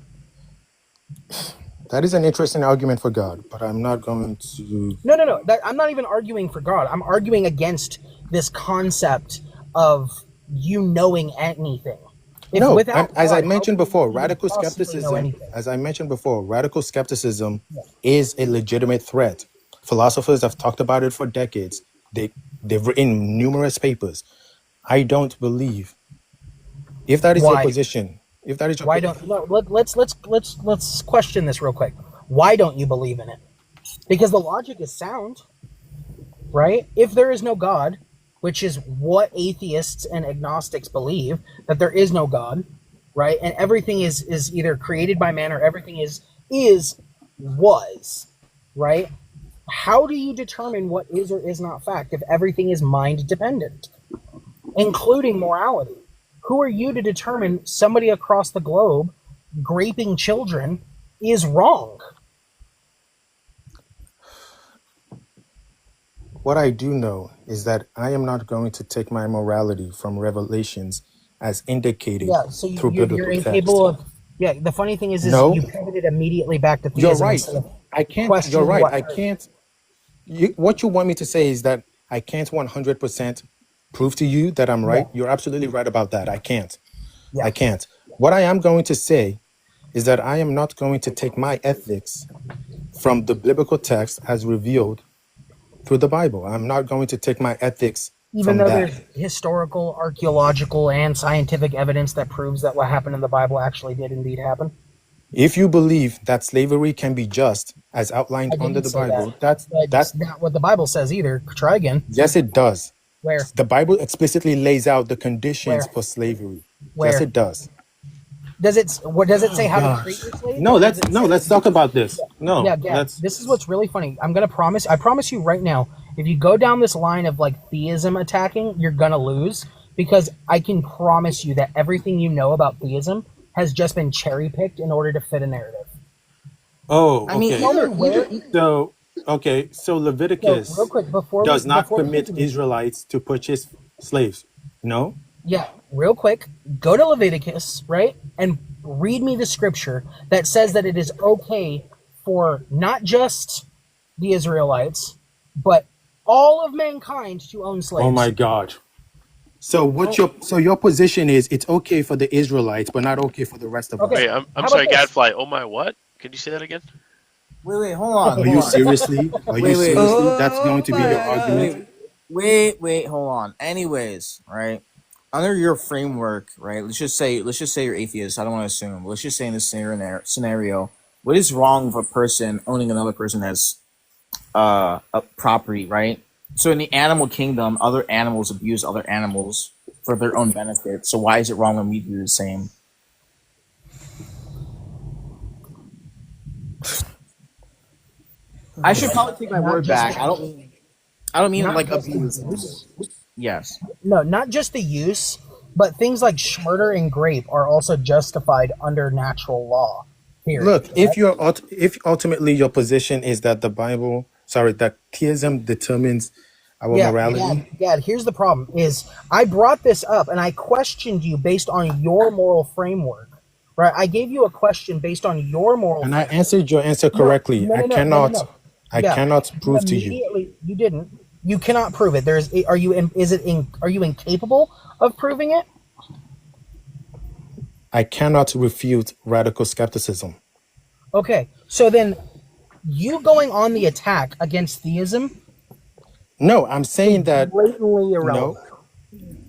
That is an interesting argument for God, but I'm not going to. No. I'm not even arguing for God. I'm arguing against this concept of you knowing anything. As I mentioned before, radical skepticism. As I mentioned before, radical skepticism is a legitimate threat. Philosophers have talked about it for decades. They've written numerous papers. I don't believe. If that is your position. If that is your let's question this real quick. Why don't you believe in it? Because the logic is sound, right? If there is no God, which is what atheists and agnostics believe, that there is no God, right? And everything is either created by man or everything was, right? How do you determine what is or is not fact if everything is mind dependent, including morality? Who are you to determine somebody across the globe raping children is wrong? What I do know is that I am not going to take my morality from revelations as indicated through biblical text. Incapable of. Yeah, the funny thing is you pivoted immediately back to theism. You're right. I can't. You're right. I can't. What you want me to say is that I can't 100% prove to you that I'm right, Yeah. you're absolutely right about that. I can't. Yeah. I can't. What I am going to say is that I am not going to take my ethics from the biblical text as revealed through the Bible. I'm not going to take my ethics Even from though that. there's historical, archaeological, and scientific evidence that proves that what happened in the Bible actually did indeed happen. If you believe that slavery can be just as outlined I under didn't the say that. Bible, that's not what the Bible says either. Try again. yes, it does. Where? The Bible explicitly lays out the conditions Where? for slavery. Yes, Where? it does. Does it? What does it say? Oh How to gosh. treat your slave? No, Or does it say? let's talk about this. No, Yeah, Gab. This is what's really funny. I promise you right now, if you go down this line of like theism attacking, you're gonna lose, because I can promise you that everything you know about theism has just been cherry picked in order to fit a narrative. Oh, I mean, okay. tell me where. So Leviticus So real quick does not before we permit continue. Israelites to purchase slaves. No? Yeah, real quick, go to Leviticus, right, and read me the scripture that says that it is okay for not just the Israelites, but all of mankind to own slaves. Oh my God. So your position is it's okay for the Israelites, but not okay for the rest of us. Wait, I'm sorry, Gadfly. Oh my what? Can you say that again? Wait, hold on. Are you seriously? Are you seriously? That's going to be your Wait, argument? wait, hold on. Anyways, right? Under your framework, right? Let's just say you're atheist. I don't want to assume. Let's just say in this scenario, what is wrong with a person owning another person as a property, right? So in the animal kingdom, other animals abuse other animals for their own benefit. So why is it wrong when we do the same? I should probably take my Not word just back. the- I don't mean not like just the abuse. use. Yes. No, not just the use, but things like murder and grape are also justified under natural law. Period. Look, if ultimately your position is that that theism determines our morality. Gad, here's the problem: is I brought this up and I questioned you based on your moral framework. Right? I gave you a question based on your moral. And I answered your answer correctly. I cannot prove to you. Immediately, you didn't. You cannot prove it. Are you incapable of proving it? I cannot refute radical skepticism. Okay, so then you going on the attack against theism? No, I'm saying that blatantly irrelevant. No,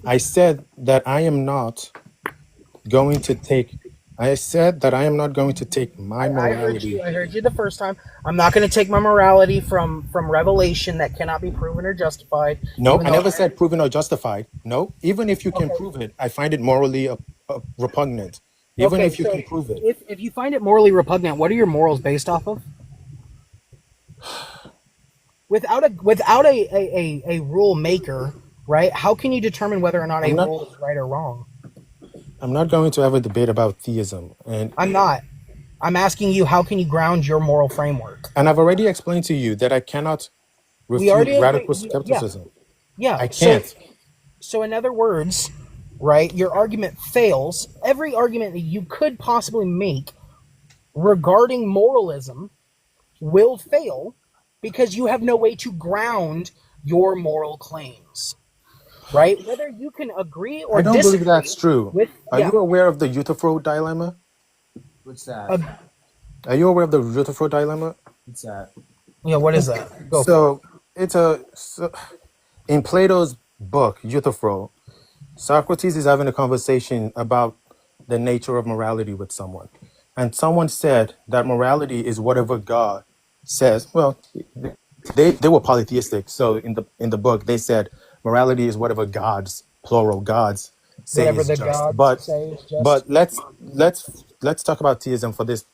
I said that I am not going to take. I said that I am not going to take my morality. I heard you the first time. I'm not going to take my morality from revelation that cannot be proven or justified. No, I never said proven or justified. No, even if you can prove it, I find it morally repugnant. Even if you can prove it. If you find it morally repugnant, what are your morals based off of? Without a rule maker, right? How can you determine whether or not a rule is right or wrong? I'm not going to have a debate about theism, and I'm not. I'm asking you, how can you ground your moral framework? And I've already explained to you that I cannot refute radical skepticism. Yeah, I can't. So in other words, right, your argument fails. Every argument that you could possibly make regarding moralism will fail because you have no way to ground your moral claims. Right? Whether you can agree or I don't disagree believe that's true. Are you aware of the Euthyphro dilemma? What's that? Are you aware of the Euthyphro dilemma? What's that? Yeah, what is that? In Plato's book, Euthyphro, Socrates is having a conversation about the nature of morality with someone. And someone said that morality is whatever God says. Well, they were polytheistic. So in the book, they said morality is whatever gods, plural gods, say Whatever is the just. gods say is just. But let's talk about theism for this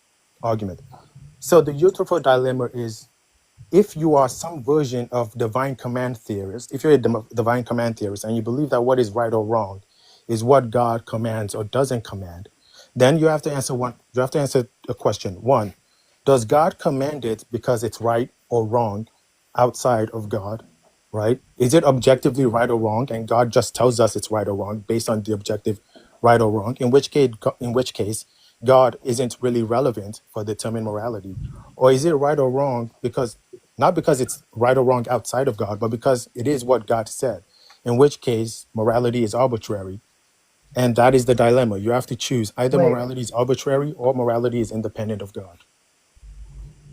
argument. So the Euthyphro dilemma is, if you are some version of divine command theorist, if you're a divine command theorist and you believe that what is right or wrong is what God commands or doesn't command, then you have to answer a question. One, does God command it because it's right or wrong outside of God? Right? Is it objectively right or wrong, and God just tells us it's right or wrong based on the objective right or wrong? In which case, God isn't really relevant for determining morality. Or is it right or wrong not because it's right or wrong outside of God, but because it is what God said? in which case morality is arbitrary. And that is the dilemma. You have to choose either Wait. morality is arbitrary or morality is independent of God.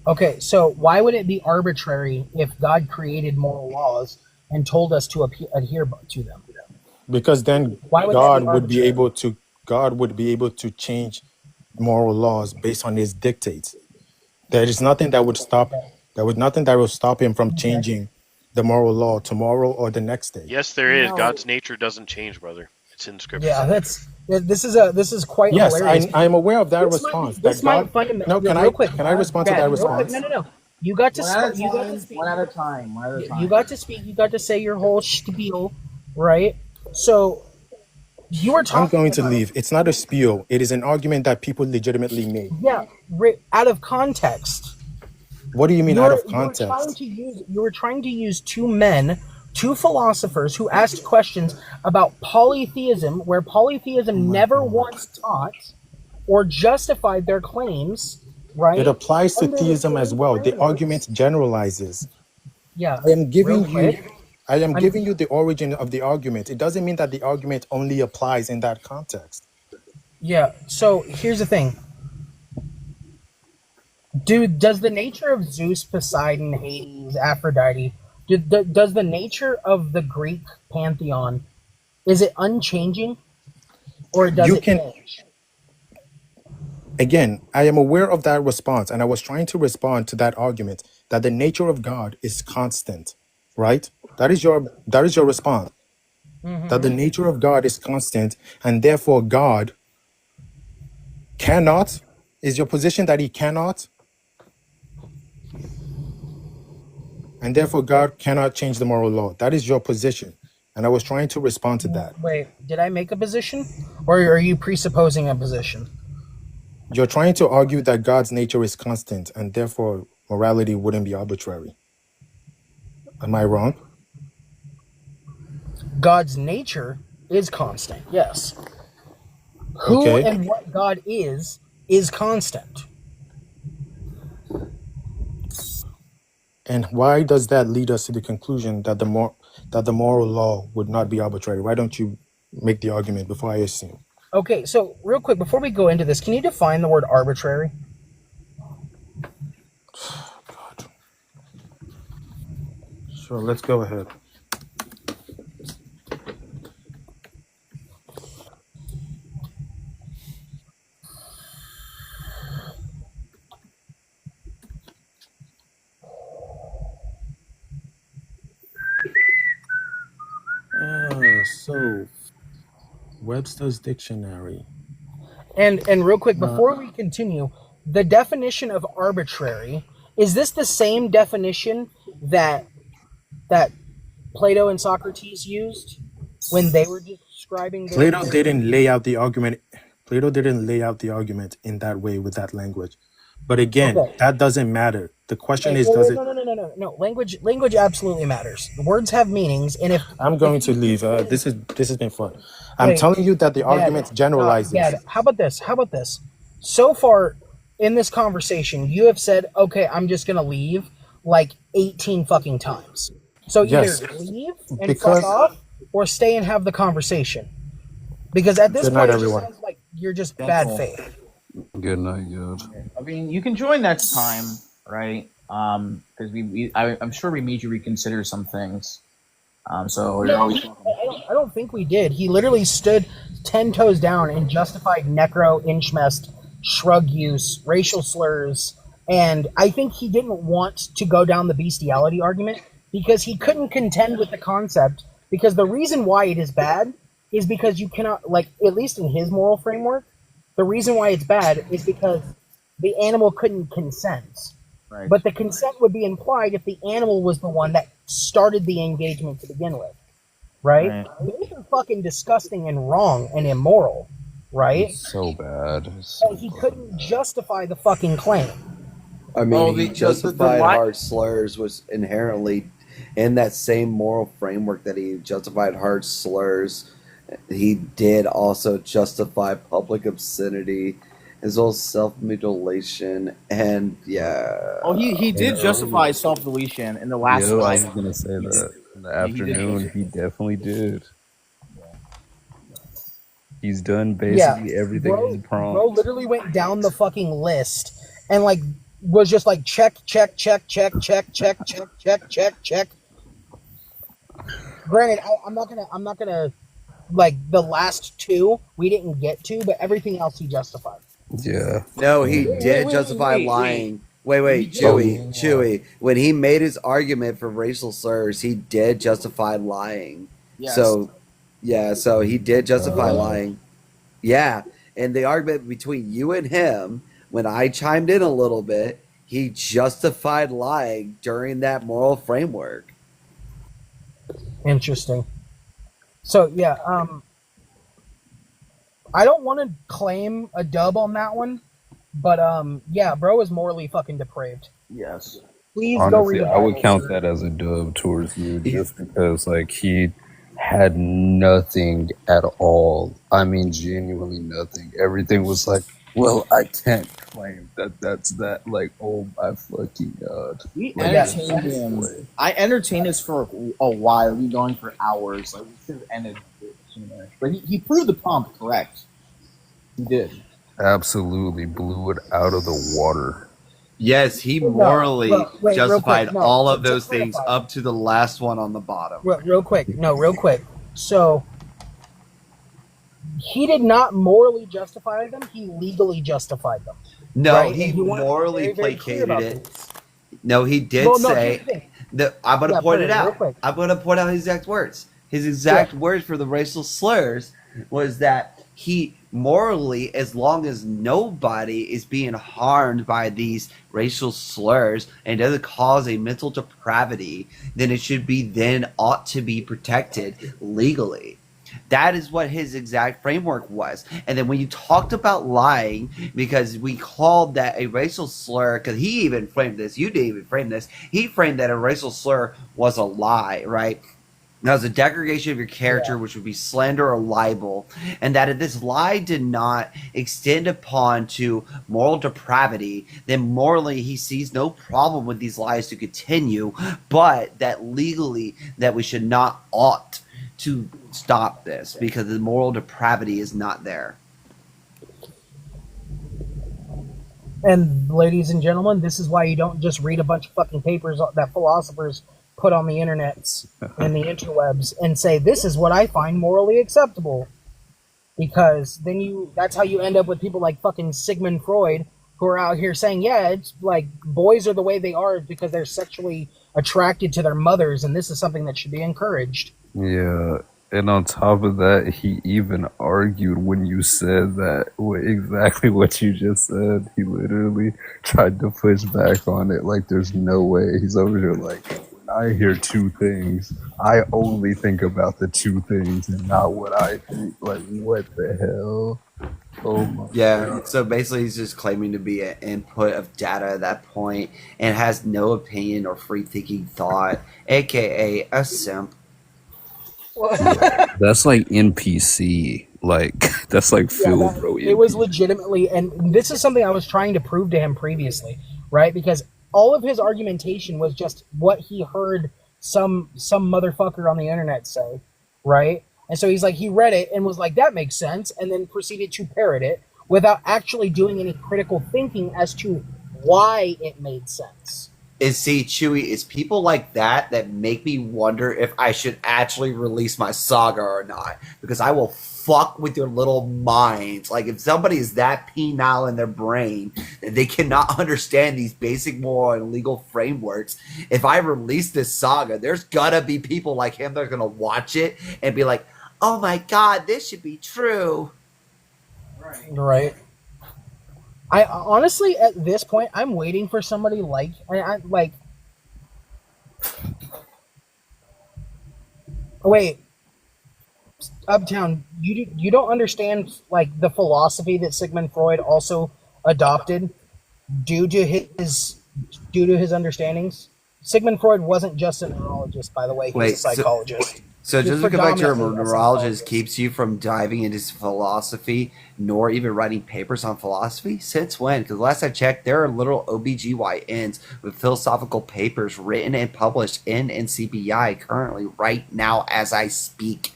Okay, so why would it be arbitrary if God created moral laws and told us to adhere to them? Because then Why would that be arbitrary? God would be able to change moral laws based on his dictates. There is nothing that would stop nothing that will stop him from changing the moral law tomorrow or the next day. Yes, there is. No. God's nature doesn't change, brother. It's in Scripture. Yeah, this is quite Yes, hilarious. I'm aware of that This response. This that might God, fundamentally. no, can I respond to that real quick. response? No. You got to One at a speak. You got to time. speak. One at a time. One at a time. You got to speak. You got to say your whole spiel, right? So you were talking. I'm going to about, leave. It's not a spiel. It is an argument that people legitimately made. Yeah, out of context. What do you mean out of context? You were trying to use two philosophers who asked questions about polytheism, where polytheism never once taught or justified their claims, right? It applies to Under the theism same as well. The framework. argument generalizes. Yeah. I am giving real quick. giving you the origin of the argument. It doesn't mean that the argument only applies in that context. Yeah. So here's the thing. Dude, does the nature of Zeus, Poseidon, Hades, Aphrodite, does the nature of the Greek pantheon, is it unchanging? Or does it change? Again, I am aware of that response, and I was trying to respond to that argument that the nature of God is constant, right? That is your response. That the nature of God is constant, and therefore God cannot. Is your position that he cannot? And therefore God cannot change the moral law. That is your position. And I was trying to respond to that. Wait, did I make a position? Or are you presupposing a position? You're trying to argue that God's nature is constant, and therefore morality wouldn't be arbitrary. Am I wrong? God's nature is constant, yes. Who Okay. and what God is constant. And why does that lead us to the conclusion that the moral law would not be arbitrary? Why don't you make the argument before I assume? Okay, so real quick, before we go into this, can you define the word arbitrary? Sure, let's go ahead. So Webster's dictionary. And real quick, before we continue, the definition of arbitrary, is this the same definition that Plato and Socrates used when they were describing their Plato didn't lay out the argument. Plato didn't lay out the argument in that way with that language. But again, Okay. that doesn't matter. The question is, Wait, does it? No. Language absolutely matters. Words have meanings, and if I'm going to leave. This has been fun. I'm Wait, telling you that the argument generalizes. How about this? So far in this conversation, you have said, "Okay, I'm just gonna leave," like 18 fucking times. So Yes, either leave and because- fuck off, or stay and have the conversation. Because at this Good point, night, it just everyone. sounds like you're just That's bad all. faith. Good night, good. I mean, you can join next time, right? Because I'm sure we made you reconsider some things. So you're No, always welcome. I don't think we did. He literally stood 10 toes down and justified necro, inchmest, shrug use, racial slurs, and I think he didn't want to go down the bestiality argument because he couldn't contend with the concept, because the reason why it is bad is because you cannot, like, at least in his moral framework, the reason why it's bad is because the animal couldn't consent. Right. But the consent would be implied if the animal was the one that started the engagement to begin with, right? Those are fucking disgusting and wrong and immoral, right? It's so bad. It's So he couldn't justify the fucking claim. I mean, Well, he the justified li- hard slurs was inherently in that same moral framework that he justified hard slurs. He did also justify public obscenity, as well as self-mutilation, and Oh, he did justify self-deletion in the last I was slide. gonna say that. In the He did afternoon, he definitely did. He's done Yeah, basically everything on the bro prompt. literally went down the fucking list and like was just like check, check, check, check, check, check, check, check, check, check. Granted, I'm not gonna like the last two we didn't get to, but everything else he justified. Yeah. No, he Wait, did wait, wait, justify wait, wait. lying. Wait, Oh, Chewy. When he made his argument for racial slurs, he did justify lying. Yes. So, yeah, so he did justify uh, lying. Yeah, and the argument between you and him, when I chimed in a little bit, he justified lying during that moral framework. Interesting. So yeah, I don't want to claim a dub on that one, but yeah, bro is morally fucking depraved. Yes. Please go read honestly, the I would Bible, count sir. that as a dub towards you just because, like, he had nothing at all. I mean, genuinely nothing. Everything was like, well, I can't claim that that's that. Like, oh my fucking god. We Like, entertained there's no him. way. I entertained this for a while. We going for hours. Like we should have ended it sooner. But he proved the prompt correct. He did. Absolutely blew it out of the water. Yes, he No, morally wait, real justified quick, no, all of to those things clarify. up to the last one on the bottom. Real quick. So he did not morally justify them; he legally justified them. No, right? he And he wanted to be morally very, very clear placated about it. this. No, he did Well, no, here's say the thing. that I'm going to Yeah, point it real out. quick. I'm going to point out his exact words. His exact words for the racial slurs was that he morally, as long as nobody is being harmed by these racial slurs and doesn't cause a mental depravity, then it should be then ought to be protected legally. That is what his exact framework was. And then when you talked about lying, because we called that a racial slur, because he even framed this, you didn't even frame this, he framed that a racial slur was a lie, right? That was a degradation of your character, which would be slander or libel, and that if this lie did not extend upon to moral depravity, then morally he sees no problem with these lies to continue, but that legally that we should not ought to stop this because the moral depravity is not there. And ladies and gentlemen, this is why you don't just read a bunch of fucking papers that philosophers put on the internets and the interwebs and say, this is what I find morally acceptable. Because then that's how you end up with people like fucking Sigmund Freud who are out here saying, yeah, it's like boys are the way they are because they're sexually attracted to their mothers, and this is something that should be encouraged. Yeah, and on top of that, he even argued when you said that exactly what you just said. He literally tried to push back on it like there's no way. He's over here like, when I hear two things, I only think about the two things and not what I think. Like, what the hell? Oh my God. So basically he's just claiming to be an input of data at that point and has no opinion or free thinking thought, aka a simp. That's like NPC. Like, that's like Phil, bro. It was legitimately, and this is something I was trying to prove to him previously, right? Because all of his argumentation was just what he heard some motherfucker on the internet say, right? And so he's like, he read it and was like, that makes sense, and then proceeded to parrot it without actually doing any critical thinking as to why it made sense. Chewy, it's people like that make me wonder if I should actually release my saga or not. Because I will fuck with your little minds. Like, if somebody is that penile in their brain that they cannot understand these basic moral and legal frameworks, if I release this saga, there's gonna be people like him that are gonna watch it and be like, oh my god, this should be true. Right. I honestly, at this point, I'm waiting for somebody like wait, Uptown, you don't understand like the philosophy that Sigmund Freud also adopted due to his understandings. Sigmund Freud wasn't just a neurologist, by the way. He was a psychologist. So He was just to go back to a predominantly a neurologist psychologist. keeps you from diving into philosophy, nor even writing papers on philosophy? Since when? Because last I checked, there are literal OBGYNs with philosophical papers written and published in NCBI currently right now as I speak.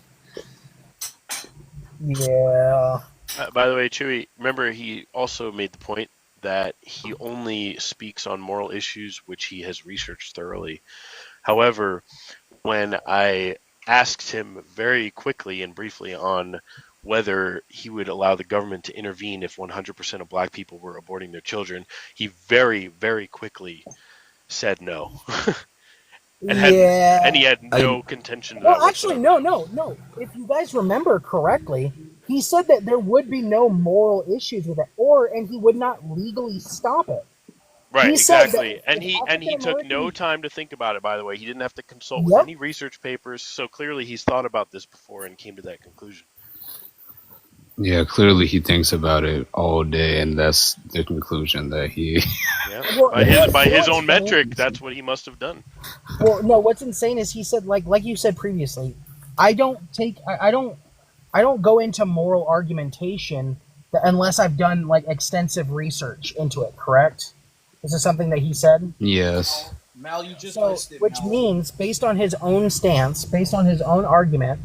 Yeah. By the way, Chewy, remember he also made the point that he only speaks on moral issues which he has researched thoroughly. However, when I asked him very quickly and briefly on whether he would allow the government to intervene if 100% of black people were aborting their children, he very, very quickly said no. And he had no contention to that Well, actually, no. If you guys remember correctly, he said that there would be no moral issues with it, and he would not legally stop it. Right, He said exactly. that And he took no time to think about it, by the way. He didn't have to consult with Yep. any research papers, so clearly he's thought about this before and came to that conclusion. Yeah, clearly he thinks about it all day, and that's the conclusion that he. Yeah. Well, By his own metric, that's what he must have done. Well, no. What's insane is he said, like you said previously, I don't go into moral argumentation unless I've done like extensive research into it. Correct? This is something that he said. Yes. Mel, you just So, missed it. which Mel. means, based on his own stance, based on his own argument,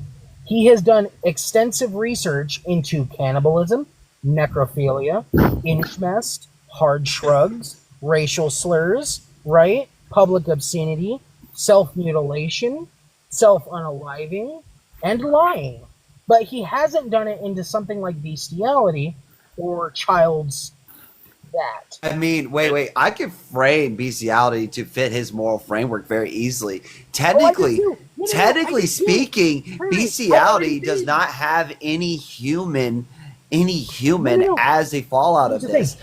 he has done extensive research into cannibalism, necrophilia, incest, hard shrugs, racial slurs, right? Public obscenity, self-mutilation, self-unaliving, and lying. But he hasn't done it into something like bestiality or child's that. I mean, wait. I can frame bestiality to fit his moral framework very easily. Technically, speaking, bestiality does not have any human as a fallout of this.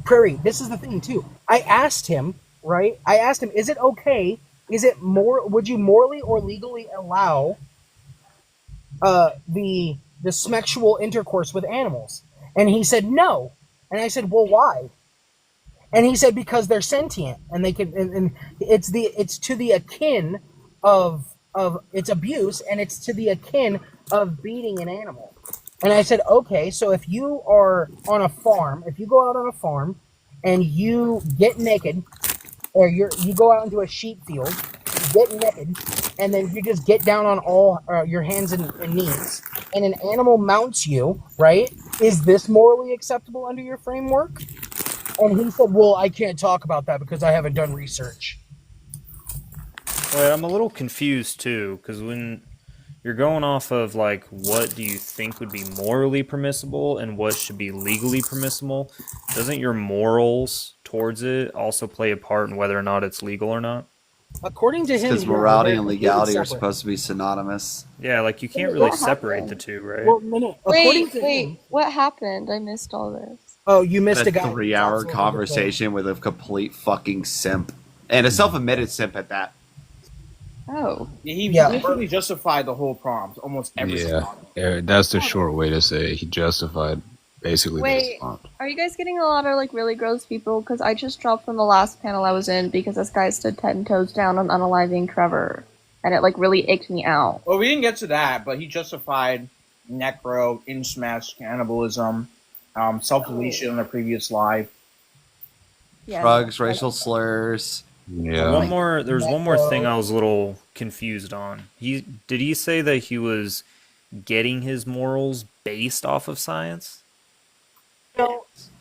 Prairie, this is the thing too. I asked him, right? Is it okay? Would you morally or legally allow the sexual intercourse with animals? And he said no. And I said, well, why? And he said, because they're sentient and they can, and it's to the akin of it's abuse, and it's to the akin of beating an animal. And I said, okay, so if you are on a farm, if you go out on a farm and you get naked, or you go out into a sheep field, get naked, and then you just get down on all your hands and knees, and an animal mounts you, right? Is this morally acceptable under your framework? And he said, well, I can't talk about that because I haven't done research. Wait, I'm a little confused too, because when you're going off of like what do you think would be morally permissible and what should be legally permissible, doesn't your morals towards it also play a part in whether or not it's legal or not? According to him, Because morality and legality are supposed to be synonymous. Yeah, like you can't really separate the two, right? Well, no. Wait, what happened? I missed all this. Oh, you missed a a guy. 3-hour conversation with a complete fucking simp. And a self-admitted simp at that. Oh. He literally justified the whole prompt, almost every single Yeah, that's the short way to say it. He justified basically the Wait, response. are you guys getting a lot of like really gross people? Because I just dropped from the last panel I was in because this guy stood 10 toes down on unaliving Trevor, and it like really icked me out. Well, we didn't get to that, but he justified necro, incest, cannibalism, self-deletion in a previous live. Yeah. Drugs, racial slurs. Yeah. There's one more thing I was a little confused on. Did he say that he was getting his morals based off of science?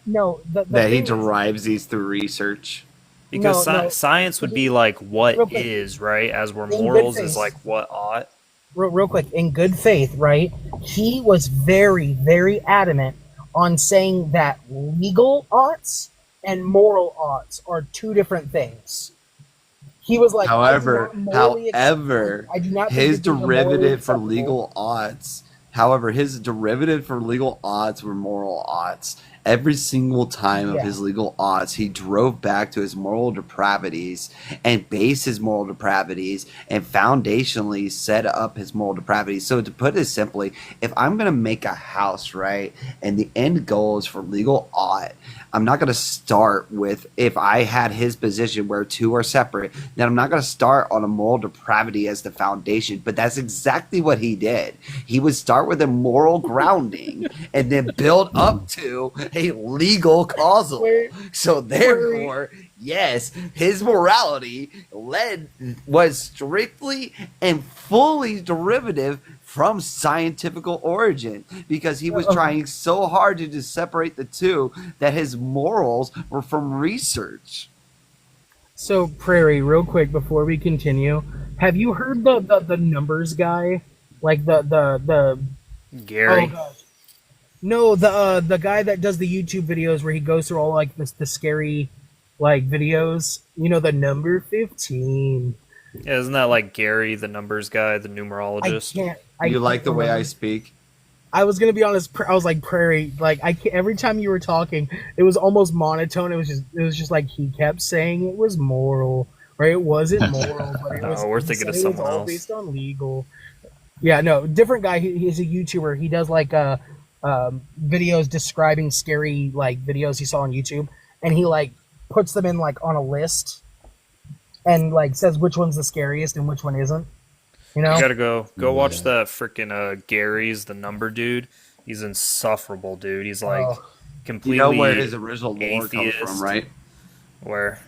No. That he derives these through research. Because science would be like what is, right? As where morals is like what ought. Real quick, in good faith, right? He was very, very adamant on saying that legal oughts and moral oughts are two different things. He was like, however, I do not his think these are morally derivative for acceptable. legal odds. However, his derivative for legal odds were moral odds, Every single time of Yeah. his legal odds, he drove back to his moral depravities and based his moral depravities and foundationally set up his moral depravities. So to put it simply, if I'm going to make a house, right, and the end goal is for legal odd, I'm not going to start with, if I had his position where two are separate, then I'm not going to start on a moral depravity as the foundation. But that's exactly what he did. He would start with a moral grounding and then build up to a legal causal. So therefore, yes, his morality was strictly and fully derivative from scientific origin, because he was trying so hard to just separate the two that his morals were from research. So, Prairie, real quick before we continue, have you heard the numbers guy? Like the Gary. Oh gosh. No, the guy that does the YouTube videos where he goes through all like the scary like videos. You know, the number 15. Yeah, isn't that like Gary, the numbers guy, the numerologist? You like the way I speak? I was gonna be honest. I was like Prairie. Like I can't, every time you were talking, it was almost monotone. It was just like he kept saying it was moral, right? It wasn't moral, but it was. We're he thinking said of it was someone all else. based on legal. Yeah, no, different guy. He's a YouTuber. He does like videos describing scary like videos he saw on YouTube, and he like puts them in like on a list, and like says which one's the scariest and which one isn't. You know, You gotta go watch that freaking Gary's the number dude. He's insufferable, dude. He's like completely. You know where his original lore comes atheist. from, right? Where?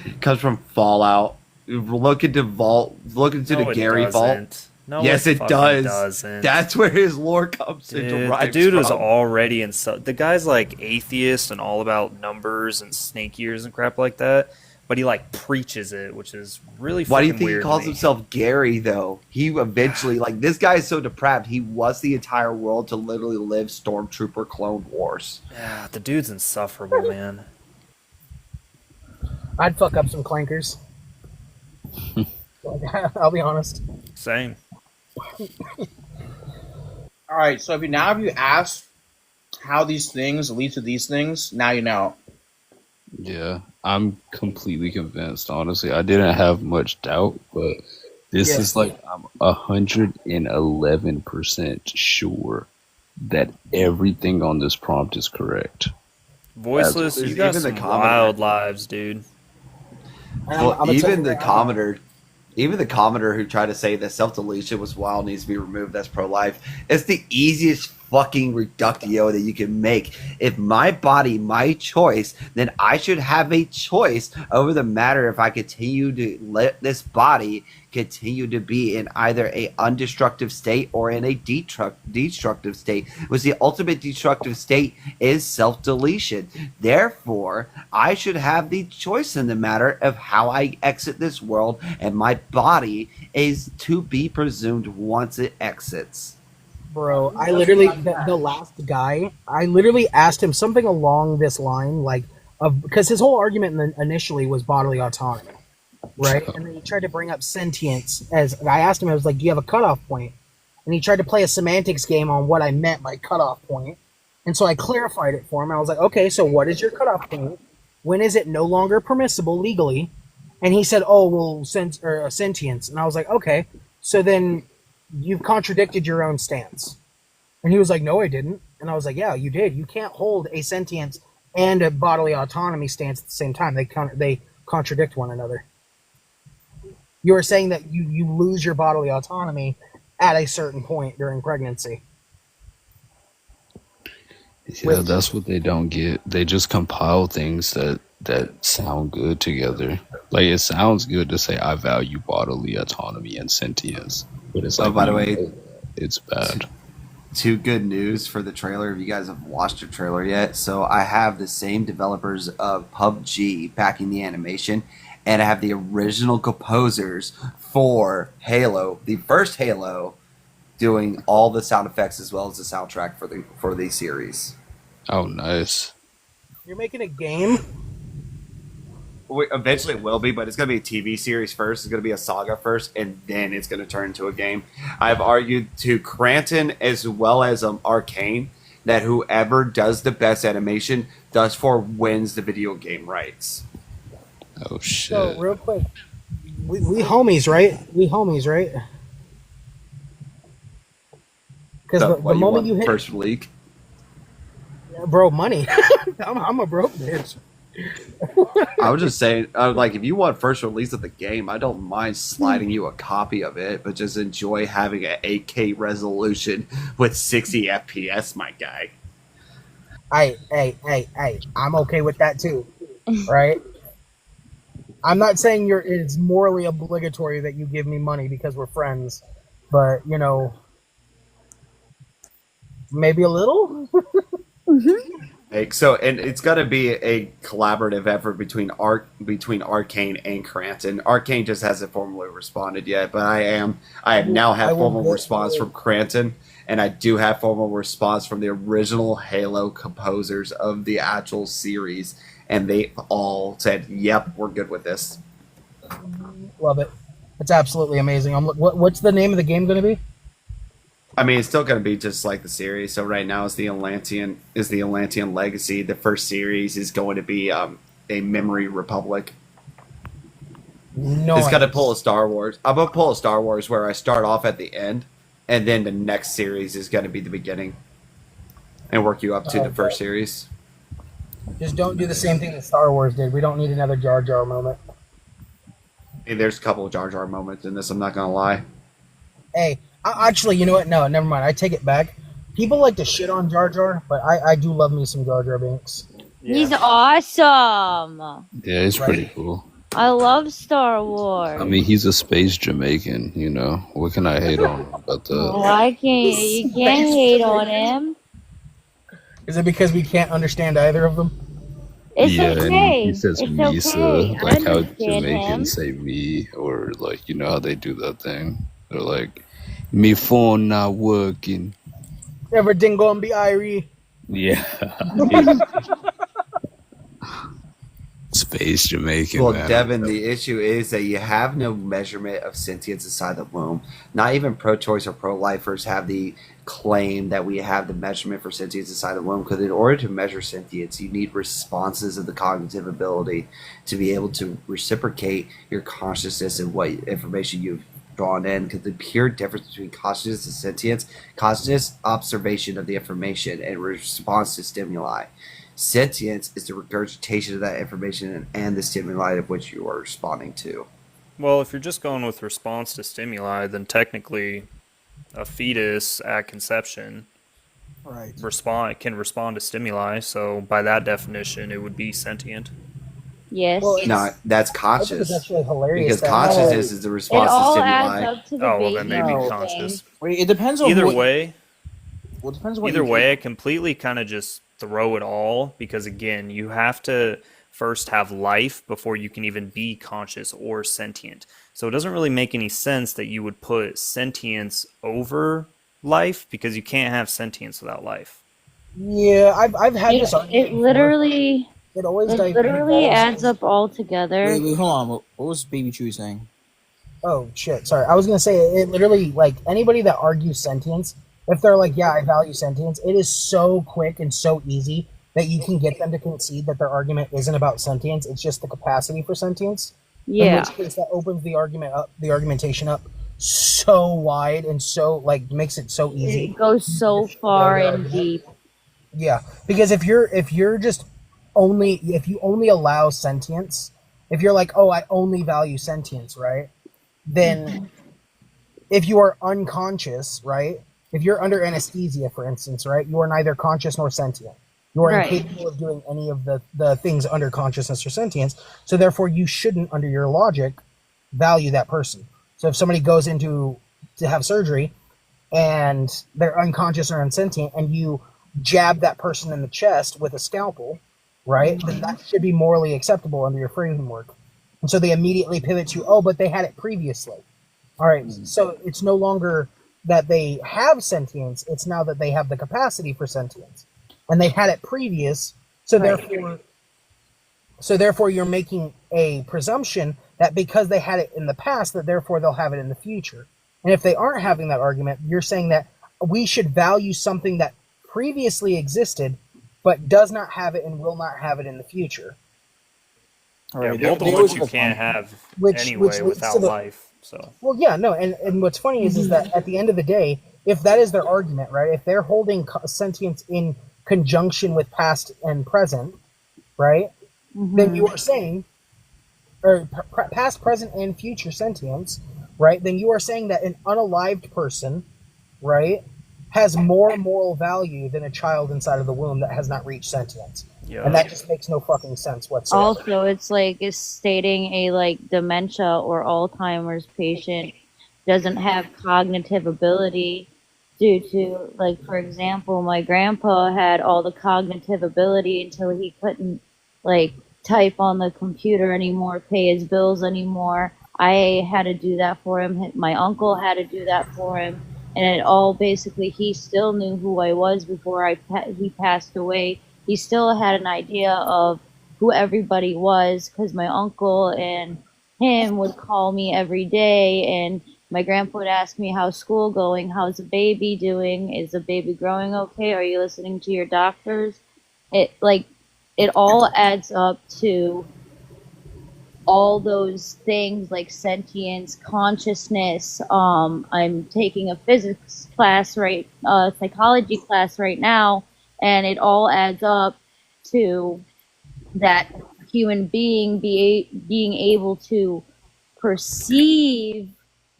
It comes from Fallout. Look into No, the it Gary Vault. doesn't. No, Yes, it fucking does. doesn't. That's where his lore comes Dude, into. the dude was already in. The guy's like atheist and all about numbers and snake ears and crap like that. But he like preaches it, which is really. Why do you fucking think he weird to calls me. himself Gary, though? He eventually, like, this guy is so depraved, he was the entire world to literally live Stormtrooper Clone Wars. Yeah, the dude's insufferable, man. I'd fuck up some clankers. I'll be honest. Same. All right, so if you asked how these things lead to these things, now you know. Yeah, I'm completely convinced. Honestly, I didn't have much doubt, but this is like I'm 111% sure that everything on this prompt is correct. Voiceless, you got some wild lives, dude. Well, even the commenter who tried to say that self-deletion was wild needs to be removed, that's pro-life. It's the easiest fucking reductio that you can make. If my body, my choice, then I should have a choice over the matter if I continue to let this body continue to be in either a undestructive state or in a destructive state, which the ultimate destructive state is self-deletion. Therefore, I should have the choice in the matter of how I exit this world, and my body is to be presumed once it exits. Bro, I literally the last guy. I literally asked him something along this line, like because his whole argument initially was bodily autonomy, right? And then he tried to bring up sentience. As I asked him, I was like, "Do you have a cutoff point?" And he tried to play a semantics game on what I meant by cutoff point. And so I clarified it for him. I was like, "Okay, so what is your cutoff point? When is it no longer permissible legally?" And he said, "Oh, well, sentience." And I was like, "Okay, so then." You've contradicted your own stance. And he was like, no, I didn't. And I was like, yeah, you did. You can't hold a sentience and a bodily autonomy stance at the same time. They contradict one another. You were saying that you lose your bodily autonomy at a certain point during pregnancy. Yeah, that's what they don't get. They just compile things that sound good together. Like, it sounds good to say I value bodily autonomy and sentience, but it's like, by the way, it's bad. Two good news for the trailer, if you guys have watched the trailer yet. So I have the same developers of PUBG backing the animation, and I have the original composers for Halo, the first Halo, doing all the sound effects as well as the soundtrack for the series. Oh, nice. You're making a game? Eventually it will be, but it's going to be a TV series first. It's going to be a saga first, and then it's going to turn into a game. I've argued to Cranton as well as Arcane that whoever does the best animation thus far wins the video game rights. Oh shit! So real quick, we homies, right? We homies, right? Because So, the moment you hit first league, bro, money. I'm a broke bitch. I was just saying, like, if you want first release of the game, I don't mind sliding you a copy of it, but just enjoy having an 8K resolution with 60 FPS, my guy. Hey, I'm okay with that too, right? I'm not saying it's morally obligatory that you give me money because we're friends, but you know, maybe a little. So, and it's got to be a collaborative effort between Arcane and Cranton. Arcane just hasn't formally responded yet, but I have now had formal response from Cranton, and I do have formal response from the original Halo composers of the actual series, and they all said, "Yep, we're good with this." Love it. It's absolutely amazing. What's the name of the game going to be? I mean, it's still going to be just like the series. So right now, it's the Atlantean Legacy. The first series is going to be a Memory Republic. No, It's going to pull a Star Wars. I'm going to pull a Star Wars where I start off at the end, and then the next series is going to be the beginning, and work you up to the first series. Just don't do the same thing that Star Wars did. We don't need another Jar Jar moment. Hey, there's a couple of Jar Jar moments in this. I'm not going to lie. Hey, actually, you know what? No, never mind. I take it back. People like to shit on Jar Jar, but I do love me some Jar Jar Binks. Yeah. He's awesome. Yeah, he's pretty cool. I love Star Wars. I mean, he's a space Jamaican. You know, what can I hate on about that? Why can't you can't hate on him? Is it because we can't understand either of them? It's yeah, okay. and he says It's Misa, okay. like how understand Jamaicans him. say me, or like, you know how they do that thing. They're like, me phone not working. Everything gonna be Irie. Yeah. Space Jamaican. Well, man. Devin, the issue is that you have no measurement of sentience inside the womb. Not even pro-choice or pro-lifers have the claim that we have the measurement for sentience inside the womb, because in order to measure sentience, you need responses of the cognitive ability to be able to reciprocate your consciousness and what information you've drawn in, because the pure difference between consciousness and sentience, consciousness, observation of the information, and response to stimuli. Sentience is the regurgitation of that information and the stimuli of which you are responding to. Well, if you're just going with response to stimuli, then technically a fetus at conception can respond to stimuli, so by that definition it would be sentient. Yes. No, that's conscious. It's actually hilarious. Because consciousness is the response to stimuli. Oh, well, then maybe conscious. Wait, it depends on Either what, way. Well, it depends on what Either you way, I completely kind of just throw it all, because again, you have to first have life before you can even be conscious or sentient. So it doesn't really make any sense that you would put sentience over life, because you can't have sentience without life. Yeah, I've had this argument. It literally involves- adds up all together. Wait, hold on. What was Baby Chewy saying? Oh shit! Sorry, I was gonna say it literally, like, anybody that argues sentience, if they're like, yeah, I value sentience, it is so quick and so easy that you can get them to concede that their argument isn't about sentience; it's just the capacity for sentience. Yeah. In which case, that opens the argumentation up so wide and so, like, makes it so easy. It goes so far and deep. Yeah, because if you're just only, if you only allow sentience, if you're like, oh, I only value sentience, right? Then if you are unconscious, right? If you're under anesthesia, for instance, right? You are neither conscious nor sentient. You are Right. incapable of doing any of the things under consciousness or sentience. So therefore, you shouldn't, under your logic, value that person. So if somebody goes to have surgery and they're unconscious or unsentient, and you jab that person in the chest with a scalpel, right? Then that should be morally acceptable under your framework. And so they immediately pivot to, oh, but they had it previously. All right, so it's no longer that they have sentience, it's now that they have the capacity for sentience. And they had it previous, so therefore you're making a presumption that because they had it in the past, that therefore they'll have it in the future. And if they aren't having that argument, you're saying that we should value something that previously existed, but does not have it and will not have it in the future. Yeah, Right. both They of always which you have can't fun. have Which anyway leads to without the life. So well, yeah, no, and what's funny is that at the end of the day, if that is their argument, right? If they're holding sentience in conjunction with past and present, right? Then you are saying, or past, present, and future sentience, right? Then you are saying that an unalived person, right, has more moral value than a child inside of the womb that has not reached sentience. yeah. And that just makes no fucking sense whatsoever. Also, it's stating a dementia or Alzheimer's patient doesn't have cognitive ability due to, for example, my grandpa had all the cognitive ability until he couldn't type on the computer anymore, pay his bills anymore. I had to do that for him. My uncle had to do that for him. And it all basically, he still knew who I was before he passed away. He still had an idea of who everybody was because my uncle and him would call me every day, and my grandpa would ask me how's school going, how's the baby doing, is the baby growing okay, are you listening to your doctors? It all adds up to all those things like sentience, consciousness. I'm taking a physics class psychology class right now, and it all adds up to that human being being able to perceive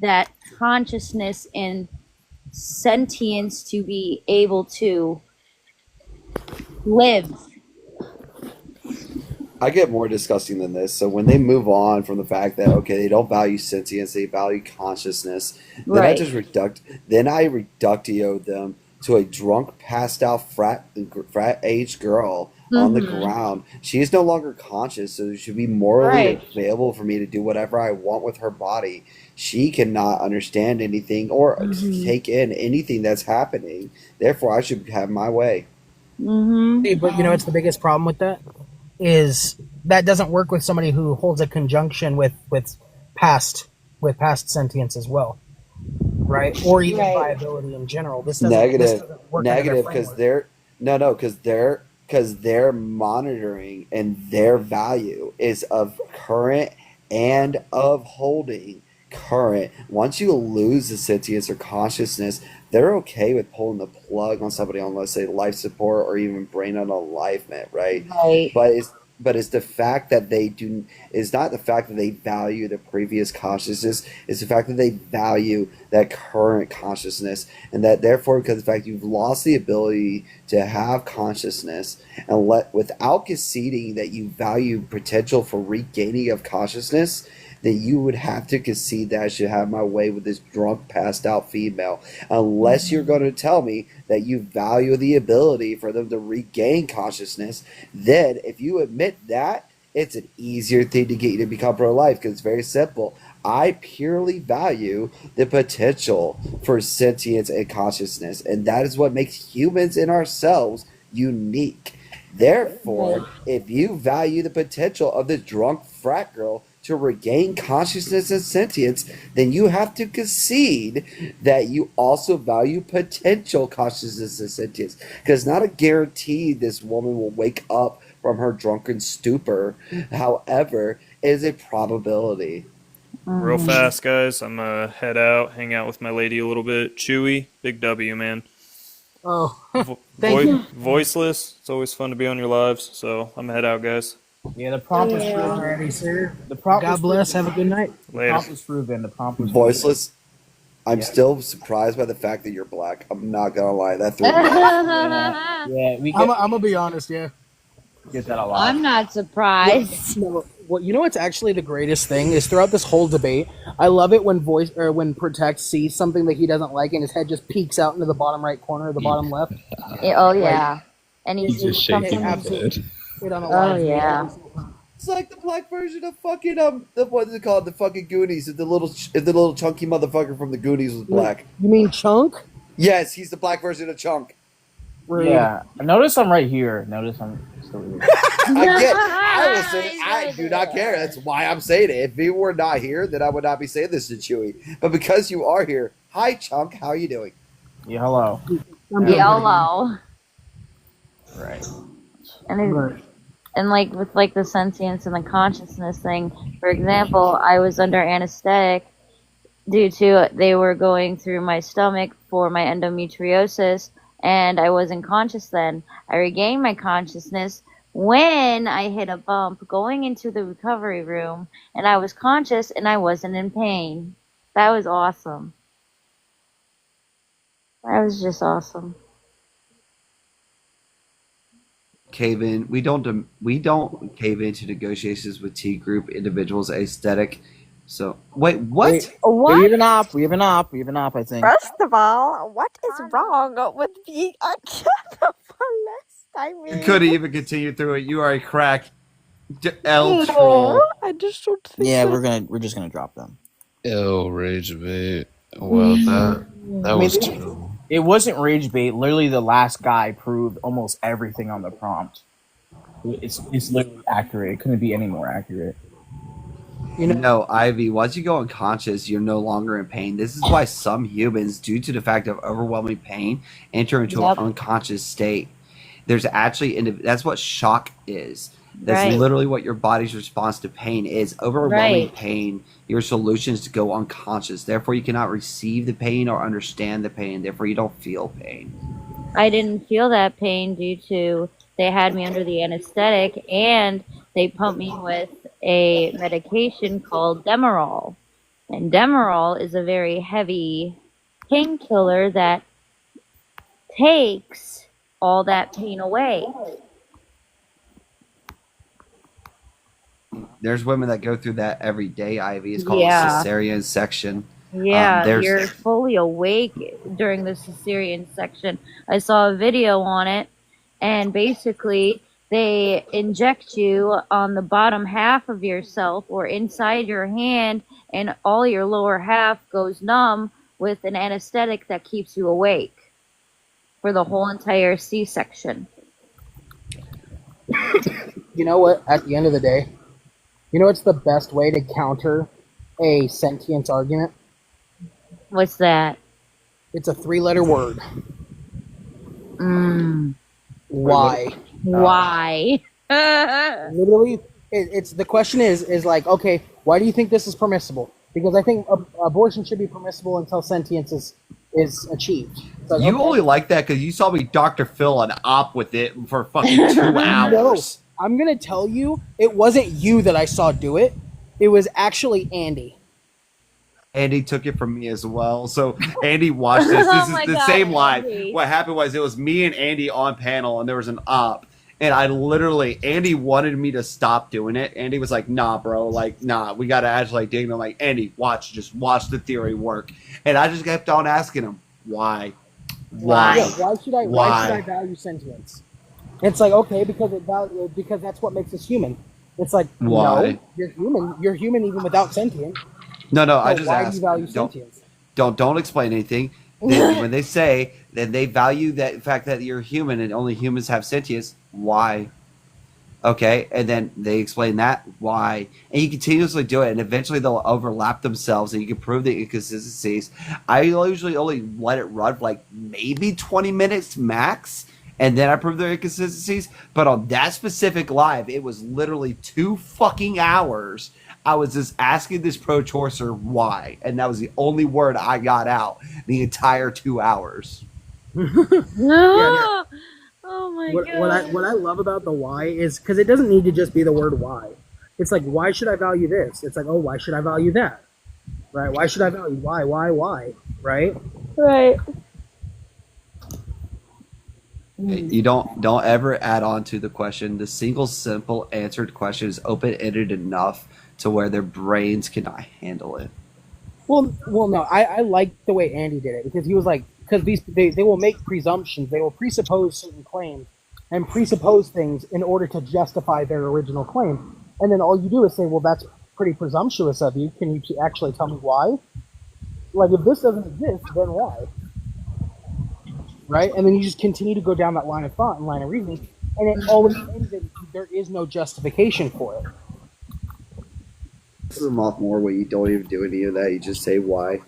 that consciousness and sentience to be able to live. I get more disgusting than this. So when they move on from the fact that okay, they don't value sentience, they value consciousness, then Right. I reductio them to a drunk, passed out frat age girl on the ground. She is no longer conscious, so it should be morally Right. available for me to do whatever I want with her body. She cannot understand anything or take in anything that's happening. Therefore, I should have my way. Hey, but you know what's the biggest problem with that? Is that doesn't work with somebody who holds a conjunction with past sentience as well, right? Or even Right. viability in general. This doesn't work under their Because framework. because their monitoring and their value is of current and of holding current. Once you lose the sentience or consciousness, they're okay with pulling the plug on somebody on, let's say, life support or even brain unalivement, right? Right. But it's the fact that they do. It's not the fact that they value the previous consciousness. It's the fact that they value that current consciousness, and that therefore, because of the fact you've lost the ability to have consciousness, and without conceding that you value potential for regaining of consciousness, then you would have to concede that I should have my way with this drunk, passed out female, unless you're going to tell me that you value the ability for them to regain consciousness. Then, if you admit that, it's an easier thing to get you to become pro-life because it's very simple. I purely value the potential for sentience and consciousness, and that is what makes humans in ourselves unique. Therefore, if you value the potential of the drunk frat girl to regain consciousness and sentience, then you have to concede that you also value potential consciousness and sentience. Because it's not a guarantee this woman will wake up from her drunken stupor. However, it is a probability. Real fast, guys. I'm gonna head out, hang out with my lady a little bit. Chewy, big W, man. Oh, thank you. Voiceless. It's always fun to be on your lives. So I'm gonna head out, guys. Yeah, the prompt was Yeah. proven. Alrighty, sir. The prompt God was bless. proven. Have a good night. The Later. prompt was proven. The prompt was Voiceless. I'm Yeah. still surprised by the fact that you're black. I'm not gonna lie, that threw me off. Yeah, we I'm get, gonna be honest, yeah. get that a lot. I'm not surprised. No, well, you know what's actually the greatest thing is throughout this whole debate, I love it when when Protect sees something that he doesn't like and his head just peeks out into the bottom right corner or the bottom left. Oh yeah, and He's he's just something. It on a Oh live yeah. It's like the black version of fucking what is it called? The fucking Goonies. If the little chunky motherfucker from the Goonies was black. You mean Chunk? Yes, he's the black version of Chunk. Rude. Yeah, notice I'm right here. Notice I'm still here. I will say I do not care. That's why I'm saying it. If you were not here, then I would not be saying this to Chewy. But because you are here, hi Chunk, how are you doing? Yeah, hello. Yellow. Right. And like with like the sentience and the consciousness thing, for example, I was under anesthetic due to they were going through my stomach for my endometriosis, and I wasn't conscious then. I regained my consciousness when I hit a bump going into the recovery room, and I was conscious and I wasn't in pain. That was awesome. That was just awesome. Cave in. We don't cave into negotiations with T group individuals aesthetic. So wait, what? We have an op. We have an op. We have an op. I think. First of all, what is wrong with being a cannibalist? I You mean, couldn't even continue through it. You are a crack. L no, troll. I just don't think. Yeah, we're just gonna drop them. Ew, rage bait. Well, that was terrible. It wasn't rage bait. Literally, the last guy proved almost everything on the prompt. It's literally accurate. It couldn't be any more accurate. No, Ivy, once you go unconscious, you're no longer in pain. This is why some humans, due to the fact of overwhelming pain, enter into an unconscious state. There's actually, that's what shock is. That's literally what your body's response to pain is. Overwhelming pain, your solution is to go unconscious. Therefore, you cannot receive the pain or understand the pain. Therefore, you don't feel pain. I didn't feel that pain due to they had me under the anesthetic and they pumped me with a medication called Demerol. And Demerol is a very heavy painkiller that takes all that pain away. There's women that go through that every day, Ivy. It's called a cesarean section. Yeah, you're fully awake during the cesarean section. I saw a video on it, and basically they inject you on the bottom half of yourself or inside your hand, and all your lower half goes numb with an anesthetic that keeps you awake for the whole entire C-section. You know what? At the end of the day, you know what's the best way to counter a sentience argument? What's that? It's a 3-letter word. Why? Why? Literally, it's the question is like, okay, why do you think this is permissible? Because I think abortion should be permissible until sentience is achieved. So, you only like that because you saw me Dr. Phil an op with it for fucking 2 hours. No, I'm going to tell you, it wasn't you that I saw do it. It was actually Andy. Andy took it from me as well. So Andy watched this. This is the same live. Andy. What happened was it was me and Andy on panel, and there was an op. And Andy wanted me to stop doing it. Andy was like, nah, bro. Like, nah, we got to actually dig. And I'm like, Andy, just watch the theory work. And I just kept on asking him, why? Why? Yeah, why should I value sentience? It's like, okay, because that's what makes us human. It's like, why? No, you're human even without sentience. No, so I just why asked. Do you value sentience? Don't explain anything. When they say that they value that fact that you're human and only humans have sentience, why? Okay, and then they explain that why, and you continuously do it, and eventually they'll overlap themselves, and you can prove the inconsistencies. I usually only let it run for like maybe 20 minutes max, and then I prove the inconsistencies. But on that specific live, it was literally 2 fucking hours. I was just asking this pro-choicer why, and that was the only word I got out the entire 2 hours. No. Oh my god. What I love about the why is because it doesn't need to just be the word why. It's like, why should I value this? It's like, oh, why should I value that? Right? Why should I value why? Right? Right. You don't ever add on to the question. The single simple answered question is open-ended enough to where their brains cannot handle it. Well, no, I like the way Andy did it because he was like, because they will make presumptions, they will presuppose certain claims and presuppose things in order to justify their original claim, and then all you do is say, well, that's pretty presumptuous of you. Can you actually tell me why? Like, if this doesn't exist, then why? Right? And then you just continue to go down that line of thought and line of reasoning, and it always ends in there is no justification for it. Put them off more where you don't even do any of that. You just say why.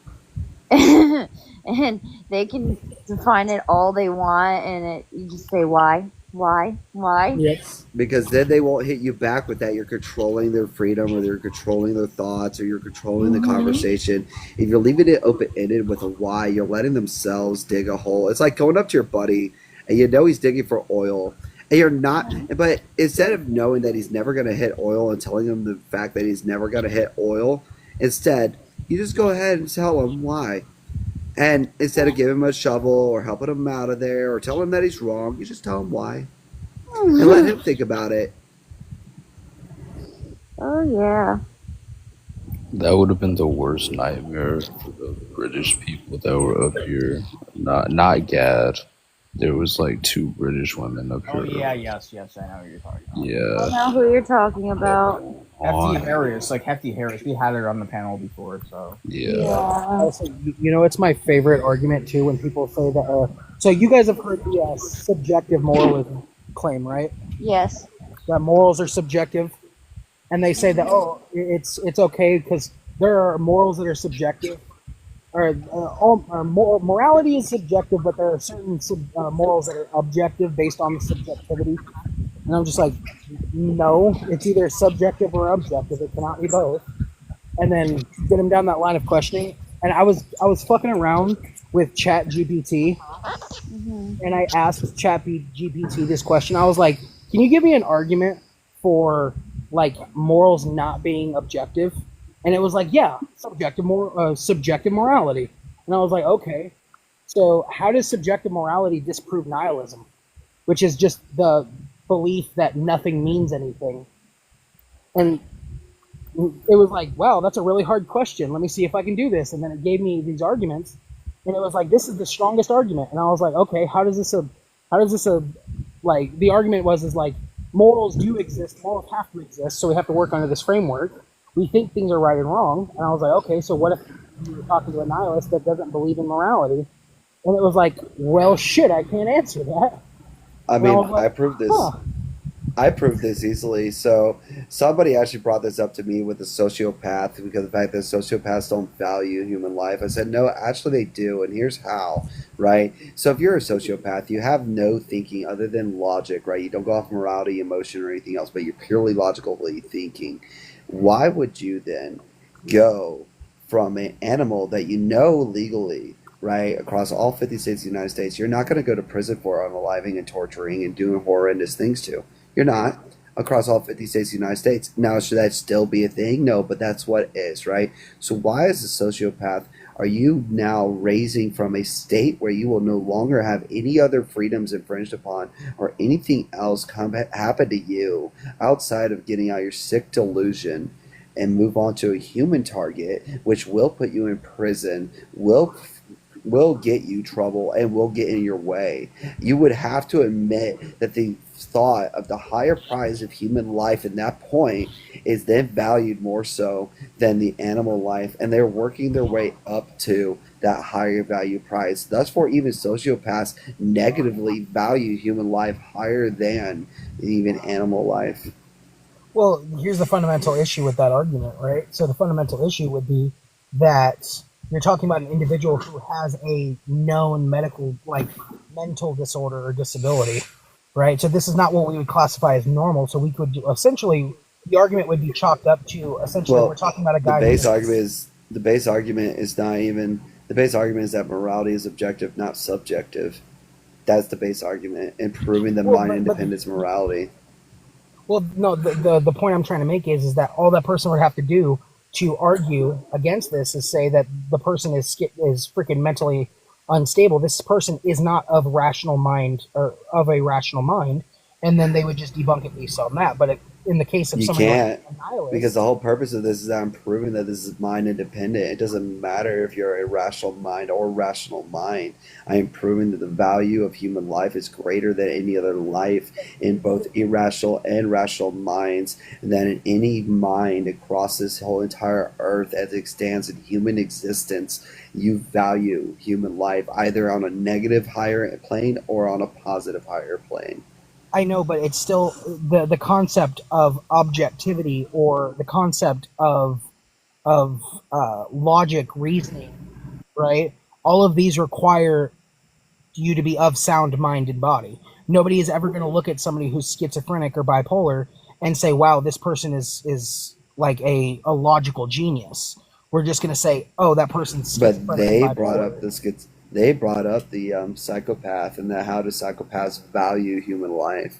And they can define it all they want, and you just say why. Why? Why? Yes. Because then they won't hit you back with that. You're controlling their freedom, or you're controlling their thoughts, or you're controlling the conversation. If you're leaving it open ended with a why, you're letting themselves dig a hole. It's like going up to your buddy and you know he's digging for oil, and you're not. But instead of knowing that he's never going to hit oil and telling him the fact that he's never going to hit oil, instead you just go ahead and tell him why. And instead of giving him a shovel or helping him out of there or telling him that he's wrong, you just tell him why and let him think about it. Oh yeah. That would have been the worst nightmare for the British people that were up here. Not Gad. There was like 2 British women up Oh here. yeah, yes, I know what you're talking about. I Yeah. know who you're talking about. Hefty Harris, like Hefty Harris. We had her on the panel before, so Yeah. Also, you know, it's my favorite argument too when people say that. So you guys have heard the subjective moralism claim, right? Yes. That morals are subjective, and they say that it's okay because there are morals that are subjective, or morality is subjective, but there are certain morals that are objective based on the subjectivity. And I'm just like, no, it's either subjective or objective. It cannot be both. And then get him down that line of questioning. And I was fucking around with Chat GPT, and I asked Chat GPT this question. I was like, can you give me an argument for like morals not being objective? And it was like, yeah, subjective morality. And I was like, okay, so how does subjective morality disprove nihilism, which is just the belief that nothing means anything? And it was like, wow, that's a really hard question. Let me see if I can do this. And then it gave me these arguments, and it was like, this is the strongest argument. And I was like, okay, how does this like, the argument was like, morals do exist, morals have to exist, so we have to work under this framework. We think things are right and wrong. And I was like, okay, so what if you're talking to a nihilist that doesn't believe in morality? And it was like, well, shit, I can't answer that. I mean, like, I proved this. I proved this easily. So somebody actually brought this up to me with a sociopath because of the fact that sociopaths don't value human life. I said, no, actually they do, and here's how, right? So if you're a sociopath, you have no thinking other than logic, right? You don't go off morality, emotion, or anything else, but you're purely logically thinking. Why would you then go from an animal that you know legally, right, across all 50 states of the United States, you're not going to go to prison for unaliving and torturing and doing horrendous things to? You're not. Across all 50 states of the United States. Now, should that still be a thing? No, but that's what it is, right? So why, as a sociopath, are you now raising from a state where you will no longer have any other freedoms infringed upon or anything else happen to you outside of getting out your sick delusion and move on to a human target, which will put you in prison, will get you trouble, and will get in your way? You would have to admit that the thought of the higher prize of human life in that point is then valued more so than the animal life, and they're working their way up to that higher value prize. Thus, for even sociopaths negatively value human life higher than even animal life. Well, here's the fundamental issue with that argument, right? So the fundamental issue would be that you're talking about an individual who has a known mental disorder or disability, right? So this is not what we would classify as normal. So we could essentially, the argument would be chalked up to essentially we're talking about a guy. The base argument is that morality is objective, not subjective. That's the base argument, and proving that mind independence morality. Well, no, the point I'm trying to make is that all that person would have to do to argue against this is say that the person is freaking mentally unstable. This person is not of rational mind or of a rational mind, and then they would just debunk it based on that. But in the case of somebody like a nihilist, because the whole purpose of this is that I'm proving that this is mind independent. It doesn't matter if you're a rational mind or rational mind. I am proving that the value of human life is greater than any other life in both irrational and rational minds, and that in any mind across this whole entire earth as it stands in human existence, you value human life either on a negative higher plane or on a positive higher plane. I know, but it's still the concept of objectivity or the concept of logic, reasoning, right? All of these require you to be of sound mind and body. Nobody is ever going to look at somebody who's schizophrenic or bipolar and say, wow, this person is like a logical genius. We're just going to say, oh, that person's But schizophrenic they and brought bipolar. up they brought up the psychopath and how do psychopaths value human life.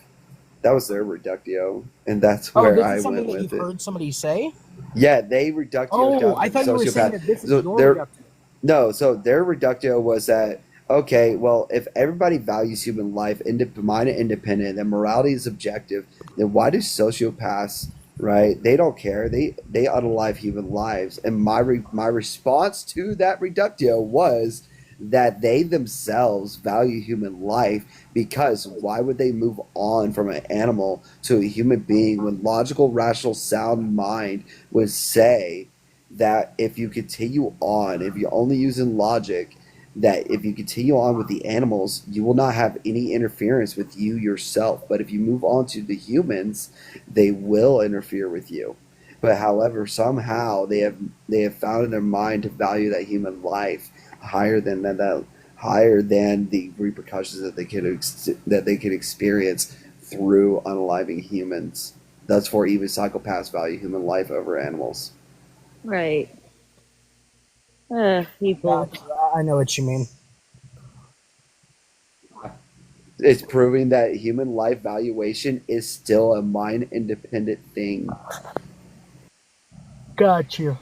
That was their reductio, and that's Oh, where this I is something went that with you've it. heard somebody say? Yeah, they reductio Oh, down I to thought you were saying that sociopath. this is So your their reduction. no, so their reductio was that okay, well, if everybody values human life, mind and independent, and morality is objective, then why do sociopaths, right? They don't care. They unalive human lives. And my response to that reductio was that they themselves value human life because why would they move on from an animal to a human being when logical, rational, sound mind would say that if you continue on, if you're only using logic, that if you continue on with the animals, you will not have any interference with you yourself. But if you move on to the humans, they will interfere with you. But however, somehow they have found in their mind to value that human life higher than that higher than the repercussions that they could experience through unaliving humans. That's for even psychopaths value human life over animals. Right. People. I know what you mean. It's proving that human life valuation is still a mind independent thing. Got you.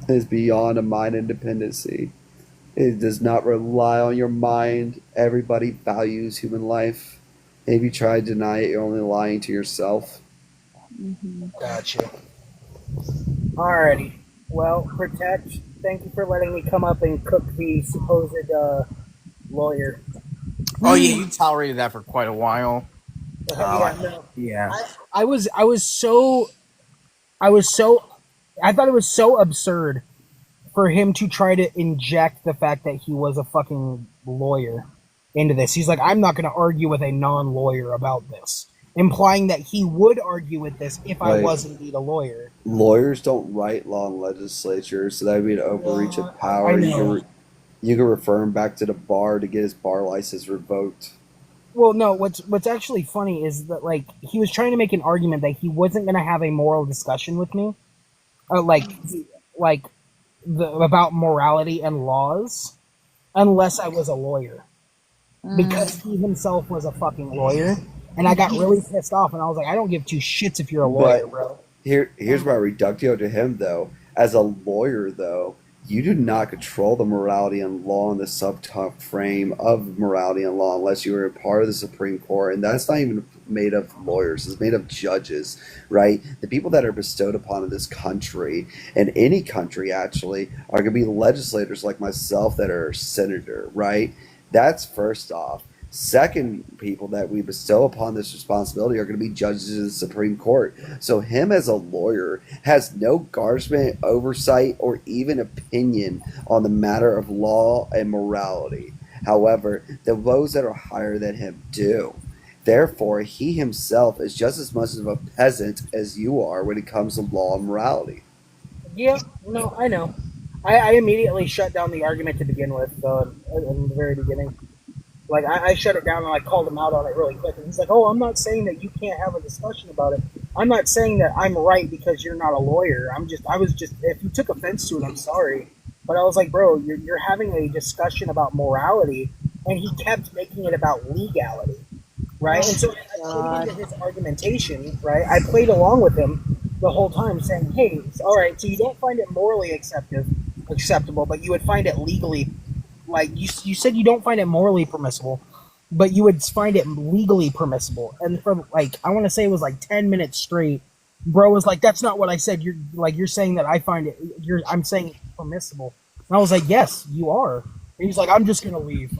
It's beyond a mind independency. It does not rely on your mind. Everybody values human life. If you try to deny it, you're only lying to yourself. Gotcha. Alrighty. Well, Protect, thank you for letting me come up and cook the supposed lawyer. Oh yeah, you tolerated that for quite a while. Yeah, no. Yeah. I thought it was so absurd for him to try to inject the fact that he was a fucking lawyer into this. He's like, I'm not going to argue with a non-lawyer about this, implying that he would argue with this if I Like, was indeed a lawyer. lawyers don't write law in legislatures, so that would be an overreach of I power. know. You can refer him back to the bar to get his bar license revoked. Well, no. What's actually funny is that like he was trying to make an argument that he wasn't going to have a moral discussion with me, like about morality and laws, unless I was a lawyer, because he himself was a fucking lawyer, and I got really pissed off, and I was like, I don't give two shits if you're a lawyer, But bro. here's my reductio to him though. As a lawyer though, you do not control the morality and law in the subtop frame of morality and law unless you are a part of the Supreme Court, and that's not even made of lawyers. It's made of judges, right? The people that are bestowed upon in this country, and any country actually, are going to be legislators like myself that are a senator, right? That's first off. Second, people that we bestow upon this responsibility are going to be judges in the Supreme Court. So, him as a lawyer has no guardsman, oversight, or even opinion on the matter of law and morality. However, those that are higher than him do. Therefore, he himself is just as much of a peasant as you are when it comes to law and morality. Yeah, no, I know. I immediately shut down the argument to begin with, though, in the very beginning. Like, I shut it down and I called him out on it really quick. And he's like, oh, I'm not saying that you can't have a discussion about it. I'm not saying that I'm right because you're not a lawyer. If you took offense to it, I'm sorry. But I was like, bro, you're having a discussion about morality, and he kept making it about legality, right? And so I played into his argumentation, right? I played along with him the whole time saying, hey, all right, so you don't find it morally acceptable, but you would find it legally, like you said you don't find it morally permissible, but you would find it legally permissible. And for like, I want to say it was like 10 minutes straight, bro was like, that's not what I said. You're saying that I'm saying it's permissible. And I was like, yes, you are. And he's like, I'm just going to leave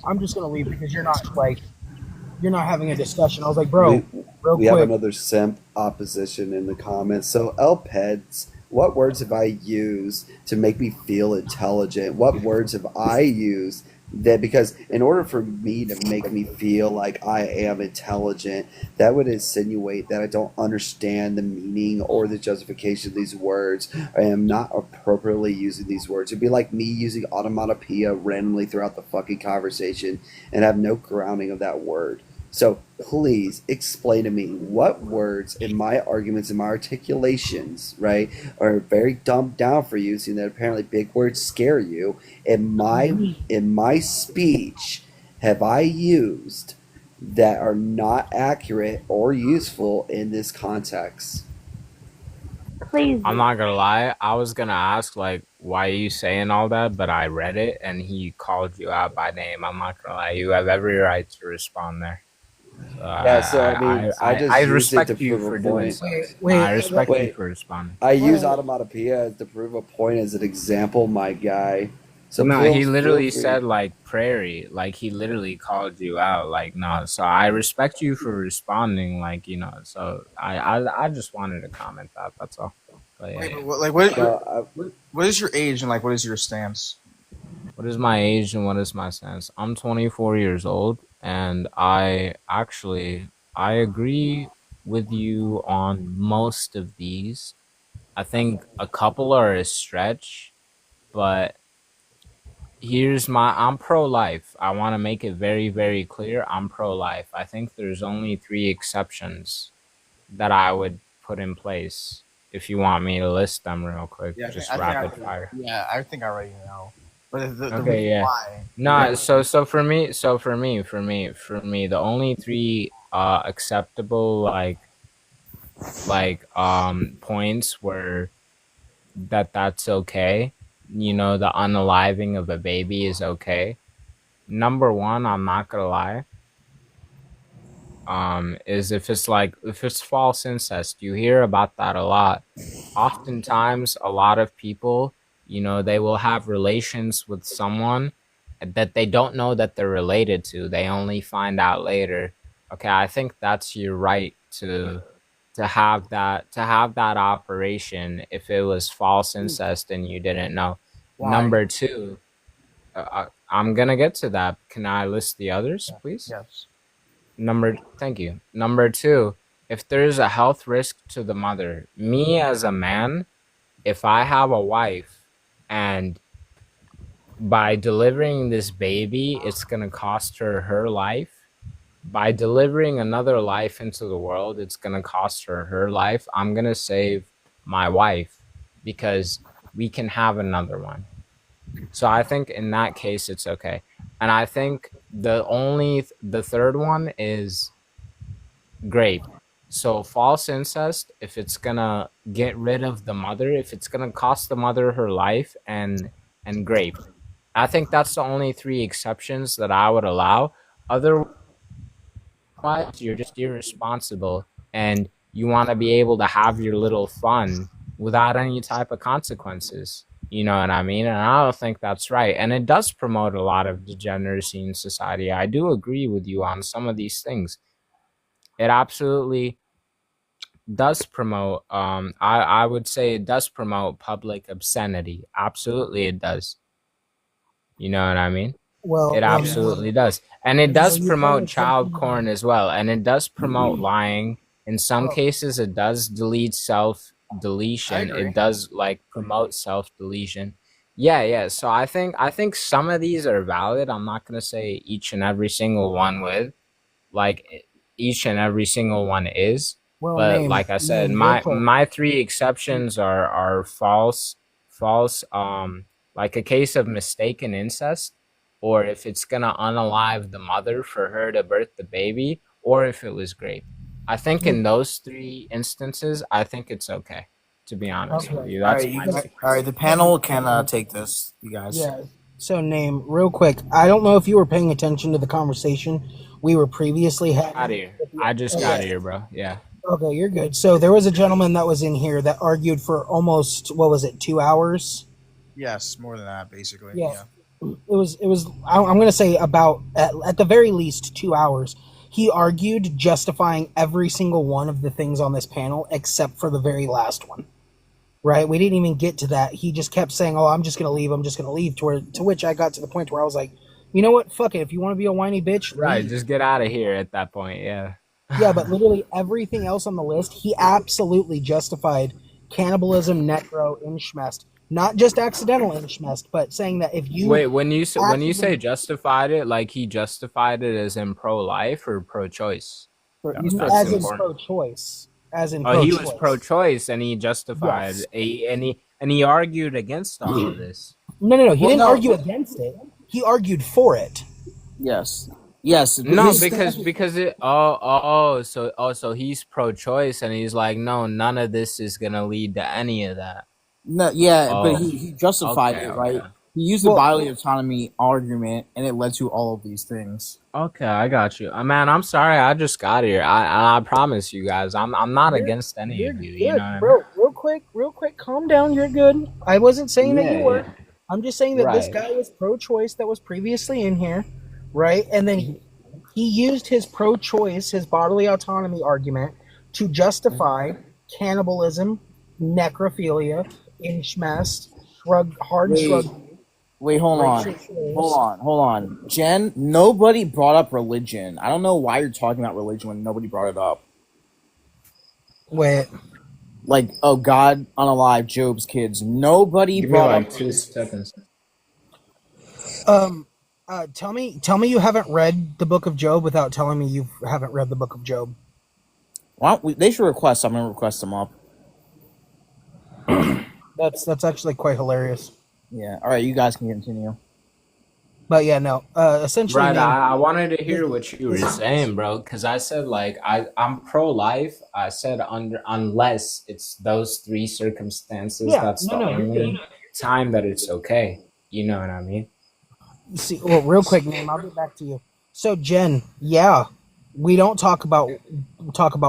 because you're not having a discussion. I was like, bro, We have another simp opposition in the comments. So, Elpeds, what words have I used to make me feel intelligent? What words have I used That because in order for me to make me feel like I am intelligent, that would insinuate that I don't understand the meaning or the justification of these words. I am not appropriately using these words. It'd be like me using automatopoeia randomly throughout the fucking conversation and have no grounding of that word. So please explain to me what words in my arguments and my articulations, right, are very dumbed down for you, seeing that apparently big words scare you. In my speech have I used that are not accurate or useful in this context? Please. I'm not gonna lie. I was gonna ask like why are you saying all that, but I read it and he called you out by name. I'm not gonna lie. You have every right to respond there. So Yeah, so I mean, I I just used it to respect you prove a for doing point. so. Wait, No, I wait, respect you Wait, for responding. I use automatopoeia to prove a point as an example, my guy. So No, he feel literally free. said like prairie, like he literally called you out. Like no, so I respect you for responding. Like so I just wanted to comment that. That's all. But Wait, yeah. but like, what, No, what is your age and like, what is your stance? What is my age and what is my stance? I'm 24 years old, and I agree with you on most of these. I think a couple are a stretch, but I'm pro-life. I want to make it very, very clear. I'm pro-life. I think there's only 3 exceptions that I would put in place. If you want me to list them real quick, Yeah, just rapid fire. I think I already know. But the Okay, reason yeah. why, No, so for me, the only 3 acceptable points were that's okay. The unaliving of a baby is okay. Number one, I'm not gonna lie, is if it's false incest. You hear about that a lot. Oftentimes a lot of people, they will have relations with someone that they don't know that they're related to. They only find out later. Okay, I think that's your right to have that operation if it was false incest and you didn't know. why? Number two, I'm gonna get to that. Can I list the others, please? Yes. Thank you. Number two, if there's a health risk to the mother, me as a man, if I have a wife and by delivering this baby, it's going to cost her life. By delivering another life into the world, it's going to cost her life. I'm going to save my wife because we can have another one. So I think in that case, it's okay. And I think the third one is grape. So false incest, if it's gonna get rid of the mother, if it's gonna cost the mother her life, and grape. I think that's the only 3 exceptions that I would allow. Otherwise, you're just irresponsible and you want to be able to have your little fun without any type of consequences. You know what I mean? And I don't think that's right. And it does promote a lot of degeneracy in society. I do agree with you on some of these things. It absolutely does promote I would say it does promote public obscenity. Absolutely it does. You know what I mean? It well, absolutely does. And it does you pay promote child attention porn as well. And it does promote lying. In some Well- cases it does delete self deletion. agree. It does promote self deletion. Yeah. So I think some of these are valid. I'm not gonna say each and every single one each and every single one is. Well, But like I said, real quick. my 3 exceptions are false, like a case of mistaken incest, or if it's gonna unalive the mother for her to birth the baby, or if it was grape. I think in those 3 instances, I think it's okay. To be honest with you, that's my take. All right. The panel can take this, you guys. Yeah. So, name real quick. I don't know if you were paying attention to the conversation we were previously having. Out here. I just got here, bro. Yeah. Okay, you're good. So there was a gentleman that was in here that argued for almost 2 hours. Yes, more than that, basically. Yeah. It was. I'm going to say about at the very least 2 hours. He argued justifying every single one of the things on this panel except for the very last one. Right? We didn't even get to that. He just kept saying, "Oh, I'm just going to leave. I'm just going to leave." To which I got to the point where I was like, You know what? Fuck it. If you want to be a whiny bitch, Right, leave. just get out of here at that point. Yeah. Yeah, but literally everything else on the list, he absolutely justified cannibalism, necro, inchmest. Not just accidental inchmest, but saying that if you Wait, when you say actively, justified it, like he justified it as in pro-life or pro-choice? He's That's as in important. pro-choice, as in Oh, he was pro-choice. pro-choice, and he justified, Yes. and he argued against all of this. No. He Well, didn't no. argue against it. He argued for it. Yes. Yes. But No, his because thing- because it so he's pro-choice, and he's like, no, none of this is gonna lead to any of that. no, yeah, but Oh, he justified okay, it, right? okay. He used the Well, bodily autonomy argument, and it led to all of these things. Okay, I got you. Man, I'm sorry, I just got here. I promise you guys, I'm not against any you're of you. You good, know what I mean? bro. Real quick, calm down. You're good. I wasn't saying that you Yeah, were. yeah. I'm just saying that this Right. guy was pro-choice that was previously in here, right? And then he used his pro-choice, his bodily autonomy argument to justify cannibalism, necrophilia, inchmest, hard shrug. Wait, hold on. Jen, nobody brought up religion. I don't know why you're talking about religion when nobody brought it up. Wait. Like, oh, God unalive Job's kids. Nobody Give me brought like up 2 seconds. Tell me you haven't read the Book of Job without telling me you haven't read the Book of Job. They should request. I'm gonna request them up. That's actually quite hilarious. Yeah. All right, you guys can continue. But yeah, no. Essentially, Right, man, I wanted to hear what you were saying, bro, because I said like I'm pro-life. I said unless it's those 3 circumstances, Yeah, that's the you're only good. time that it's okay. You know what I mean? See, well, real quick, name. I'll get back to you. So, Jen, yeah, we don't talk about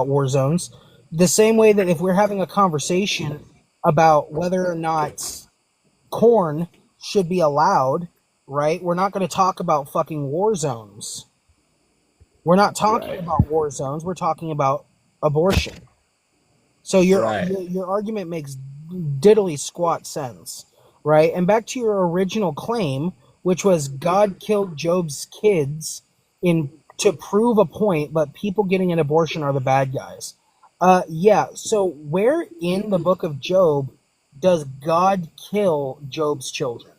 war zones the same way that if we're having a conversation about whether or not corn should be allowed, right? We're not going to talk about fucking war zones. We're not talking about war zones. We're talking about abortion. So your argument makes diddly squat sense, right? And back to your original claim, which was God killed Job's kids to prove a point, but people getting an abortion are the bad guys. Yeah. So where in the book of Job does God kill Job's children?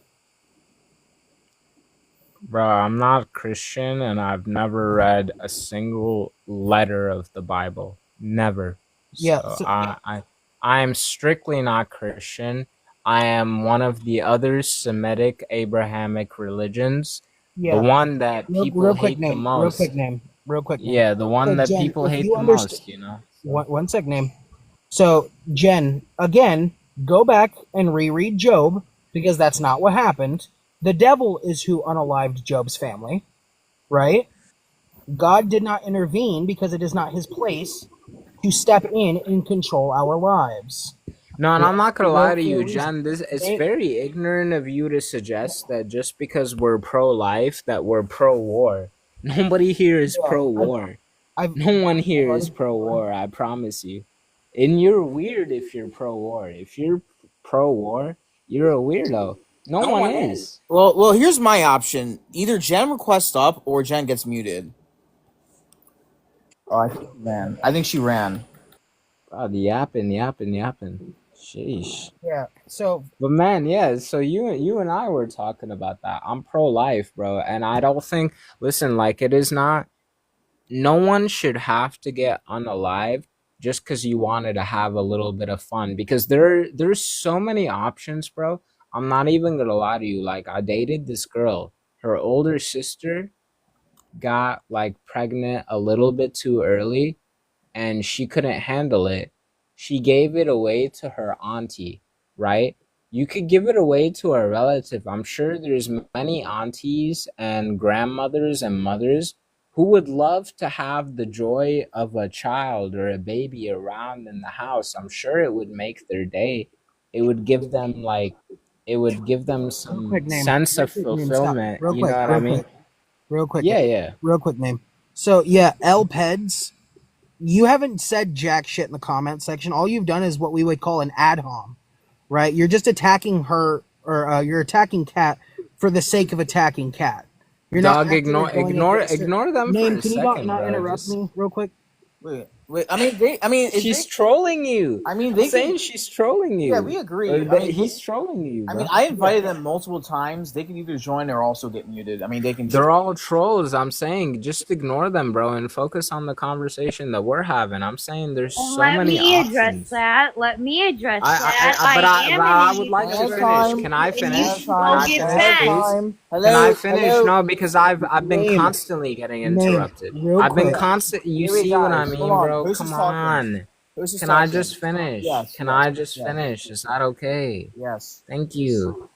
Bro, I'm not Christian, and I've never read a single letter of the Bible. Never. Yeah, So so- I am strictly not Christian. I am one of the other Semitic Abrahamic religions. Yeah. The one that people real quick hate the name. most. Real quick name. Yeah, the one So, that Jen, people if hate you the underst- most, you know? One sec, name. So, Jen, again, go back and reread Job, because that's not what happened. The devil is who unalived Job's family, right? God did not intervene because it is not his place to step in and control our lives. No, and I'm not gonna lie to you, Therefore, John. It's they- very ignorant of you to suggest that just because we're pro-life, that we're pro-war. Nobody here is pro-war. No one here is pro-war. I promise you. And you're weird if you're pro-war. If you're pro-war, you're a weirdo. No one is. Well, here's my option. Either Jen requests up or Jen gets muted. Oh, I think she ran. Oh, the yapping. Sheesh. Yeah. So, But man, yeah. So you and I were talking about that. I'm pro-life, bro, and I don't think. Listen, like it is not. No one should have to get unalive just because you wanted to have a little bit of fun. Because there's so many options, bro. I'm not even gonna lie to you. Like I dated this girl. Her older sister got like pregnant a little bit too early, and she couldn't handle it. She gave it away to her auntie, right? You could give it away to a relative. I'm sure there's many aunties and grandmothers and mothers who would love to have the joy of a child or a baby around in the house. I'm sure it would make their day. It would give them some quick name. sense of Real quick name, stop. fulfillment. Real You quick, know what real I mean? quick. Real quick. Yeah, yeah. Real quick name. So, yeah, L-Peds, you haven't said jack shit in the comment section. All you've done is what we would call an ad hom, right? You're just attacking her, or you're attacking Cat for the sake of attacking Cat. You're not Dog, actively going against it. ignore them Name, for a can you second, not bro. interrupt Just me real quick? Wait. I mean, if she's they, trolling you. I mean, I'm they saying can. she's trolling Yeah, you. we agree. Or I that mean, he's trolling you, I bro. mean, I invited them multiple times. They can either join or also get muted. I mean, they can. They're all trolls. I'm saying just ignore them, bro, and focus on the conversation that we're having. I'm saying there's so Let many me address options. that. Let me address I that. but am an I would equal like to finish. time. Can I and you finish? can Can go I get finish, back. please? Time. Can I Hello. finish? Hello. No, because I've been Name. constantly getting Name, interrupted. real I've been quick. constant. You Wait, see what I guys, hold mean, on. bro? Who's Come just talking? on. Who's just Can I talking? just finish? Yes. Can Yes. I just Yes. finish? Is that okay? Yes. Thank you.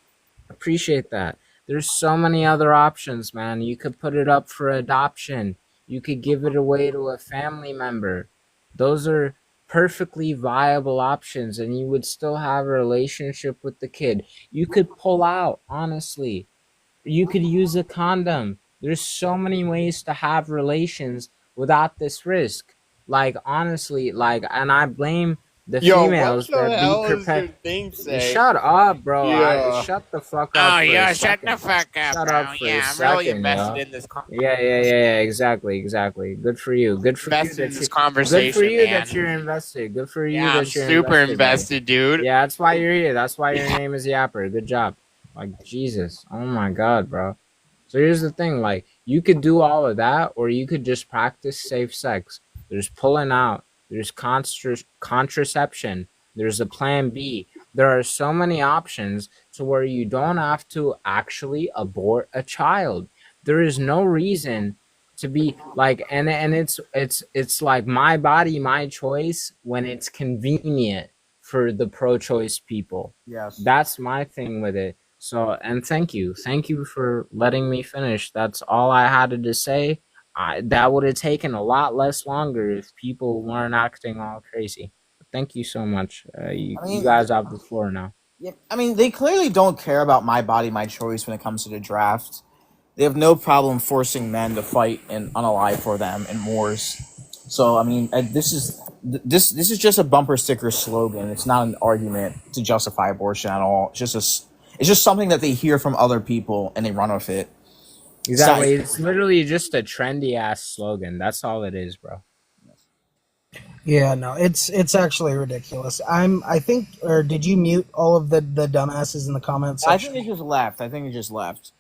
Appreciate that. There's so many other options, man. You could put it up for adoption. You could give it away to a family member. Those are perfectly viable options, and you would still have a relationship with the kid. You could pull out, honestly. You could use a condom. There's so many ways to have relations without this risk. Like, honestly, like, and I blame the Yo, what females the that be hell is your prepared. thing say? Shut up, bro. Yeah. Shut the fuck Oh, up for a yeah, shut second. the fuck up, Shut bro. up for Yeah, a I'm really second, invested yo. in this Yeah, exactly. Good for you. Good for you invested in that this you. Good for conversation, you man. that you're invested. Good for you Yeah, I'm that you're super invested, buddy. invested, dude. Yeah, that's why you're here. That's why your name is Yapper. Good job. Like, Jesus. Oh my God, bro. So here's the thing, like, you could do all of that, or you could just practice safe sex. There's pulling out, there's contraception, there's a plan B. There are so many options to where you don't have to actually abort a child. There is no reason to be like, and it's like my body, my choice when it's convenient for the pro-choice people. Yes. That's my thing with it. So, and thank you for letting me finish. That's all I had to say. That would have taken a lot less longer if people weren't acting all crazy. Thank you so much. You guys have the floor now. Yeah, I mean, they clearly don't care about my body, my choice when it comes to the draft. They have no problem forcing men to fight and unalive for them in wars. So, I mean, this is just a bumper sticker slogan. It's not an argument to justify abortion at all. It's just something that they hear from other people and they run with it. Exactly. It's literally just a trendy ass slogan. That's all it is, bro. Yeah, no, it's actually ridiculous. I think, or did you mute all of the dumbasses in the comments section? I think it just left.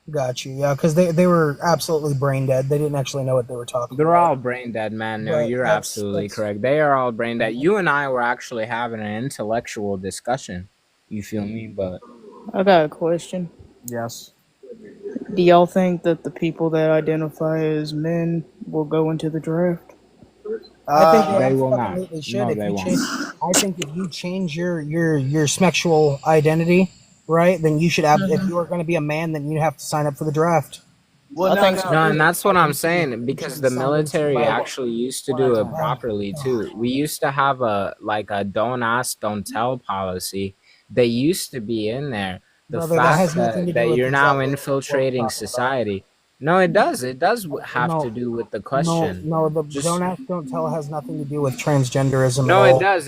Got you. Yeah, because they were absolutely brain dead. They didn't actually know what they were talking They're about. all brain dead, man. No, But you're absolutely correct. They are all brain dead. You and I were actually having an intellectual discussion. You feel me? But I got a question. Yes. Do y'all think that the people that identify as men will go into the draft? I think they will not. absolutely should. No, If they you won't. change, I think if you change your sexual identity, right, then you should have. If you are going to be a man, then you have to sign up for the draft. Well, No, and that's what I'm saying, because the military actually used to do it properly too. We used to have a don't ask, don't tell policy. They used to be in there. The Brother, that has fact nothing to that do with you're now exactly infiltrating society. No, it does. It does have to do with the question. No, the don't ask, don't tell has nothing to do with transgenderism. No, at all. it does.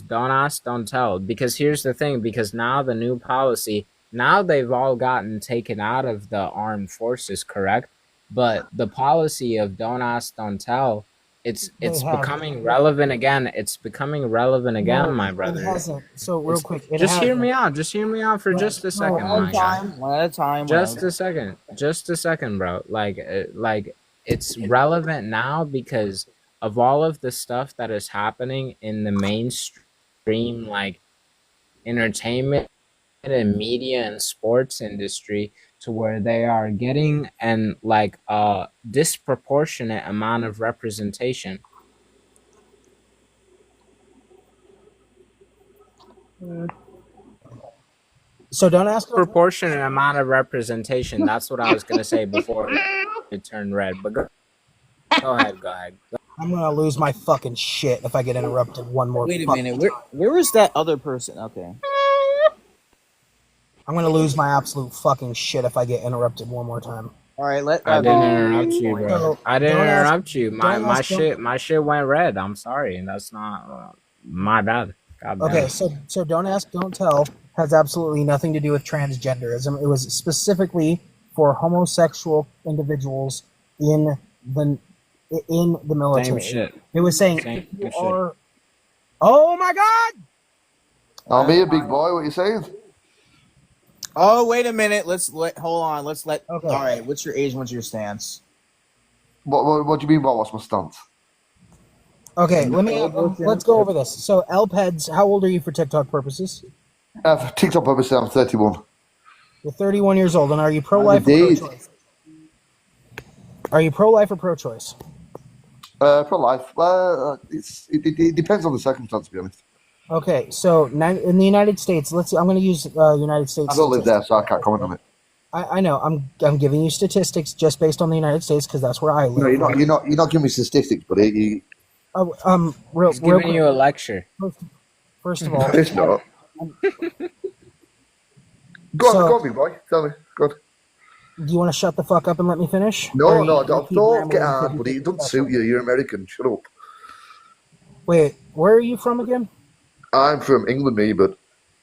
Don't ask, don't tell. Because here's the thing, because now the new policy, now they've all gotten taken out of the armed forces, correct? But the policy of don't ask, don't tell, it's becoming relevant again. It's becoming relevant again, my brother. It hasn't. So real quick, Just hear me out. Just hear me out for just a second, my guy. One at a time. Just a second, bro. Like it's relevant now because of all of the stuff that is happening in the mainstream, like entertainment and media and sports industry, to where they are getting an a disproportionate amount of representation. So don't ask. Proportionate amount of representation. That's what I was gonna say before it turned red. But go ahead. I'm gonna lose my fucking shit if I get interrupted one more. Wait a minute. Where is that other person? Okay. I'm gonna lose my absolute fucking shit if I get interrupted one more time. All right, I didn't interrupt you, bro. So, I didn't don't ask- interrupt you. don't ask, don't- My shit went red. I'm sorry, and that's not my bad. God damn. Okay, so don't ask, don't tell has absolutely nothing to do with transgenderism. It was specifically for homosexual individuals in the military. Same shit. It was saying Same if you shit. are. Oh my God! I'm here, big boy. What are you saying? Oh, wait a minute. Hold on. Okay. All right. What's your age? And what's your stance? What do you mean by what's my stance? Okay, let's go over this. So, Elpeds, how old are you for TikTok purposes? For TikTok purposes, I'm 31. You're 31 years old, and are you pro-life or Indeed. pro-choice? Are you pro-life or pro-choice? Pro-life. It depends on the circumstance, to be honest. Okay, so in the United States, I'm going to use United States. I don't live there, so I can't comment on it. I know. I'm giving you statistics just based on the United States because that's where I live. No, you're not giving me statistics, buddy. He's giving you a lecture. First of all, It's not. Go on, big boy. Tell me. Go on. Do you want to shut the fuck up and let me finish? No, don't get hard, buddy. It doesn't suit you. You're American. Shut up. Wait, where are you from again? I'm from England, me, but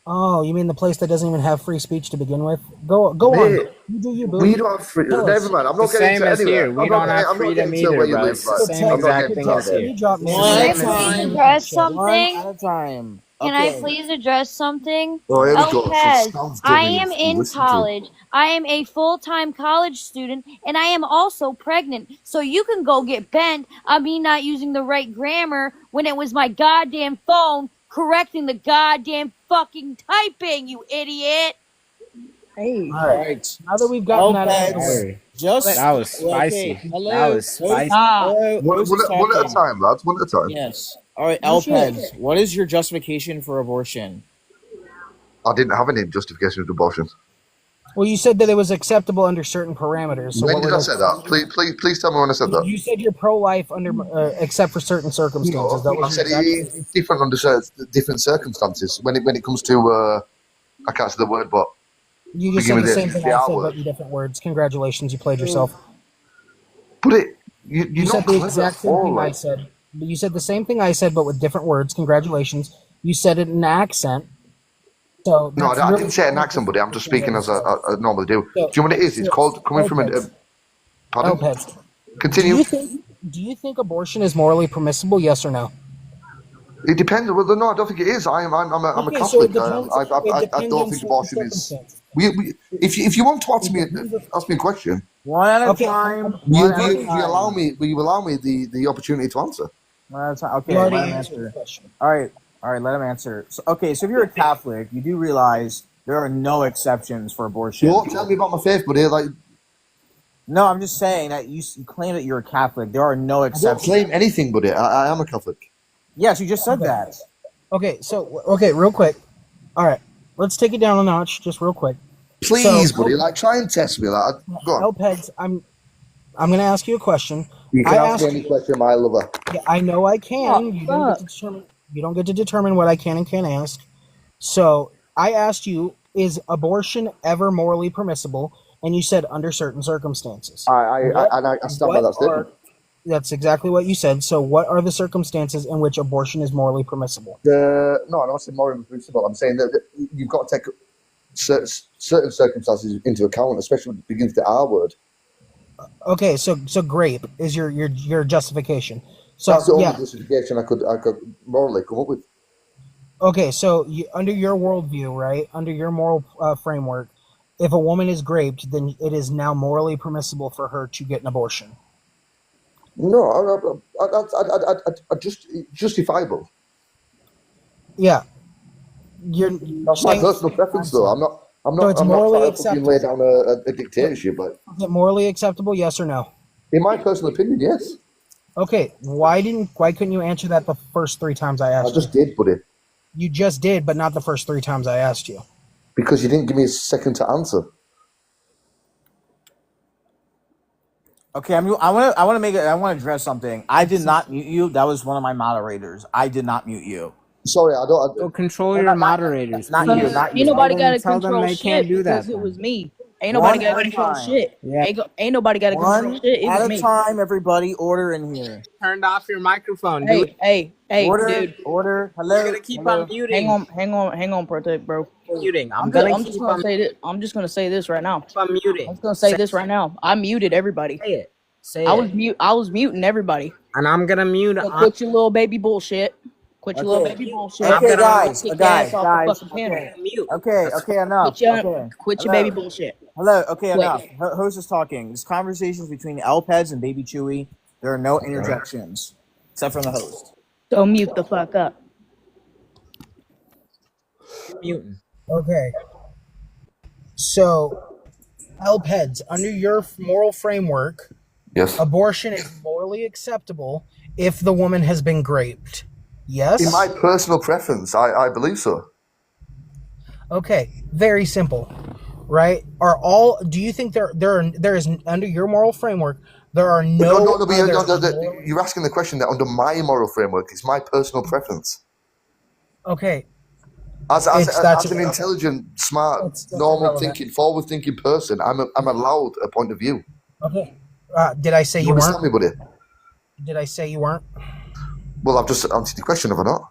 Oh, you mean the place that doesn't even have free speech to begin with? Go on. Mate, You do you, boo. we don't have free. Tell Never us. mind. I'm not The getting same into as anywhere. here. We don't have freedom either, where you bro. live. It's the Right? same I'm not exact getting thing into as that. here. You drop me. One at a Can I please time. address One something? at a time. Can I Okay. please address something? Oh, here we go. Pez, Sounds I dummy. am in Listen to college. I am a full-time college student, and I am also pregnant. So you can go get bent on me not using the right grammar when it was my goddamn phone correcting the goddamn fucking typing, you idiot. Hey. All right. Now that we've gotten that out of the way. That was spicy. That was spicy. One at a time, lads. One at a time. Yes. All right, No shit. Elpeds, what is your justification for abortion? I didn't have any justification for abortion. Well, you said that it was acceptable under certain parameters. So When what did were I those? say that? Please tell me when I said that. You said you're pro-life under, except for certain circumstances. That I was said it's different under different circumstances. When it comes to, I can't say the word, but You just begin said the with same it, thing the I R said, word. but in different words. Congratulations, you played yourself. But you're You not said the clever exact at same all. thing I Like, said. But you said the same thing I said, but with different words. Congratulations. You said it in an accent. So no, that's I really didn't say it in accent, buddy. I'm just speaking as I normally do. Do you know what it is? It's called coming from a. Pardon? Elpeds. Continue. Do you think abortion is morally permissible? Yes or no? It depends. Well, no, I don't think it is. I'm a Okay, so it Catholic. depends. I It don't depends on think certain abortion is. circumstances. If you want to ask me a question, One at a Okay, time. will One at a you time. allow me? Will you allow me the opportunity to answer? One at a time. Okay, You let already him answered the answer. question. All right, let him answer. So, okay, so if you're a Catholic, you do realize there are no exceptions for abortion. Don't tell me about my faith, buddy. Like, No, I'm just saying that you claim that you're a Catholic. There are no I don't exceptions. claim anything, buddy. I am a Catholic. Yes, you just said that. Okay, real quick. All right, let's take it down a notch, just real quick. Please, buddy. Like, try and test me. Like, go on. Elpeds, I'm going to ask you a question. You can I ask me asked any question, my lover. Yeah, I know I can. Oh, You don't get to determine what I can and can't ask. So I asked you, is abortion ever morally permissible? And you said under certain circumstances. I stand by that statement. That's exactly what you said. So what are the circumstances in which abortion is morally permissible? No, I'm not saying morally permissible. I'm saying that you've got to take certain circumstances into account, especially when it begins with the R word. Okay, so grape is your justification. So That's the only yeah. justification I could morally come up with. Okay, so under your worldview, right? Under your moral framework, if a woman is raped, then it is now morally permissible for her to get an abortion. No, I just justifiable. Yeah, That's my personal preference, though. I'm not. So it's I'm not morally trying to fucking lay down a dictatorship, but Is it morally acceptable? Yes or no? in my personal opinion, yes. Okay, why couldn't you answer that the first 3 times I asked I just did, buddy. you? You just did, but not the first 3 times I asked you. Because you didn't give me a second to answer. Okay, I want to address something. I did not mute you. That was one of my moderators. I did not mute you. Sorry, I don't. So control your moderators. Not please. you. Not Ain't you. nobody Tell got them- to tell them control they can't shit do that because it then. was me. Ain't nobody One got at to a control time. shit. Yeah. Ain't nobody got to control One shit. It was at a me. time, everybody. Order in here. Turned off your microphone, dude. Hey, Order, dude. order. You're Hello, gonna keep on hello. muting. Hang on, protect, bro. Muting. I'm gonna I'm just keep gonna on. say this. I'm just gonna say this right now. Keep on muting. I'm just gonna say Say, this right now. I muted everybody. say it. Say I it. was mute. I was muting everybody. And I'm gonna mute. So quit your little baby bullshit. Quit your little Okay, baby bullshit. I'm okay, gonna mute. guys, Kick your ass guys, off the guys. fucking panel. Okay, Mute. okay, okay. Enough. Okay. Quit your Hello, baby bullshit. hello. Okay, Quit. enough. Host is talking. This conversation's between Elpeds and Baby Chewy. There are no interjections except from the host. So mute the fuck up. Muting. Okay. So, Elpeds, under your moral framework, Yes. abortion is morally acceptable if the woman has been raped. Yes? In my personal preference, I believe so. Okay, very simple. Right? Do you think there is under your moral framework there are no But you're asking the question that under my moral framework, it's my personal preference. Okay. As an intelligent, smart, That's normal irrelevant. thinking, forward thinking person, I'm allowed a point of view. Okay. Did I say you understand weren't? me, buddy? Did I say you weren't? Well, I've just answered the question, have I not?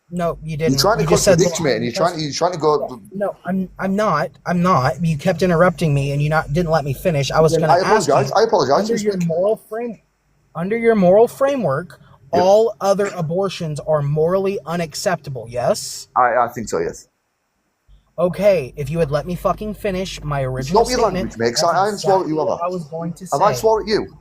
No, you didn't. You're trying to contradict me, and you're trying to go. No, I'm not. You kept interrupting me, and you didn't let me finish. I was going to ask you. I apologize. Under your moral framework, all other abortions are morally unacceptable. Yes. I think so. Yes. Okay, if you had let me fucking finish my original Stop your statement. language, mate. I haven't swore at you, have I? I was going to say. Have I swore at you?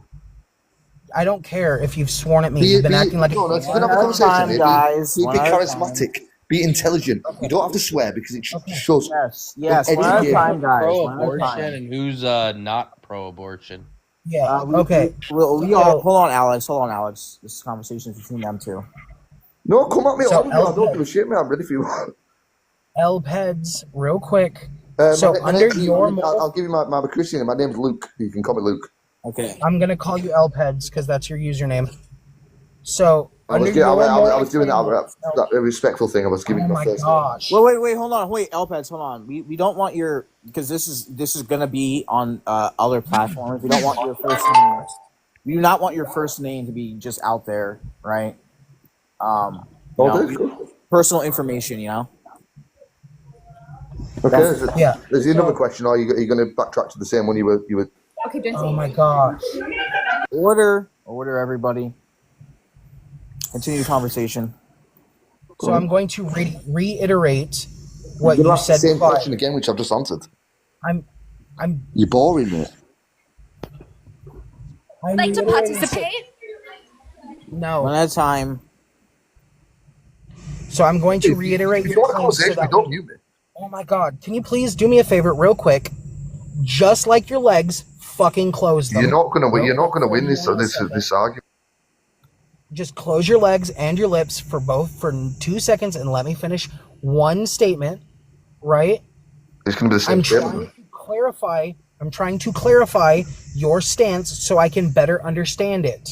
I don't care if you've sworn at me. You've been acting like let's have a conversation, mate. Be charismatic. Be intelligent. You don't have to swear because it shows. Yes. One at a time, guys. Pro-abortion and who's not pro-abortion. Yeah. Okay. We all hold on, Alex. This conversation is between them two. No, come at me. So, I don't give a shit, man. I'm ready for you. Elpeds, real quick. I'll give you my Christian name. My name's Luke. You can call me Luke. Okay. I'm gonna call you Elpeds because that's your username. So I was doing that a respectful thing. I was giving my first name. Wait, hold on. Elpeds, hold on. We don't want your, because this is gonna be on other platforms. We don't want your first name. We do not want your first name to be just out there, right? Personal information, you know. Okay. There's another question. Are you going to backtrack to the same one you were? Okay, oh my gosh. Order, everybody. Continue the conversation. So I'm going to reiterate what You're you asking said. the same question again, which I've just answered. I'm. You're boring, mate. Like to participate? No. One at a time. So I'm going to reiterate. If you want a conversation, don't mute me. Oh my God! Can you please do me a favor, real quick? Just like your legs, fucking close them. You're not gonna win. You're not gonna win this argument. Just close your legs and your lips for 2 seconds and let me finish one statement. Right? It's gonna be the same statement. I'm trying to clarify your stance so I can better understand it.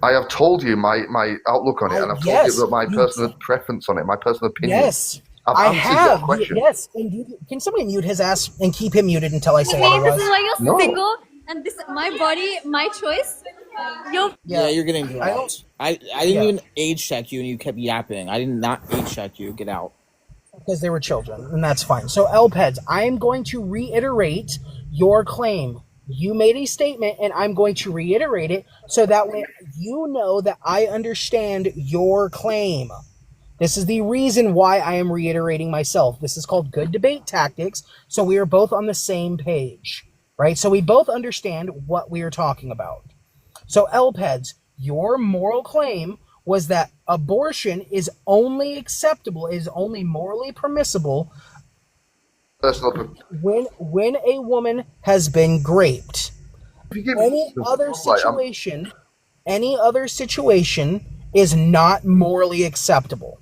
I have told you my outlook on it, and I've told you about my personal preference on it, my personal opinion. Yes. I have. Yes. Can somebody mute his ass and keep him muted until I say otherwise? This is why you're single, and this my body, my choice. Yeah, you're getting dropped. I didn't even age check you, and you kept yapping. I did not age check you. Get out. Because they were children, and that's fine. So, Elpeds, I am going to reiterate your claim. You made a statement, and I'm going to reiterate it so that way you know that I understand your claim. This is the reason why I am reiterating myself. This is called good debate tactics, so we are both on the same page, right? So we both understand what we are talking about. So, Elpeds, your moral claim was that abortion is only acceptable, is only morally permissible when a woman has been raped. Any other situation is not morally acceptable.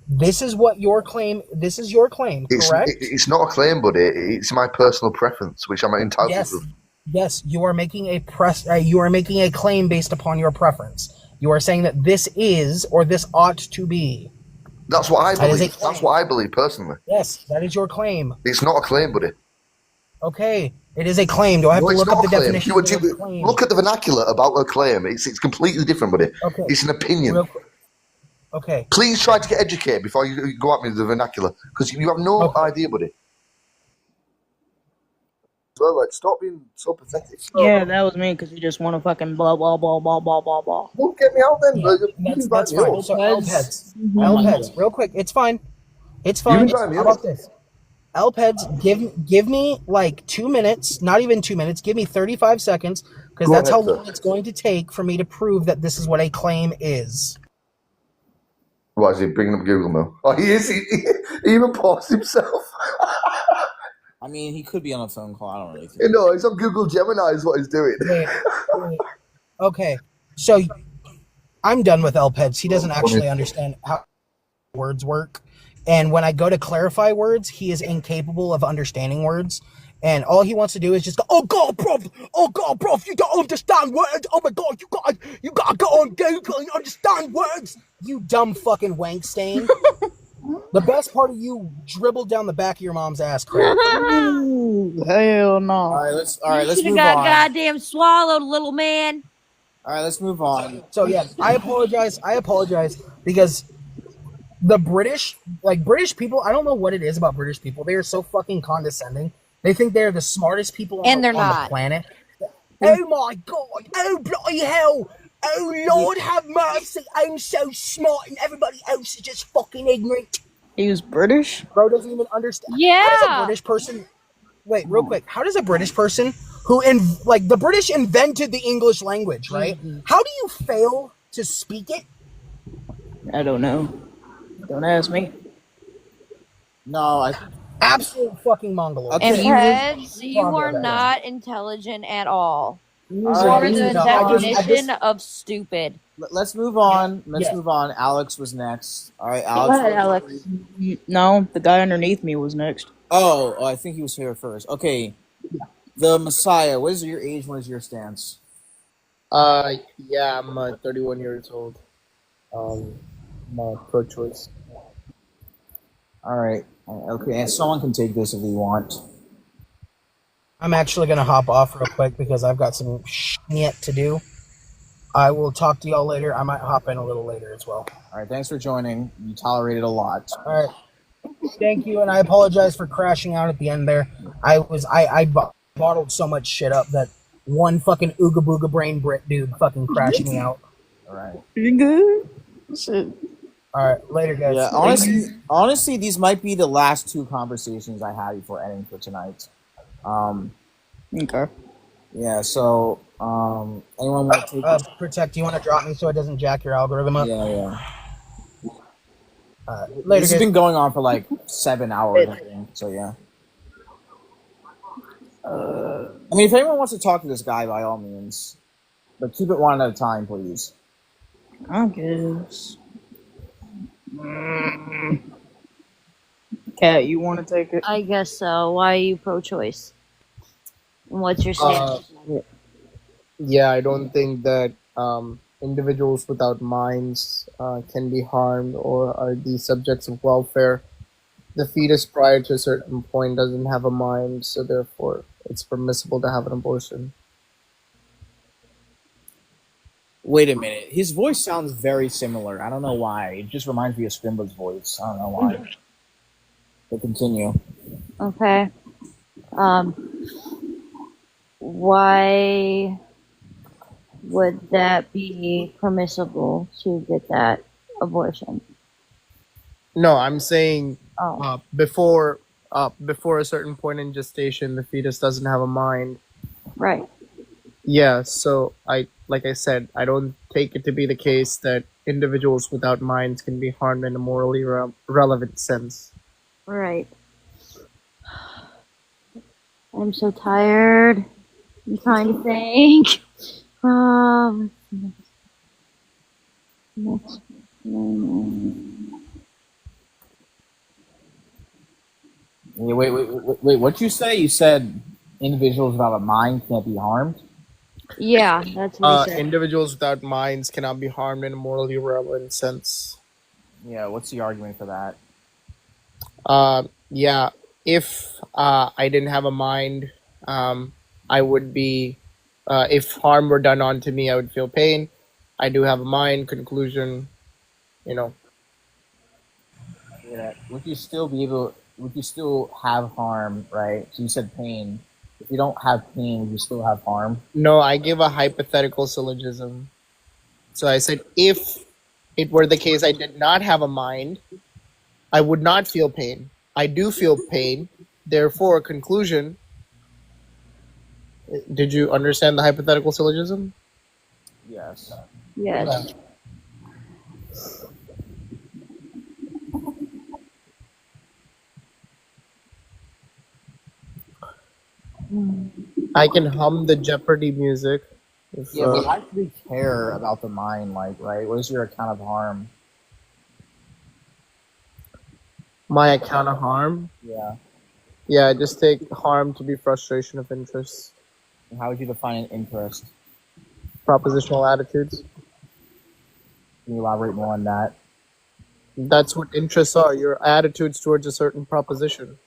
This is what your claim. This is your claim, correct? It's not a claim, buddy. It's my personal preference, which I'm entitled to. Yes, you are making a claim based upon your preference. You are saying that this is or this ought to be. That's what I believe. That's what I believe personally. Yes, that is your claim. It's not a claim, buddy. Okay, it is a claim. Do I have No, to it's look up not the a claim. definition You of the word claim? look at the vernacular about a claim. It's completely different, buddy. Okay. It's an opinion. Real quick. Okay. Please try to get educated before you go at me with the vernacular, because you have no idea, buddy. Well, like, stop being so pathetic. Yeah, that was me because you just want to fucking blah blah blah blah blah blah blah. Don't get me out then. Yeah, that's fine. So L-Peds. L-Peds. Real quick, it's fine. It's fine. invite me How up. about this? L-Peds, give me like 2 minutes, not even 2 minutes, give me 35 seconds, because Go that's ahead, how sir. long it's going to take for me to prove that this is what a claim is. Why is he bringing up Google now? Oh, he is. He even paused himself. I mean, he could be on a phone call. I don't really think. You know, it's on Google Gemini is what he's doing. Wait. Okay, so I'm done with L-Peds. He doesn't actually understand how words work. And when I go to clarify words, he is incapable of understanding words. And all he wants to do is just go, oh God, bro, you don't understand words. Oh my God, you gotta go on Google and understand words. You dumb fucking wank stain. The best part of you dribbled down the back of your mom's ass crack. Hell no. All right, let's Should have move got on. goddamn swallowed, little man. All right, let's move on. So yeah, I apologize because the British people, I don't know what it is about British people. They are so fucking condescending. They think they're the smartest people on, And they're the not. planet. Oh my God. Oh bloody hell. Oh Lord have mercy. I'm so smart and everybody else is just fucking ignorant. He was British? Bro doesn't even understand. Yeah. How does a British person... Wait, real quick. How does a British person who... the British invented the English language, right? How do you fail to speak it? I don't know. Don't ask me. No, I... Absolute fucking Mongoloid. And Okay. heads, you Probably are that. not intelligent at all. You All are right, the no, I definition of stupid. Let's move on. Let's Yeah. move on. Alex was next. All right, Go Alex. ahead, Alex. No, the guy underneath me was next. Oh, I think he was here first. Okay. The Messiah. What is your age? What is your stance? Yeah, I'm 31 years old. I'm pro-choice. All right. Okay, and someone can take this if they want. I'm actually going to hop off real quick because I've got some shit to do. I will talk to y'all later. I might hop in a little later as well. All right, thanks for joining. You tolerated a lot. All right. Thank you, and I apologize for crashing out at the end there. I bottled so much shit up that one fucking ooga booga brain Brit dude fucking crashed me out. All right. You good? Shit. All right, later, guys. Yeah, honestly, these might be the last two conversations I had before ending for tonight. Okay. Yeah, so anyone want to take Protect, you want to drop me so it doesn't jack your algorithm up? Yeah. Later, This has guys. been going on for like 7 hours, I think. So yeah. I mean, if anyone wants to talk to this guy, by all means, but keep it one at a time, please. I guess. Kat, you want to take it? I guess so. Why are you pro-choice? And what's your stance? Yeah, I don't think that individuals without minds can be harmed or are the subjects of welfare. The fetus prior to a certain point doesn't have a mind, so therefore it's permissible to have an abortion. Wait a minute. His voice sounds very similar. I don't know why. It just reminds me of Scrimba's voice. I don't know why. But continue. Okay. Why would that be permissible to get that abortion? No, I'm saying Oh. before a certain point in gestation, the fetus doesn't have a mind. Right. Yeah, so like I said, I don't take it to be the case that individuals without minds can be harmed in a morally relevant sense. Right. I'm so tired. I'm trying to think. Next. Wait, what'd you say? You said individuals without a mind can't be harmed? Yeah, that's what he said. Individuals without minds cannot be harmed in a morally relevant sense. Yeah, what's the argument for that? Yeah, if I didn't have a mind, I would be. If harm were done onto me, I would feel pain. I do have a mind. Conclusion, you know. Yeah. Would you still be able? Would you still have harm? Right. So you said pain. If you don't have pain, would you still have harm? No, I give a hypothetical syllogism. So I said, if it were the case I did not have a mind, I would not feel pain. I do feel pain. Therefore, conclusion. Did you understand the hypothetical syllogism? Yes. Yes. I can hum the Jeopardy music. If, Yeah, but why should we care about the mind? Like, right? What is your account of harm? my account of harm. Yeah. Yeah, I just take harm to be frustration of interest. And how would you define an interest? Propositional attitudes. Can you elaborate more on that? That's what interests are. Your attitudes towards a certain proposition.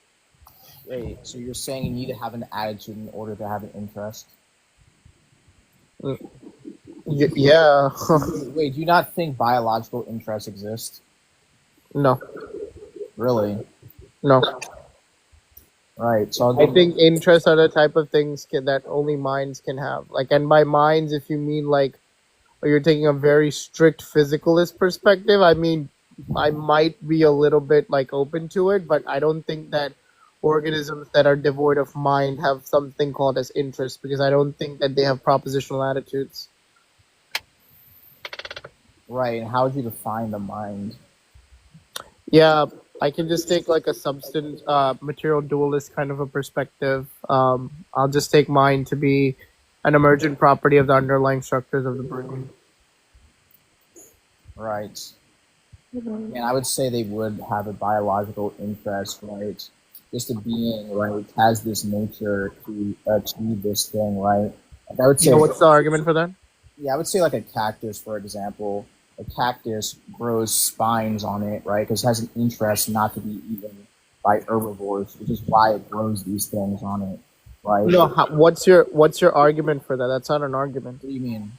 Wait, so you're saying you need to have an attitude in order to have an interest? Yeah. Wait, do you not think biological interests exist? No. Really? No. Right. So I think interests are the type of things that only minds can have. Like, and by minds, if you mean like, or you're taking a very strict physicalist perspective, I mean, I might be a little bit like open to it, but I don't think that organisms that are devoid of mind have something called as interest, because I don't think that they have propositional attitudes. Right. And how would you define the mind? Yeah, I can just take like a substance, material dualist kind of a perspective. I'll just take mind to be an emergent property of the underlying structures of the brain. Right. And I would say they would have a biological interest, right? Just a being, right, has this nature to achieve this thing, right? Like I would say. Yeah, what's the argument for that? Yeah, I would say like a cactus, for example. A cactus grows spines on it, right? Because it has an interest not to be eaten by herbivores, which is why it grows these things on it, right? No, what's your argument for that? That's not an argument. What do you mean?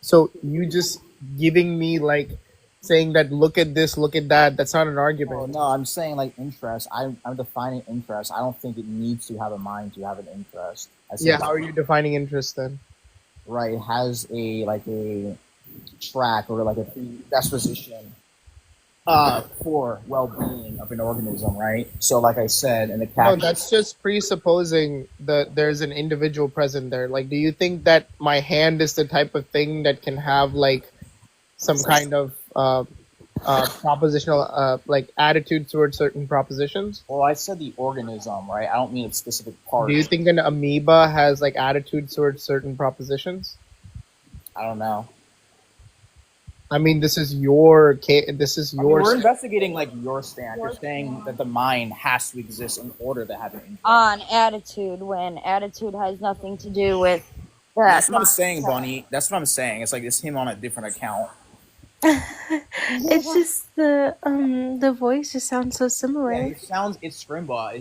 So you just giving me like saying that look at this, look at that. That's not an argument. No, I'm saying like interest. I'm defining interest. I don't think it needs to have a mind to have an interest. Yeah, how are you defining interest then? Right, it has a track or like a predisposition for well-being of an organism, right? So like I said, in the cactus. No, that's just presupposing that there's an individual present there. Like, do you think that my hand is the type of thing that can have like some kind of propositional like attitude towards certain propositions? Well, I said the organism, right? I don't mean a specific part. Do you think an amoeba has like attitudes towards certain propositions? I don't know. I mean, this is your case. This is your. We're investigating like your stand. You're saying that the mind has to exist in order to have an interest. On attitude, when attitude has nothing to do with that. That's what I'm saying, Bunny. That's what I'm saying. It's like it's him on a different account. It's just the voice just sounds so similar. Yeah, it's Scrimba.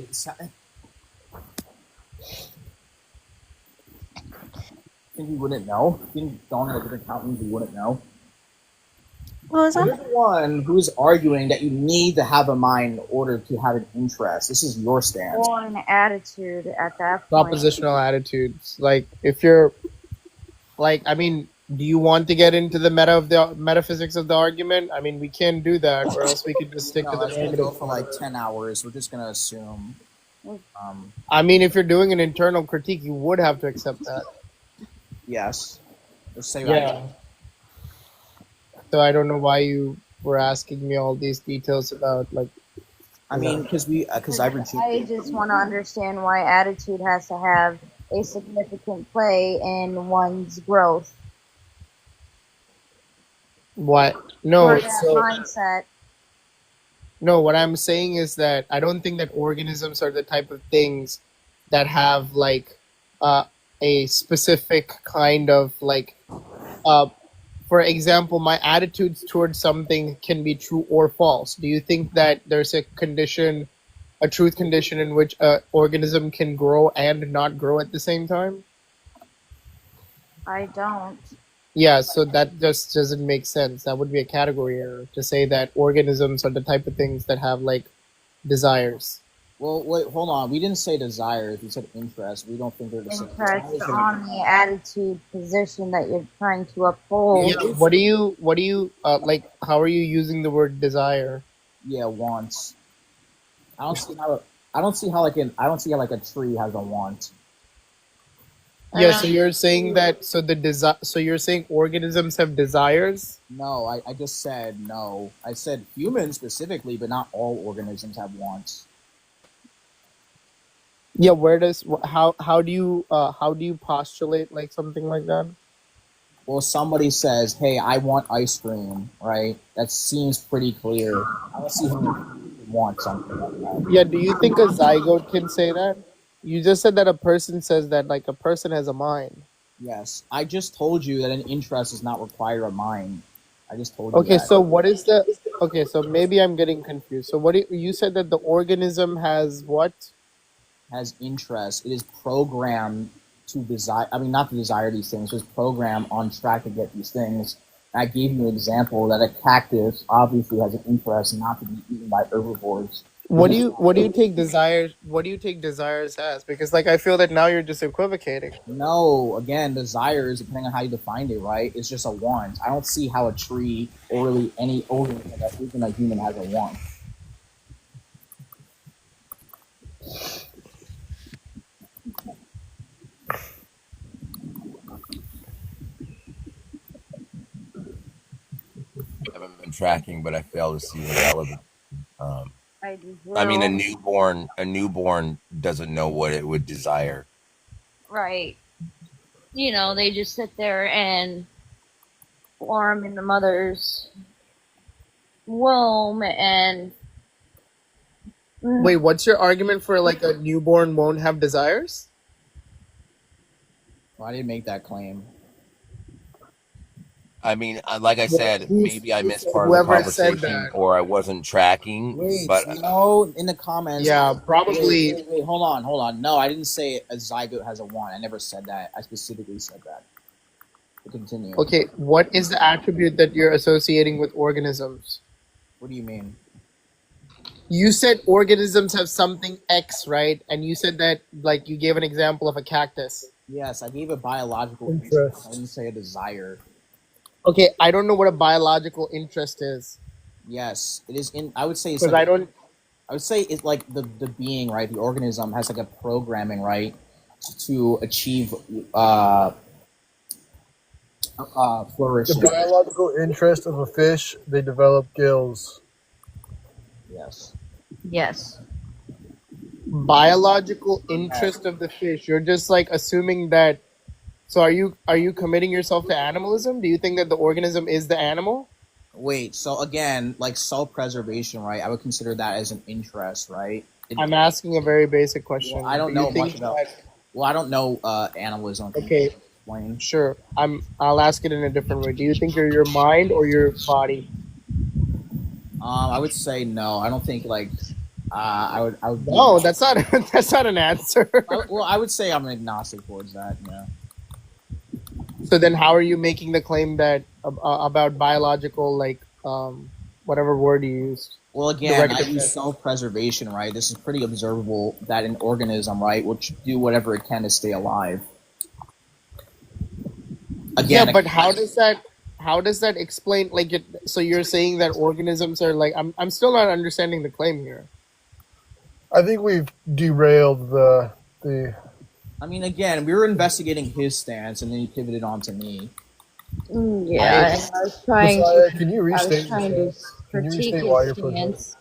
Think you wouldn't know? Think going on a different account means you wouldn't know? What was that? You're the one who's arguing that you need to have a mind in order to have an interest. This is your stance. Or an attitude at that point. Propositional attitudes. Like, if you're, like, I mean, do you want to get into the metaphysics of the argument? I mean, we can do that, or else we could just stick to the We're gonna go for like 10 hours. We're just gonna assume. I mean, if you're doing an internal critique, you would have to accept that. Yes. Let's say Yeah. So I don't know why you were asking me all these details about like. I mean, because I just want to understand why attitude has to have a significant play in one's growth. What? No. Or that So mindset. no. What I'm saying is that I don't think that organisms are the type of things that have like a specific kind of like. For example, my attitudes towards something can be true or false. Do you think that there's a condition a truth condition in which an organism can grow and not grow at the same time? I don't. Yeah, so that just doesn't make sense. That would be a category error to say that organisms are the type of things that have like desires. Well, wait, hold on. We didn't say desires. We said interest. We don't think they're the same. Interest Desires and on the attitude position that you're trying to uphold. Yeah, what do you like? How are you using the word desire? yeah, wants. I don't see how. I don't see how like a tree has a want. Yeah, so you're saying that so you're saying organisms have desires? No, I just said no. I said humans specifically, but not all organisms have wants. Yeah, where does how do you postulate like something like that? Well, somebody says, "Hey, I want ice cream," right? That seems pretty clear. I don't see how you want something like that. Yeah, do you think a zygote can say that? You just said that a person says that like a person has a mind. Yes, I just told you that an interest does not require a mind. I just told you Okay, that. so what is the okay, so maybe I'm getting confused. So you said that the organism has what? Has interest. It is programmed to desire. I mean, not to desire these things. It's programmed on track to get these things. And I gave you an example that a cactus obviously has an interest not to be eaten by herbivores. What do you take desires as? Because like I feel that now you're just equivocating. No, again, desires, depending on how you define it, right, is just a want. I don't see how a tree or really any organism that isn't a human has a want. Haven't been tracking, but I fail to see the relevance. I just I mean, will. a newborn doesn't know what it would desire. Right. You know, they just sit there and form in the mother's womb and Wait, what's your argument for like a newborn won't have desires? Well, I didn't make that claim. I mean, like I said, maybe I missed part of the Whoever said conversation that. or I wasn't tracking. Wait, But no, in the comments. Yeah, probably. Wait, hold on. No, I didn't say a zygote has a want. I never said that. I specifically said that. But continue. Okay, what is the attribute that you're associating with organisms? What do you mean? You said organisms have something X, right? And you said that, like, you gave an example of a cactus. Yes, I gave a biological Interest. interest. I didn't say a desire. Okay, I don't know what a biological interest is. Yes, it is in. I would say it's Because like, I don't. I would say it's like the being, right? The organism has like a programming, right, to achieve flourishing. The biological interest of a fish, they develop gills. Yes. yes. Biological interest of the fish. You're just like assuming that. So are you committing yourself to animalism? Do you think that the organism is the animal? Wait. So again, like self-preservation, right? I would consider that as an interest, right? I'm asking a very basic question. Well, I don't Do you know think much about. that- Well, I don't know animalism. Can you Okay, explain? sure. I'll ask it in a different way. Do you think you're your mind or your body? I would say no. I don't think like. I would. No, that's not that's not an answer. Well, I would say I'm agnostic towards that. Yeah. So then, how are you making the claim that about biological, like whatever word you used? Well, again, I Directive use test. self-preservation, right? This is pretty observable that an organism, right, will do whatever it can to stay alive. Again, Yeah, but how does that explain? Like, so you're saying that organisms are like I'm still not understanding the claim here. I think we've derailed the. I mean, again, we were investigating his stance, and then he pivoted on to me. Yeah, and I was trying Messiah, to. can you I restate was trying to yourself? Can you critique restate why his you're putting stance,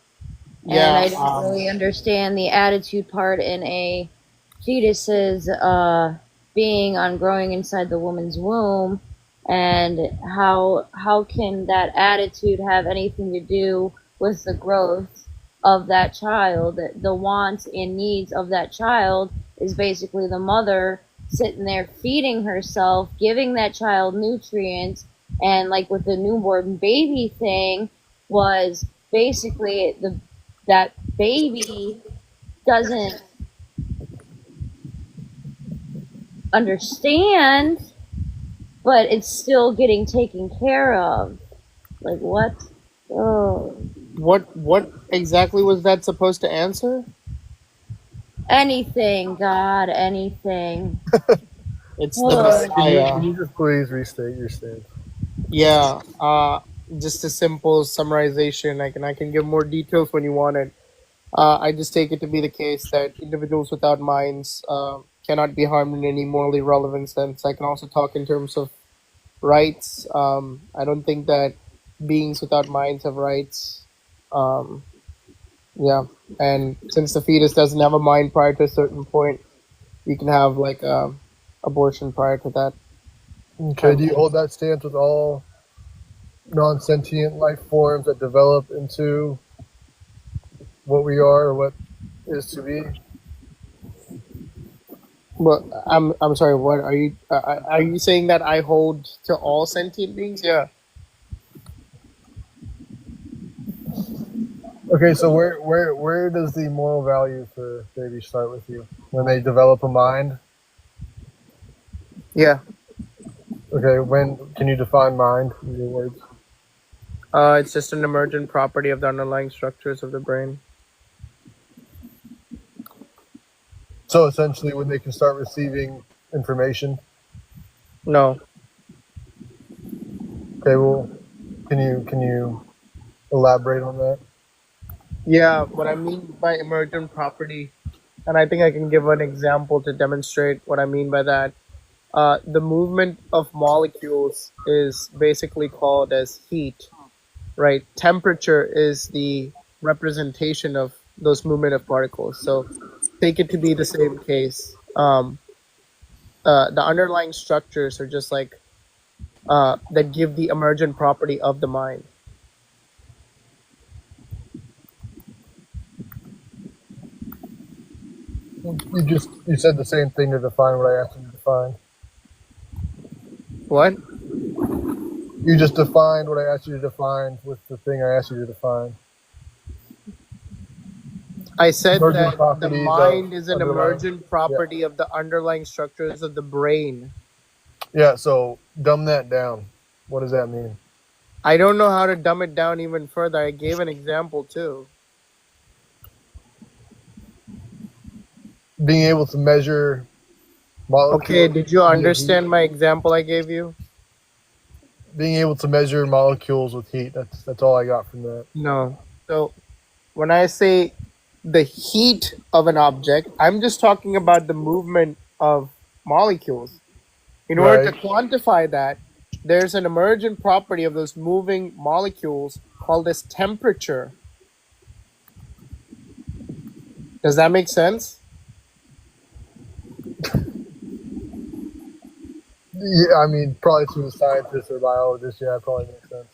Yeah, and I didn't really understand the attitude part in a fetus's being on growing inside the woman's womb, and how can that attitude have anything to do with the growth of that child? The wants and needs of that child is basically the mother sitting there feeding herself, giving that child nutrients, and like with the newborn baby thing was basically that baby doesn't understand, but it's still getting taken care of. Like what? Oh, What exactly was that supposed to answer? anything, God, anything. It's the Oh. Messiah. Can you just please restate your stance? Yeah. Just a simple summarization. I can give more details when you want it. I just take it to be the case that individuals without minds cannot be harmed in any morally relevant sense. I can also talk in terms of rights. I don't think that beings without minds have rights. Um, yeah, and since the fetus doesn't have a mind prior to a certain point, you can have like abortion prior to that. Okay, do you hold that stance with all non-sentient life forms that develop into what we are or what is to be? But I'm sorry. What are you saying that I hold to all sentient beings? Yeah. Okay, so where does the moral value for babies start with you? When they develop a mind? Yeah. Okay, when can you define mind in your words? It's just an emergent property of the underlying structures of the brain. So essentially, when they can start receiving information. No. Okay, well, can you elaborate on that? Yeah, what I mean by emergent property, and I think I can give an example to demonstrate what I mean by that. The movement of molecules is basically called as heat, right? Temperature is the representation of those movement of particles. So take it to be the same case. The underlying structures are just like that give the emergent property of the mind. You said the same thing to define what I asked you to define. What? You just defined what I asked you to define with the thing I asked you to define. I said Emergent that the properties mind of is an underlying- emergent property of the underlying structures of the brain. Yeah, so dumb that down. What does that mean? I don't know how to dumb it down even further. I gave an example too. Being able to measure molecules. Okay, did you understand my example I gave you? Being able to measure molecules with heat. That's all I got from that. No. So when I say the heat of an object, I'm just talking about the movement of molecules. In order to quantify that, there's an emergent property of those moving molecules called as temperature. Does that make sense? Yeah, I mean, probably to a scientist or biologist, yeah, it probably makes sense.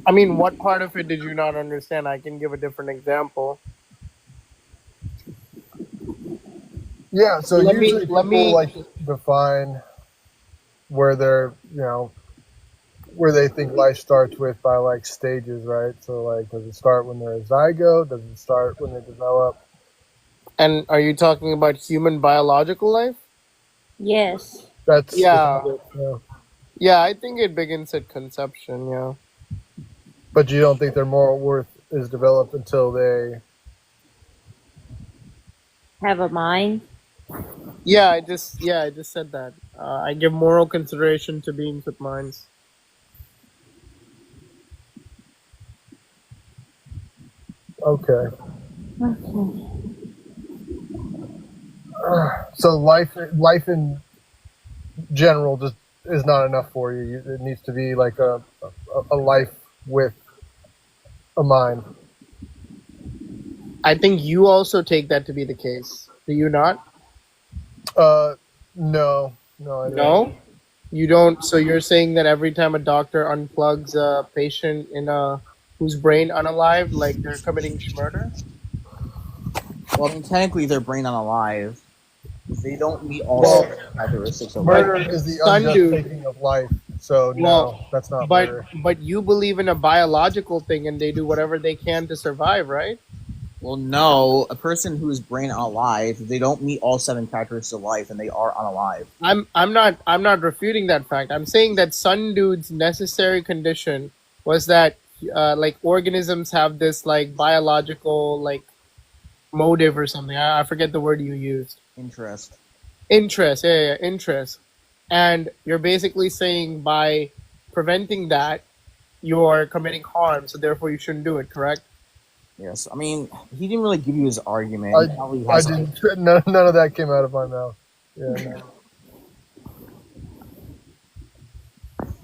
I mean, what part of it did you not understand? I can give a different example. Yeah, so Let usually me people like to define where they're, where they think life starts with by like stages, right? So like, does it start when they're a zygote? Does it start when they develop? And are you talking about human biological life? Yes. That's Yeah. yeah. Yeah, I think it begins at conception, yeah. But you don't think their moral worth is developed until they Have a mind? Yeah, I just said that. I give moral consideration to beings with minds. Okay. Okay. So life in general just is not enough for you. It needs to be like a life with a mind. I think you also take that to be the case. Do you not? No, I don't. No? You don't. So you're saying that every time a doctor unplugs a patient in whose brain unalive, like they're committing murder? Well, I mean, technically, they're brain unalive. They don't meet all characteristics of Murder life. is the Sun unjust dude. taking of life. So Well, no, that's not but murder. but you believe in a biological thing, and they do whatever they can to survive, right? Well, no, a person who is brain unalive, they don't meet all 7 characteristics of life, and they are unalive. I'm not refuting that fact. I'm saying that Sun Dude's necessary condition was that like organisms have this like biological like motive or something. I forget the word you used. Interest. Interest, yeah, interest. And you're basically saying by preventing that, you're committing harm, so therefore you shouldn't do it, correct? Yes, I mean, he didn't really give you his argument. He probably I has didn't. None of that came out of my mouth. Yeah. No.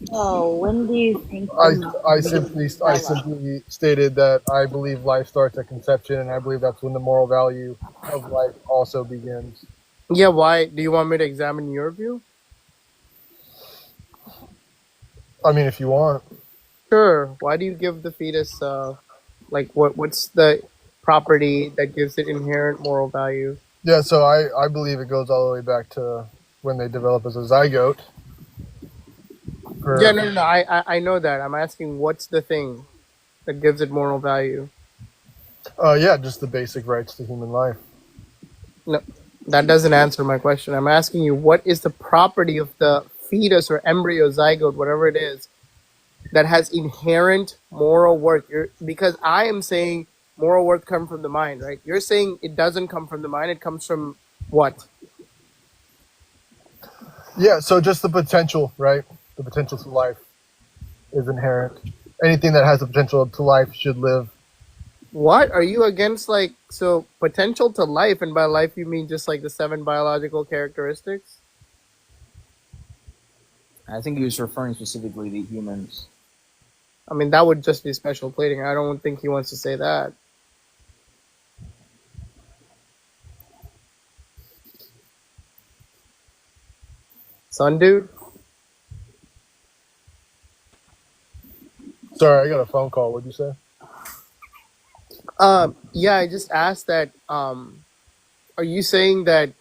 So, when do you think I simply stated that I believe life starts at conception, and I believe that's when the moral value of life also begins. Yeah, why? Do you want me to examine your view? I mean, if you want. Sure. Why do you give the fetus, like, what's the property that gives it inherent moral value? Yeah, so I believe it goes all the way back to when they develop as a zygote. Yeah, no, I know that. I'm asking what's the thing that gives it moral value? Yeah, just the basic rights to human life. No, that doesn't answer my question. I'm asking you what is the property of the fetus or embryo, zygote, whatever it is, that has inherent moral worth? Because I am saying moral worth comes from the mind, right? You're saying it doesn't come from the mind. It comes from what? Yeah, so just the potential, right? The potential to life is inherent. Anything that has the potential to life should live. What are you against? Like, so potential to life, and by life you mean just like the 7 biological characteristics? I think he was referring specifically to humans. I mean, that would just be special pleading. I don't think he wants to say that. Son, dude? Sorry, I got a phone call. What'd you say? Yeah, I just asked that. Are you saying that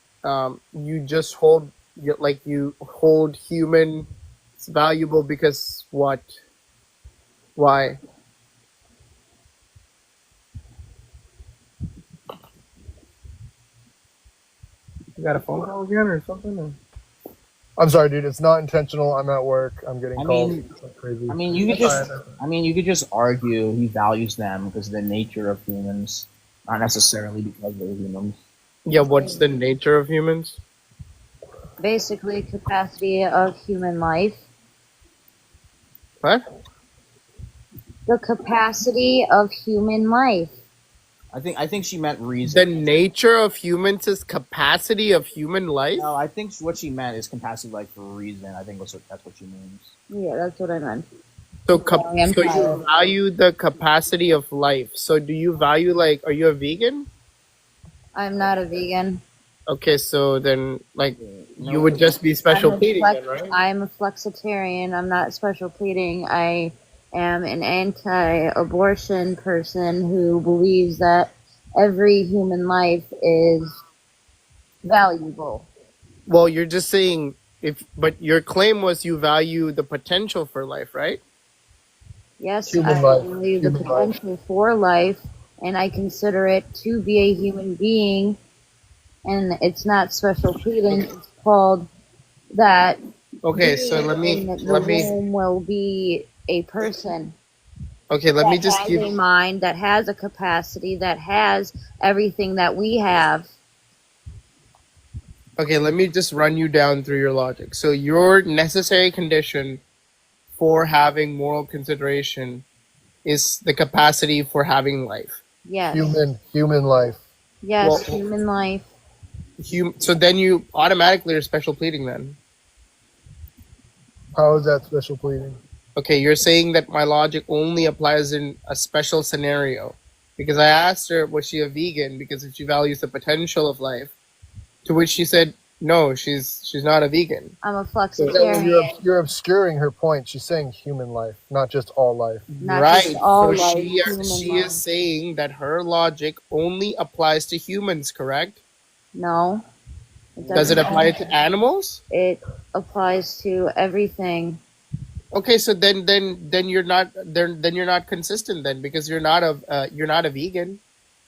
you just hold you hold human valuable because what? Why? You got a phone call again or something? Or? I'm sorry, dude. It's not intentional. I'm at work. I'm getting calls. mean, It's like crazy. I mean, you could just argue he values them because of the nature of humans, not necessarily because they're humans. Yeah, what's the nature of humans? Basically, capacity of human life. What? The capacity of human life. I think she meant reason. The nature of humans is capacity of human life? No, I think what she meant is capacity like for reason. I think that's what she means. Yeah, that's what I meant. So, so you value the capacity of life. So do you value are you a vegan? I'm not a vegan. Okay, so then you would just be special pleading then, right? I'm a flexitarian. I'm not special pleading. I am an anti-abortion person who believes that every human life is valuable. Well, you're just saying but your claim was you value the potential for life, right? Yes, I value the potential for life, and I consider it to be a human being, and it's not special pleading. It's called that. Okay, so let me womb will be a person. Okay, let me just give a mind, that has a capacity, that has everything that we have. Okay, let me just run you down through your logic. So your necessary condition for having moral consideration is the capacity for having life. Yes. Human life. Yes, human life. So then you automatically are special pleading then. How is that special pleading? Okay, you're saying that my logic only applies in a special scenario. Because I asked her, was she a vegan? Because if she values the potential of life, to which she said, no, she's not a vegan. I'm a flexitarian. So you're obscuring her point. She's saying human life, not just all life. Not just all life, she is saying that her logic only applies to humans, correct? No. Does it apply to animals? It applies to everything. Okay, so then you're not consistent then, because you're not a vegan.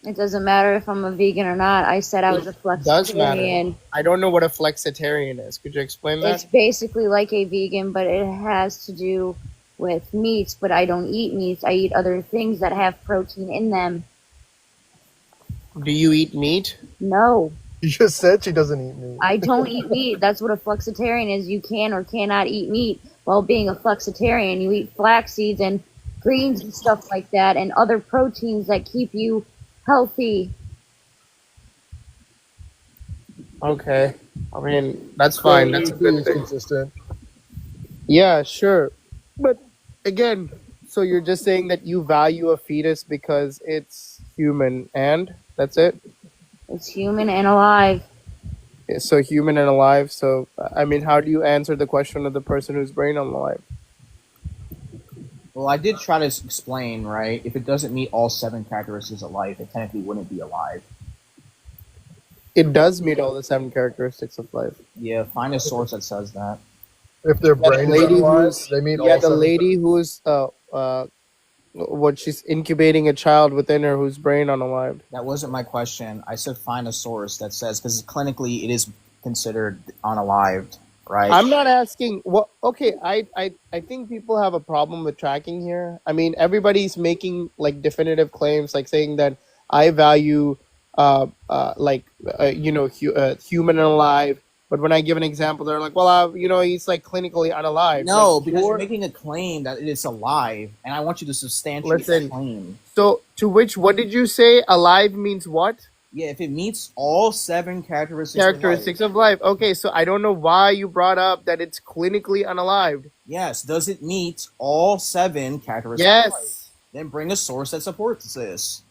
It doesn't matter if I'm a vegan or not. I said I was a It does matter. flexitarian. I don't know what a flexitarian is. Could you explain It's that? basically like a vegan, but it has to do with meats. But I don't eat meats. I eat other things that have protein in them. Do you eat meat? No, You just said she doesn't eat meat. I don't eat meat. That's what a flexitarian is. You can or cannot eat meat. While being a flexitarian, you eat flax seeds and greens and stuff like that, and other proteins that keep you healthy. Okay. I mean, that's So fine. That's a good is thing. consistent. Yeah, sure. But again, so you're just saying that you value a fetus because it's human, and that's it? It's human and alive. So human and alive. So, I mean, how do you answer the question of the person who's brain alive? Well, I did try to explain, right? If it doesn't meet all 7 characteristics of life, it technically wouldn't be alive. It does meet all the 7 characteristics of life. Yeah, find a source that says that. If their brain is alive, they meet all the 7. lady who's what she's incubating a child within her whose brain unalive. That wasn't my question. I said find a source that says, because clinically it is considered unalived, right? I'm not asking what. Okay, I think people have a problem with tracking here. I mean, everybody's making like definitive claims, like saying that I value, human and alive. But when I give an example, they're like, well, he's like clinically unalive. No, Like, because you're making a claim that it is alive, and I want you to substantiate Listen. that claim. So, what did you say? Alive means what? Yeah, if it meets all 7 Characteristics of life. Okay, so I don't know why you brought up that it's clinically unalived. Yes, does it meet all 7 characteristics of life? Yes. Then bring a source that supports this.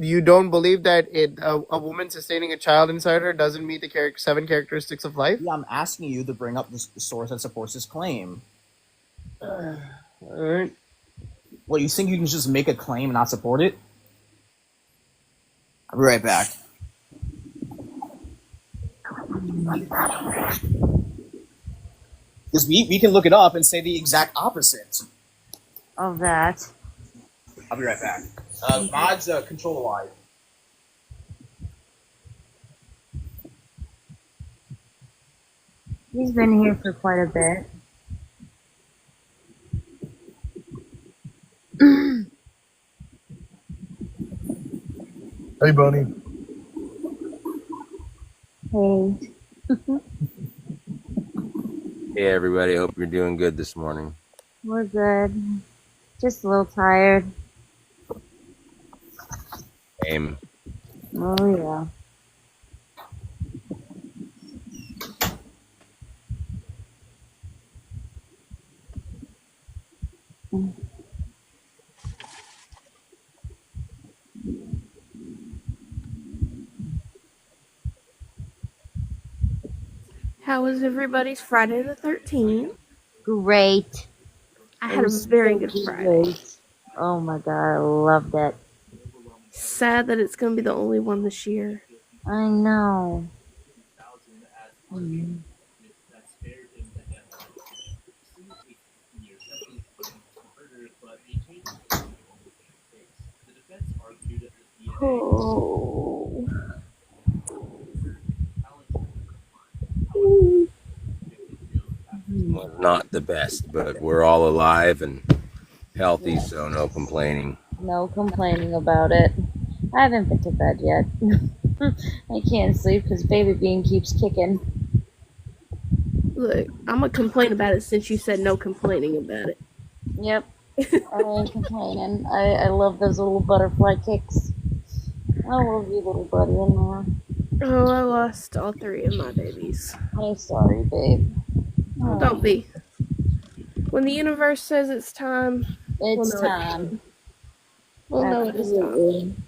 You don't believe that a woman sustaining a child inside her doesn't meet the 7 characteristics of life? Yeah, I'm asking you to bring up the source that supports this claim. All right. What, you think you can just make a claim and not support it? I'll be right back. Because we can look it up and say the exact opposite of that. I'll be right back. Mods, control the live. He's been here for quite a bit. Hey, Bunny. Hey. Hey, everybody. Hope you're doing good this morning. We're good. Just a little tired. Same. Oh, yeah. How was everybody's Friday the 13th? Great. I had a very good Friday. Oh my god, I loved it. Sad that it's going to be the only one this year. I know. Mm. Oh. Well, not the best, but we're all alive and healthy, so no complaining. No complaining about it. I haven't been to bed yet. I can't sleep because Baby Bean keeps kicking. Look, I'm going to complain about it since you said no complaining about it. Yep. I ain't complaining. I love those little butterfly kicks. I love you, little buddy, in there. Oh, I lost all 3 of my babies. I'm sorry, babe. Oh. Don't be. When the universe says it's time, it's time. We'll know it is time.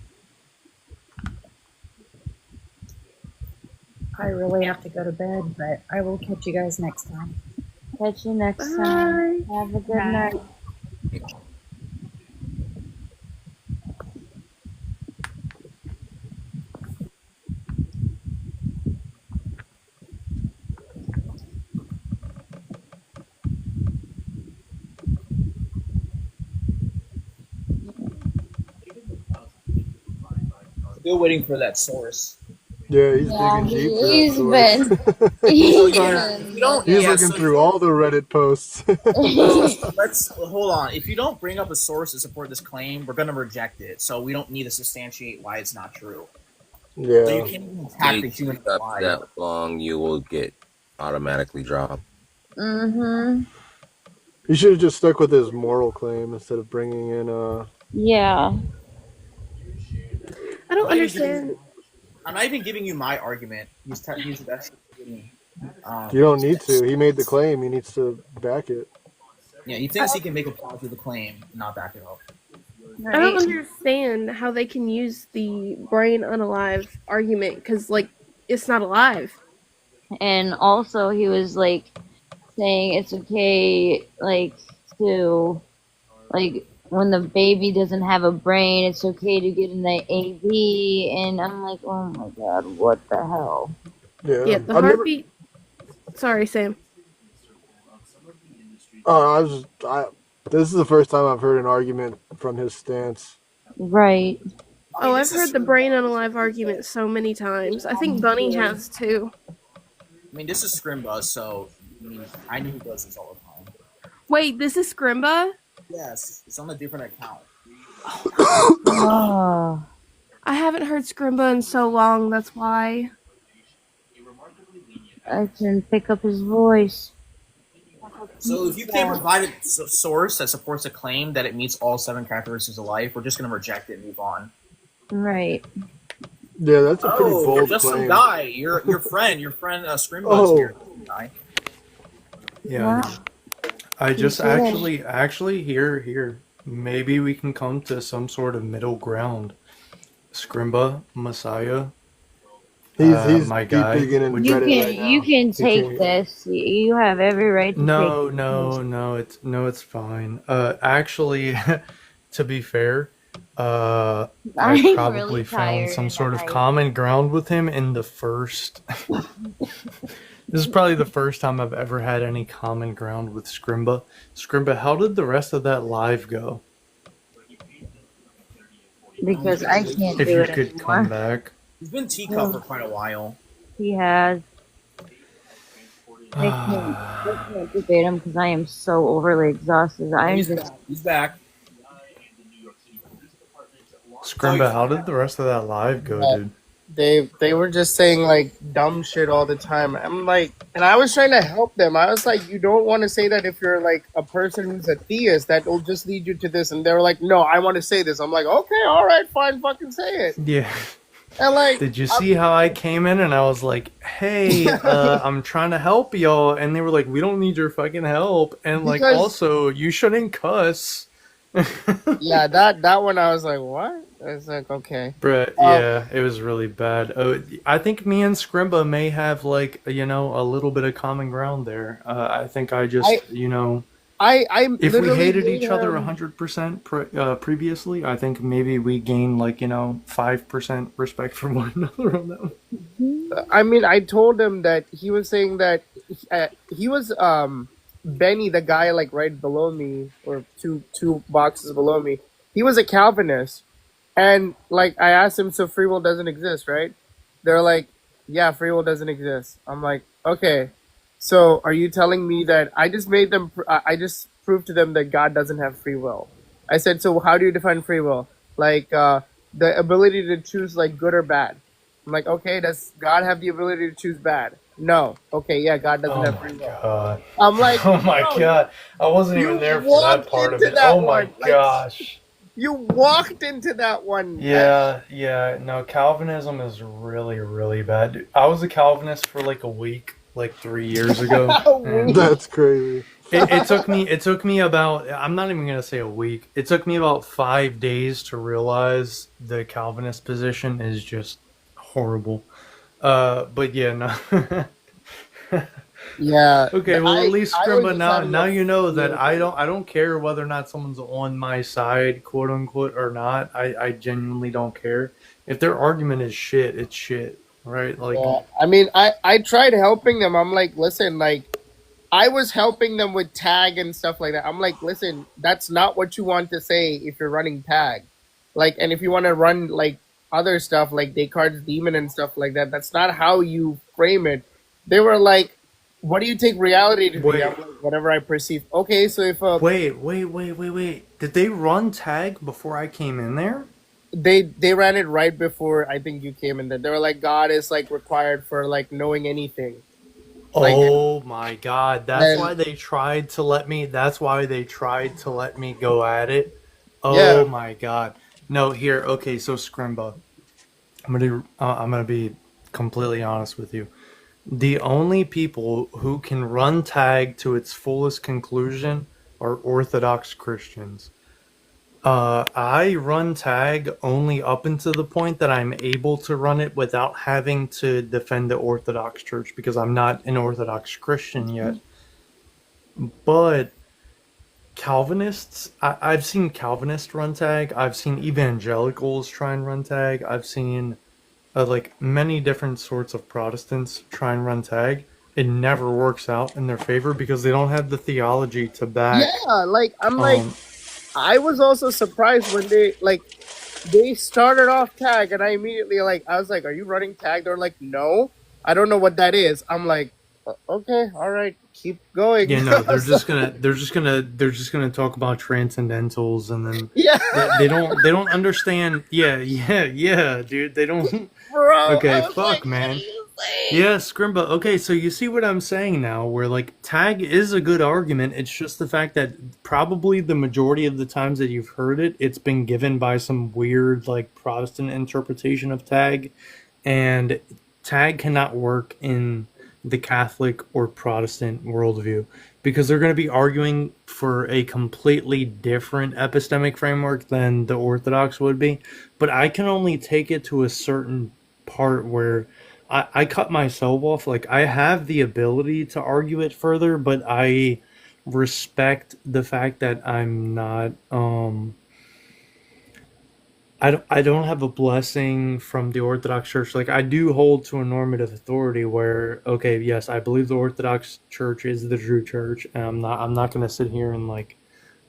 I really have to go to bed, but I will catch you guys next time. Catch you next time. Have a good night. Still waiting for that source. Yeah, he's Yeah, digging deep for that he's source. been. So He's yeah, if you been. don't, He's yeah. looking So through all the Reddit posts. let's hold on. If you don't bring up a source to support this claim, we're gonna reject it. So we don't need to substantiate why it's not true. So you Yeah. can't even attack the Stay human up lie. that long, you will get automatically dropped. Mm-hmm. He should have just stuck with his moral claim instead of bringing in Yeah. I don't I'm not even giving understand. you, I'm not even giving you my argument. He's the best. You don't need to. He made the claim. He needs to back it. Yeah, he thinks he can make a positive claim and not back it up. I don't Right. understand how they can use the brain unalive argument because, like, it's not alive. And also, he was like saying it's okay, like to like when the baby doesn't have a brain, it's okay to get in the AV. And I'm like, oh my god, what the hell? Yeah, the I've never. heartbeat. Sorry, Sam. This is the first time I've heard an argument from his stance. Right. Oh, I've heard the brain unalive argument so many times. I think Bunny has too. I mean, this is Scrimba, so I knew he does this all the time. Wait, this is Scrimba? Yes, it's on a different account. Oh. I haven't heard Scrimba in so long, that's why. I can pick up his voice. So if you can't provide a source that supports a claim that it meets all 7 characteristics of life, we're just going to reject it and move on. Right. Yeah, that's a pretty You're bold just claim. some guy. Your friend Scrimba's Oh. here. Guy. Yeah. Wow. I just You should. actually here. Maybe we can come to some sort of middle ground. Scrimba, Messiah. He's my deep guy. digging in Would You Reddit can right now. you can He take can't- this. You have every right to take No, it's fine. Actually, to be fair, I I'm probably really found tired some and sort of I common ground with him in the first. This is probably the first time I've ever had any common ground with Scrimba. Scrimba, how did the rest of that live go? because I can't If do you it could come anymore. back. He's been teacup for quite a while. He has. I can't debate him because I am so overly exhausted. I'm He's just back. He's back. Scrimba, how did the rest of that live go, dude? They were just saying like dumb shit all the time. I'm like, and I was trying to help them. I was like, you don't want to say that if you're like a person who's a theist, that will just lead you to this. And they were like, no, I want to say this. I'm like, okay, all right, fine, fucking say it. Yeah. And like, Did you see how I came in and I was like, hey, I'm trying to help y'all. And they were like, we don't need your fucking help. And like, Because- also, you shouldn't cuss. yeah, that one I was like, what? I was like, okay. But yeah, it was really bad. I think me and Scrimba may have like, a little bit of common ground there. I think I just, I if we literally hated made each other him- 100% previously, I think maybe we gained like 5% respect for one another on that one. I mean, I told him that he was saying that he was Benny, the guy like right below me, or two boxes below me. He was a Calvinist, and like I asked him, so free will doesn't exist, right? They're like, yeah, free will doesn't exist. I'm like, okay, so are you telling me that I just made them? I just proved to them that God doesn't have free will. I said, so how do you define free will? Like the ability to choose like good or bad. I'm like, okay, does God have the ability to choose bad? No. Okay, yeah, God doesn't have free will. God. I'm like, Oh my no, god. I wasn't even you there for that walked part of into it. that Oh my one, like- gosh. You walked into that one. Yeah. No, Calvinism is really, really bad. Dude, I was a Calvinist for like a week, like 3 years ago. and That's crazy. it took me about, I'm not even gonna say a week. It took me about 5 days to realize the Calvinist position is just horrible. But yeah, no. Yeah. Okay, well at least I was Scrimba, just now having now a you know that field I don't care whether or not someone's on my side, quote unquote, or not. I genuinely don't care. If their argument is shit, it's shit. Right? Like Yeah. I mean, I tried helping them. I'm like, listen, like, I was helping them with tag and stuff like that. I'm like, listen, that's not what you want to say if you're running tag. Like, and if you want to run, like, other stuff like Descartes' demon and stuff like that. That's not how you frame it. They were like, what do you take reality to be? I'm Wait, like, whatever I perceive. Okay, so if wait. Did they run tag before I came in there? they ran it right before I think you came in there. They were like, God is like required for like knowing anything. Like, Oh my god, that's and why they tried to let me go at it. yeah, Oh my god. No, here, okay, so Scrimba, I'm gonna be completely honest with you. The only people who can run tag to its fullest conclusion are Orthodox Christians. I run tag only up until the point that I'm able to run it without having to defend the Orthodox Church because I'm not an Orthodox Christian yet. But Calvinists, I've seen Calvinists run tag. I've seen evangelicals try and run tag. I've seen like many different sorts of Protestants try and run tag. It never works out in their favor because they don't have the theology to back. yeah, like I'm like, I was also surprised when they started off tag, and I immediately I was like, "Are you running tag?" They're like, "No, I don't know what that is." I'm like, "Okay, all right, keep going." Yeah, no, they're So- just gonna talk about transcendentals, and then yeah, they don't understand. Yeah, dude, they don't. bro. Okay, I was fuck, like, man. "What are you saying?" Yeah, Scrimba. Okay, so you see what I'm saying now, where like tag is a good argument. It's just the fact that probably the majority of the times that you've heard it, it's been given by some weird like Protestant interpretation of tag, and tag cannot work in the Catholic or Protestant worldview because they're going to be arguing for a completely different epistemic framework than the Orthodox would be. But I can only take it to a certain part where I cut myself off. Like, I have the ability to argue it further, but I respect the fact that I'm not I don't have a blessing from the Orthodox Church. Like, I do hold to a normative authority where, okay, yes, I believe the Orthodox Church is the true church, and I'm not going to sit here and like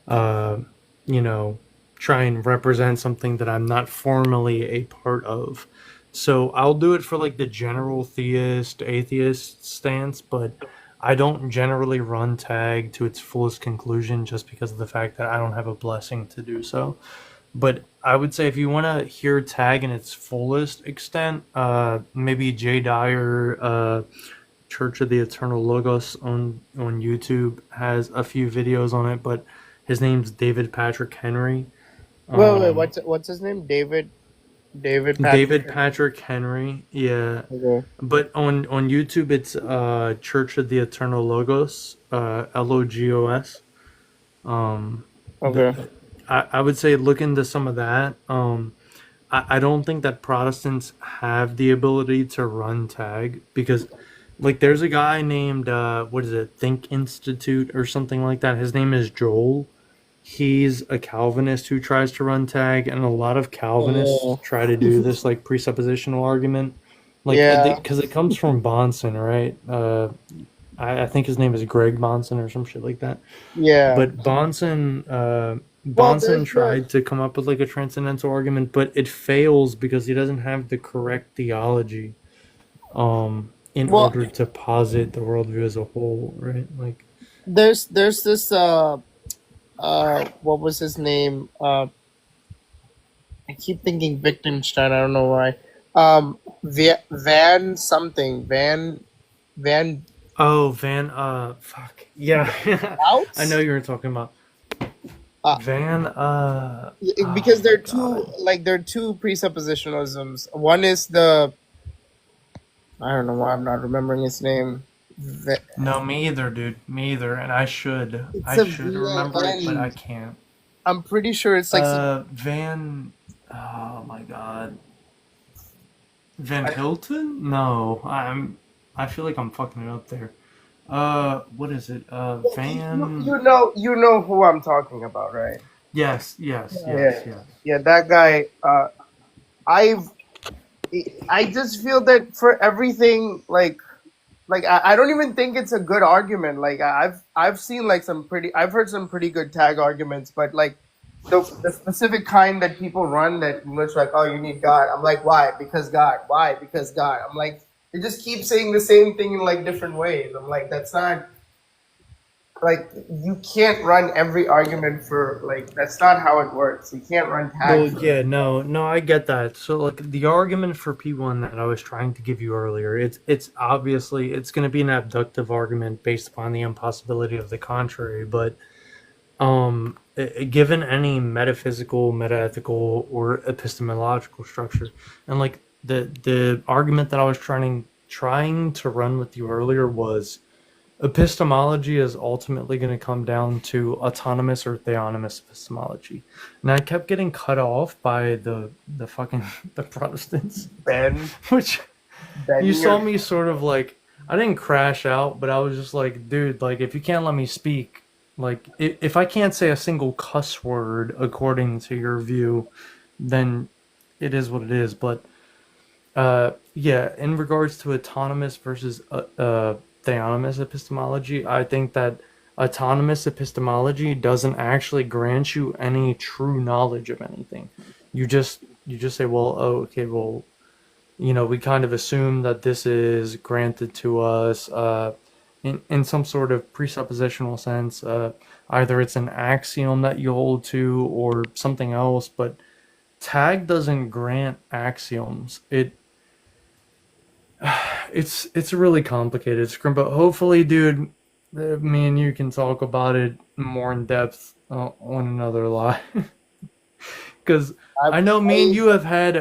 uh you know try and represent something that I'm not formally a part of. So I'll do it for like the general theist atheist stance, but I don't generally run tag to its fullest conclusion just because of the fact that I don't have a blessing to do so. But I would say if you want to hear tag in its fullest extent, maybe Jay Dyer, Church of the Eternal Logos on YouTube has a few videos on it, but his name's David Patrick Henry. Wait, what's his name? David Patrick. David Patrick Henry, yeah. Okay. But on YouTube, it's Church of the Eternal Logos, LOGOS. Okay. I would say look into some of that. I don't think that Protestants have the ability to run tag because, like, there's a guy named, what is it, Think Institute or something like that. His name is Joel. He's a Calvinist who tries to run tag, and a lot of Calvinists Oh. try to do this, like, presuppositional argument. Like, Yeah. because it comes from Bonson, right? I think his name is Greg Bonson or some shit like that. Yeah. But Bonson there's tried to come up with like a transcendental argument, but it fails because he doesn't have the correct theology in Well- order to posit the worldview as a whole, right? Like, There's this what was his name? I keep thinking Wittgenstein. I don't know why. Van something. Van. oh, Van, fuck. Yeah. Outs? I know you were talking about. Van, Because there are two presuppositionalisms. One is the. I don't know why I'm not remembering his name. no, me either, dude. Me either, and I should. It's I a should V remember it, but N. I can't. I'm pretty sure it's like. Van. Oh my god. Van Hilton? No, I feel like I'm fucking it up there. What is it? Van. You know who I'm talking about, right? Yes. Yeah, that guy. I just feel that for everything, like I don't even think it's a good argument. Like I've seen like I've heard some pretty good tag arguments, but like the specific kind that people run that looks like, oh, you need God. I'm like, why? Because God. Why? Because God. I'm like, they just keep saying the same thing in like different ways. I'm like, that's not like you can't run every argument for like that's not how it works. You can't run Well, tags. yeah, no, I get that. So, like, the argument for P1 that I was trying to give you earlier, it's obviously it's going to be an abductive argument based upon the impossibility of the contrary. But, given any metaphysical, metaethical, or epistemological structure, and like the argument that I was trying to run with you earlier was epistemology is ultimately going to come down to autonomous or theonomous epistemology. And I kept getting cut off by the fucking the Protestants. Ben, Which Ben, you saw me sort of like I didn't crash out, but I was just like, dude, like if you can't let me speak, like if I can't say a single cuss word according to your view, then it is what it is. But yeah, in regards to autonomous versus theonomous epistemology, I think that autonomous epistemology doesn't actually grant you any true knowledge of anything. You just say, well, oh, okay, well, we kind of assume that this is granted to us in some sort of presuppositional sense. Either it's an axiom that you hold to or something else, but tag doesn't grant axioms. It's really complicated, Scrim, but hopefully, dude, me and you can talk about it more in depth on another live. Because I know me and you have had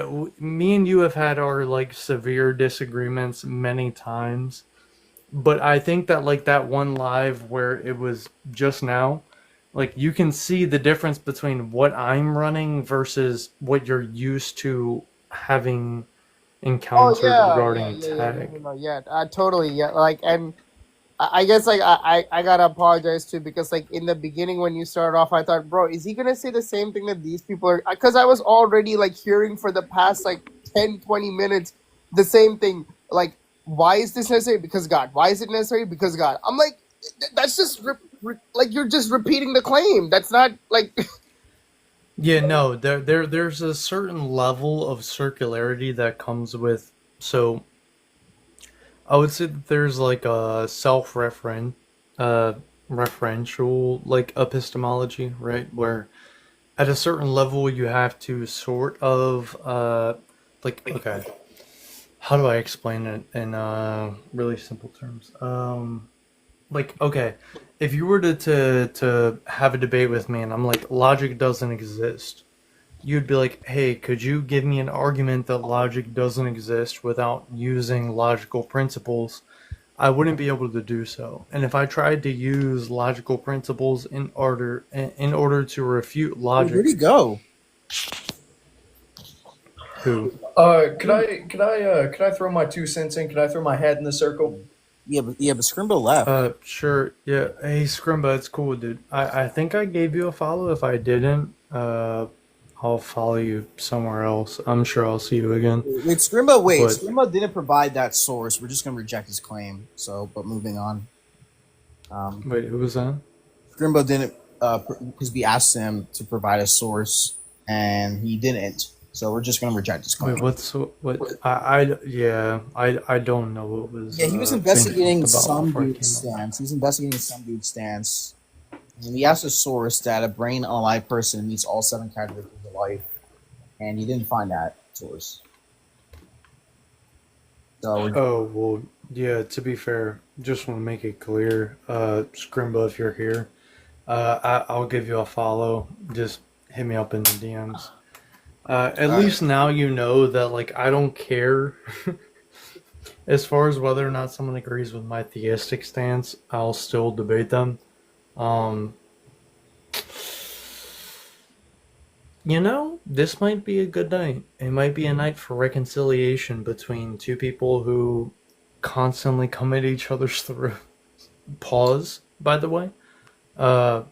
our like severe disagreements many times, but I think that like that one live where it was just now, like you can see the difference between what I'm running versus what you're used to having encountered regarding tag. I totally like, and I guess like I gotta apologize too because like in the beginning when you started off, I thought, bro, is he gonna say the same thing that these people are? Because I was already like hearing for the past like 10-20 minutes the same thing. Like, why is this necessary? Because God. Why is it necessary? Because God. I'm like, that's just like you're just repeating the claim. That's not like. Yeah, no, there's a certain level of circularity that comes with. So I would say that there's like a referential like epistemology, right? Where at a certain level you have to sort of like, okay, how do I explain it in really simple terms? Like, okay, if you were to have a debate with me and I'm like, logic doesn't exist, you'd be like, hey, could you give me an argument that logic doesn't exist without using logical principles? I wouldn't be able to do so. And if I tried to use logical principles in order to refute logic, Where'd he go? Who? Could I throw my 2 cents in? Could I throw my head in the circle? Yeah, but Scrimbo left. Sure. Yeah. Hey, Scrimba, it's cool, dude. I think I gave you a follow. If I didn't, I'll follow you somewhere else. I'm sure I'll see you again. Wait, Scrimbo. But- Scrimbo didn't provide that source. We're just gonna reject his claim. So, but moving on. Wait, who was that? Scrimbo didn't because we asked him to provide a source and he didn't. So we're just gonna reject his claim. Wait, I don't know what was. Yeah, he was investigating some dude's stance. He was investigating some dude's stance. And he asked a source that a brain unalive person meets all 7 characteristics of life, and he didn't find that source. So Oh well, yeah. To be fair, just want to make it clear, Scrimba, if you're here, I'll give you a follow. Just hit me up in the DMs. At least now you know that like I don't care as far as whether or not someone agrees with my theistic stance. I'll still debate them. This might be a good night. It might be a night for reconciliation between two people who constantly come at each other's throat. Pause, by the way. That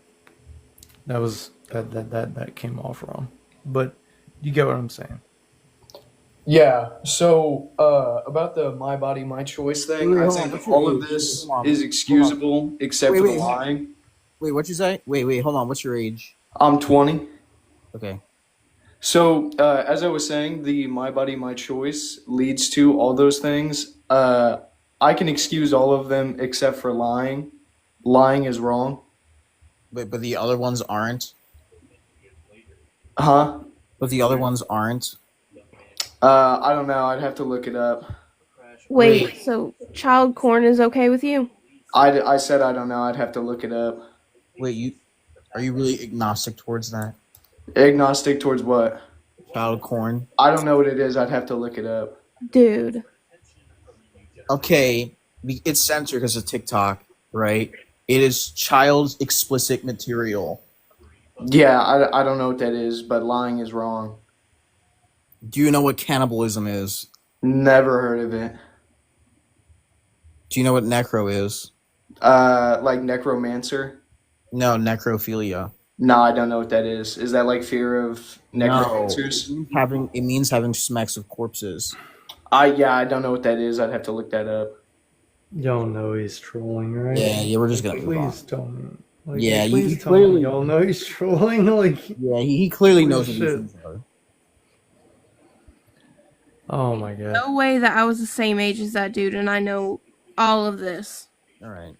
came off wrong. But you get what I'm saying. Yeah. So about the my body, my choice thing, I think all of this is excusable except for the lying. Wait, what'd you say? Wait, hold on. What's your age? I'm 20. Okay. So, as I was saying, the my body, my choice leads to all those things. I can excuse all of them except for lying. Lying is wrong. But the other ones aren't. Huh? But the other ones aren't. I don't know. I'd have to look it up. Wait, so child corn is okay with you? I said I don't know. I'd have to look it up. Wait, are you really agnostic towards that? Agnostic towards what? Child corn. I don't know what it is. I'd have to look it up. Dude. Okay, it's censored because of TikTok, right? It is child explicit material. Yeah, I don't know what that is, but lying is wrong. Do you know what cannibalism is? Never heard of it. Do you know what necro is? Like necromancer? No, necrophilia. No, I don't know what that is. Is that like fear of necromancers? No, it means having smacks of corpses. Yeah, I don't know what that is. I'd have to look that up. Y'all know he's trolling, right? Yeah, we're just gonna move on. Please tell me. Like, Yeah, please he tell me clearly y'all know he's trolling. Like, yeah, he clearly holy knows what these shit. things are. Oh my god. No way that I was the same age as that dude and I know all of this. All right.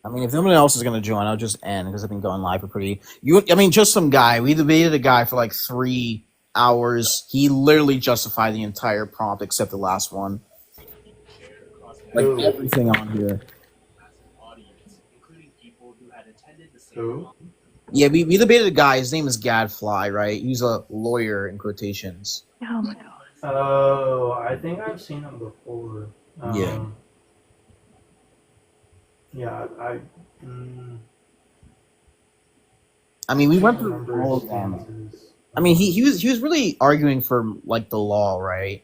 I mean, if nobody else is gonna join, I'll just end because I've been going live for just some guy. We debated a guy for like 3 hours. He literally justified the entire prompt except the last one. Like everything on here. Who? Yeah, we debated a guy. His name is Gadfly, right? He's a lawyer in quotations. Oh my god. Oh, I think I've seen him before. Yeah. Yeah, I mean, we went through all of them. I mean, he was really arguing for like the law, right?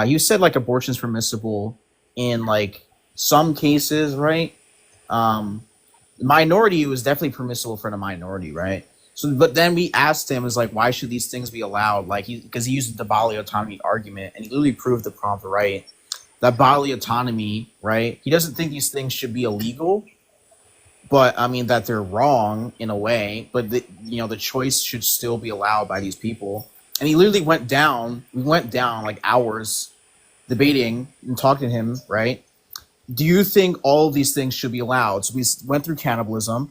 He said like abortion's permissible in like some cases, right? Minority was definitely permissible for the minority, right? So, but then we asked him, is like, why should these things be allowed? Like, because he used the bodily autonomy argument, and he literally proved the prompt right. That bodily autonomy, right? He doesn't think these things should be illegal, but I mean that they're wrong in a way. But the choice should still be allowed by these people. And he literally went down. We went down like hours debating and talking to him, right? Do you think all of these things should be allowed? So we went through cannibalism.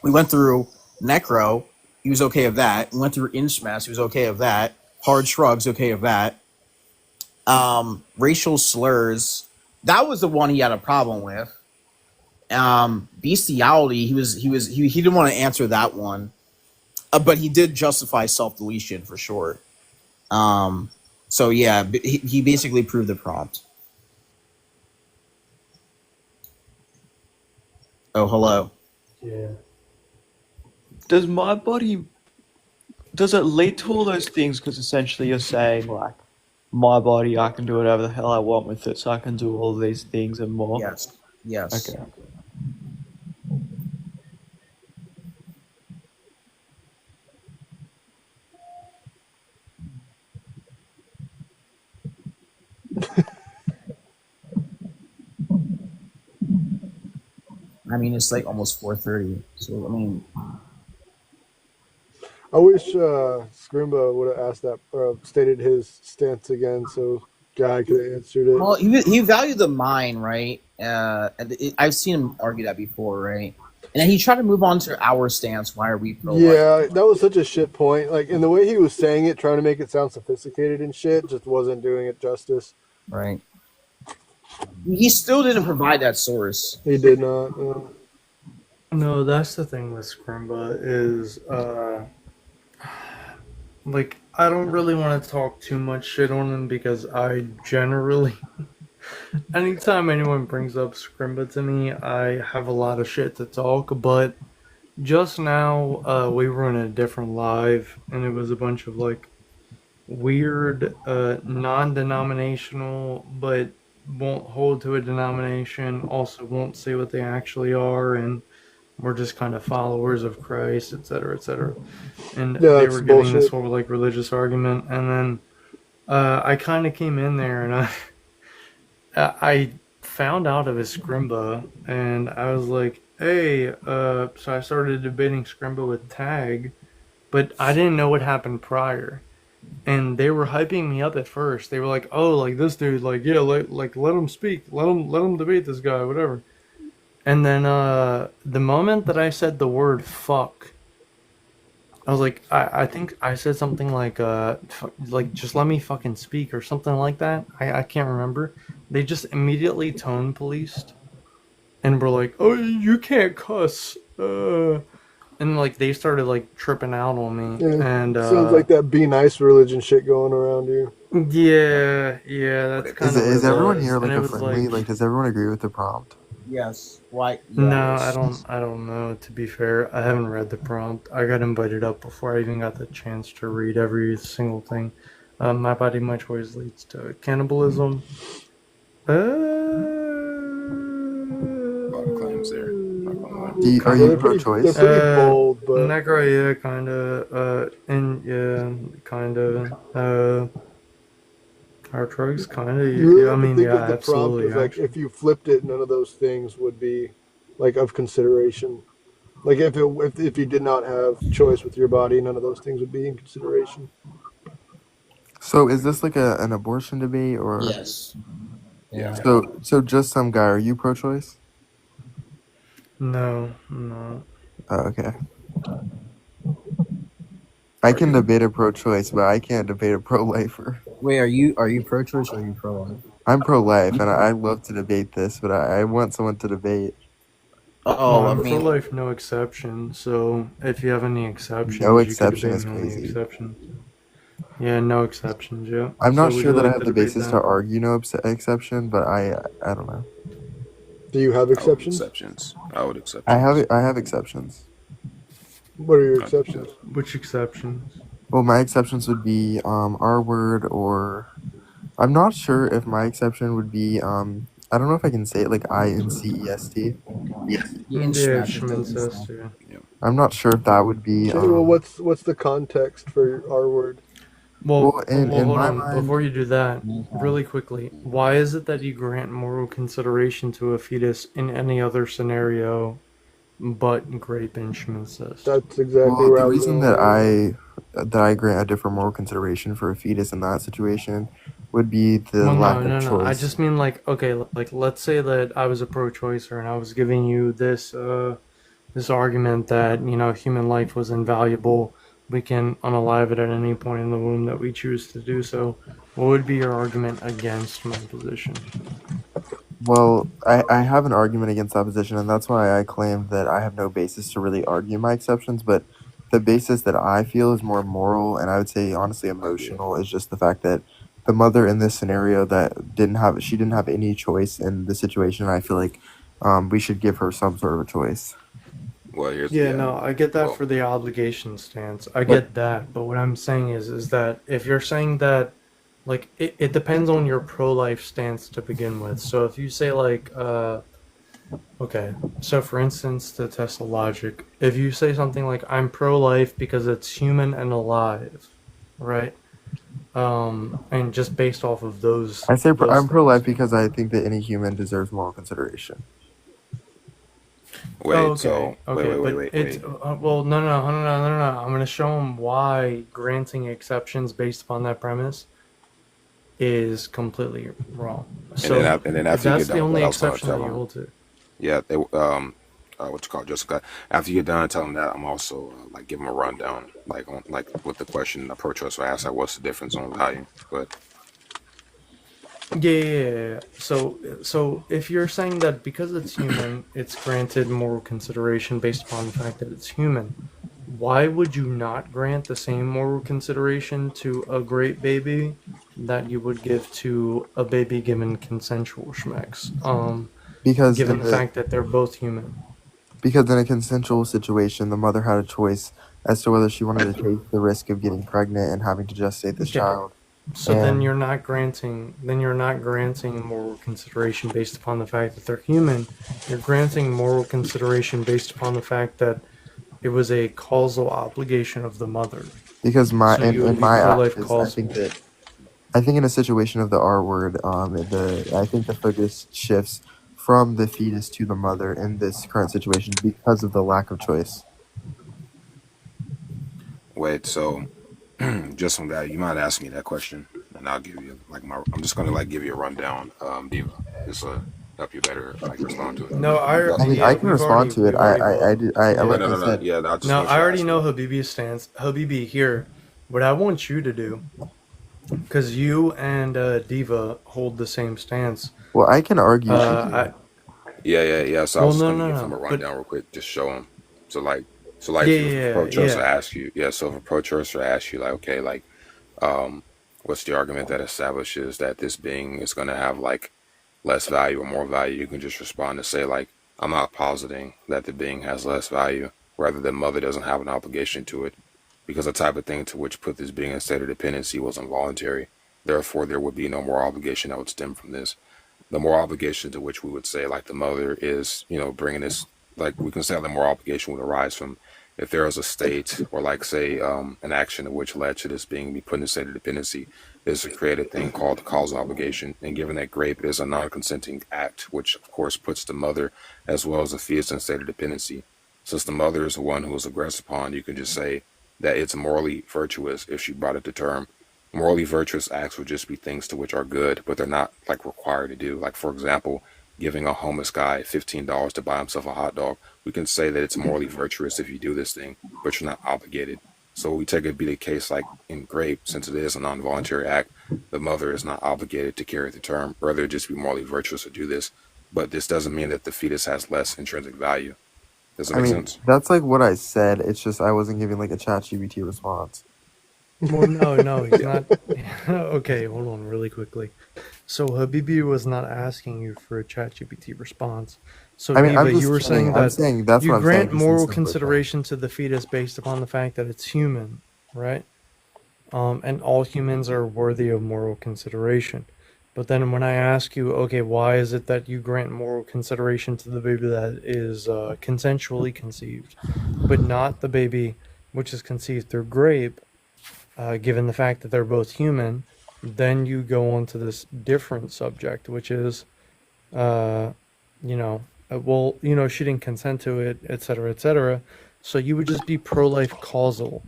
We went through necro. He was okay with that. We went through inchmas. He was okay with that. Hard shrugs. Okay with that. Racial slurs. That was the one he had a problem with. Bestiality. He didn't want to answer that one, but he did justify self-deletion for sure. So yeah, he basically proved the prompt. Oh, hello. Yeah. Does it lead to all those things? Because essentially you're saying like, my body, I can do whatever the hell I want with it, so I can do all these things and more. Yes. Okay. I mean, it's like almost 4:30. So I mean, I wish Scrimba would have asked that or stated his stance again, so Guy could have answered it. well, he valued the mind, right? I've seen him argue that before, right? And then he tried to move on to our stance. Why are we pro-life? Yeah, that was such a shit point. Like, in the way he was saying it, trying to make it sound sophisticated and shit, just wasn't doing it justice. Right. He still didn't provide that source. He did not. No, that's the thing with Scrimba is, like, I don't really want to talk too much shit on him because I generally, anytime anyone brings up Scrimba to me, I have a lot of shit to talk, but just now, we were in a different live, and it was a bunch of, like, weird, non-denominational, but won't hold to a denomination, also won't say what they actually are, and we're just kind of followers of Christ, etc., etc. And they were getting bullshit. this whole like religious argument, and then I kind of came in there and I found out of his Scrimba, and I was like, hey, so I started debating Scrimba with Tag, but I didn't know what happened prior. And they were hyping me up at first. They were like, "Oh, like this dude, like yeah, let him speak, let him debate this guy, whatever." And then the moment that I said the word "fuck," I was like, I think I said something like just let me fucking speak or something like that. I can't remember. They just immediately tone policed and were like, "Oh, you can't cuss." And like they started like tripping out on me, Yeah, and sounds like that be nice religion shit going around here. yeah, that's kind of what Is it everyone here was. And like it a was friendly? like, Like, does everyone agree with the prompt? Yes. White. no, Yes. I don't know. To be fair, I haven't read the prompt. I got invited up before I even got the chance to read every single thing. My body, my choice leads to cannibalism. A lot of claims there. Not gonna lie. Are Yeah, you they're pro-choice? pretty bold, but Necro, yeah, kinda. And yeah, kinda. Hard drugs, kinda. you really Yeah, I have to mean, think yeah, of the prompt absolutely, as like actually. if you flipped it, none of those things would be like of consideration. Like if you did not have choice with your body, none of those things would be in consideration. So is this like an abortion debate or? Yes. Yeah. So just some guy. Are you pro-choice? No, no. Oh, okay. I can debate a pro-choice, but I can't debate a pro-lifer. Wait, are you pro-choice or are you pro-life? I'm pro-life, and I love to debate this, but I want someone to debate. Well, Oh, I I'm mean, pro-life, no exception. So if you have any No exceptions, you could exception debate is me on the crazy. exceptions. Yeah, no exceptions. Yeah. I'm So not would sure you that I like have to the debate basis to that? argue no exception, but I don't know. Do you have I would exceptions? exceptions. I would exceptions. I have exceptions. What are your I do exceptions? too. Which exceptions? Well, my exceptions would be R word, or I'm not sure if my exception would be I don't know if I can say it like INCEST. the Yeah, international token Schmincest, stuff. yeah. I'm not sure if that would be Okay, well, what's the context for our word? well Well, in hold my on. mind. Before you do that, really quickly, why is it that you grant moral consideration to a fetus in any other scenario but grape and Schmincest? That's exactly Well, where the I was reason going with it. that I grant a different moral consideration for a fetus in that situation would be the Well, lack no, of no, no. I choice. just mean like, okay, like let's say that I was a pro-choicer and I was giving you this argument that human life was invaluable. We can unalive it at any point in the womb that we choose to do so. What would be your argument against my position? Well, I have an argument against that position, and that's why I claim that I have no basis to really argue my exceptions. But the basis that I feel is more moral, and I would say honestly emotional, is just the fact that the mother in this scenario that she didn't have any choice in the situation. And I feel like we should give her some sort of a choice. Well, Yeah, no, I get that for the obligation stance. I But get that, but what I'm saying is that if you're saying that, like, it depends on your pro-life stance to begin with. So if you say like, okay, so for instance, to test the logic, if you say something like, I'm pro-life because it's human and alive, right? And just based off of I say those I'm pro-life things. because I think that any human deserves moral consideration. Wait. So Okay, but it's wait. well, no. I'm gonna show him why granting exceptions based upon that premise is completely wrong. So And then if after you get that's the done with what only I was trying to exception that tell you him, hold to, yeah, they what you call it, Jessica. After you get done telling that, I'm also like give him a rundown, like on like with the question the pro-choice will ask, like what's the difference on value? But yeah. So if you're saying that because it's human, it's granted moral consideration based upon the fact that it's human, why would you not grant the same moral consideration to a great baby that you would give to a baby given consensual schmex? Because Given the fact that they're both human. in a consensual situation, the mother had a choice as to whether she wanted to take the risk of getting pregnant and having to gestate this Okay. child. So then you're not granting moral consideration based upon the fact that they're human. You're granting moral consideration based upon the fact that it was a causal obligation of the mother. Because So you would in be my pro-life eyes, causal. I think in a situation of the R word, I think the focus shifts from the fetus to the mother in this current situation because of the lack of choice. Wait, so just on that, you might ask me that question, and I'll give you like my. I'm just gonna like give you a rundown, Diva, just help you better like respond to it. No, I mean, I yeah, can respond to it. we've already Okay, Like no, I no, no. said, Yeah, I just No, want I you to already ask know me. Habibi's stance. Habibi, here, what I want you to do, because you and Diva hold the same stance. well, I can argue if you I Yeah. So I well, was just no, gonna no, give him no, a but rundown real quick, just show him. So like yeah, if a yeah, pro choicer yeah. asks you, yeah. So if a pro choicer asks you, like, okay, like, um, what's the argument that establishes that this being is gonna have like less value or more value? You can just respond to say like, I'm not positing that the being has less value, rather the mother doesn't have an obligation to it, because the type of thing to which put this being in state of dependency was involuntary. Therefore, there would be no more obligation that would stem from this. The more obligation to which we would say like the mother is, bringing this, like we can say the more obligation would arise from if there is a state or like say an action in which led to this being be put in a state of dependency is to create a thing called the causal obligation. And given that grape is a non-consenting act, which of course puts the mother as well as the fetus in a state of dependency. Since the mother is the one who is aggressed upon, you can just say that it's morally virtuous if she brought it to term. Morally virtuous acts would just be things to which are good, but they're not like required to do. Like for example, giving a homeless guy $15 to buy himself a hot dog. We can say that it's morally virtuous if you do this thing, but you're not obligated. So we take it to be the case like in grape, since it is a non-voluntary act, the mother is not obligated to carry the term. Rather, just be morally virtuous to do this. But this doesn't mean that the fetus has less intrinsic value. Does that I make mean, sense? that's like what I said. It's just I wasn't giving like a ChatGPT response. Well, no, he's not. Okay, hold on, really quickly. So Habibi was not asking you for a ChatGPT response. So I mean, I'm Diva, you just were kidding. saying I'm that saying that's you what I'm saying. grant Just in moral simpler terms. consideration to the fetus based upon the fact that it's human, right? And all humans are worthy of moral consideration. But then when I ask you, okay, why is it that you grant moral consideration to the baby that is consensually conceived, but not the baby which is conceived through grape, given the fact that they're both human, then you go on to this different subject, which is, uh, she didn't consent to it, etc., etc. So you would just be pro-life causal,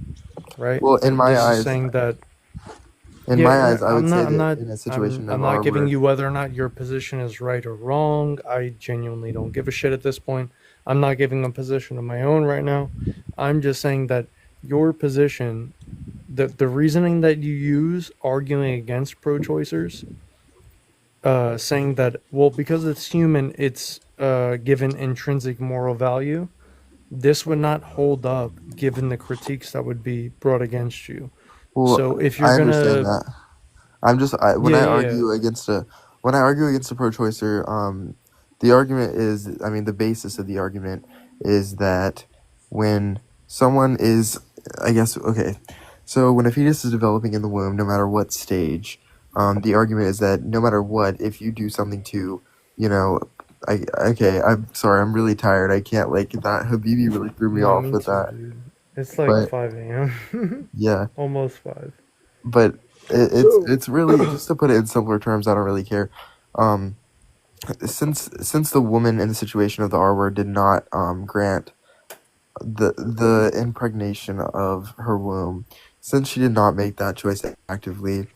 right? Well, in my This is eyes, saying that, I would say that in a situation I'm of not our giving word, you whether or not your position is right or wrong. I genuinely don't give a shit at this point. I'm not giving a position of my own right now. I'm just saying that your position, the reasoning that you use arguing against pro-choicers, saying that, well, because it's human, it's given intrinsic moral value. This would not hold up given the critiques that would be brought against you. well, So if you're I understand gonna, that. I'm just when yeah, I yeah, yeah. argue against a pro-choicer, the argument is, I mean, the basis of the argument is that when someone is, I guess, okay, so when a fetus is developing in the womb, no matter what stage, the argument is that no matter what, if you do something to, you know, I'm sorry, I'm really tired. I can't like that. Habibi really threw me No, off me with too, that, dude. It's like but 5 a.m. yeah. Almost 5. But So, it's really, just to put it in simpler terms, I don't really care. Um, since the woman in the situation of the R word did not grant the impregnation of her womb, since she did not make that choice actively,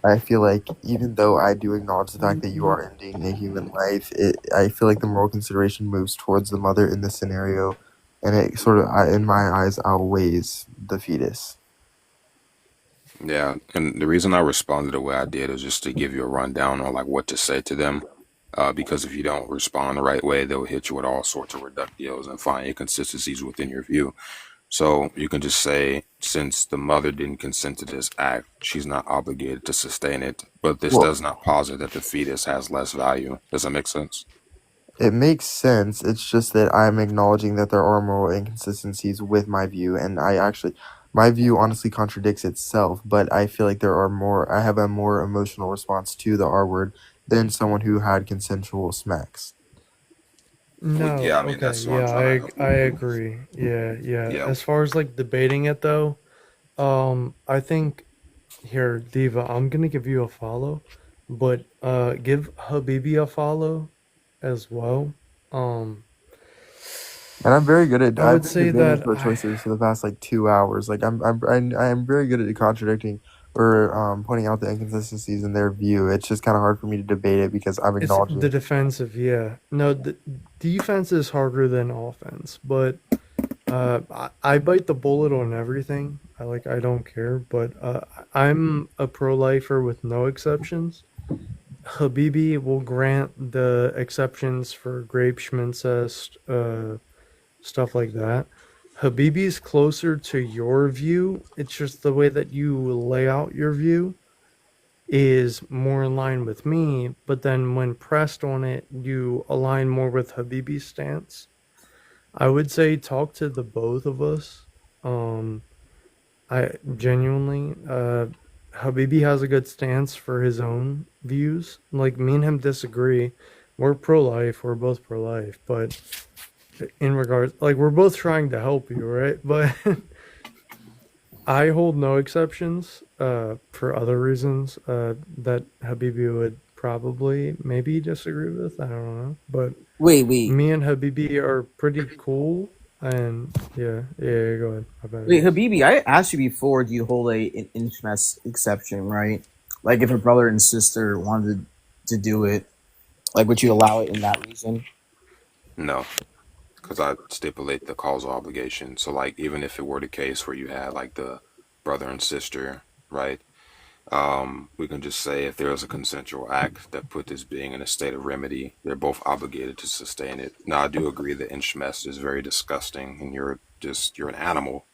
I feel like even though I do acknowledge the fact that you are ending a human life, I feel like the moral consideration moves towards the mother in this scenario, and it sort of, in my eyes, outweighs the fetus. Yeah, and the reason I responded the way I did is just to give you a rundown on like what to say to them. Because if you don't respond the right way, they'll hit you with all sorts of reductios and find inconsistencies within your view. So you can just say, since the mother didn't consent to this act, she's not obligated to sustain it. But this Well, does not posit that the fetus has less value. Does that make sense? it makes sense. It's just that I'm acknowledging that there are moral inconsistencies with my view, and my view honestly contradicts itself, but I feel like I have a more emotional response to the R word than someone who had consensual smacks. Well, No, yeah, I mean okay, that's what I'm yeah, trying to help I you with. agree. Yeah, yeah. Yeah, As far as like debating it though, I think here, Diva, I'm gonna give you a follow, but give Habibi a follow, as well. Um, And I'm very good at. I would I've been say debating that pro-choice theories for the past like 2 hours. Like I'm very good at contradicting or pointing out the inconsistencies in their view. It's just kind of hard for me to debate it because I'm it's the acknowledging. defensive. Yeah, no, the defense is harder than offense, but I bite the bullet on everything. I don't care, but I'm a pro-lifer with no exceptions. Habibi will grant the exceptions for grape schmincest, stuff like that. Habibi's closer to your view. It's just the way that you lay out your view is more in line with me, but then when pressed on it, you align more with Habibi's stance. I would say talk to the both of us. Um, I genuinely, Habibi has a good stance for his own views. Like me and him disagree. We're pro-life. We're both pro-life, but in regards, like we're both trying to help you, right? But I hold no exceptions. For other reasons, that Habibi would probably maybe disagree with. I don't know, but Wait. me and Habibi are pretty cool. And yeah, go ahead. My bad, Wait, Alex. Habibi, I asked you before, do you hold an interest exception, right? Like if a brother and sister wanted to do it, like would you allow it in that reason? No, because I stipulate the causal obligation. So like even if it were the case where you had like the brother and sister, right? We can just say if there is a consensual act that put this being in a state of remedy, they're both obligated to sustain it. Now, I do agree that incest is very disgusting, and you're an animal.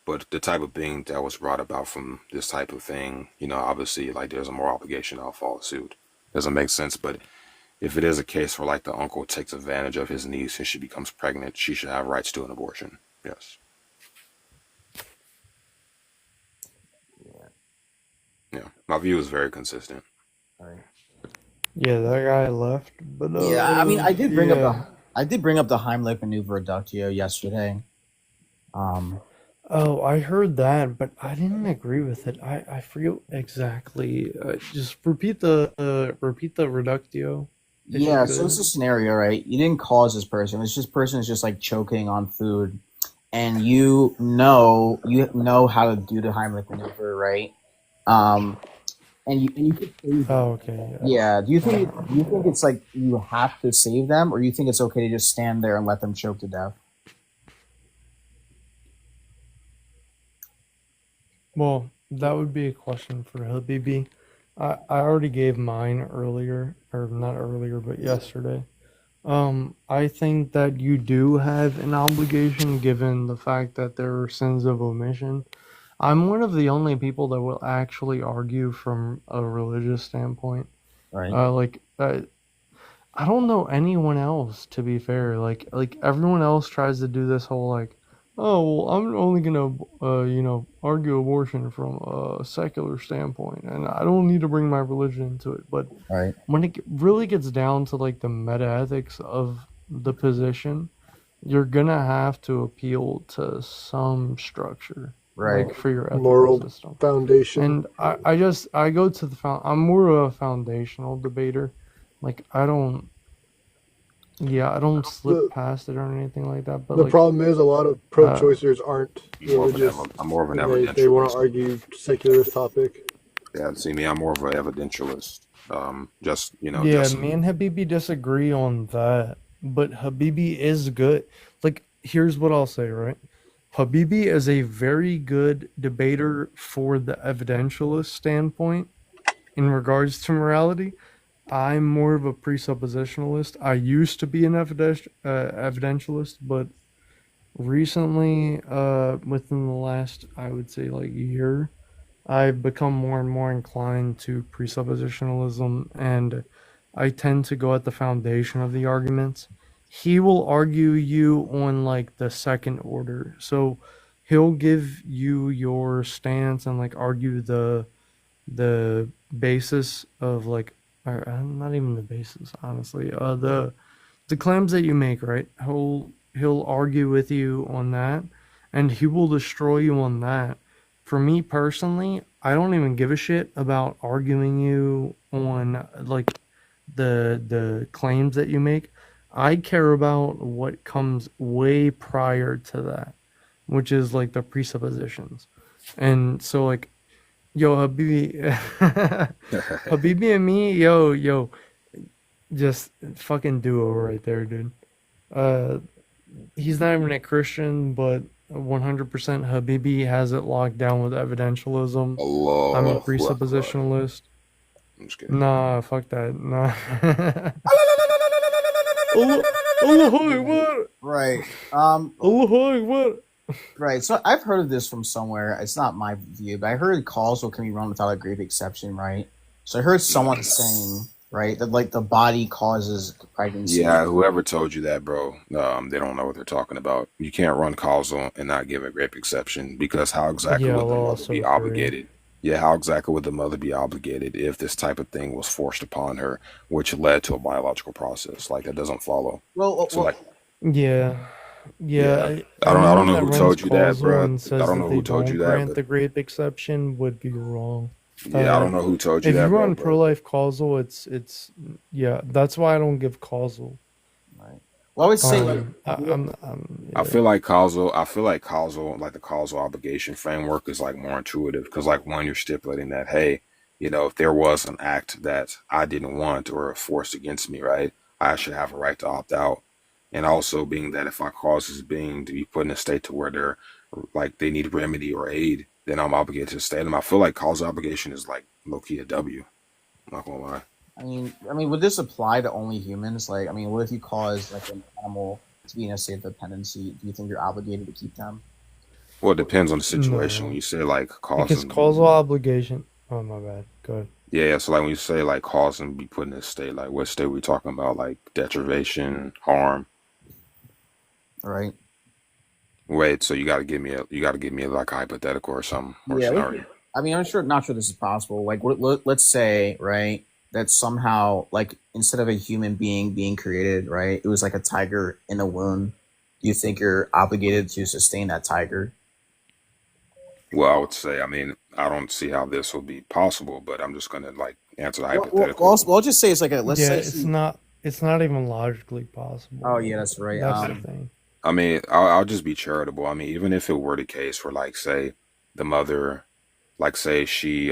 But the type of being that was brought about from this type of thing, obviously, like there's a moral obligation. I'll follow suit. Doesn't make sense, but if it is a case where like the uncle takes advantage of his niece and she becomes pregnant, she should have rights to an abortion. Yes. Yeah. My view is very consistent. Yeah, that guy left, but Yeah, I mean, yeah. I did bring up the Heimlich maneuver adductio yesterday. Oh, I heard that, but I didn't agree with it. I forget exactly. Just repeat the reductio, if you Yeah, so could. it's a scenario, right? You didn't cause this person. This just person is just like choking on food, and you know how to do the Heimlich maneuver, right? Um, and you could save them. Oh, okay. Yeah. Do you think it's like you have to save them, or you think it's okay to just stand there and let them choke to death? Well, that would be a question for Habibi. I already gave mine earlier, or not earlier, but yesterday. I think that you do have an obligation given the fact that there are sins of omission. I'm one of the only people that will actually argue from a religious standpoint. Right. I don't know anyone else, to be fair. Like everyone else tries to do this whole like, oh well, I'm only gonna argue abortion from a secular standpoint, and I don't need to bring my religion into it. But Right. when it really gets down to like the meta ethics of the position, you're gonna have to appeal to some structure, Right. like for your ethical Moral system. foundation. And I go to I'm more of a foundational debater. Like I don't slip The past it or anything like that. But the problem is a lot of uh, pro-choicers aren't religious, I'm more of an and they want to evidentialist. argue secularist topic. Yeah, see me, I'm more of an evidentialist. yeah, me and Habibi disagree on that. But Habibi is good. Like, here's what I'll say, right? Habibi is a very good debater for the evidentialist standpoint in regards to morality. I'm more of a presuppositionalist. I used to be an evidentialist, but recently, within the last, I would say, like year, I've become more and more inclined to presuppositionalism, and I tend to go at the foundation of the arguments. He will argue you on like the second order, so he'll give you your stance and like argue the basis of like or not even the basis honestly the claims that you make, right? He'll argue with you on that, and he will destroy you on that. For me personally, I don't even give a shit about arguing you on like the claims that you make. I care about what comes way prior to that, which is like the presuppositions. And so like, yo, Habibi, Habibi and me, yo, just fucking duo right there, dude. Uh, he's not even a Christian, but 100% Habibi has it locked down with evidentialism. I'm a Allahu Akbar. presuppositionalist. I'm just kidding. Nah, fuck that. Nah. Allahu Akbar. Right. Allahu Akbar. Right. So I've heard of this from somewhere. It's not my view, but I heard causal can be run without a grave exception, right? So I heard someone saying, right, that like the body causes pregnancy. Yeah, whoever told you that, bro, they don't know what they're talking about. You can't run causal and not give a grape exception because how exactly Yeah, would the Allah mother be so obligated? Yeah, how exactly would the mother be obligated if this type of thing was forced upon her, which led to a biological process? Like that doesn't follow. So like, Yeah. yeah, I don't Anyone know that who runs told you that, causal bro. and I says don't that know they who told you don't that, grant but the grape exception would be wrong. yeah, I don't know who told you If you that, bro. run pro-life causal, it's yeah. That's why I don't give causal. Well, I would say I feel like causal. Like the causal obligation framework is like more intuitive because, like, one, you're stipulating that, hey, if there was an act that I didn't want or forced against me, right, I should have a right to opt out. And also being that if I cause this being to be put in a state to where they're like they need remedy or aid, then I'm obligated to stay them. I feel like causal obligation is like low key a W. I'm not gonna lie. I mean, would this apply to only humans? Like, I mean, what if you cause like an animal to be in a state of dependency? Do you think you're obligated to keep them? Well, it depends on the situation. No. When you say like Because causing, causal obligation. Oh my bad. Go ahead. yeah. So like when you say like causing be put in a state, like what state we talking about? Like deprivation, harm. Right. Wait, so you got to give me like a hypothetical or something or Yeah. scenario. I mean, not sure this is possible. Like, let's say, right, that somehow, like, instead of a human being created, right, it was like a tiger in a womb. Do you think you're obligated to sustain that tiger? Well, I would say, I mean, I don't see how this will be possible, but I'm just gonna like answer the Well, hypothetical. I'll just say it's like a let's Yeah, say it's not. It's not even logically possible. Oh yeah, that's right. That's the thing. I mean, I'll just be charitable. I mean, even if it were the case where, like, say, the mother, like, say she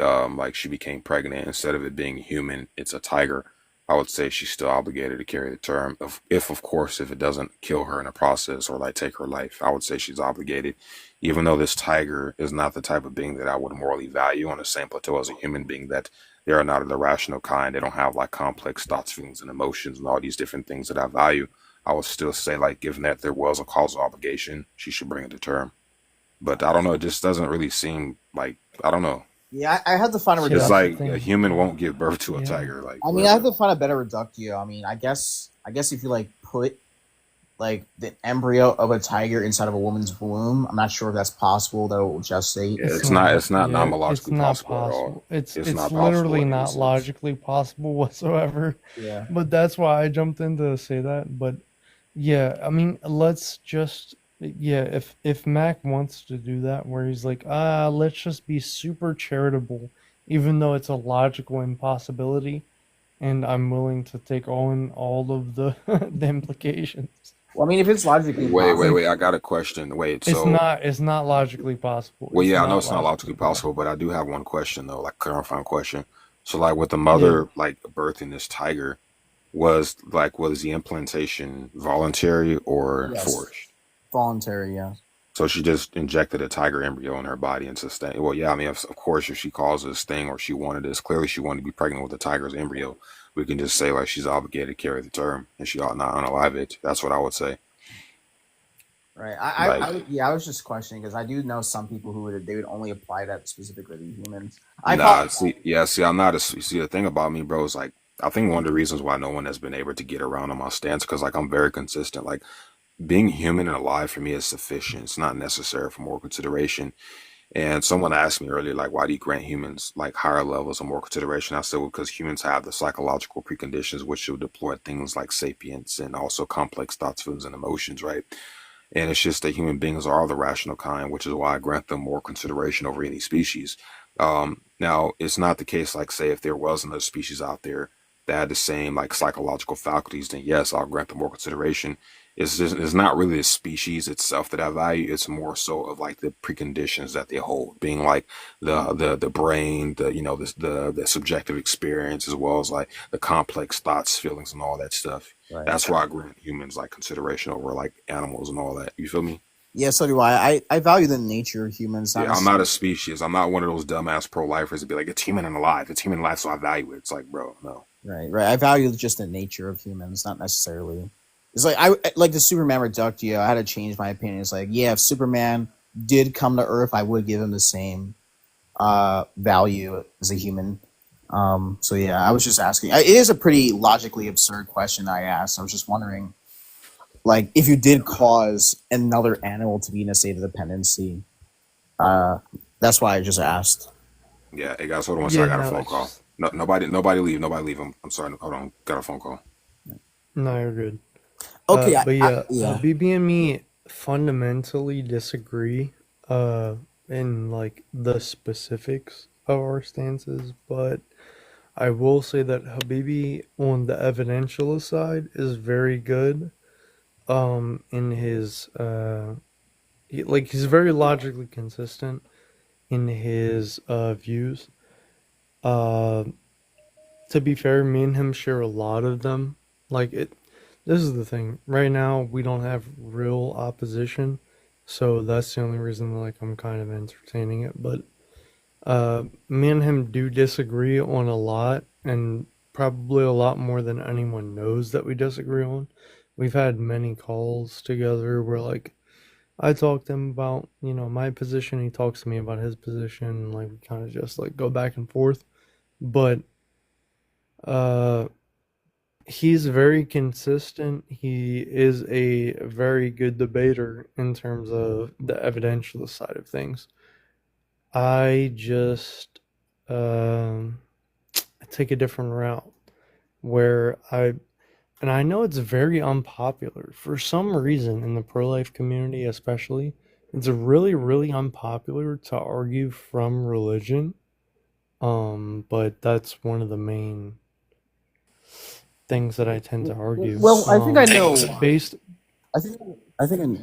became pregnant, instead of it being human, it's a tiger. I would say she's still obligated to carry the term. If of course, if it doesn't kill her in the process or like take her life, I would say she's obligated. Even though this tiger is not the type of being that I would morally value on the same plateau as a human being, that they are not of the rational kind. They don't have like complex thoughts, feelings, and emotions, and all these different things that I value. I would still say, like, given that there was a causal obligation, she should bring it to term. But I don't know. It just doesn't really seem like, I don't know. Yeah, I have to find a It's reductio. like a human won't give birth to a tiger. Like, I mean, I have to find a better reductio. I mean, I guess if you like put like the embryo of a tiger inside of a woman's womb, I'm not sure if that's possible. That will just say it's not Yeah, non-logically not possible at all. It's not literally possible in any not sense. logically possible whatsoever. Yeah. But that's why I jumped in to say that. But yeah, I mean, let's just if Mac wants to do that, where he's like, let's just be super charitable, even though it's a logical impossibility, and I'm willing to take on all of the the implications. Well, I mean, if it's logically Wait. I got a question. Wait, It's so not logically possible. well, It's yeah, I know not it's not logically possible, but I do have one question though, like clarifying question. So, like, with the mother, like birthing this tiger, was the implantation voluntary or Yes. forced? Voluntary, yeah. So she just injected a tiger embryo in her body and sustained. Well, yeah, I mean, of course, if she caused this thing or she wanted this, clearly she wanted to be pregnant with a tiger's embryo. We can just say like she's obligated to carry the term and she ought not unalive it. That's what I would say. Right. Like, I was just questioning because I do know some people who they would only apply that specifically to humans. I'm not. See, the thing about me, bro, is like I think one of the reasons why no one has been able to get around on my stance because like I'm very consistent. Like being human and alive for me is sufficient. It's not necessary for more consideration. And someone asked me earlier, like, why do you grant humans like higher levels of more consideration? I said, well, because humans have the psychological preconditions which will deploy things like sapience and also complex thoughts, feelings, and emotions, right? And it's just that human beings are the rational kind, which is why I grant them more consideration over any species. Now, it's not the case, like, say, if there was another species out there that had the same like psychological faculties, then yes, I'll grant them more consideration. It's not really the species itself that I value. It's more so of like the preconditions that they hold, being like the brain, the subjective experience, as well as like the complex thoughts, feelings, and all that stuff. Right. That's why I grant humans like consideration over like animals and all that. You feel me? Yeah, so do I. I value the nature of humans, not Yeah, I'm not necessarily. a species. I'm not one of those dumbass pro-lifers to be like, it's human and alive. It's human life, so I value it. It's like, bro, no. Right. I value just the nature of humans, not necessarily. It's like I like the Superman reductio. I had to change my opinion. It's like, yeah, if Superman did come to Earth, I would give him the same value as a human. So yeah, I was just asking. It is a pretty logically absurd question I asked. I was just wondering, like, if you did cause another animal to be in a state of dependency, uh, that's why I just asked. Yeah, hey guys, hold on one Yeah, second. I got a no, phone it's call. just No, nobody leave. I'm sorry. Hold on, got a phone call. no, you're good. Okay, But yeah, yeah. BB and me fundamentally disagree in like the specifics of our stances, but I will say that Habibi on the evidentialist side is very good in his he's very logically consistent in his views. Uh to be fair, me and him share a lot of them. Like it This is the thing. Right now we don't have real opposition, so that's the only reason like I'm kind of entertaining it. But me and him do disagree on a lot, and probably a lot more than anyone knows that we disagree on. We've had many calls together where like I talk to him about, my position, he talks to me about his position, and like we kind of just like go back and forth. But uh he's very consistent. He is a very good debater in terms of the evidential side of things. I just um I take a different route where I know it's very unpopular for some reason in the pro-life community, especially. It's really, really unpopular to argue from religion. But that's one of the main things that I tend to argue. Well, I think I know. Based. I think. I think.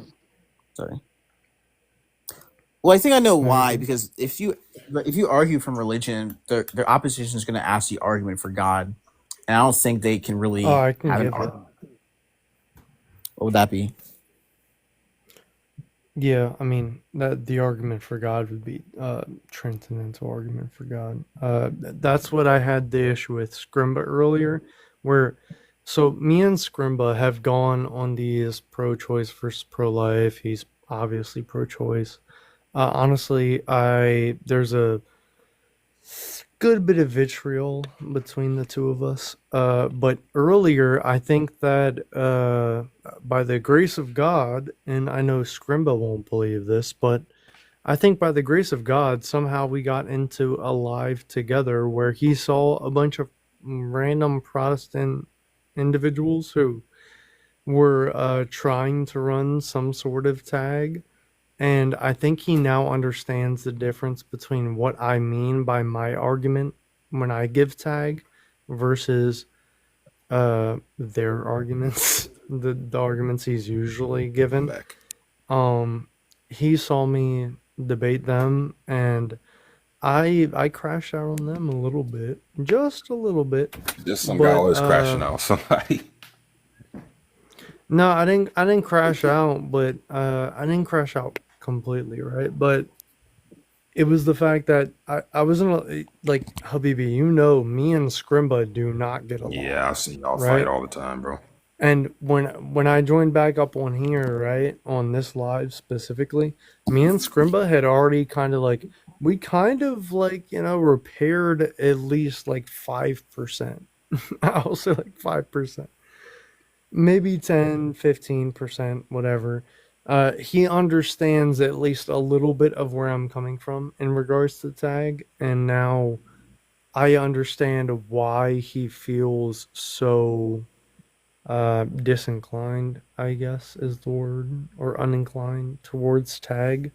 Sorry. Well, I think I know No, you're why. good. Because if you argue from religion, their opposition is going to ask the argument for God, and I don't think they can Oh, really I can have an get that. argument. What would that be? Yeah, I mean that the argument for God would be transcendental argument for God. That's what I had the issue with Scrimba earlier, where so me and Scrimba have gone on these pro-choice versus pro-life. He's obviously pro-choice. Honestly, I there's a good bit of vitriol between the two of us. But earlier, I think that by the grace of God, and I know Scrimba won't believe this, but I think by the grace of God, somehow we got into a live together where he saw a bunch of random Protestant individuals who were trying to run some sort of tag, and I think he now understands the difference between what I mean by my argument when I give tag versus their arguments, the arguments he's usually I'm given. back. Um he saw me debate them, and I crashed out on them a little bit. Just a little bit. Just some guy But always crashing out with somebody. no, I didn't crash out, but I didn't crash out completely, right? But it was the fact that I was in a, like Habibi, me and Scrimba do not get along, Yeah, I've seen y'all fight right? all the time, bro. And when I joined back up on here, right, on this live specifically, me and Scrimba had already kind of like we kind of like, repaired at least like 5%. I'll say like 5%. Maybe 10, 15%, whatever. He understands at least a little bit of where I'm coming from in regards to tag, and now I understand why he feels so disinclined, I guess is the word, or uninclined towards tag.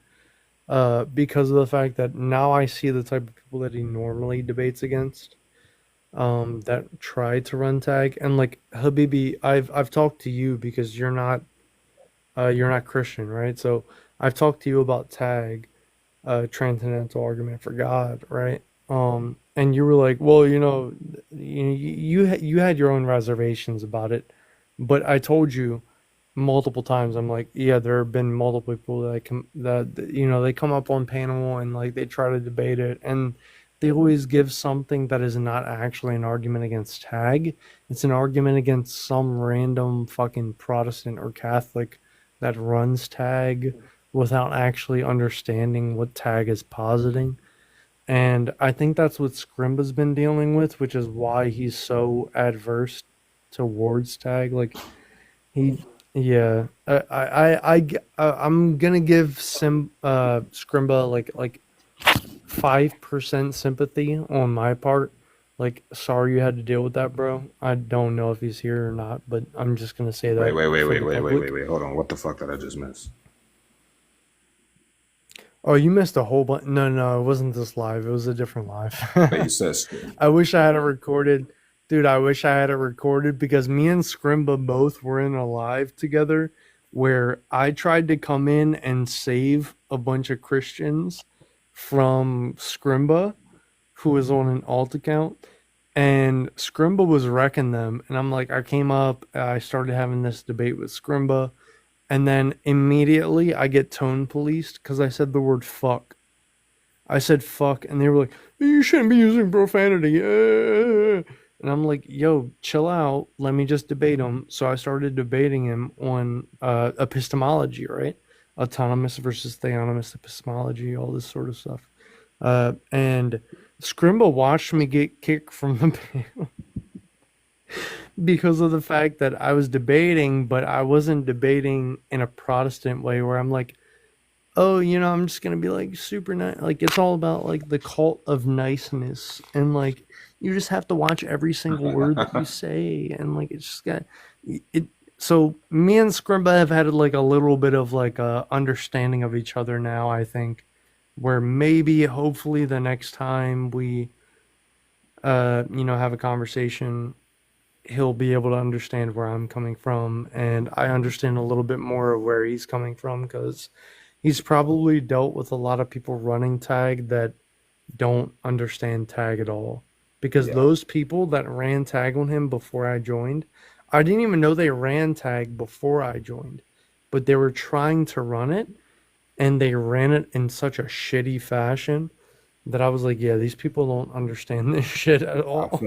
Because of the fact that now I see the type of people that he normally debates against. that try to run tag. And like Habibi, I've talked to you because you're not Christian, right? So I've talked to you about tag, transcendental argument for God, right? And you were like, well, you had your own reservations about it, but I told you multiple times. I'm like, yeah, there have been multiple people that they come up on panel and like they try to debate it, and they always give something that is not actually an argument against tag. It's an argument against some random fucking Protestant or Catholic that runs tag without actually understanding what tag is positing. And I think that's what Scrimba's been dealing with, which is why he's so adverse towards tag. Like he, yeah, I'm gonna give Scrimba like 5% sympathy on my part. Like, sorry you had to deal with that, bro. I don't know if he's here or not, but I'm just gonna say that for the public. Hold on. What the fuck did I just miss? Oh, you missed a whole bunch. No, it wasn't this live. It was a different live. But you said I wish I had it recorded. Dude, I wish I had it recorded because me and Scrimba both were in a live together where I tried to come in and save a bunch of Christians from Scrimba, who was on an alt account. And Scrimba was wrecking them. And I'm like, I came up, I started having this debate with Scrimba. And then immediately I get tone policed because I said the word fuck. I said fuck, and they were like, you shouldn't be using profanity. And I'm like, yo, chill out. Let me just debate him. So I started debating him on epistemology, right? Autonomous versus theonomous epistemology, all this sort of stuff. And Scrimba watched me get kicked from the panel because of the fact that I was debating, but I wasn't debating in a Protestant way where I'm like, oh, I'm just gonna be like super nice. Like it's all about like the cult of niceness, and like you just have to watch every single word that you say, and like it's just got it. So me and Scrimba have had like a little bit of like a understanding of each other now. I think where maybe hopefully the next time we have a conversation, he'll be able to understand where I'm coming from, and I understand a little bit more of where he's coming from because he's probably dealt with a lot of people running tag that don't understand tag at all. Because those people that ran tag on him before I joined, I didn't even know they ran tag before I joined, but they were trying to run it, and they ran it in such a shitty fashion that I was like, yeah, these people don't understand this shit at all.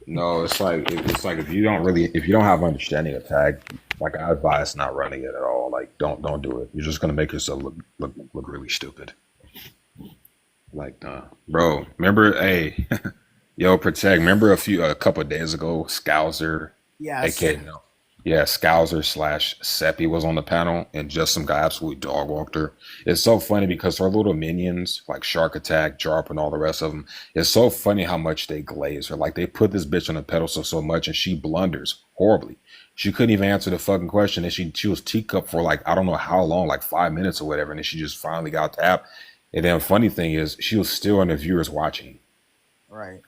No, it's like if you don't have understanding of tag, like I advise not running it at all. Like don't do it. You're just gonna make yourself look really stupid. Like bro, remember yo Protect, remember a couple of days ago, Scouser, Yes. aka Scouser / Seppi was on the panel, and just some guy absolutely dog walked her. It's so funny because her little minions, like Shark Attack, Jarp, and all the rest of them, it's so funny how much they glaze her. Like, they put this bitch on the pedestal so much, and she blunders horribly. She couldn't even answer the fucking question, and she was teacup for like, I don't know how long, like 5 minutes or whatever, and then she just finally got tapped. And then funny thing is, she was still on the viewers watching. Right.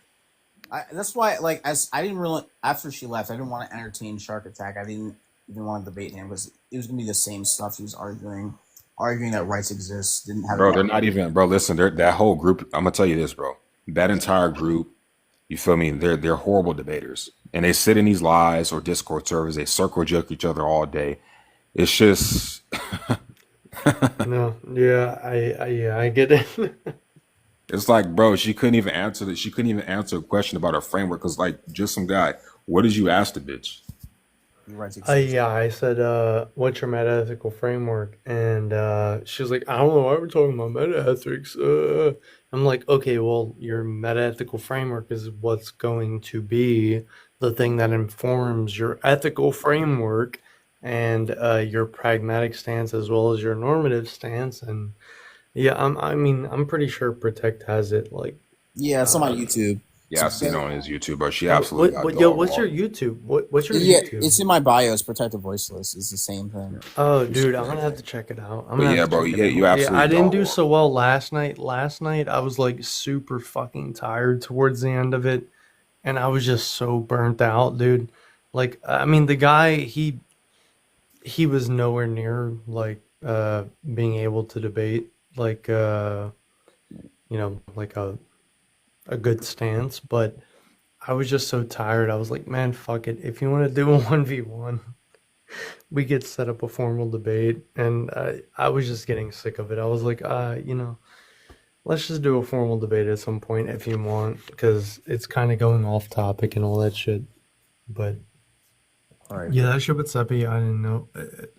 That's why, like, as I didn't really, after she left, I didn't want to entertain Shark Attack. I didn't even want to debate him because it was gonna be the same stuff he was arguing that rights exist. Didn't have. Bro, they're not even, bro. Listen, that whole group. I'm gonna tell you this, bro. That entire group, you feel me? They're horrible debaters, and they sit in these lives or Discord servers. They circle jerk each other all day. It's just. No, yeah, I get it. It's like, bro, she couldn't even answer that. She couldn't even answer a question about her framework because, like, just some guy. What did you ask the bitch? Yeah, I said, what's your meta-ethical framework? And she was like, I don't know why we're talking about meta-ethics. I'm like, okay, well, your meta-ethical framework is what's going to be the thing that informs your ethical framework and your pragmatic stance as well as your normative stance. And yeah, I'm pretty sure Protect has it. Like, yeah, it's on my YouTube. Yeah, I've seen it on his YouTube, but she absolutely got what's your YouTube? What's your Yeah, YouTube? it's in my bio. It's Protected Voiceless. It's the same thing. Oh, dude, I'm gonna have to check it out. Bro, you absolutely. I didn't do so well last night. Last night I was like super fucking tired towards the end of it, and I was just so burnt out, dude. Like, I mean, the guy, he was nowhere near like being able to debate like like a good stance, but I was just so tired. I was like, man, fuck it. If you want to do a 1v1, we could set up a formal debate. And I was just getting sick of it. I was like, let's just do a formal debate at some point if you want, because it's kind of going off topic and all that shit. But All right. yeah, that shit with Seppi, I didn't know.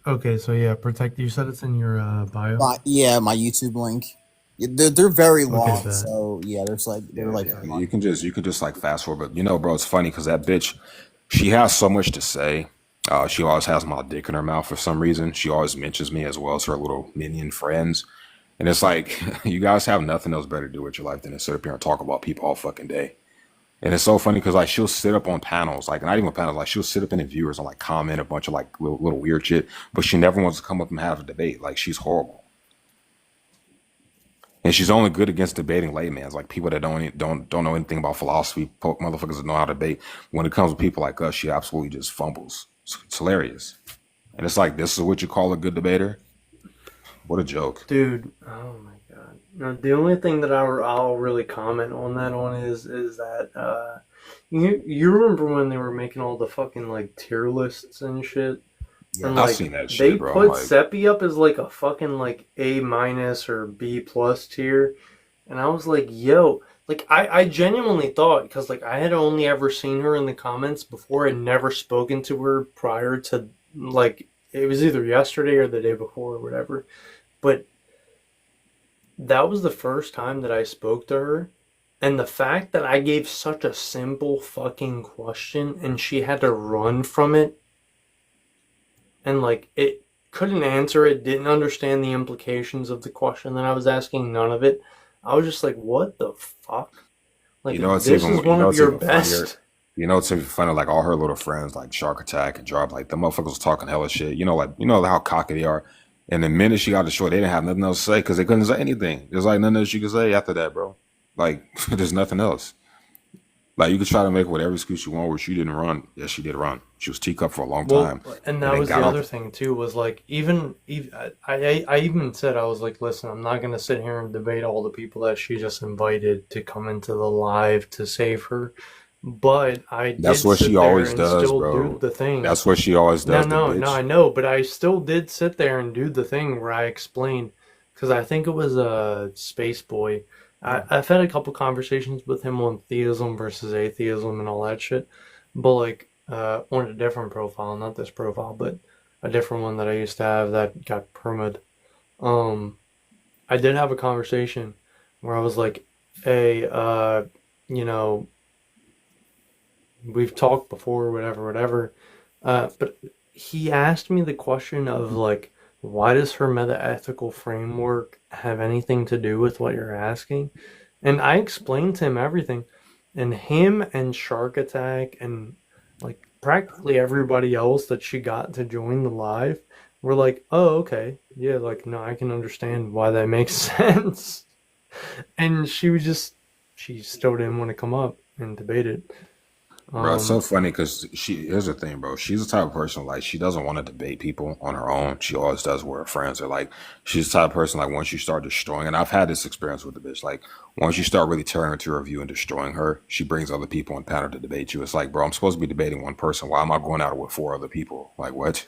Okay, so yeah, protect. You said it's in your bio. Yeah, my YouTube link. They're very long, bet. so yeah, they're like You can just like fast forward. But bro, it's funny because that bitch, she has so much to say. She always has my dick in her mouth for some reason. She always mentions me as well as her little minion friends. And it's like, you guys have nothing else better to do with your life than to sit up here and talk about people all fucking day. And it's so funny because like she'll sit up on panels, like not even panels, like she'll sit up in the viewers and like comment a bunch of like little weird shit, but she never wants to come up and have a debate. Like she's horrible. And she's only good against debating laymen, like people that don't know anything about philosophy, motherfuckers that know how to debate. When it comes to people like us, she absolutely just fumbles. It's hilarious. And it's like, this is what you call a good debater? What a joke. Dude, oh my god. No, the only thing that I'll really comment on that on is that you remember when they were making all the fucking like tier lists and shit? Yeah, and I've like seen that they shit, bro. put Like, Seppi up as like a fucking like A minus or B plus tier, and I was like, yo, like I genuinely thought, because like I had only ever seen her in the comments before and never spoken to her prior to, like, it was either yesterday or the day before or whatever, but that was the first time that I spoke to her. And the fact that I gave such a simple fucking question and she had to run from it, and like it couldn't answer it, didn't understand the implications of the question that I was asking, none of it. I was just like, what the fuck? Like, it's this even is one of it's your even funnier. best. It's even funny. Like all her little friends, like Shark Attack and Drop, like the motherfuckers was talking hella shit. Like how cocky they are. And the minute she got the show, they didn't have nothing else to say because they couldn't say anything. There's like nothing else you could say after that, bro. Like there's nothing else. Like you could try to make whatever excuse you want where she didn't run. Yes, she did run. She was teacup for a long time. And that then was got the off. other thing too, was like, even I even said, I was like, listen, I'm not gonna sit here and debate all the people that she just invited to come into the live to save her. But I did That's what sit she there always and does, still bro. do the thing. That's what she always does. No, the bitch. I know, but I still did sit there and do the thing where I explained, because I think it was a Space Boy. I've had a couple conversations with him on theism versus atheism and all that shit, but like on a different profile, not this profile, but a different one that I used to have that got permid. I did have a conversation where I was like, hey, we've talked before, whatever. But he asked me the question of like, why does her meta-ethical framework have anything to do with what you're asking? And I explained to him everything. And him and Shark Attack and like practically everybody else that she got to join the live were like, oh, okay. Yeah, like, no, I can understand why that makes sense. And she still didn't want to come up and debate it. Bro, it's so funny because here's the thing, bro. She's the type of person, like, she doesn't want to debate people on her own. She always does with her friends. Or, like, she's the type of person, like, once you start destroying, and I've had this experience with the bitch, like, once you start really tearing her to her view and destroying her, she brings other people in panel to debate you. It's like, bro, I'm supposed to be debating one person. Why am I going out with 4 other people? Like, what?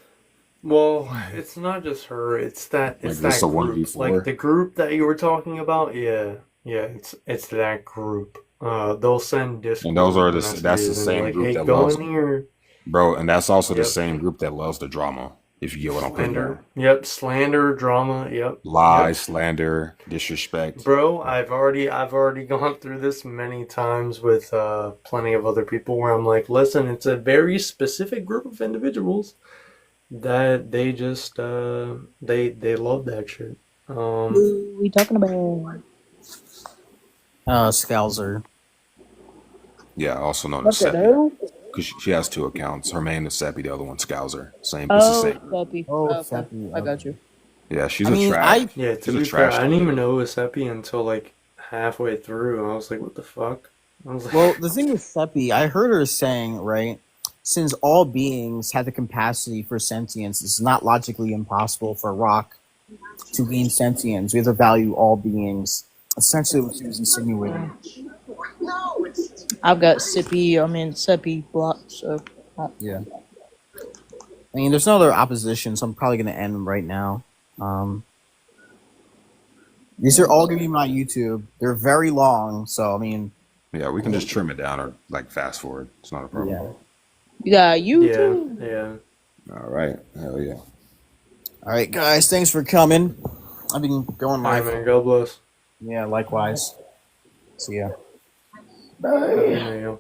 Well, it's not just her. It's that Like, that this a group. 1v4? Like the group that you were talking about. Yeah. It's that group. They'll send Discord And those are messages that's the and same like, group hey, that go loves, in here. bro, and that's also the Yep. same group that loves the drama, if you get what I'm putting Slander. down. Yep. Slander, drama. Yep. Lies, slander, disrespect. Bro, I've already gone through this many times with plenty of other people where I'm like, listen, it's a very specific group of individuals that they just they love that shit. Who we talking about? Scouser. Yeah, also known What as the Seppi. hell? Because she has 2 accounts. Her main is Seppi, the other one's Scouser. It's the Oh, same. Seppi. Oh, Okay, Seppi, I got you. Yeah, she's I mean, trash. Yeah, to She's be a fair, trash I didn't even talker. know it was Seppi until like halfway through. I was like, what the fuck? I was like, Well, the thing with Seppi, I heard her saying, right, since all beings have the capacity for sentience, it's not logically impossible for a rock to gain sentience. We have to value all beings. Essentially, what she was insinuating. I've got Seppi blocked, so. Yeah. I mean, there's no other opposition, so I'm probably going to end right now. These are all going to be my YouTube. They're very long, so I mean. Yeah, we can just trim it down or like fast forward. It's not a problem. Yeah. You got YouTube? Yeah. All right. Hell yeah. All right, guys. Thanks for coming. I've been going All right, live. man. God bless. Yeah, likewise. See ya. Bye.